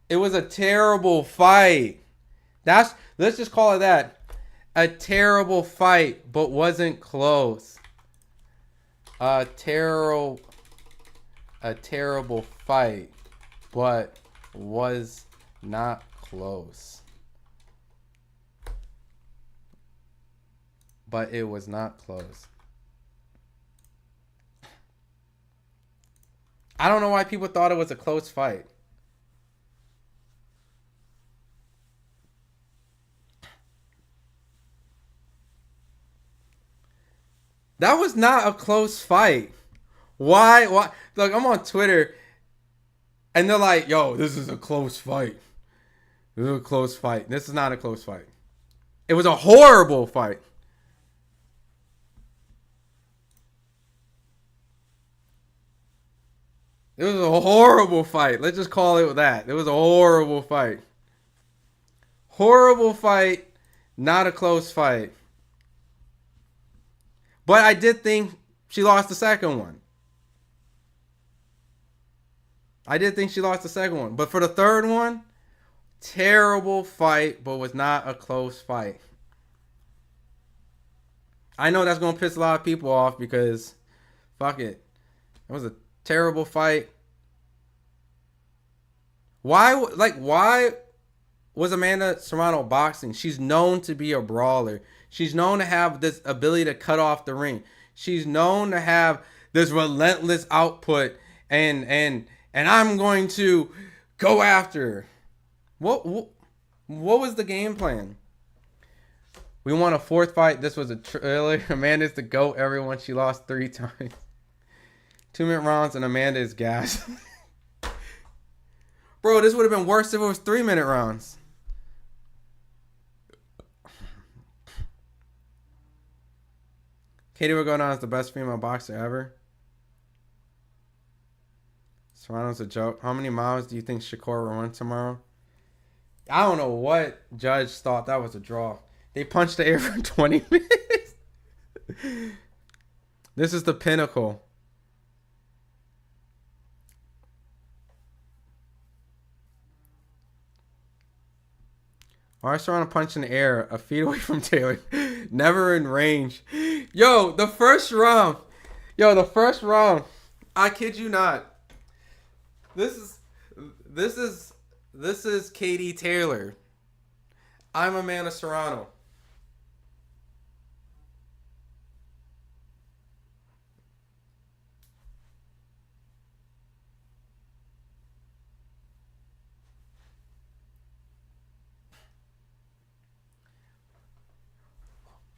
It was a terrible fight. Let's just call it that. A terrible fight, but wasn't close. A terrible fight, but was not close. But it was not close. I don't know why people thought it was a close fight. That was not a close fight. Why? Look, I'm on Twitter, and they're like, yo, this is a close fight. This is a close fight. This is not a close fight. It was a horrible fight. It was a horrible fight. Let's just call it that. It was a horrible fight. Horrible fight, not a close fight. But I did think she lost the second one. But for the third one, terrible fight, but was not a close fight. I know that's going to piss a lot of people off because, fuck it. It was a terrible fight. Why was Amanda Serrano boxing? She's known to be a brawler. She's known to have this ability to cut off the ring. She's known to have this relentless output, and I'm going to go after her. What was the game plan? We won a 4th fight. This was a trilogy. Amanda's the GOAT, everyone. She lost 3 times. 2-minute rounds, and Amanda is gassed. Bro, this would have been worse if it was 3-minute rounds. Katie will go down as the best female boxer ever. Serrano's a joke. How many miles do you think Shakur will run tomorrow? I don't know what judge thought that was a draw. They punched the air for 20 minutes. This is the pinnacle. Why is Serrano punch in the air a feet away from Taylor? Never in range. Yo, the first round. I kid you not. This is Katie Taylor. I'm Amanda Serrano.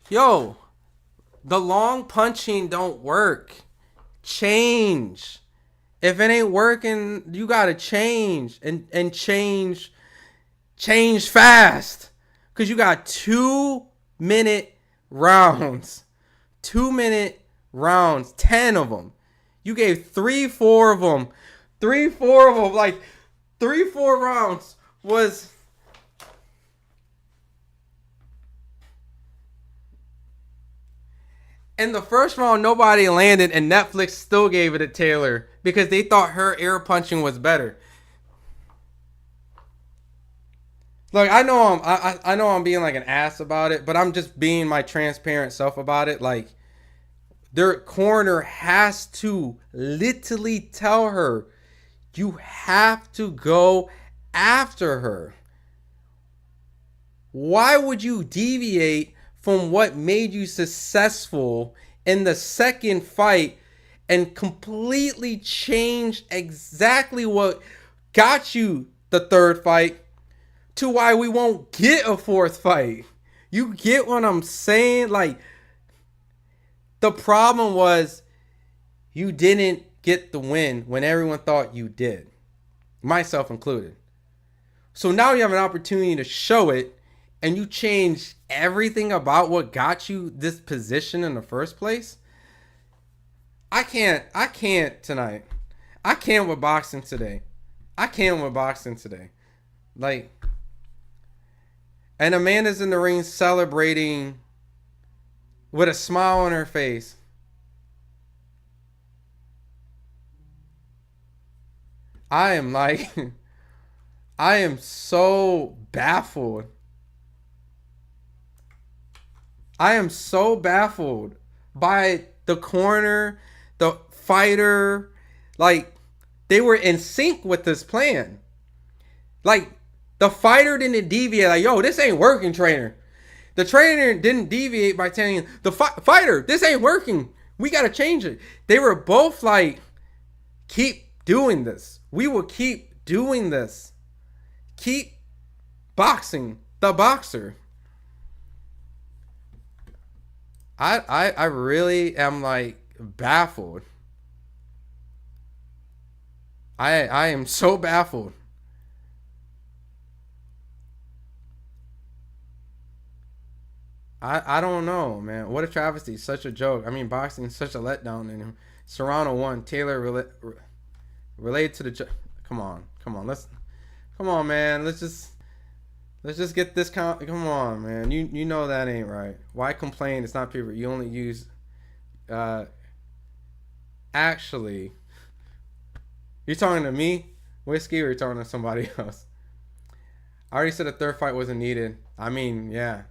Yo, the long punching don't work. Change. If it ain't working, you gotta change and change fast. Cause you got 2-minute rounds. 2-minute rounds, 10 of them. You gave 3-4 of them. 3-4 of them, like 3-4 rounds was. In the first round, nobody landed, and Netflix still gave it to Taylor because they thought her air punching was better. Look, I know I'm being like an ass about it, but I'm just being my transparent self about it. Like, their corner has to literally tell her, you have to go after her. Why would you deviate from what made you successful in the second fight and completely change exactly what got you the third fight to why we won't get a 4th fight? You get what I'm saying? Like, the problem was you didn't get the win when everyone thought you did, myself included. So now you have an opportunity to show it, and you change everything about what got you this position in the first place. I can't tonight. I can't with boxing today. Like, and Amanda's in the ring celebrating with a smile on her face. I am so baffled. I am so baffled by the corner, the fighter. Like, they were in sync with this plan. Like, the fighter didn't deviate. Like, yo, this ain't working, trainer. The trainer didn't deviate by telling the fighter, this ain't working. We got to change it. They were both like, keep doing this. We will keep doing this. Keep boxing the boxer. I really am like baffled. I am so baffled. I don't know, man. What a travesty. Such a joke. I mean, boxing is such a letdown. And Serrano won. Taylor related to the come on, man. Let's just get this come on, man. You know that ain't right. Why complain? It's not people. You only use actually, you're talking to me, Whiskey, or you're talking to somebody else? I already said the third fight wasn't needed. I mean, yeah.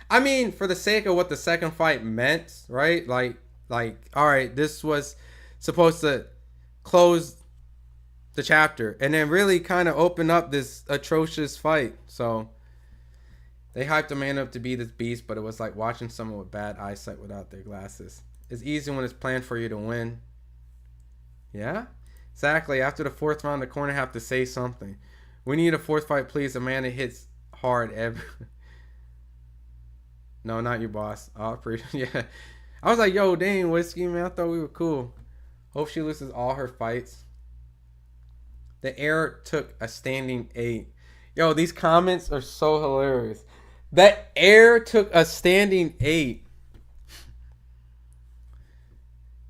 I mean, for the sake of what the second fight meant, right? Like, all right, this was supposed to close the chapter, and then really kind of open up this atrocious fight. So they hyped Amanda up to be this beast, but it was like watching someone with bad eyesight without their glasses. It's easy when it's planned for you to win. Yeah, exactly. After the 4th round, the corner have to say something. We need a 4th fight, please. Amanda hits hard every. No, not your boss. Oh, yeah. I was like, yo, dang, Whiskey, man. I thought we were cool. Hope she loses all her fights. The air took a standing 8. Yo, these comments are so hilarious. That air took a standing 8.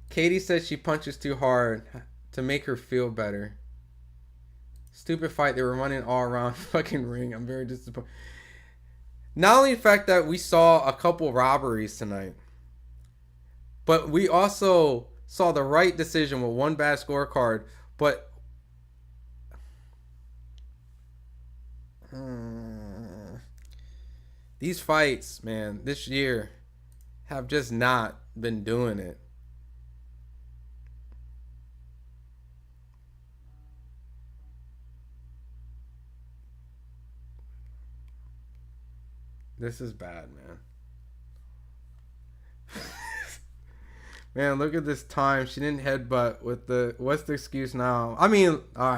Katie said she punches too hard to make her feel better. Stupid fight. They were running all around fucking ring. I'm very disappointed. Not only the fact that we saw a couple robberies tonight, but we also saw the right decision with one bad scorecard. But these fights, man, this year have just not been doing it. This is bad, man. Man, look at this time. She didn't headbutt with the... What's the excuse now? I mean, all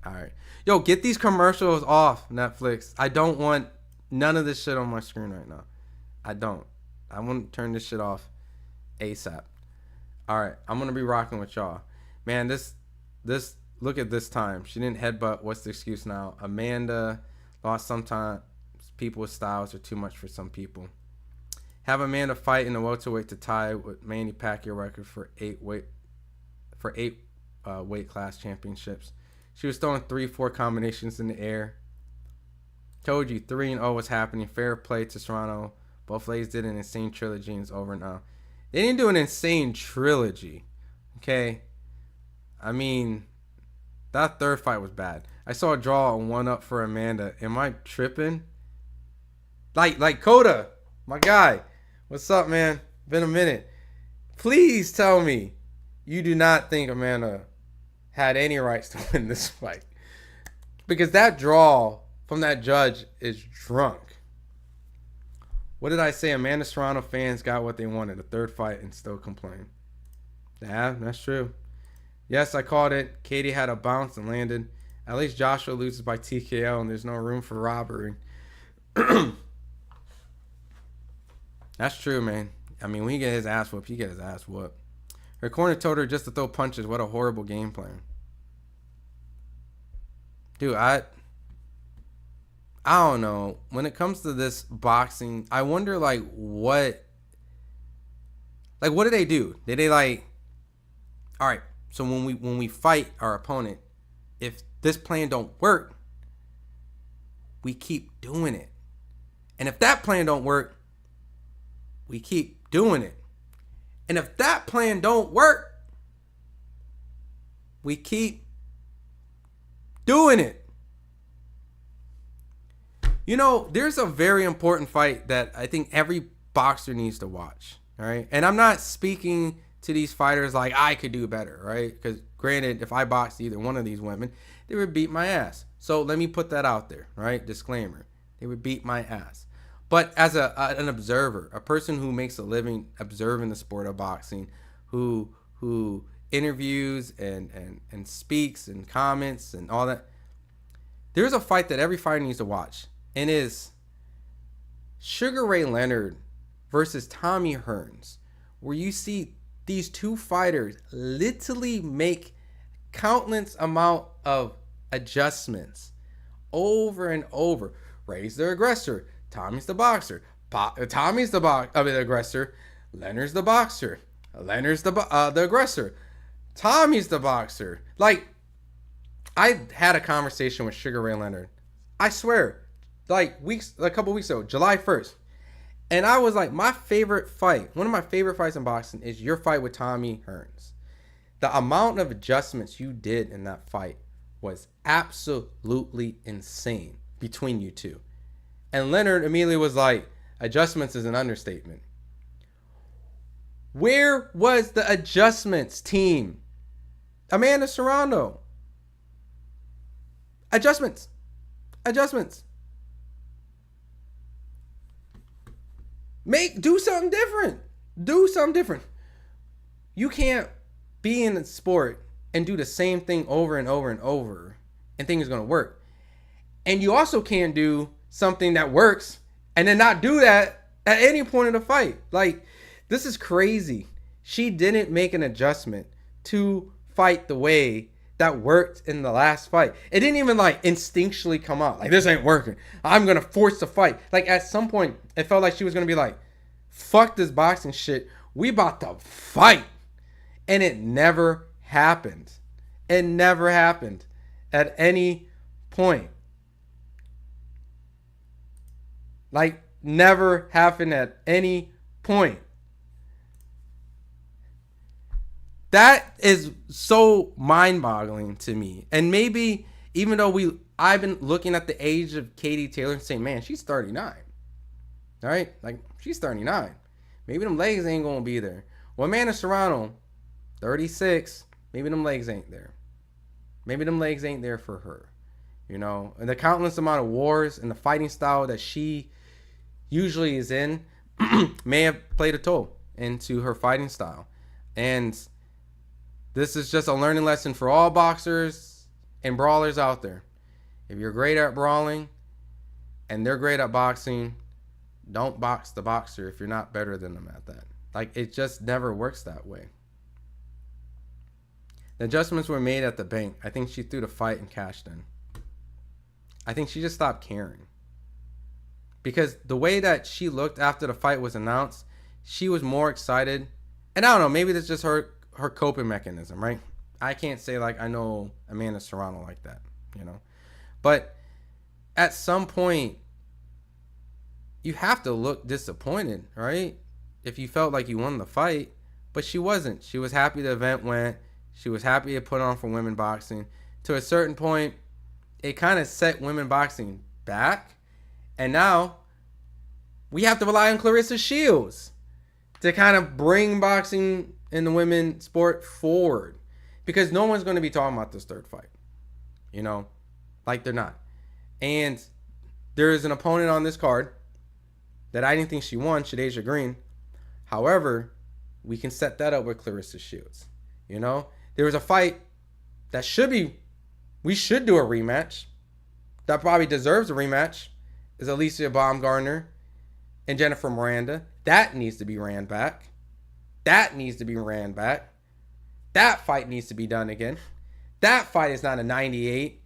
right. Yo, get these commercials off, Netflix. I don't want none of this shit on my screen right now. I don't. I want to turn this shit off ASAP. All right, I'm going to be rocking with y'all. Man, this... Look at this time. She didn't headbutt. What's the excuse now? Amanda lost sometime. People with styles are too much for some people. Have Amanda fight in the welterweight to tie with Manny Pacquiao record for eight weight class championships. She was throwing 3-4 combinations in the air. Told you 3-0 was happening. Fair play to Serrano. Both ladies did an insane trilogy and it's over now. They didn't do an insane trilogy. Okay. I mean, that 3rd fight was bad. I saw a draw and 1-up for Amanda. Am I tripping? Like Coda, my guy. What's up, man? Been a minute. Please tell me you do not think Amanda had any rights to win this fight. Because that draw from that judge is drunk. What did I say? Amanda Serrano fans got what they wanted. A 3rd fight and still complain. Yeah, that's true. Yes, I called it. Katie had a bounce and landed. At least Joshua loses by TKO and there's no room for robbery. That's true, man. I mean, when he get his ass whooped, he get his ass whooped. Her corner told her just to throw punches. What a horrible game plan. Dude, I don't know. When it comes to this boxing, I wonder, what do they do? Did they, all right, so when we fight our opponent, if this plan don't work, we keep doing it. And if that plan don't work, we keep doing it. And if that plan don't work, we keep doing it. You know, there's a very important fight that I think every boxer needs to watch. All right. And I'm not speaking to these fighters like I could do better, right? Because granted, if I boxed either one of these women, they would beat my ass. So let me put that out there, right? Disclaimer. They would beat my ass. But as an observer, a person who makes a living observing the sport of boxing, who interviews and speaks and comments and all that, there's a fight that every fighter needs to watch. And is Sugar Ray Leonard versus Tommy Hearns, where you see these two fighters literally make countless amount of adjustments over and over. Ray's the aggressor. Tommy's the boxer. Tommy's the aggressor. Leonard's the boxer. Leonard's the aggressor. Tommy's the boxer. I had a conversation with Sugar Ray Leonard. I swear, a couple weeks ago, July 1st. And I was like, my favorite fight, one of my favorite fights in boxing is your fight with Tommy Hearns. The amount of adjustments you did in that fight was absolutely insane between you two. And Leonard immediately was like, adjustments is an understatement. Where was the adjustments team? Amanda Serrano. Adjustments. Do something different. You can't be in a sport and do the same thing over and over and over and think it's going to work. And you also can't do something that works and then not do that at any point in the fight. Like, this is crazy. She didn't make an adjustment to fight the way that worked in the last fight. It didn't even like instinctually come out. Like, this ain't working. I'm going to force the fight. Like, at some point, it felt like she was going to be like, fuck this boxing shit. We about to fight. And it never happened. It never happened at any point. Like, never happened at any point. That is so mind-boggling to me. And maybe, even though I've been looking at the age of Katie Taylor and saying, man, she's 39. All right? Like, she's 39. Maybe them legs ain't going to be there. Well, Amanda Serrano, 36, maybe them legs ain't there. Maybe them legs ain't there for her. You know? And the countless amount of wars and the fighting style that she usually is in may have played a toll into her fighting style. And this is just a learning lesson for all boxers and brawlers out there. If you're great at brawling and they're great at boxing, don't box the boxer if you're not better than them at that. Like, it just never works that way. The adjustments were made at the bank. I think she threw the fight and cashed in. I think she just stopped caring. Because the way that she looked after the fight was announced, she was more excited. And I don't know, maybe that's just her coping mechanism, right? I can't say like I know Amanda Serrano like that, you know. But at some point, you have to look disappointed, right? If you felt like you won the fight, but she wasn't. She was happy the event went. She was happy to put on for women boxing. To a certain point, it kind of set women boxing back. And now we have to rely on Clarissa Shields to kind of bring boxing in the women's sport forward. Because no one's going to be talking about this third fight. You know? Like, they're not. And there's an opponent on this card that I didn't think she won, Shadeja Green. However, we can set that up with Clarissa Shields. You know? There was a fight that we should do a rematch. That probably deserves a rematch. Is Alicia Baumgardner and Jennifer Miranda. That needs to be ran back. That fight needs to be done again. That fight is not a 98.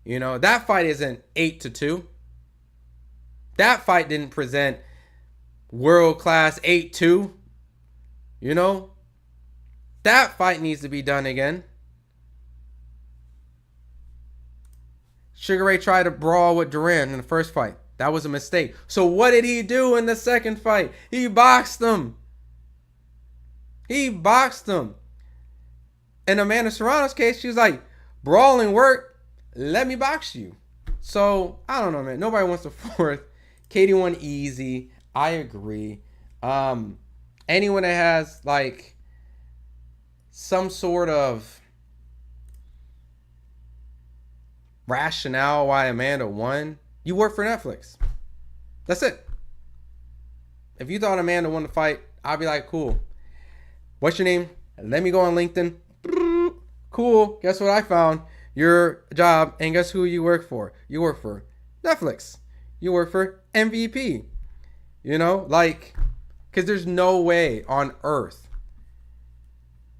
You know, that fight isn't 8-2. That fight didn't present world-class 8-2. You know? That fight needs to be done again. Sugar Ray tried to brawl with Duran in the first fight. That was a mistake. So what did he do in the second fight? He boxed him. In Amanda Serrano's case, she was like, brawling work, let me box you. So, I don't know, man. Nobody wants the fourth. Katie won easy. I agree. Anyone that has, like, some sort of rationale why Amanda won, you work for Netflix. That's it. If you thought Amanda won the fight, I'd be like, cool. What's your name? Let me go on LinkedIn. Cool. Guess what I found? Your job. And guess who you work for? You work for Netflix. You work for MVP. You know, like, because there's no way on earth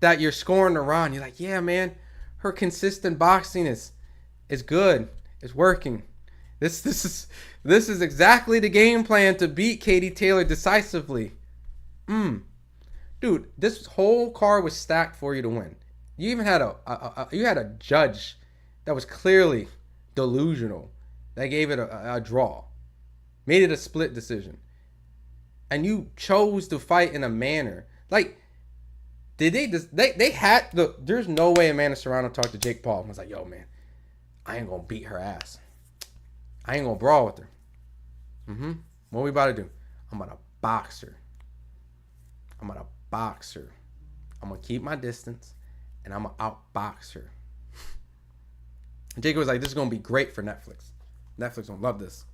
that you're scoring a round. You're like, yeah, man, her consistent boxing is good. It's working. This is exactly the game plan to beat Katie Taylor decisively. Dude, this whole card was stacked for you to win. You even had a judge that was clearly delusional that gave it a draw, made it a split decision, and you chose to fight in a manner like. Did they had the? There's no way Amanda Serrano talked to Jake Paul and was like, "Yo, man, I ain't gonna beat her ass. I ain't gonna brawl with her. What we about to do? I'm gonna box her. I'm gonna keep my distance, and I'm going to outbox her. And Jacob was like, this is going to be great for Netflix. Netflix going to love this.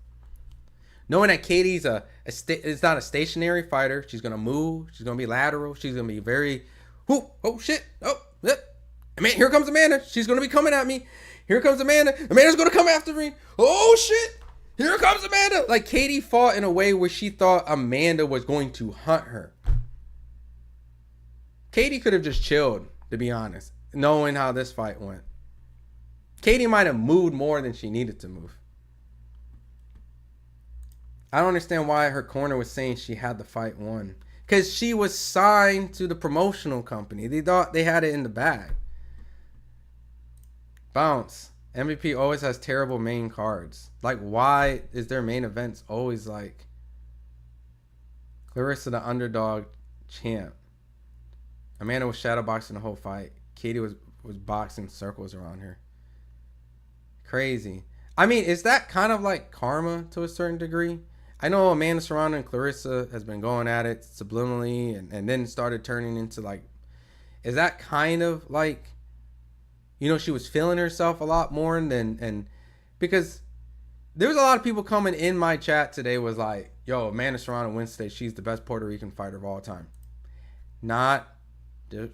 Knowing that Katie's is not a stationary fighter. She's going to move. She's going to be lateral. She's going to be very, oh shit. Oh, man, here comes Amanda. She's going to be coming at me. Here comes Amanda. Amanda's going to come after me. Oh shit. Here comes Amanda. Like, Katie fought in a way where she thought Amanda was going to hunt her. Katie could have just chilled, to be honest, knowing how this fight went. Katie might have moved more than she needed to move. I don't understand why her corner was saying she had the fight won. Because she was signed to the promotional company. They thought they had it in the bag. Bounce. MVP always has terrible main cards. Like, why is their main events always like Clarissa the underdog champ? Amanda was shadowboxing the whole fight. Katie was boxing circles around her. Crazy. I mean, is that kind of like karma to a certain degree? I know Amanda Serrano and Clarissa has been going at it subliminally and then started turning into like, is that kind of like, you know, she was feeling herself a lot more and because there was a lot of people coming in my chat today was like, yo, Amanda Serrano wins today. She's the best Puerto Rican fighter of all time. Not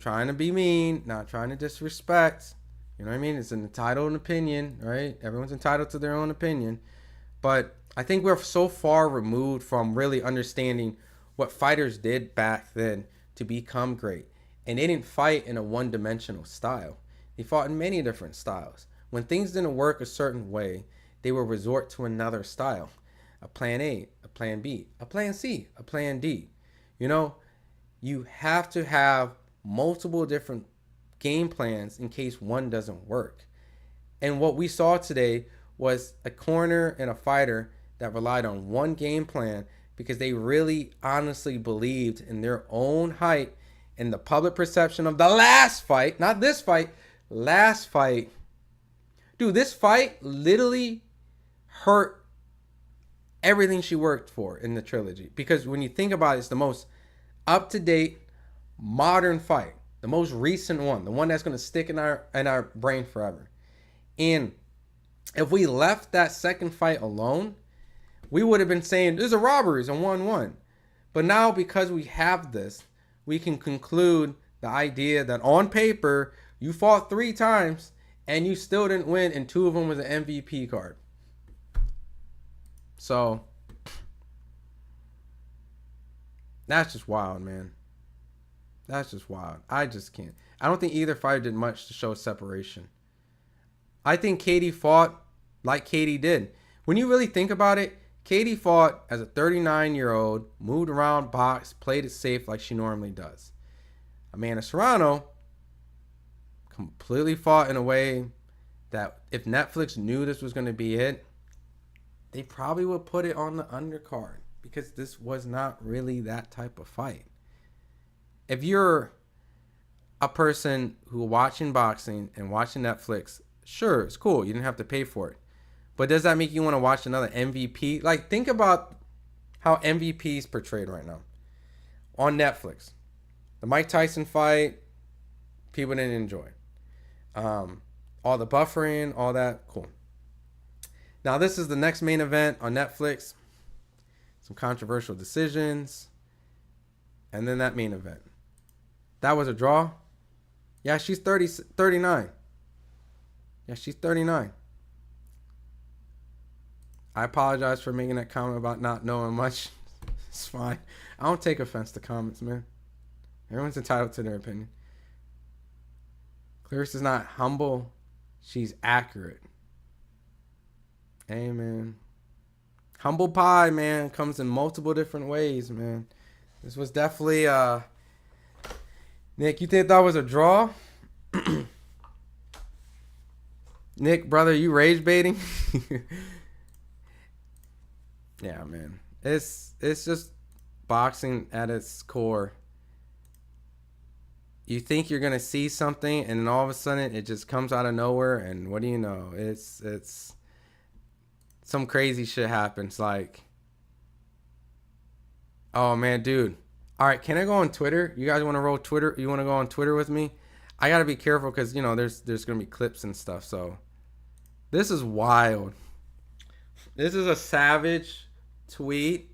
trying to be mean, not trying to disrespect. You know what I mean? It's an entitled opinion, right? Everyone's entitled to their own opinion. But I think we're so far removed from really understanding what fighters did back then to become great. And they didn't fight in a one-dimensional style. They fought in many different styles. When things didn't work a certain way, they would resort to another style. A plan A, a plan B, a plan C, a plan D. You know, you have to have multiple different game plans in case one doesn't work. And what we saw today was a corner and a fighter that relied on one game plan because they really honestly believed in their own hype and the public perception of the last fight, not this fight, last fight. Dude, this fight literally hurt everything she worked for in the trilogy. Because when you think about it, it's the most up-to-date, modern fight. The most recent one. The one that's going to stick in our brain forever. And if we left that second fight alone, we would have been saying, there's a robbery, it's a 1-1. But now, because we have this, we can conclude the idea that on paper, you fought 3 times and you still didn't win, and 2 of them was an MVP card. So, that's just wild, man. That's just wild. I just can't. I don't think either fighter did much to show separation. I think Katie fought like Katie did. When you really think about it, Katie fought as a 39-year-old, moved around, boxed, played it safe like she normally does. Amanda Serrano completely fought in a way that if Netflix knew this was going to be it, they probably would put it on the undercard because this was not really that type of fight. If you're a person who watching boxing and watching Netflix, sure, it's cool. You didn't have to pay for it. But does that make you want to watch another MVP? Like, think about how MVP is portrayed right now on Netflix. The Mike Tyson fight, people didn't enjoy. All the buffering, all that, cool. Now, this is the next main event on Netflix. Some controversial decisions. And then that main event. That was a draw. Yeah, she's 39. Yeah, she's 39. I apologize for making that comment about not knowing much. It's fine. I don't take offense to comments, man. Everyone's entitled to their opinion. Clarissa's not humble. She's accurate. Hey, man. Humble pie, man, comes in multiple different ways, man. This was definitely, Nick, you think that was a draw? Nick, brother, you rage baiting? Yeah, man. It's just boxing at its core. You think you're gonna see something, and then all of a sudden it just comes out of nowhere, and what do you know? It's some crazy shit happens. Like, oh man, dude. All right, can I go on Twitter? You guys want to roll Twitter? You want to go on Twitter with me? I gotta be careful because, you know, there's gonna be clips and stuff. So this is wild. This is a savage tweet.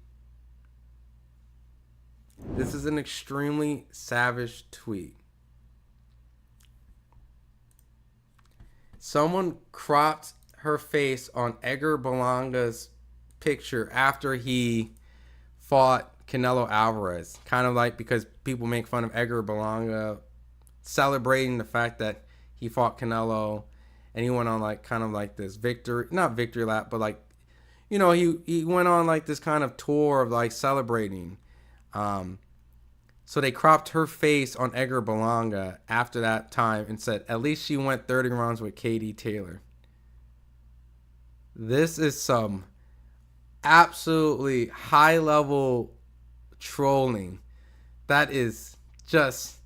This is an extremely savage tweet. Someone cropped her face on Edgar Berlanga's picture after he fought Canelo Alvarez. Kind of like, because people make fun of Edgar Berlanga celebrating the fact that he fought Canelo, and he went on like kind of like this not victory lap, but like, you know, he went on like this kind of tour of like celebrating. So they cropped her face on Edgar Berlanga after that time and said, at least she went 30 rounds with Katie Taylor. This is some absolutely high level trolling. That is just,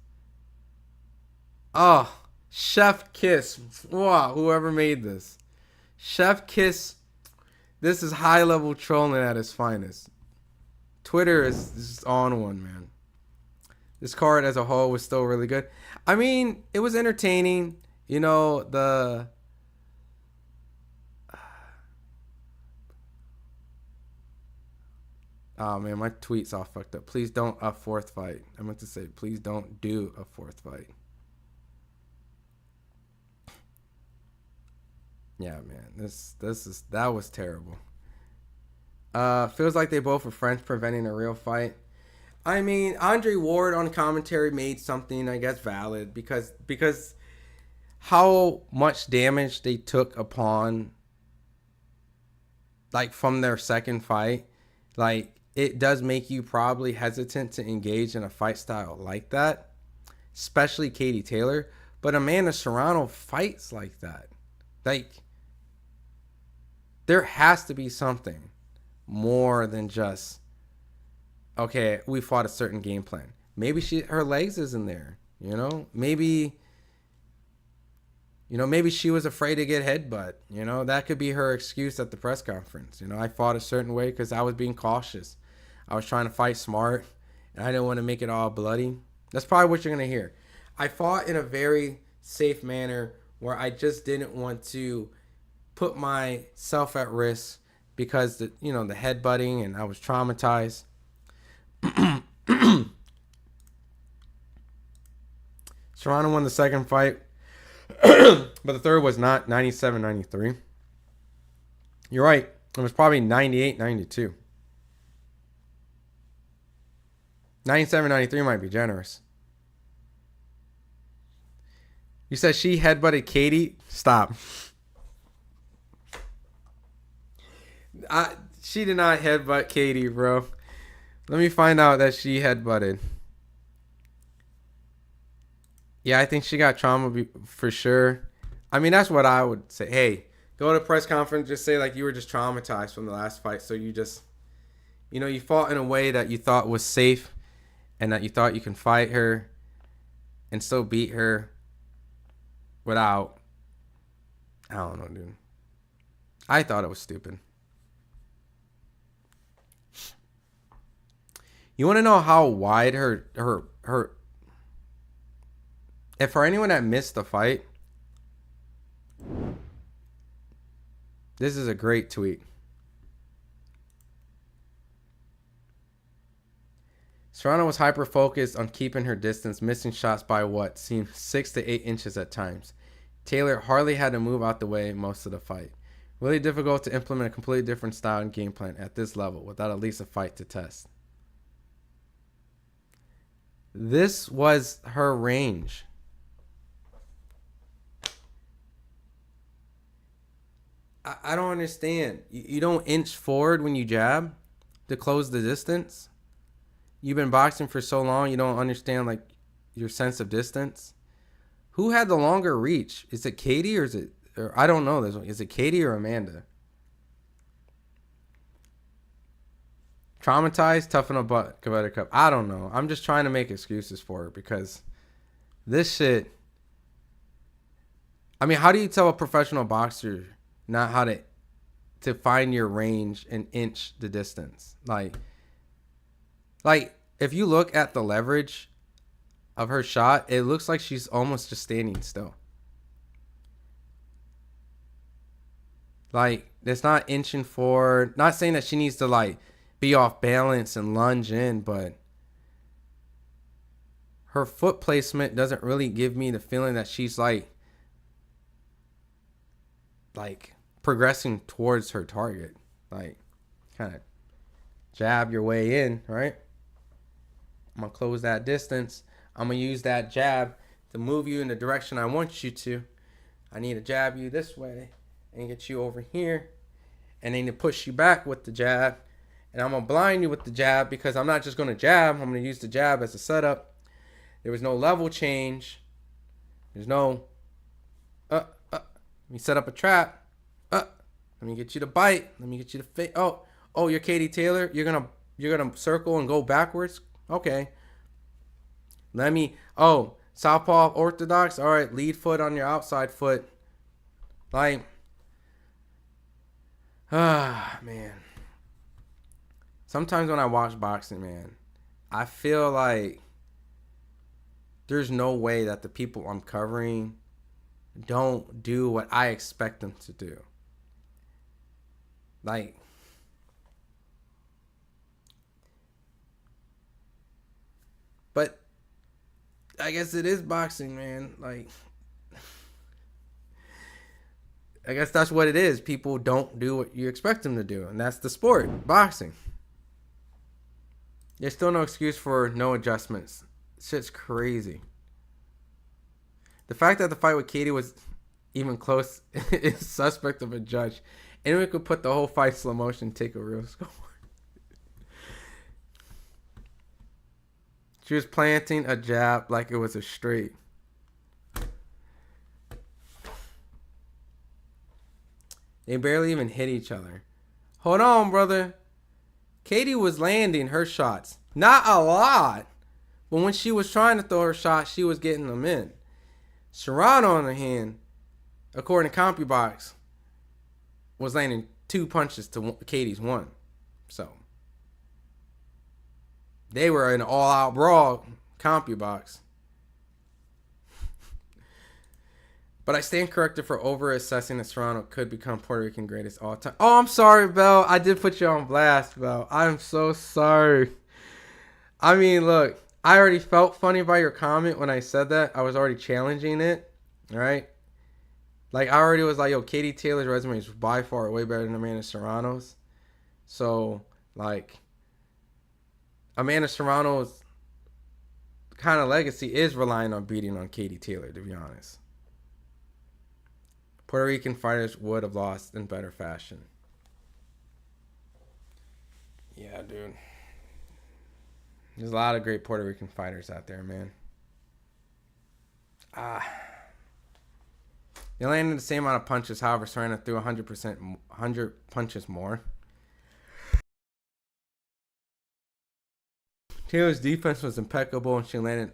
oh, chef kiss. Wow, whoever made this. Chef kiss. This is high level trolling at its finest. Twitter is just on one, man. This card as a whole was still really good. I mean, it was entertaining. You know, the oh man, my tweet's all fucked up. Please don't a fourth fight. I meant to say, please don't do a fourth fight. Yeah, man, that was terrible. Feels like they both were friends preventing a real fight. I mean, Andre Ward on commentary made something, I guess, valid because how much damage they took upon, like, from their second fight, like, it does make you probably hesitant to engage in a fight style like that, especially Katie Taylor. But Amanda Serrano fights like that. Like, there has to be something more than just, okay, we fought a certain game plan. Maybe her legs isn't there, you know? Maybe she was afraid to get headbutt. You know, that could be her excuse at the press conference. You know, I fought a certain way because I was being cautious. I was trying to fight smart, and I didn't want to make it all bloody. That's probably what you're going to hear. I fought in a very safe manner where I just didn't want to put myself at risk because the headbutting, and I was traumatized. Serrano won the second fight, but the third was not 97-93. You're right. It was probably 98-92. 97-93 might be generous. You said she headbutted Katie? Stop. She did not headbutt Katie, bro. Let me find out that she headbutted. Yeah, I think she got trauma for sure. I mean, that's what I would say. Hey, go to a press conference, just say like you were just traumatized from the last fight. So you just, you fought in a way that you thought was safe and that you thought you can fight her and still beat her without, I don't know, dude. I thought it was stupid. You want to know how wide her if for anyone that missed the fight, this is a great tweet. Serrano was hyper focused on keeping her distance, missing shots by what seemed 6 to 8 inches at times. Taylor hardly had to move out the way most of the fight. Really difficult to implement a completely different style and game plan at this level without at least a fight to test. This was her range. I don't understand. You don't inch forward when you jab to close the distance? You've been boxing for so long, you don't understand like your sense of distance? Who had the longer reach? Is it Katie or I don't know this one. Is it Katie or Amanda? Traumatized, tough in a butt, Cavetta Cup. I don't know. I'm just trying to make excuses for her because this shit. I mean, how do you tell a professional boxer not how to find your range and inch the distance? Like if you look at the leverage of her shot, it looks like she's almost just standing still. Like, it's not inching forward. Not saying that she needs to, like, be off balance and lunge in, but her foot placement doesn't really give me the feeling that she's, like progressing towards her target. Like, kind of jab your way in, right? I'm going to close that distance. I'm going to use that jab to move you in the direction I want you to. I need to jab you this way and get you over here. And then to push you back with the jab. And I'm going to blind you with the jab because I'm not just going to jab. I'm going to use the jab as a setup. There was no level change. There's no, let me set up a trap. Let me get you to bite. Let me get you to fit. Oh, you're Katie Taylor. You're gonna circle and go backwards. Okay. Southpaw orthodox. All right, lead foot on your outside foot. Like, man. Sometimes when I watch boxing, man, I feel like there's no way that the people I'm covering don't do what I expect them to do. Like, but I guess it is boxing, man. Like, I guess that's what it is. People don't do what you expect them to do, and that's the sport, boxing. There's still no excuse for no adjustments. Shit's crazy. The fact that the fight with Katie was even close is suspect of a judge. Anyone could put the whole fight slow motion and take a real score. She was planting a jab like it was a straight. They barely even hit each other. Hold on, brother. Katie was landing her shots. Not a lot. But when she was trying to throw her shot, she was getting them in. Serrano, on the hand, according to CompuBox, was landing 2 punches to Katie's 1. So, they were in an all-out brawl, CompuBox. But I stand corrected for over-assessing that Serrano could become Puerto Rican greatest all time. Oh, I'm sorry, Bell. I did put you on blast, Bell. I'm so sorry. I mean, look, I already felt funny by your comment when I said that. I was already challenging it, all right? Like, I already was like, yo, Katie Taylor's resume is by far way better than Amanda Serrano's. So, like, Amanda Serrano's kind of legacy is relying on beating on Katie Taylor, to be honest. Puerto Rican fighters would have lost in better fashion. Yeah, dude. There's a lot of great Puerto Rican fighters out there, man. They landed the same amount of punches, however, Serrano threw 100 punches more. Taylor's defense was impeccable, and she landed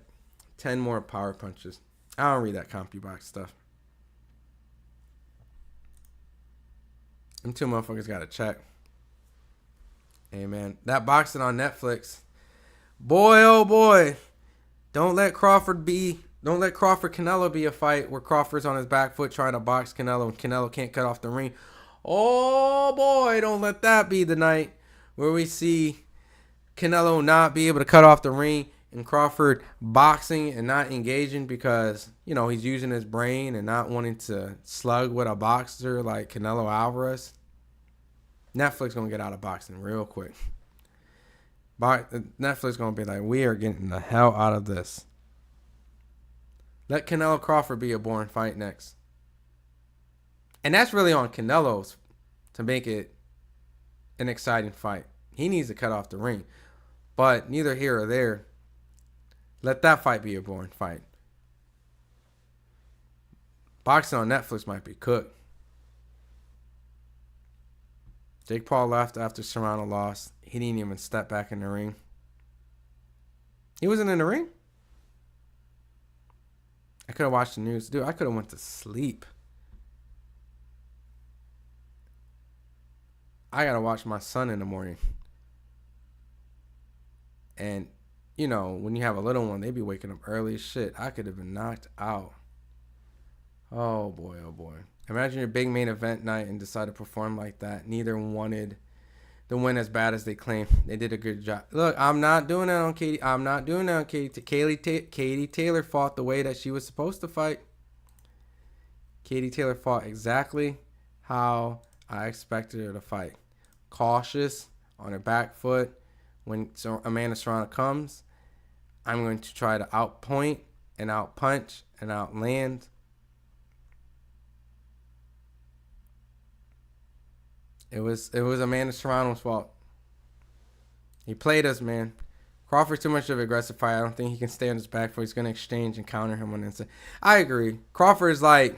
10 more power punches. I don't read that CompuBox stuff. Them two motherfuckers got to check. Hey, man. That boxing on Netflix. Boy, oh boy. Don't let Crawford Canelo be a fight where Crawford's on his back foot trying to box Canelo and Canelo can't cut off the ring. Oh boy, don't let that be the night where we see Canelo not be able to cut off the ring and Crawford boxing and not engaging because, you know, he's using his brain and not wanting to slug with a boxer like Canelo Alvarez. Netflix gonna get out of boxing real quick. Netflix gonna be like, we are getting the hell out of this. Let Canelo Crawford be a boring fight next. And that's really on Canelo's to make it an exciting fight. He needs to cut off the ring. But neither here or there. Let that fight be a boring fight. Boxing on Netflix might be cooked. Jake Paul left after Serrano lost. He didn't even step back in the ring. He wasn't in the ring? I could have watched the news. Dude, I could have went to sleep. I got to watch my son in the morning. And you know, when you have a little one, they be waking up early as shit. I could have been knocked out. Oh boy, oh boy. Imagine your big main event night and decide to perform like that. Neither wanted the win as bad as they claim. They did a good job. Look, I'm not doing that on Katie. I'm not doing that on Katie. Katie Taylor fought the way that she was supposed to fight. Katie Taylor fought exactly how I expected her to fight. Cautious, on her back foot. When Amanda Serrano comes, I'm going to try to outpoint and outpunch and outland. It was Amanda Serrano's fault. He played us, man. Crawford's too much of an aggressive fighter. I don't think he can stay on his back foot. He's going to exchange and counter him on inside. I agree. Crawford's like...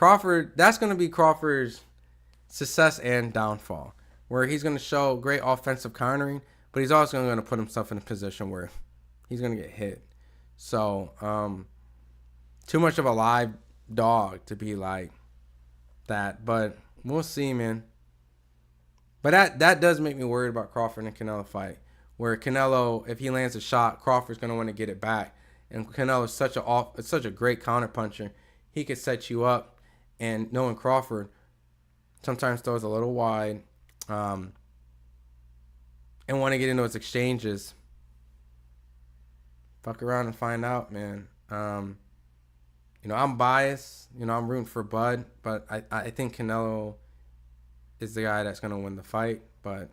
that's going to be Crawford's success and downfall. Where he's going to show great offensive countering, but he's also going to put himself in a position where he's going to get hit. So, too much of a live dog to be like that. But... we'll see, man. But that does make me worried about Crawford and Canelo fight. Where Canelo, if he lands a shot, Crawford's gonna want to get it back. And Canelo is such a great counterpuncher. He could set you up. And knowing Crawford, sometimes throws a little wide, and want to get into his exchanges. Fuck around and find out, man. You know, I'm biased. You know, I'm rooting for Bud, but I think Canelo is the guy that's going to win the fight. But,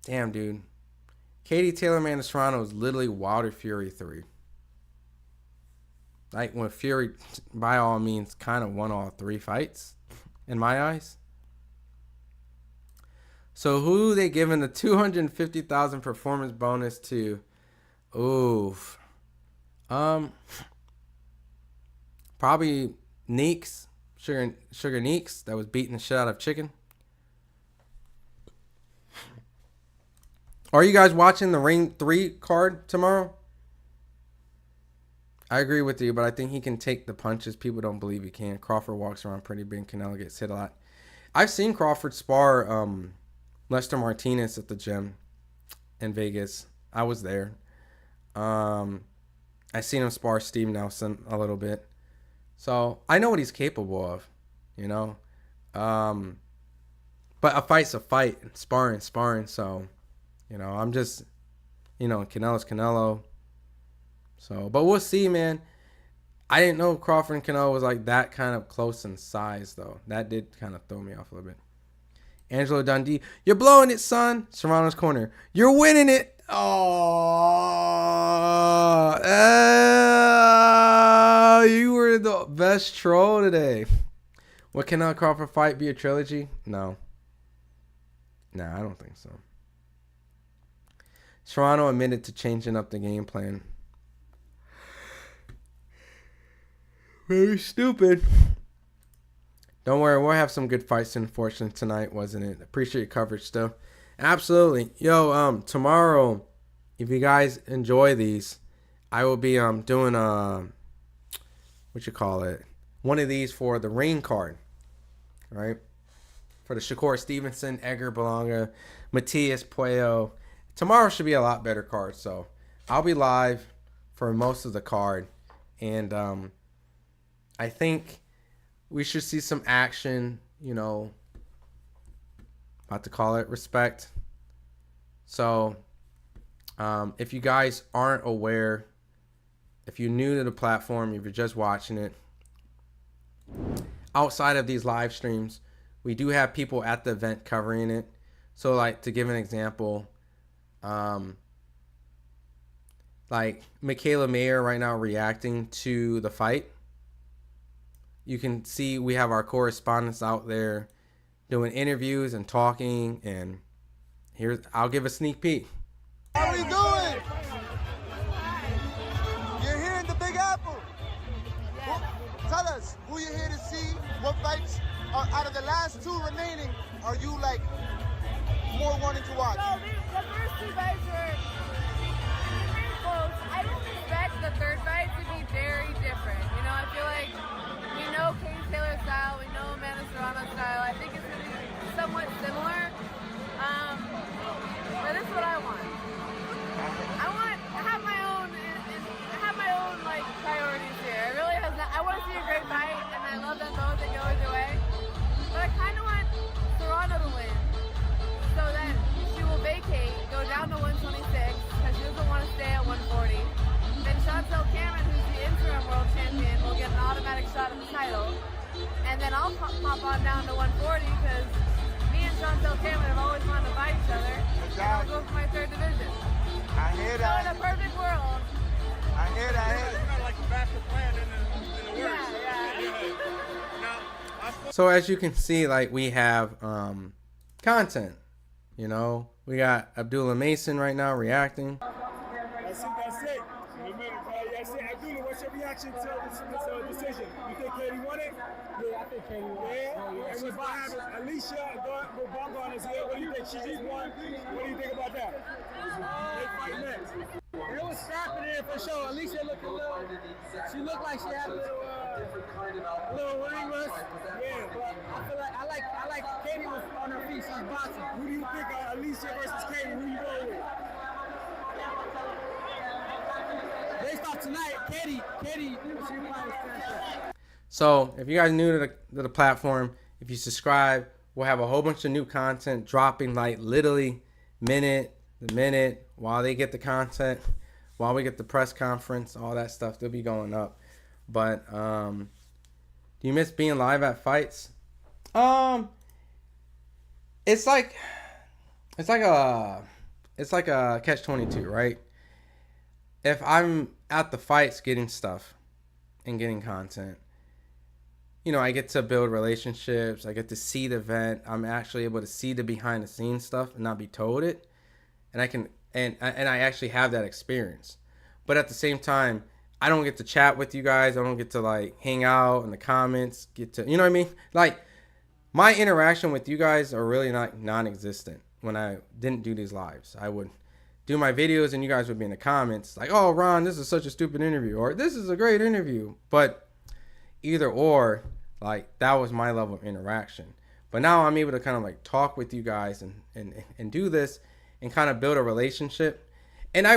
damn, dude. Katie Taylor, Amanda Serrano is literally Wilder Fury 3. Like, when Fury, by all means, kind of won all 3 fights, in my eyes. So, who they giving the $250,000 performance bonus to? Oof. Probably Neeks, Sugar Neeks, that was beating the shit out of Chicken. Are you guys watching the Ring 3 card tomorrow? I agree with you, but I think he can take the punches. People don't believe he can. Crawford walks around pretty big. Canelo gets hit a lot. I've seen Crawford spar Lester Martinez at the gym in Vegas. I was there. I seen him spar Steve Nelson a little bit. So, I know what he's capable of, you know. But a fight's a fight. Sparring. So, you know, I'm just, you know, Canelo's Canelo. So, but we'll see, man. I didn't know Crawford and Canelo was like that kind of close in size, though. That did kind of throw me off a little bit. Angelo Dundee, you're blowing it, son. Serrano's corner. You're winning it. Oh, you were the best troll today. What can Crawford fight be a trilogy? No. Nah, I don't think so. Serrano admitted to changing up the game plan. Very stupid. Don't worry, we'll have some good fights unfortunately tonight, wasn't it? Appreciate your coverage still. Absolutely. Yo, tomorrow, if you guys enjoy these, I will be doing one of these for the Ring card. Right? For the Shakur Stevenson, Edgar Berlanga, Matias Puello. Tomorrow should be a lot better card, so I'll be live for most of the card. And I think we should see some action, you know, about to call it respect. So if you guys aren't aware, if you're new to the platform, if you're just watching it, outside of these live streams, we do have people at the event covering it. So like, to give an example, like Michaela Mayer right now reacting to the fight. You can see we have our correspondents out there doing interviews and talking, and here's, I'll give a sneak peek. How are we doing? You're here in the Big Apple. Well, tell us who you're here to see, what fights are, out of the last 2 remaining, are you like more wanting to watch? So the first 2 fights were very close. I don't expect the third fight to be very different. You know, I feel like we know Katie Taylor's style, we know Amanda Serrano's style. I think it's going to be somewhat similar. I'll go for my third division. I hear So in a that. perfect world, I hear that. You got like a master plan in the works. yeah. Now, So as you can see, like we have content. You know, we got Abdullah Mason right now reacting. That's it. That's it. Abdullah, what's your reaction to this decision? You think Katie won it? Yeah, I think Katie won. Yeah. And with having Alicia Bongon is here, what do you think? She just won. What do you think about that? They fight next. It was scrapping there for sure. Alicia looked a little. She looked like she had a little ring rust. Yeah. But I feel like I like Katie was on her feet. She's boxing. Who do you think, Alicia versus Katie? Who you going with? Based off tonight, Katie, she might stand up. So if you guys are new to the platform, if you subscribe, we'll have a whole bunch of new content dropping like literally minute to minute while they get the content, while we get the press conference, all that stuff, they'll be going up. But do you miss being live at fights? It's like a catch-22, right? If I'm at the fights getting stuff and getting content, you know, I get to build relationships. I get to see the event. I'm actually able to see the behind the scenes stuff and not be told it. And I can, and I actually have that experience. But at the same time, I don't get to chat with you guys. I don't get to like hang out in the comments, get to, you know what I mean? Like my interaction with you guys are really not non-existent when I didn't do these lives. I would do my videos and you guys would be in the comments like, oh, Ron, this is such a stupid interview, or this is a great interview. But either or, like that was my level of interaction. But now I'm able to kind of like talk with you guys and do this and kind of build a relationship. And I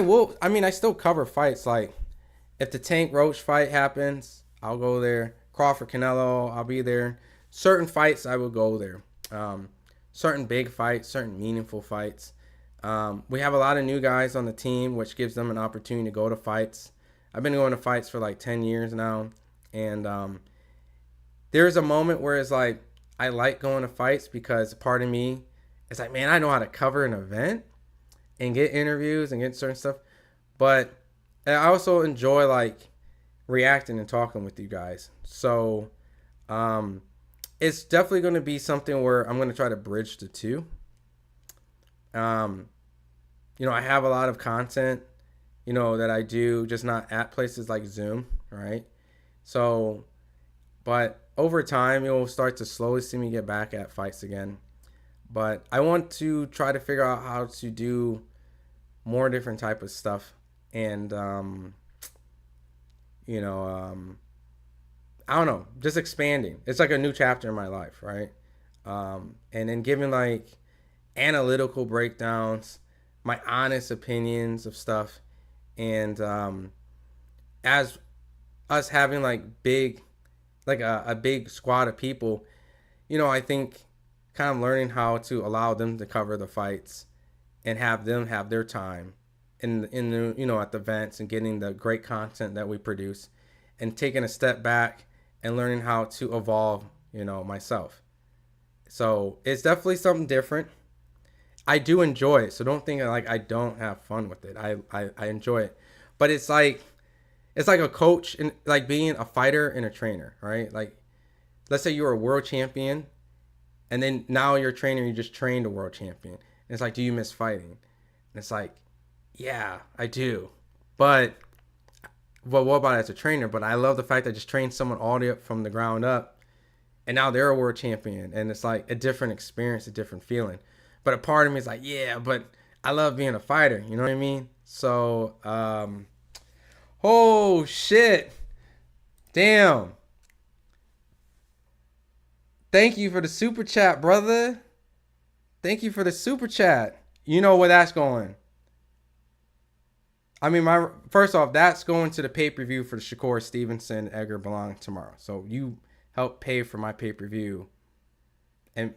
still cover fights. Like if the Tank Roach fight happens, I'll go there. Crawford Canelo, I'll be there. Certain fights, I will go there. Certain big fights, certain meaningful fights. We have a lot of new guys on the team, which gives them an opportunity to go to fights. I've been going to fights for like 10 years now. And there's a moment where it's like, I like going to fights because part of me is like, man, I know how to cover an event and get interviews and get certain stuff. But I also enjoy like reacting and talking with you guys. So it's definitely going to be something where I'm going to try to bridge the two. You know, I have a lot of content, you know, that I do, just not at places like Zoom, right? So, but over time, you'll start to slowly see me get back at fights again. But I want to try to figure out how to do more different type of stuff. And, you know, I don't know, just expanding. It's like a new chapter in my life, right? And then giving like analytical breakdowns, my honest opinions of stuff. And as us having like a big squad of people, you know, I think kind of learning how to allow them to cover the fights and have them have their time in the, you know, at the events and getting the great content that we produce and taking a step back and learning how to evolve, you know, myself. So it's definitely something different. I do enjoy it. So don't think like I don't have fun with it. I enjoy it, but it's like a coach and like being a fighter and a trainer, right? Like, let's say you're a world champion and then now you're a trainer, you just trained a world champion. And it's like, do you miss fighting? And it's like, yeah, I do. But what about as a trainer? But I love the fact that I just trained someone all the way up from the ground up and now they're a world champion. And it's like a different experience, a different feeling. But a part of me is like, yeah, but I love being a fighter. You know what I mean? So, oh, shit. Damn. Thank you for the super chat, brother. Thank you for the super chat. You know where that's going. I mean, first off, that's going to the pay-per-view for the Shakur Stevenson Edgar Belong tomorrow. So you help pay for my pay-per-view and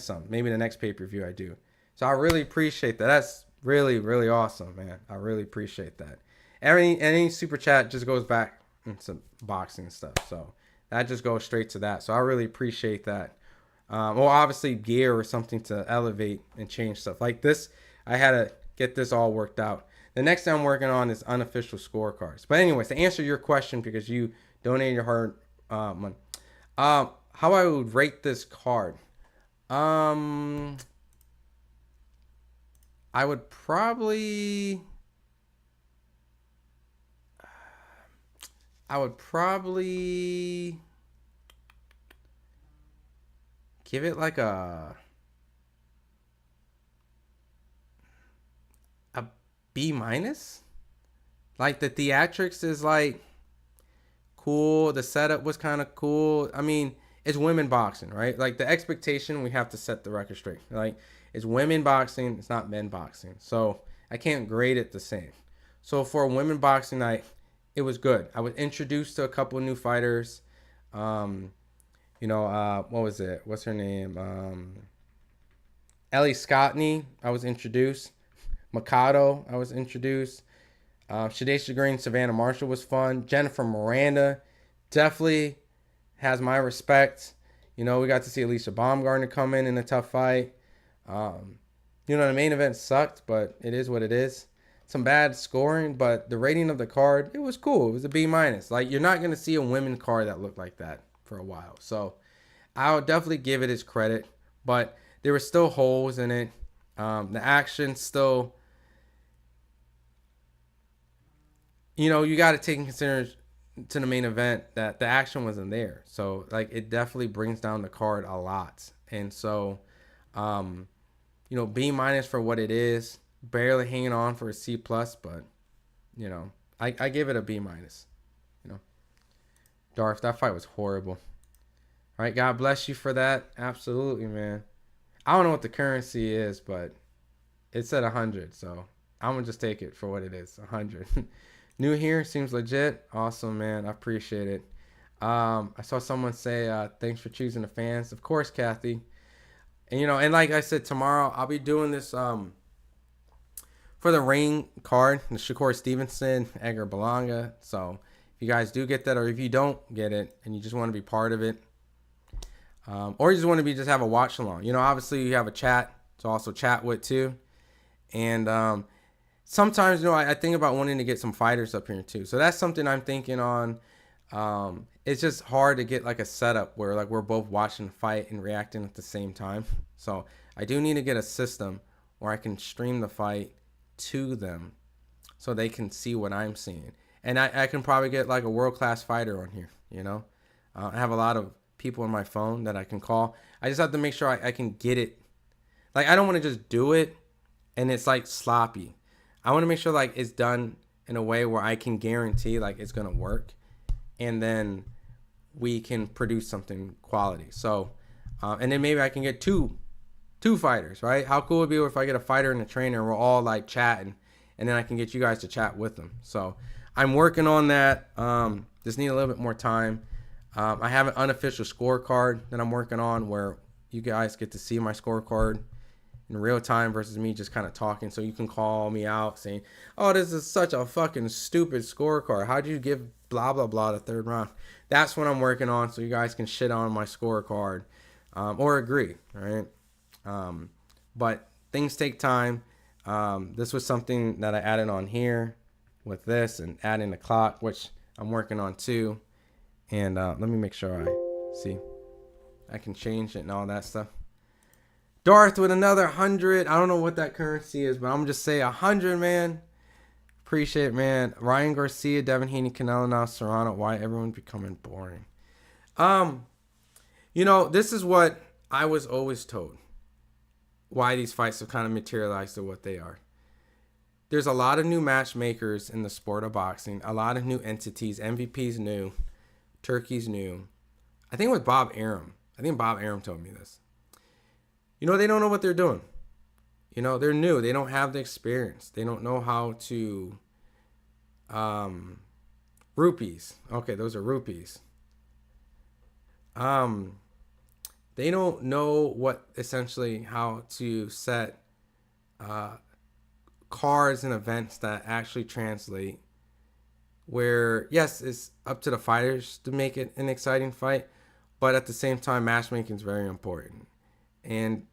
some. Maybe the next pay-per-view I do. So I really appreciate that. That's really, really awesome, man. I really appreciate that. Any super chat just goes back into boxing and stuff. So that just goes straight to that. So I really appreciate that. Or obviously gear or something to elevate and change stuff. Like this, I had to get this all worked out. The next thing I'm working on is unofficial scorecards. But anyways, to answer your question, because you donated your hard money, how I would rate this card. I would probably give it like a B minus. Like the theatrics is like cool. The setup was kind of cool. I mean, it's women boxing, right? Like the expectation, we have to set the record straight. Like it's women boxing, it's not men boxing. So I can't grade it the same. So for a women boxing night, it was good. I was introduced to a couple of new fighters. What was it? What's her name? Ellie Scottney, I was introduced. Mikado, I was introduced. Shadesha Green, Savannah Marshall was fun. Jennifer Miranda definitely has my respect. We got to see Alicia Baumgartner come in a tough fight. The main event sucked, but it is what it is. Some bad scoring, but the rating of the card, it was cool. It was a B minus. Like, you're not going to see a women card that looked like that for a while. So I'll definitely give it its credit, but there were still holes in it. The action still, you got to take in consideration to the main event that the action wasn't there. So like it definitely brings down the card a lot. And so, B minus for what it is, barely hanging on for a C plus, but I give it a B minus. Darth, that fight was horrible. All right, God bless you for that. Absolutely, man. I don't know what the currency is, but it's at 100, so I'm gonna just take it for what it is, 100. New here, seems legit. Awesome, man. I appreciate it. I saw someone say, thanks for choosing the fans. Of course, Kathy. And, and like I said, tomorrow I'll be doing this for the ring card, the Shakur Stevenson, Edgar Berlanga. So if you guys do get that, or if you don't get it and you just want to be part of it, or you just want to just have a watch along. Obviously you have a chat to also chat with too. And sometimes, I think about wanting to get some fighters up here too. So that's something I'm thinking on. It's just hard to get like a setup where like we're both watching the fight and reacting at the same time. So I do need to get a system where I can stream the fight to them so they can see what I'm seeing. And I can probably get like a world-class fighter on here, I have a lot of people on my phone that I can call. I just have to make sure I can get it. Like, I don't want to just do it and it's like sloppy. I want to make sure like it's done in a way where I can guarantee like it's going to work, and then we can produce something quality. So, and then maybe I can get two fighters, right? How cool would it be if I get a fighter and a trainer and we're all like chatting, and then I can get you guys to chat with them. So I'm working on that. Just need a little bit more time. I have an unofficial scorecard that I'm working on where you guys get to see my scorecard in real time versus me just kind of talking. So you can call me out saying, oh, this is such a fucking stupid scorecard. How'd you give blah, blah, blah the third round? That's what I'm working on, so you guys can shit on my scorecard or agree, right? But things take time. This was something that I added on here with this and adding the clock, which I'm working on too. And let me make sure I see. I can change it and all that stuff. Darth with another 100. I don't know what that currency is, but I'm going to just say 100, man. Appreciate it, man. Ryan Garcia, Devin Haney, Canelo, now Serrano. Why everyone's becoming boring. This is what I was always told. Why these fights have kind of materialized to what they are. There's a lot of new matchmakers in the sport of boxing. A lot of new entities. MVP's new. Turkey's new. I think it was Bob Arum. I think Bob Arum told me this. They don't know what they're doing. They're new. They don't have the experience. They don't know how to... rupees. Okay, those are rupees. They don't know essentially how to set cards and events that actually translate. Where, yes, it's up to the fighters to make it an exciting fight. but at the same time, matchmaking is very important. And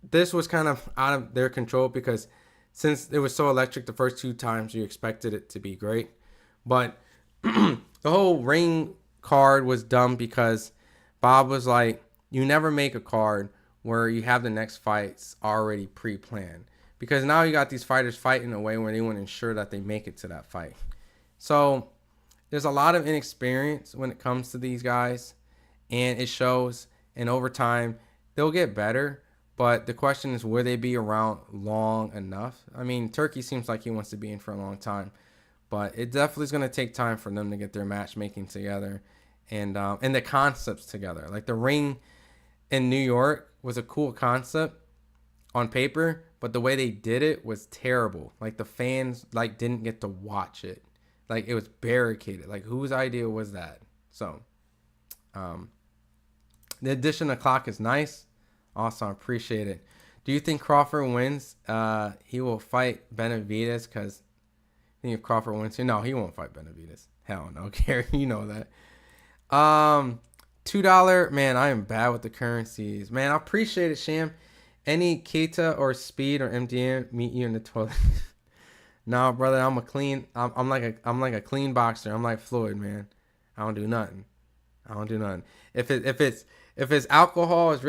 this was kind of out of their control because since it was so electric the first 2 times, you expected it to be great. But the whole ring card was dumb because Bob was like, you never make a card where you have the next fights already pre-planned. Because now you got these fighters fighting in a way where they want to ensure that they make it to that fight. So there's a lot of inexperience when it comes to these guys. And it shows. And over time, they'll get better. But the question is, will they be around long enough? I mean, Turkey seems like he wants to be in for a long time. But it definitely is going to take time for them to get their matchmaking together. And the concepts together. Like the ring in New York was a cool concept on paper. But the way they did it was terrible. Like the fans like didn't get to watch it. Like it was barricaded. Like whose idea was that? So the addition of clock is nice. Awesome, appreciate it. Do you think Crawford wins? He will fight Benavidez because I think if Crawford wins, no, he won't fight Benavidez. Hell no, Gary, you know that. $2, man, I am bad with the currencies. Man, I appreciate it, Sham. Any Keita or Speed or MDM meet you in the toilet? Nah, brother, I'm like a clean boxer. I'm like Floyd, man. I don't do nothing. If it's alcohol, if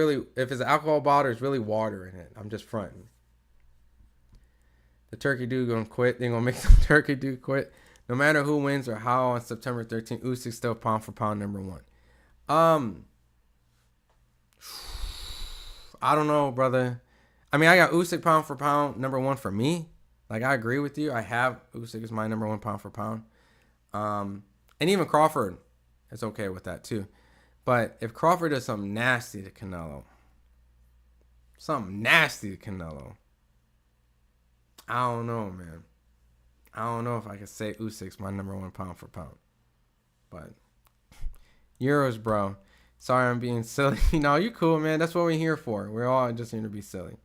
it's alcohol bottle, there's really water in it. I'm just fronting. The Turkey dude gonna quit. They're gonna make the Turkey dude quit. No matter who wins or how on September 13th, Usyk still pound for pound #1. I don't know, brother. I mean, I got Usyk pound for pound #1 for me. Like, I agree with you. I have Usyk as my #1 pound for pound. And even Crawford is okay with that too. But if Crawford does something nasty to Canelo, I don't know, man. I don't know if I could say Usyk's my #1 pound for pound. But Euros, bro. Sorry I'm being silly. No, you cool, man. That's what we're here for. We're all just here to be silly.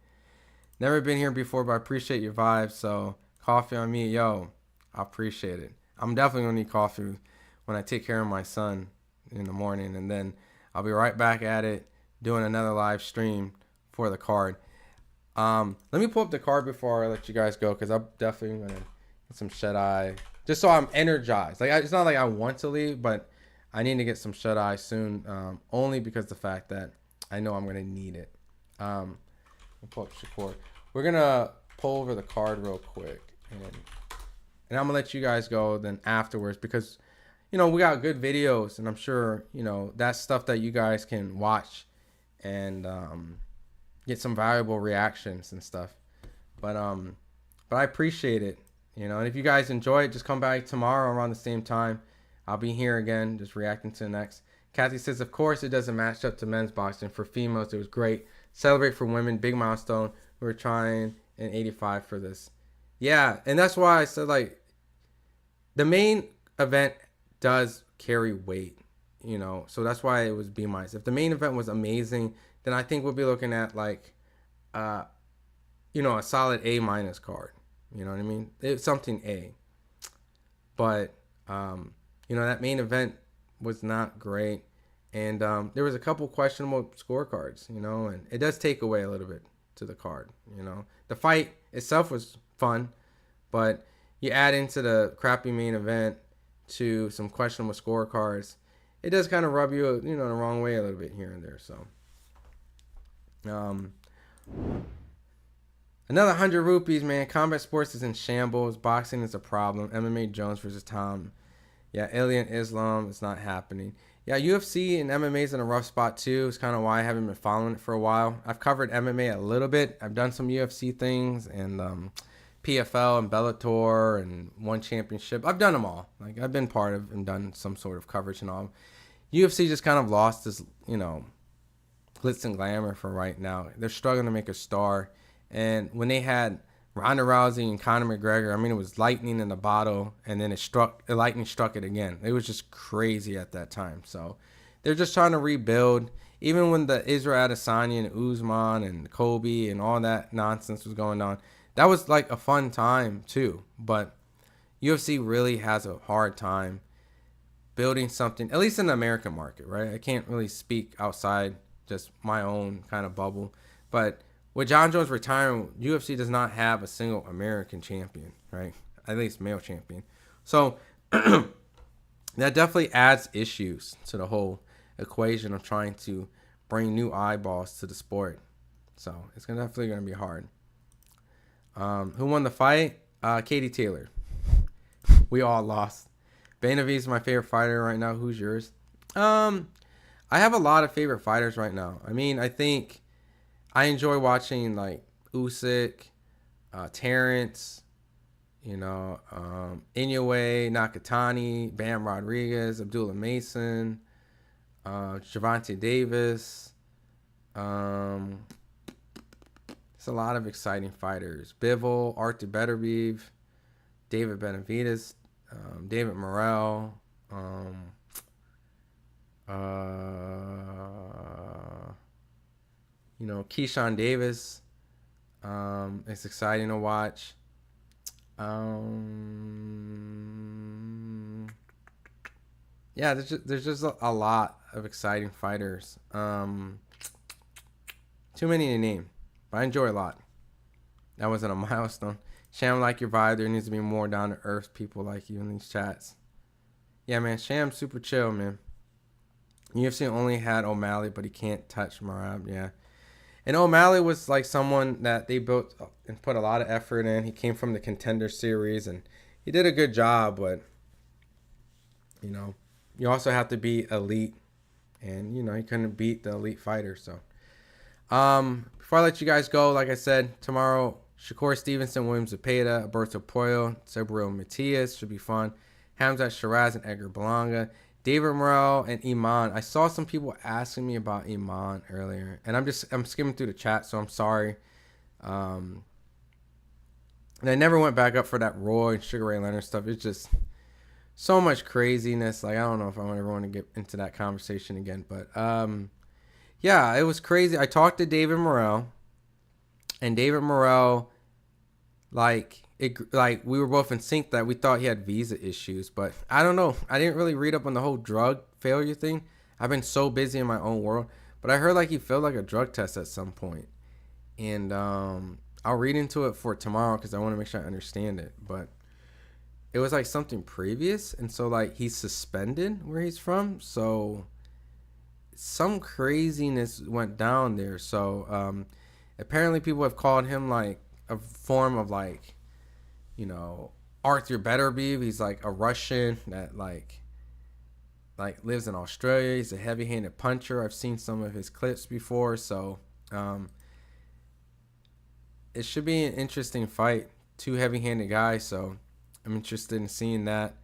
Never been here before, but I appreciate your vibe. So coffee on me, yo. I appreciate it. I'm definitely gonna need coffee when I take care of my son in the morning, and then I'll be right back at it doing another live stream for the card. Let me pull up the card before I let you guys go, because I'm definitely gonna get some shut-eye just so I'm energized. Like, it's not like I want to leave, but I need to get some shut-eye soon, only because the fact that I know I'm gonna need it. I'll pull up Shakur. We're gonna pull over the card real quick, and I'm gonna let you guys go then afterwards, because you know we got good videos, and I'm sure you know that's stuff that you guys can watch and get some valuable reactions and stuff. But I appreciate it, you know. And if you guys enjoy it, just come back tomorrow around the same time. I'll be here again, just reacting to the next. Kathy says, of course it doesn't match up to men's boxing. For females, it was great. Celebrate for women, big milestone. We were trying in 85 for this. Yeah, and that's why I said, like, the main event does carry weight, you know. So that's why it was B-. If the main event was amazing, then I think we'll be looking at, like, you know, a solid A- card. You know what I mean? It's something A. But, you know, that main event was not great. And there was a couple questionable scorecards, you know, and it does take away a little bit to the card, you know. The fight itself was fun, but you add into the crappy main event to some questionable scorecards, it does kind of rub you, you know, the wrong way a little bit here and there. So, another 100 rupees, man. Combat sports is in shambles. Boxing is a problem. MMA Jones versus Tom. Yeah, Alien Islam is not happening. Yeah, UFC and MMA is in a rough spot too. It's kind of why I haven't been following it for a while. I've covered MMA a little bit. I've done some UFC things and PFL and Bellator and One Championship. I've done them all. Like, I've been part of and done some sort of coverage and all. UFC just kind of lost this, you know, glitz and glamour for right now. They're struggling to make a star. And when they had Ronda Rousey and Conor McGregor, I mean, it was lightning in the bottle, and then lightning struck it again. It was just crazy at that time. So they're just trying to rebuild. Even when the Israel Adesanya and Usman and Kobe and all that nonsense was going on, that was like a fun time too. But UFC really has a hard time building something, at least in the American market, right? I can't really speak outside just my own kind of bubble. But with John Jones retiring, UFC does not have a single American champion, right? At least male champion. So that definitely adds issues to the whole equation of trying to bring new eyeballs to the sport. So it's definitely going to be hard. Who won the fight? Katie Taylor. We all lost. Benavidez is my favorite fighter right now. Who's yours? I have a lot of favorite fighters right now. I mean, I think I enjoy watching like Usyk, Terrence, Inoue, Nakatani, Bam Rodriguez, Abdullah Mason, Gervonta Davis. It's a lot of exciting fighters. Bivol, Arthur Beterbiev, David Benavidez, David Morrell, Keyshawn Davis. It's exciting to watch. Yeah, there's just a lot of exciting fighters. Too many to name, but I enjoy a lot. That wasn't a milestone. Sham, like your vibe. There needs to be more down to earth people like you in these chats. Yeah, man. Sham, super chill, man. UFC only had O'Malley, but he can't touch Merab. Yeah. And O'Malley was like someone that they built and put a lot of effort in. He came from the Contender Series, and he did a good job, but, you also have to be elite. And, he couldn't beat the elite fighter. So, before I let you guys go, like I said, tomorrow, Shakur Stevenson, William Zepeda, Alberto Puello, Cebril Matias should be fun. Hamzat Shiraz and Edgar Berlanga. David Morrell and Iman. I saw some people asking me about Iman earlier, and I'm skimming through the chat, so I'm sorry. And I never went back up for that Roy and Sugar Ray Leonard stuff. It's just so much craziness. Like, I don't know if I ever want to get into that conversation again, but yeah, it was crazy. I talked to David Morrell, and David Morrell, we were both in sync that we thought he had visa issues, but I don't know. I didn't really read up on the whole drug failure thing. I've been so busy in my own world, but I heard he failed a drug test at some point, and I'll read into it for tomorrow because I want to make sure I understand it. But it was something previous, and so he's suspended where he's from, so some craziness went down there. So apparently people have called him a form of Arthur Beterbiev. He's a Russian that lives in Australia. He's a heavy-handed puncher. I've seen some of his clips before, so it should be an interesting fight. Two heavy-handed guys, so I'm interested in seeing that.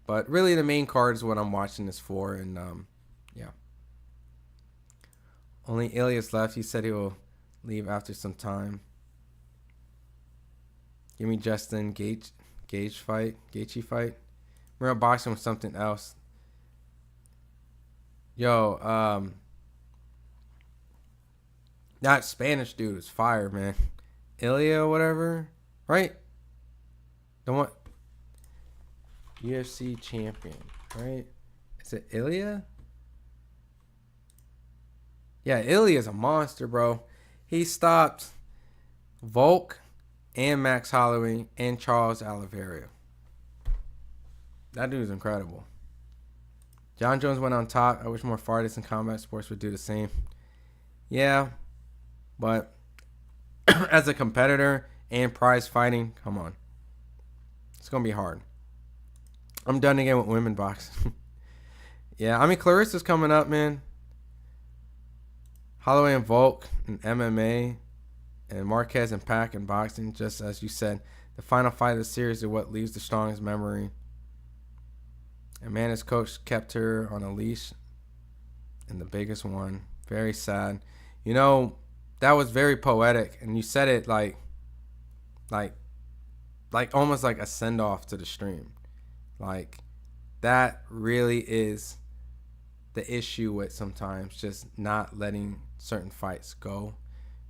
But really, the main card is what I'm watching this for, and yeah. Only Ilias left. He said he will leave after some time. Give me Justin Gaethje fight. Real boxing was something else. Yo, that Spanish dude is fire, man. Ilya or whatever, right? The one UFC champion, right? Is it Ilya? Yeah, Ilya's a monster, bro. He stopped Volk and Max Holloway and Charles Oliveira. That dude's incredible. John Jones went on top. I wish more fighters in combat sports would do the same. Yeah, but as a competitor and prize fighting, come on. It's going to be hard. I'm done again with women boxing. Yeah, I mean, Clarissa's coming up, man. Holloway and Volk in MMA. And Marquez and Pac in boxing, just as you said. The final fight of the series is what leaves the strongest memory. Amanda's coach kept her on a leash in the biggest one. Very sad. That was very poetic. And you said it like almost like a send-off to the stream. That really is the issue with sometimes just not letting certain fights go.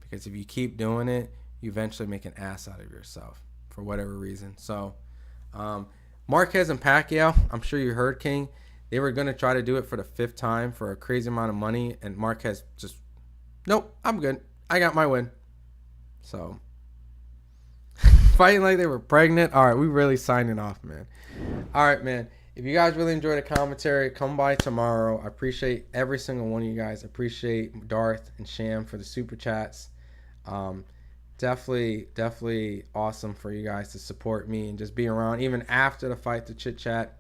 Because if you keep doing it, you eventually make an ass out of yourself for whatever reason. So, Marquez and Pacquiao, I'm sure you heard, King. They were going to try to do it for the 5th time for a crazy amount of money, and Marquez just, nope, I'm good. I got my win. So, fighting like they were pregnant. All right, we really signing off, man. All right, man. If you guys really enjoyed the commentary, come by tomorrow. I appreciate every single one of you guys. I appreciate Darth and Sham for the super chats. Definitely awesome for you guys to support me and just be around even after the fight to chit chat.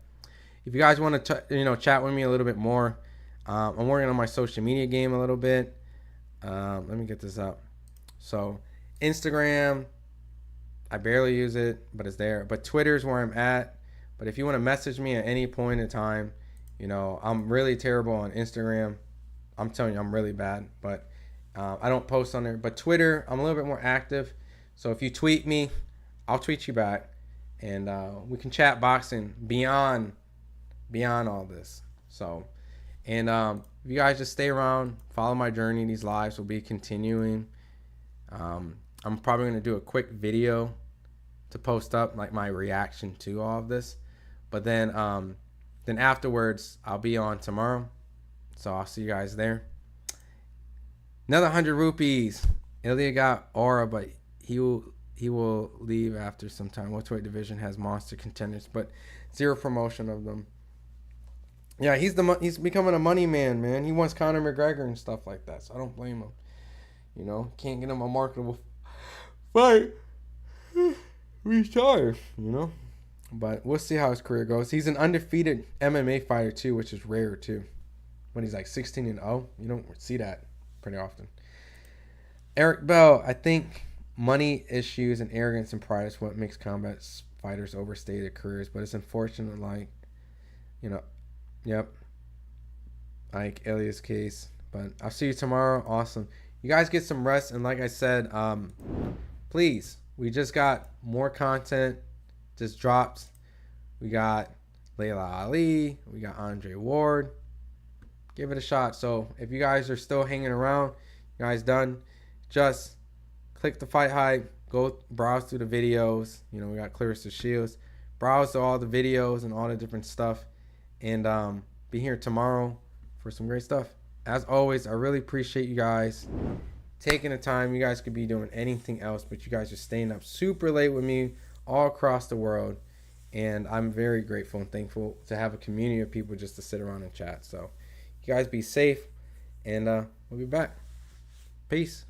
If you guys want to chat with me a little bit more, I'm working on my social media game a little bit. Let me get this up. So Instagram, I barely use it, but it's there. But Twitter is where I'm at. But if you want to message me at any point in time, I'm really terrible on Instagram. I'm telling you, I'm really bad. But I don't post on there. But Twitter, I'm a little bit more active. So if you tweet me, I'll tweet you back. And we can chat boxing beyond all this. So, and if you guys just stay around, follow my journey. These lives will be continuing. I'm probably going to do a quick video to post up, like my reaction to all of this. But then afterwards, I'll be on tomorrow. So I'll see you guys there. Another 100 rupees. Ilya got aura, but he will leave after some time. Welterweight division has monster contenders, but zero promotion of them. Yeah, he's becoming a money man, man. He wants Conor McGregor and stuff like that, so I don't blame him. Can't get him a marketable fight. Retire, But we'll see how his career goes. He's an undefeated MMA fighter too, which is rare too. When he's like 16-0, you don't see that pretty often. Eric Bell, I think money issues and arrogance and pride is what makes combat fighters overstay their careers, but it's unfortunate, yep, like Ilya's case. But I'll see you tomorrow. Awesome. You guys get some rest, and like I said, please, we just got more content just dropped. We got Layla Ali, we got Andre Ward. Give it a shot. So if you guys are still hanging around, you guys done, just click the Fight Hype, go browse through the videos. We got Clarissa Shields. Browse through all the videos and all the different stuff. And be here tomorrow for some great stuff. As always, I really appreciate you guys taking the time. You guys could be doing anything else, but you guys are staying up super late with me all across the world. And I'm very grateful and thankful to have a community of people just to sit around and chat. So you guys be safe, and we'll be back. Peace.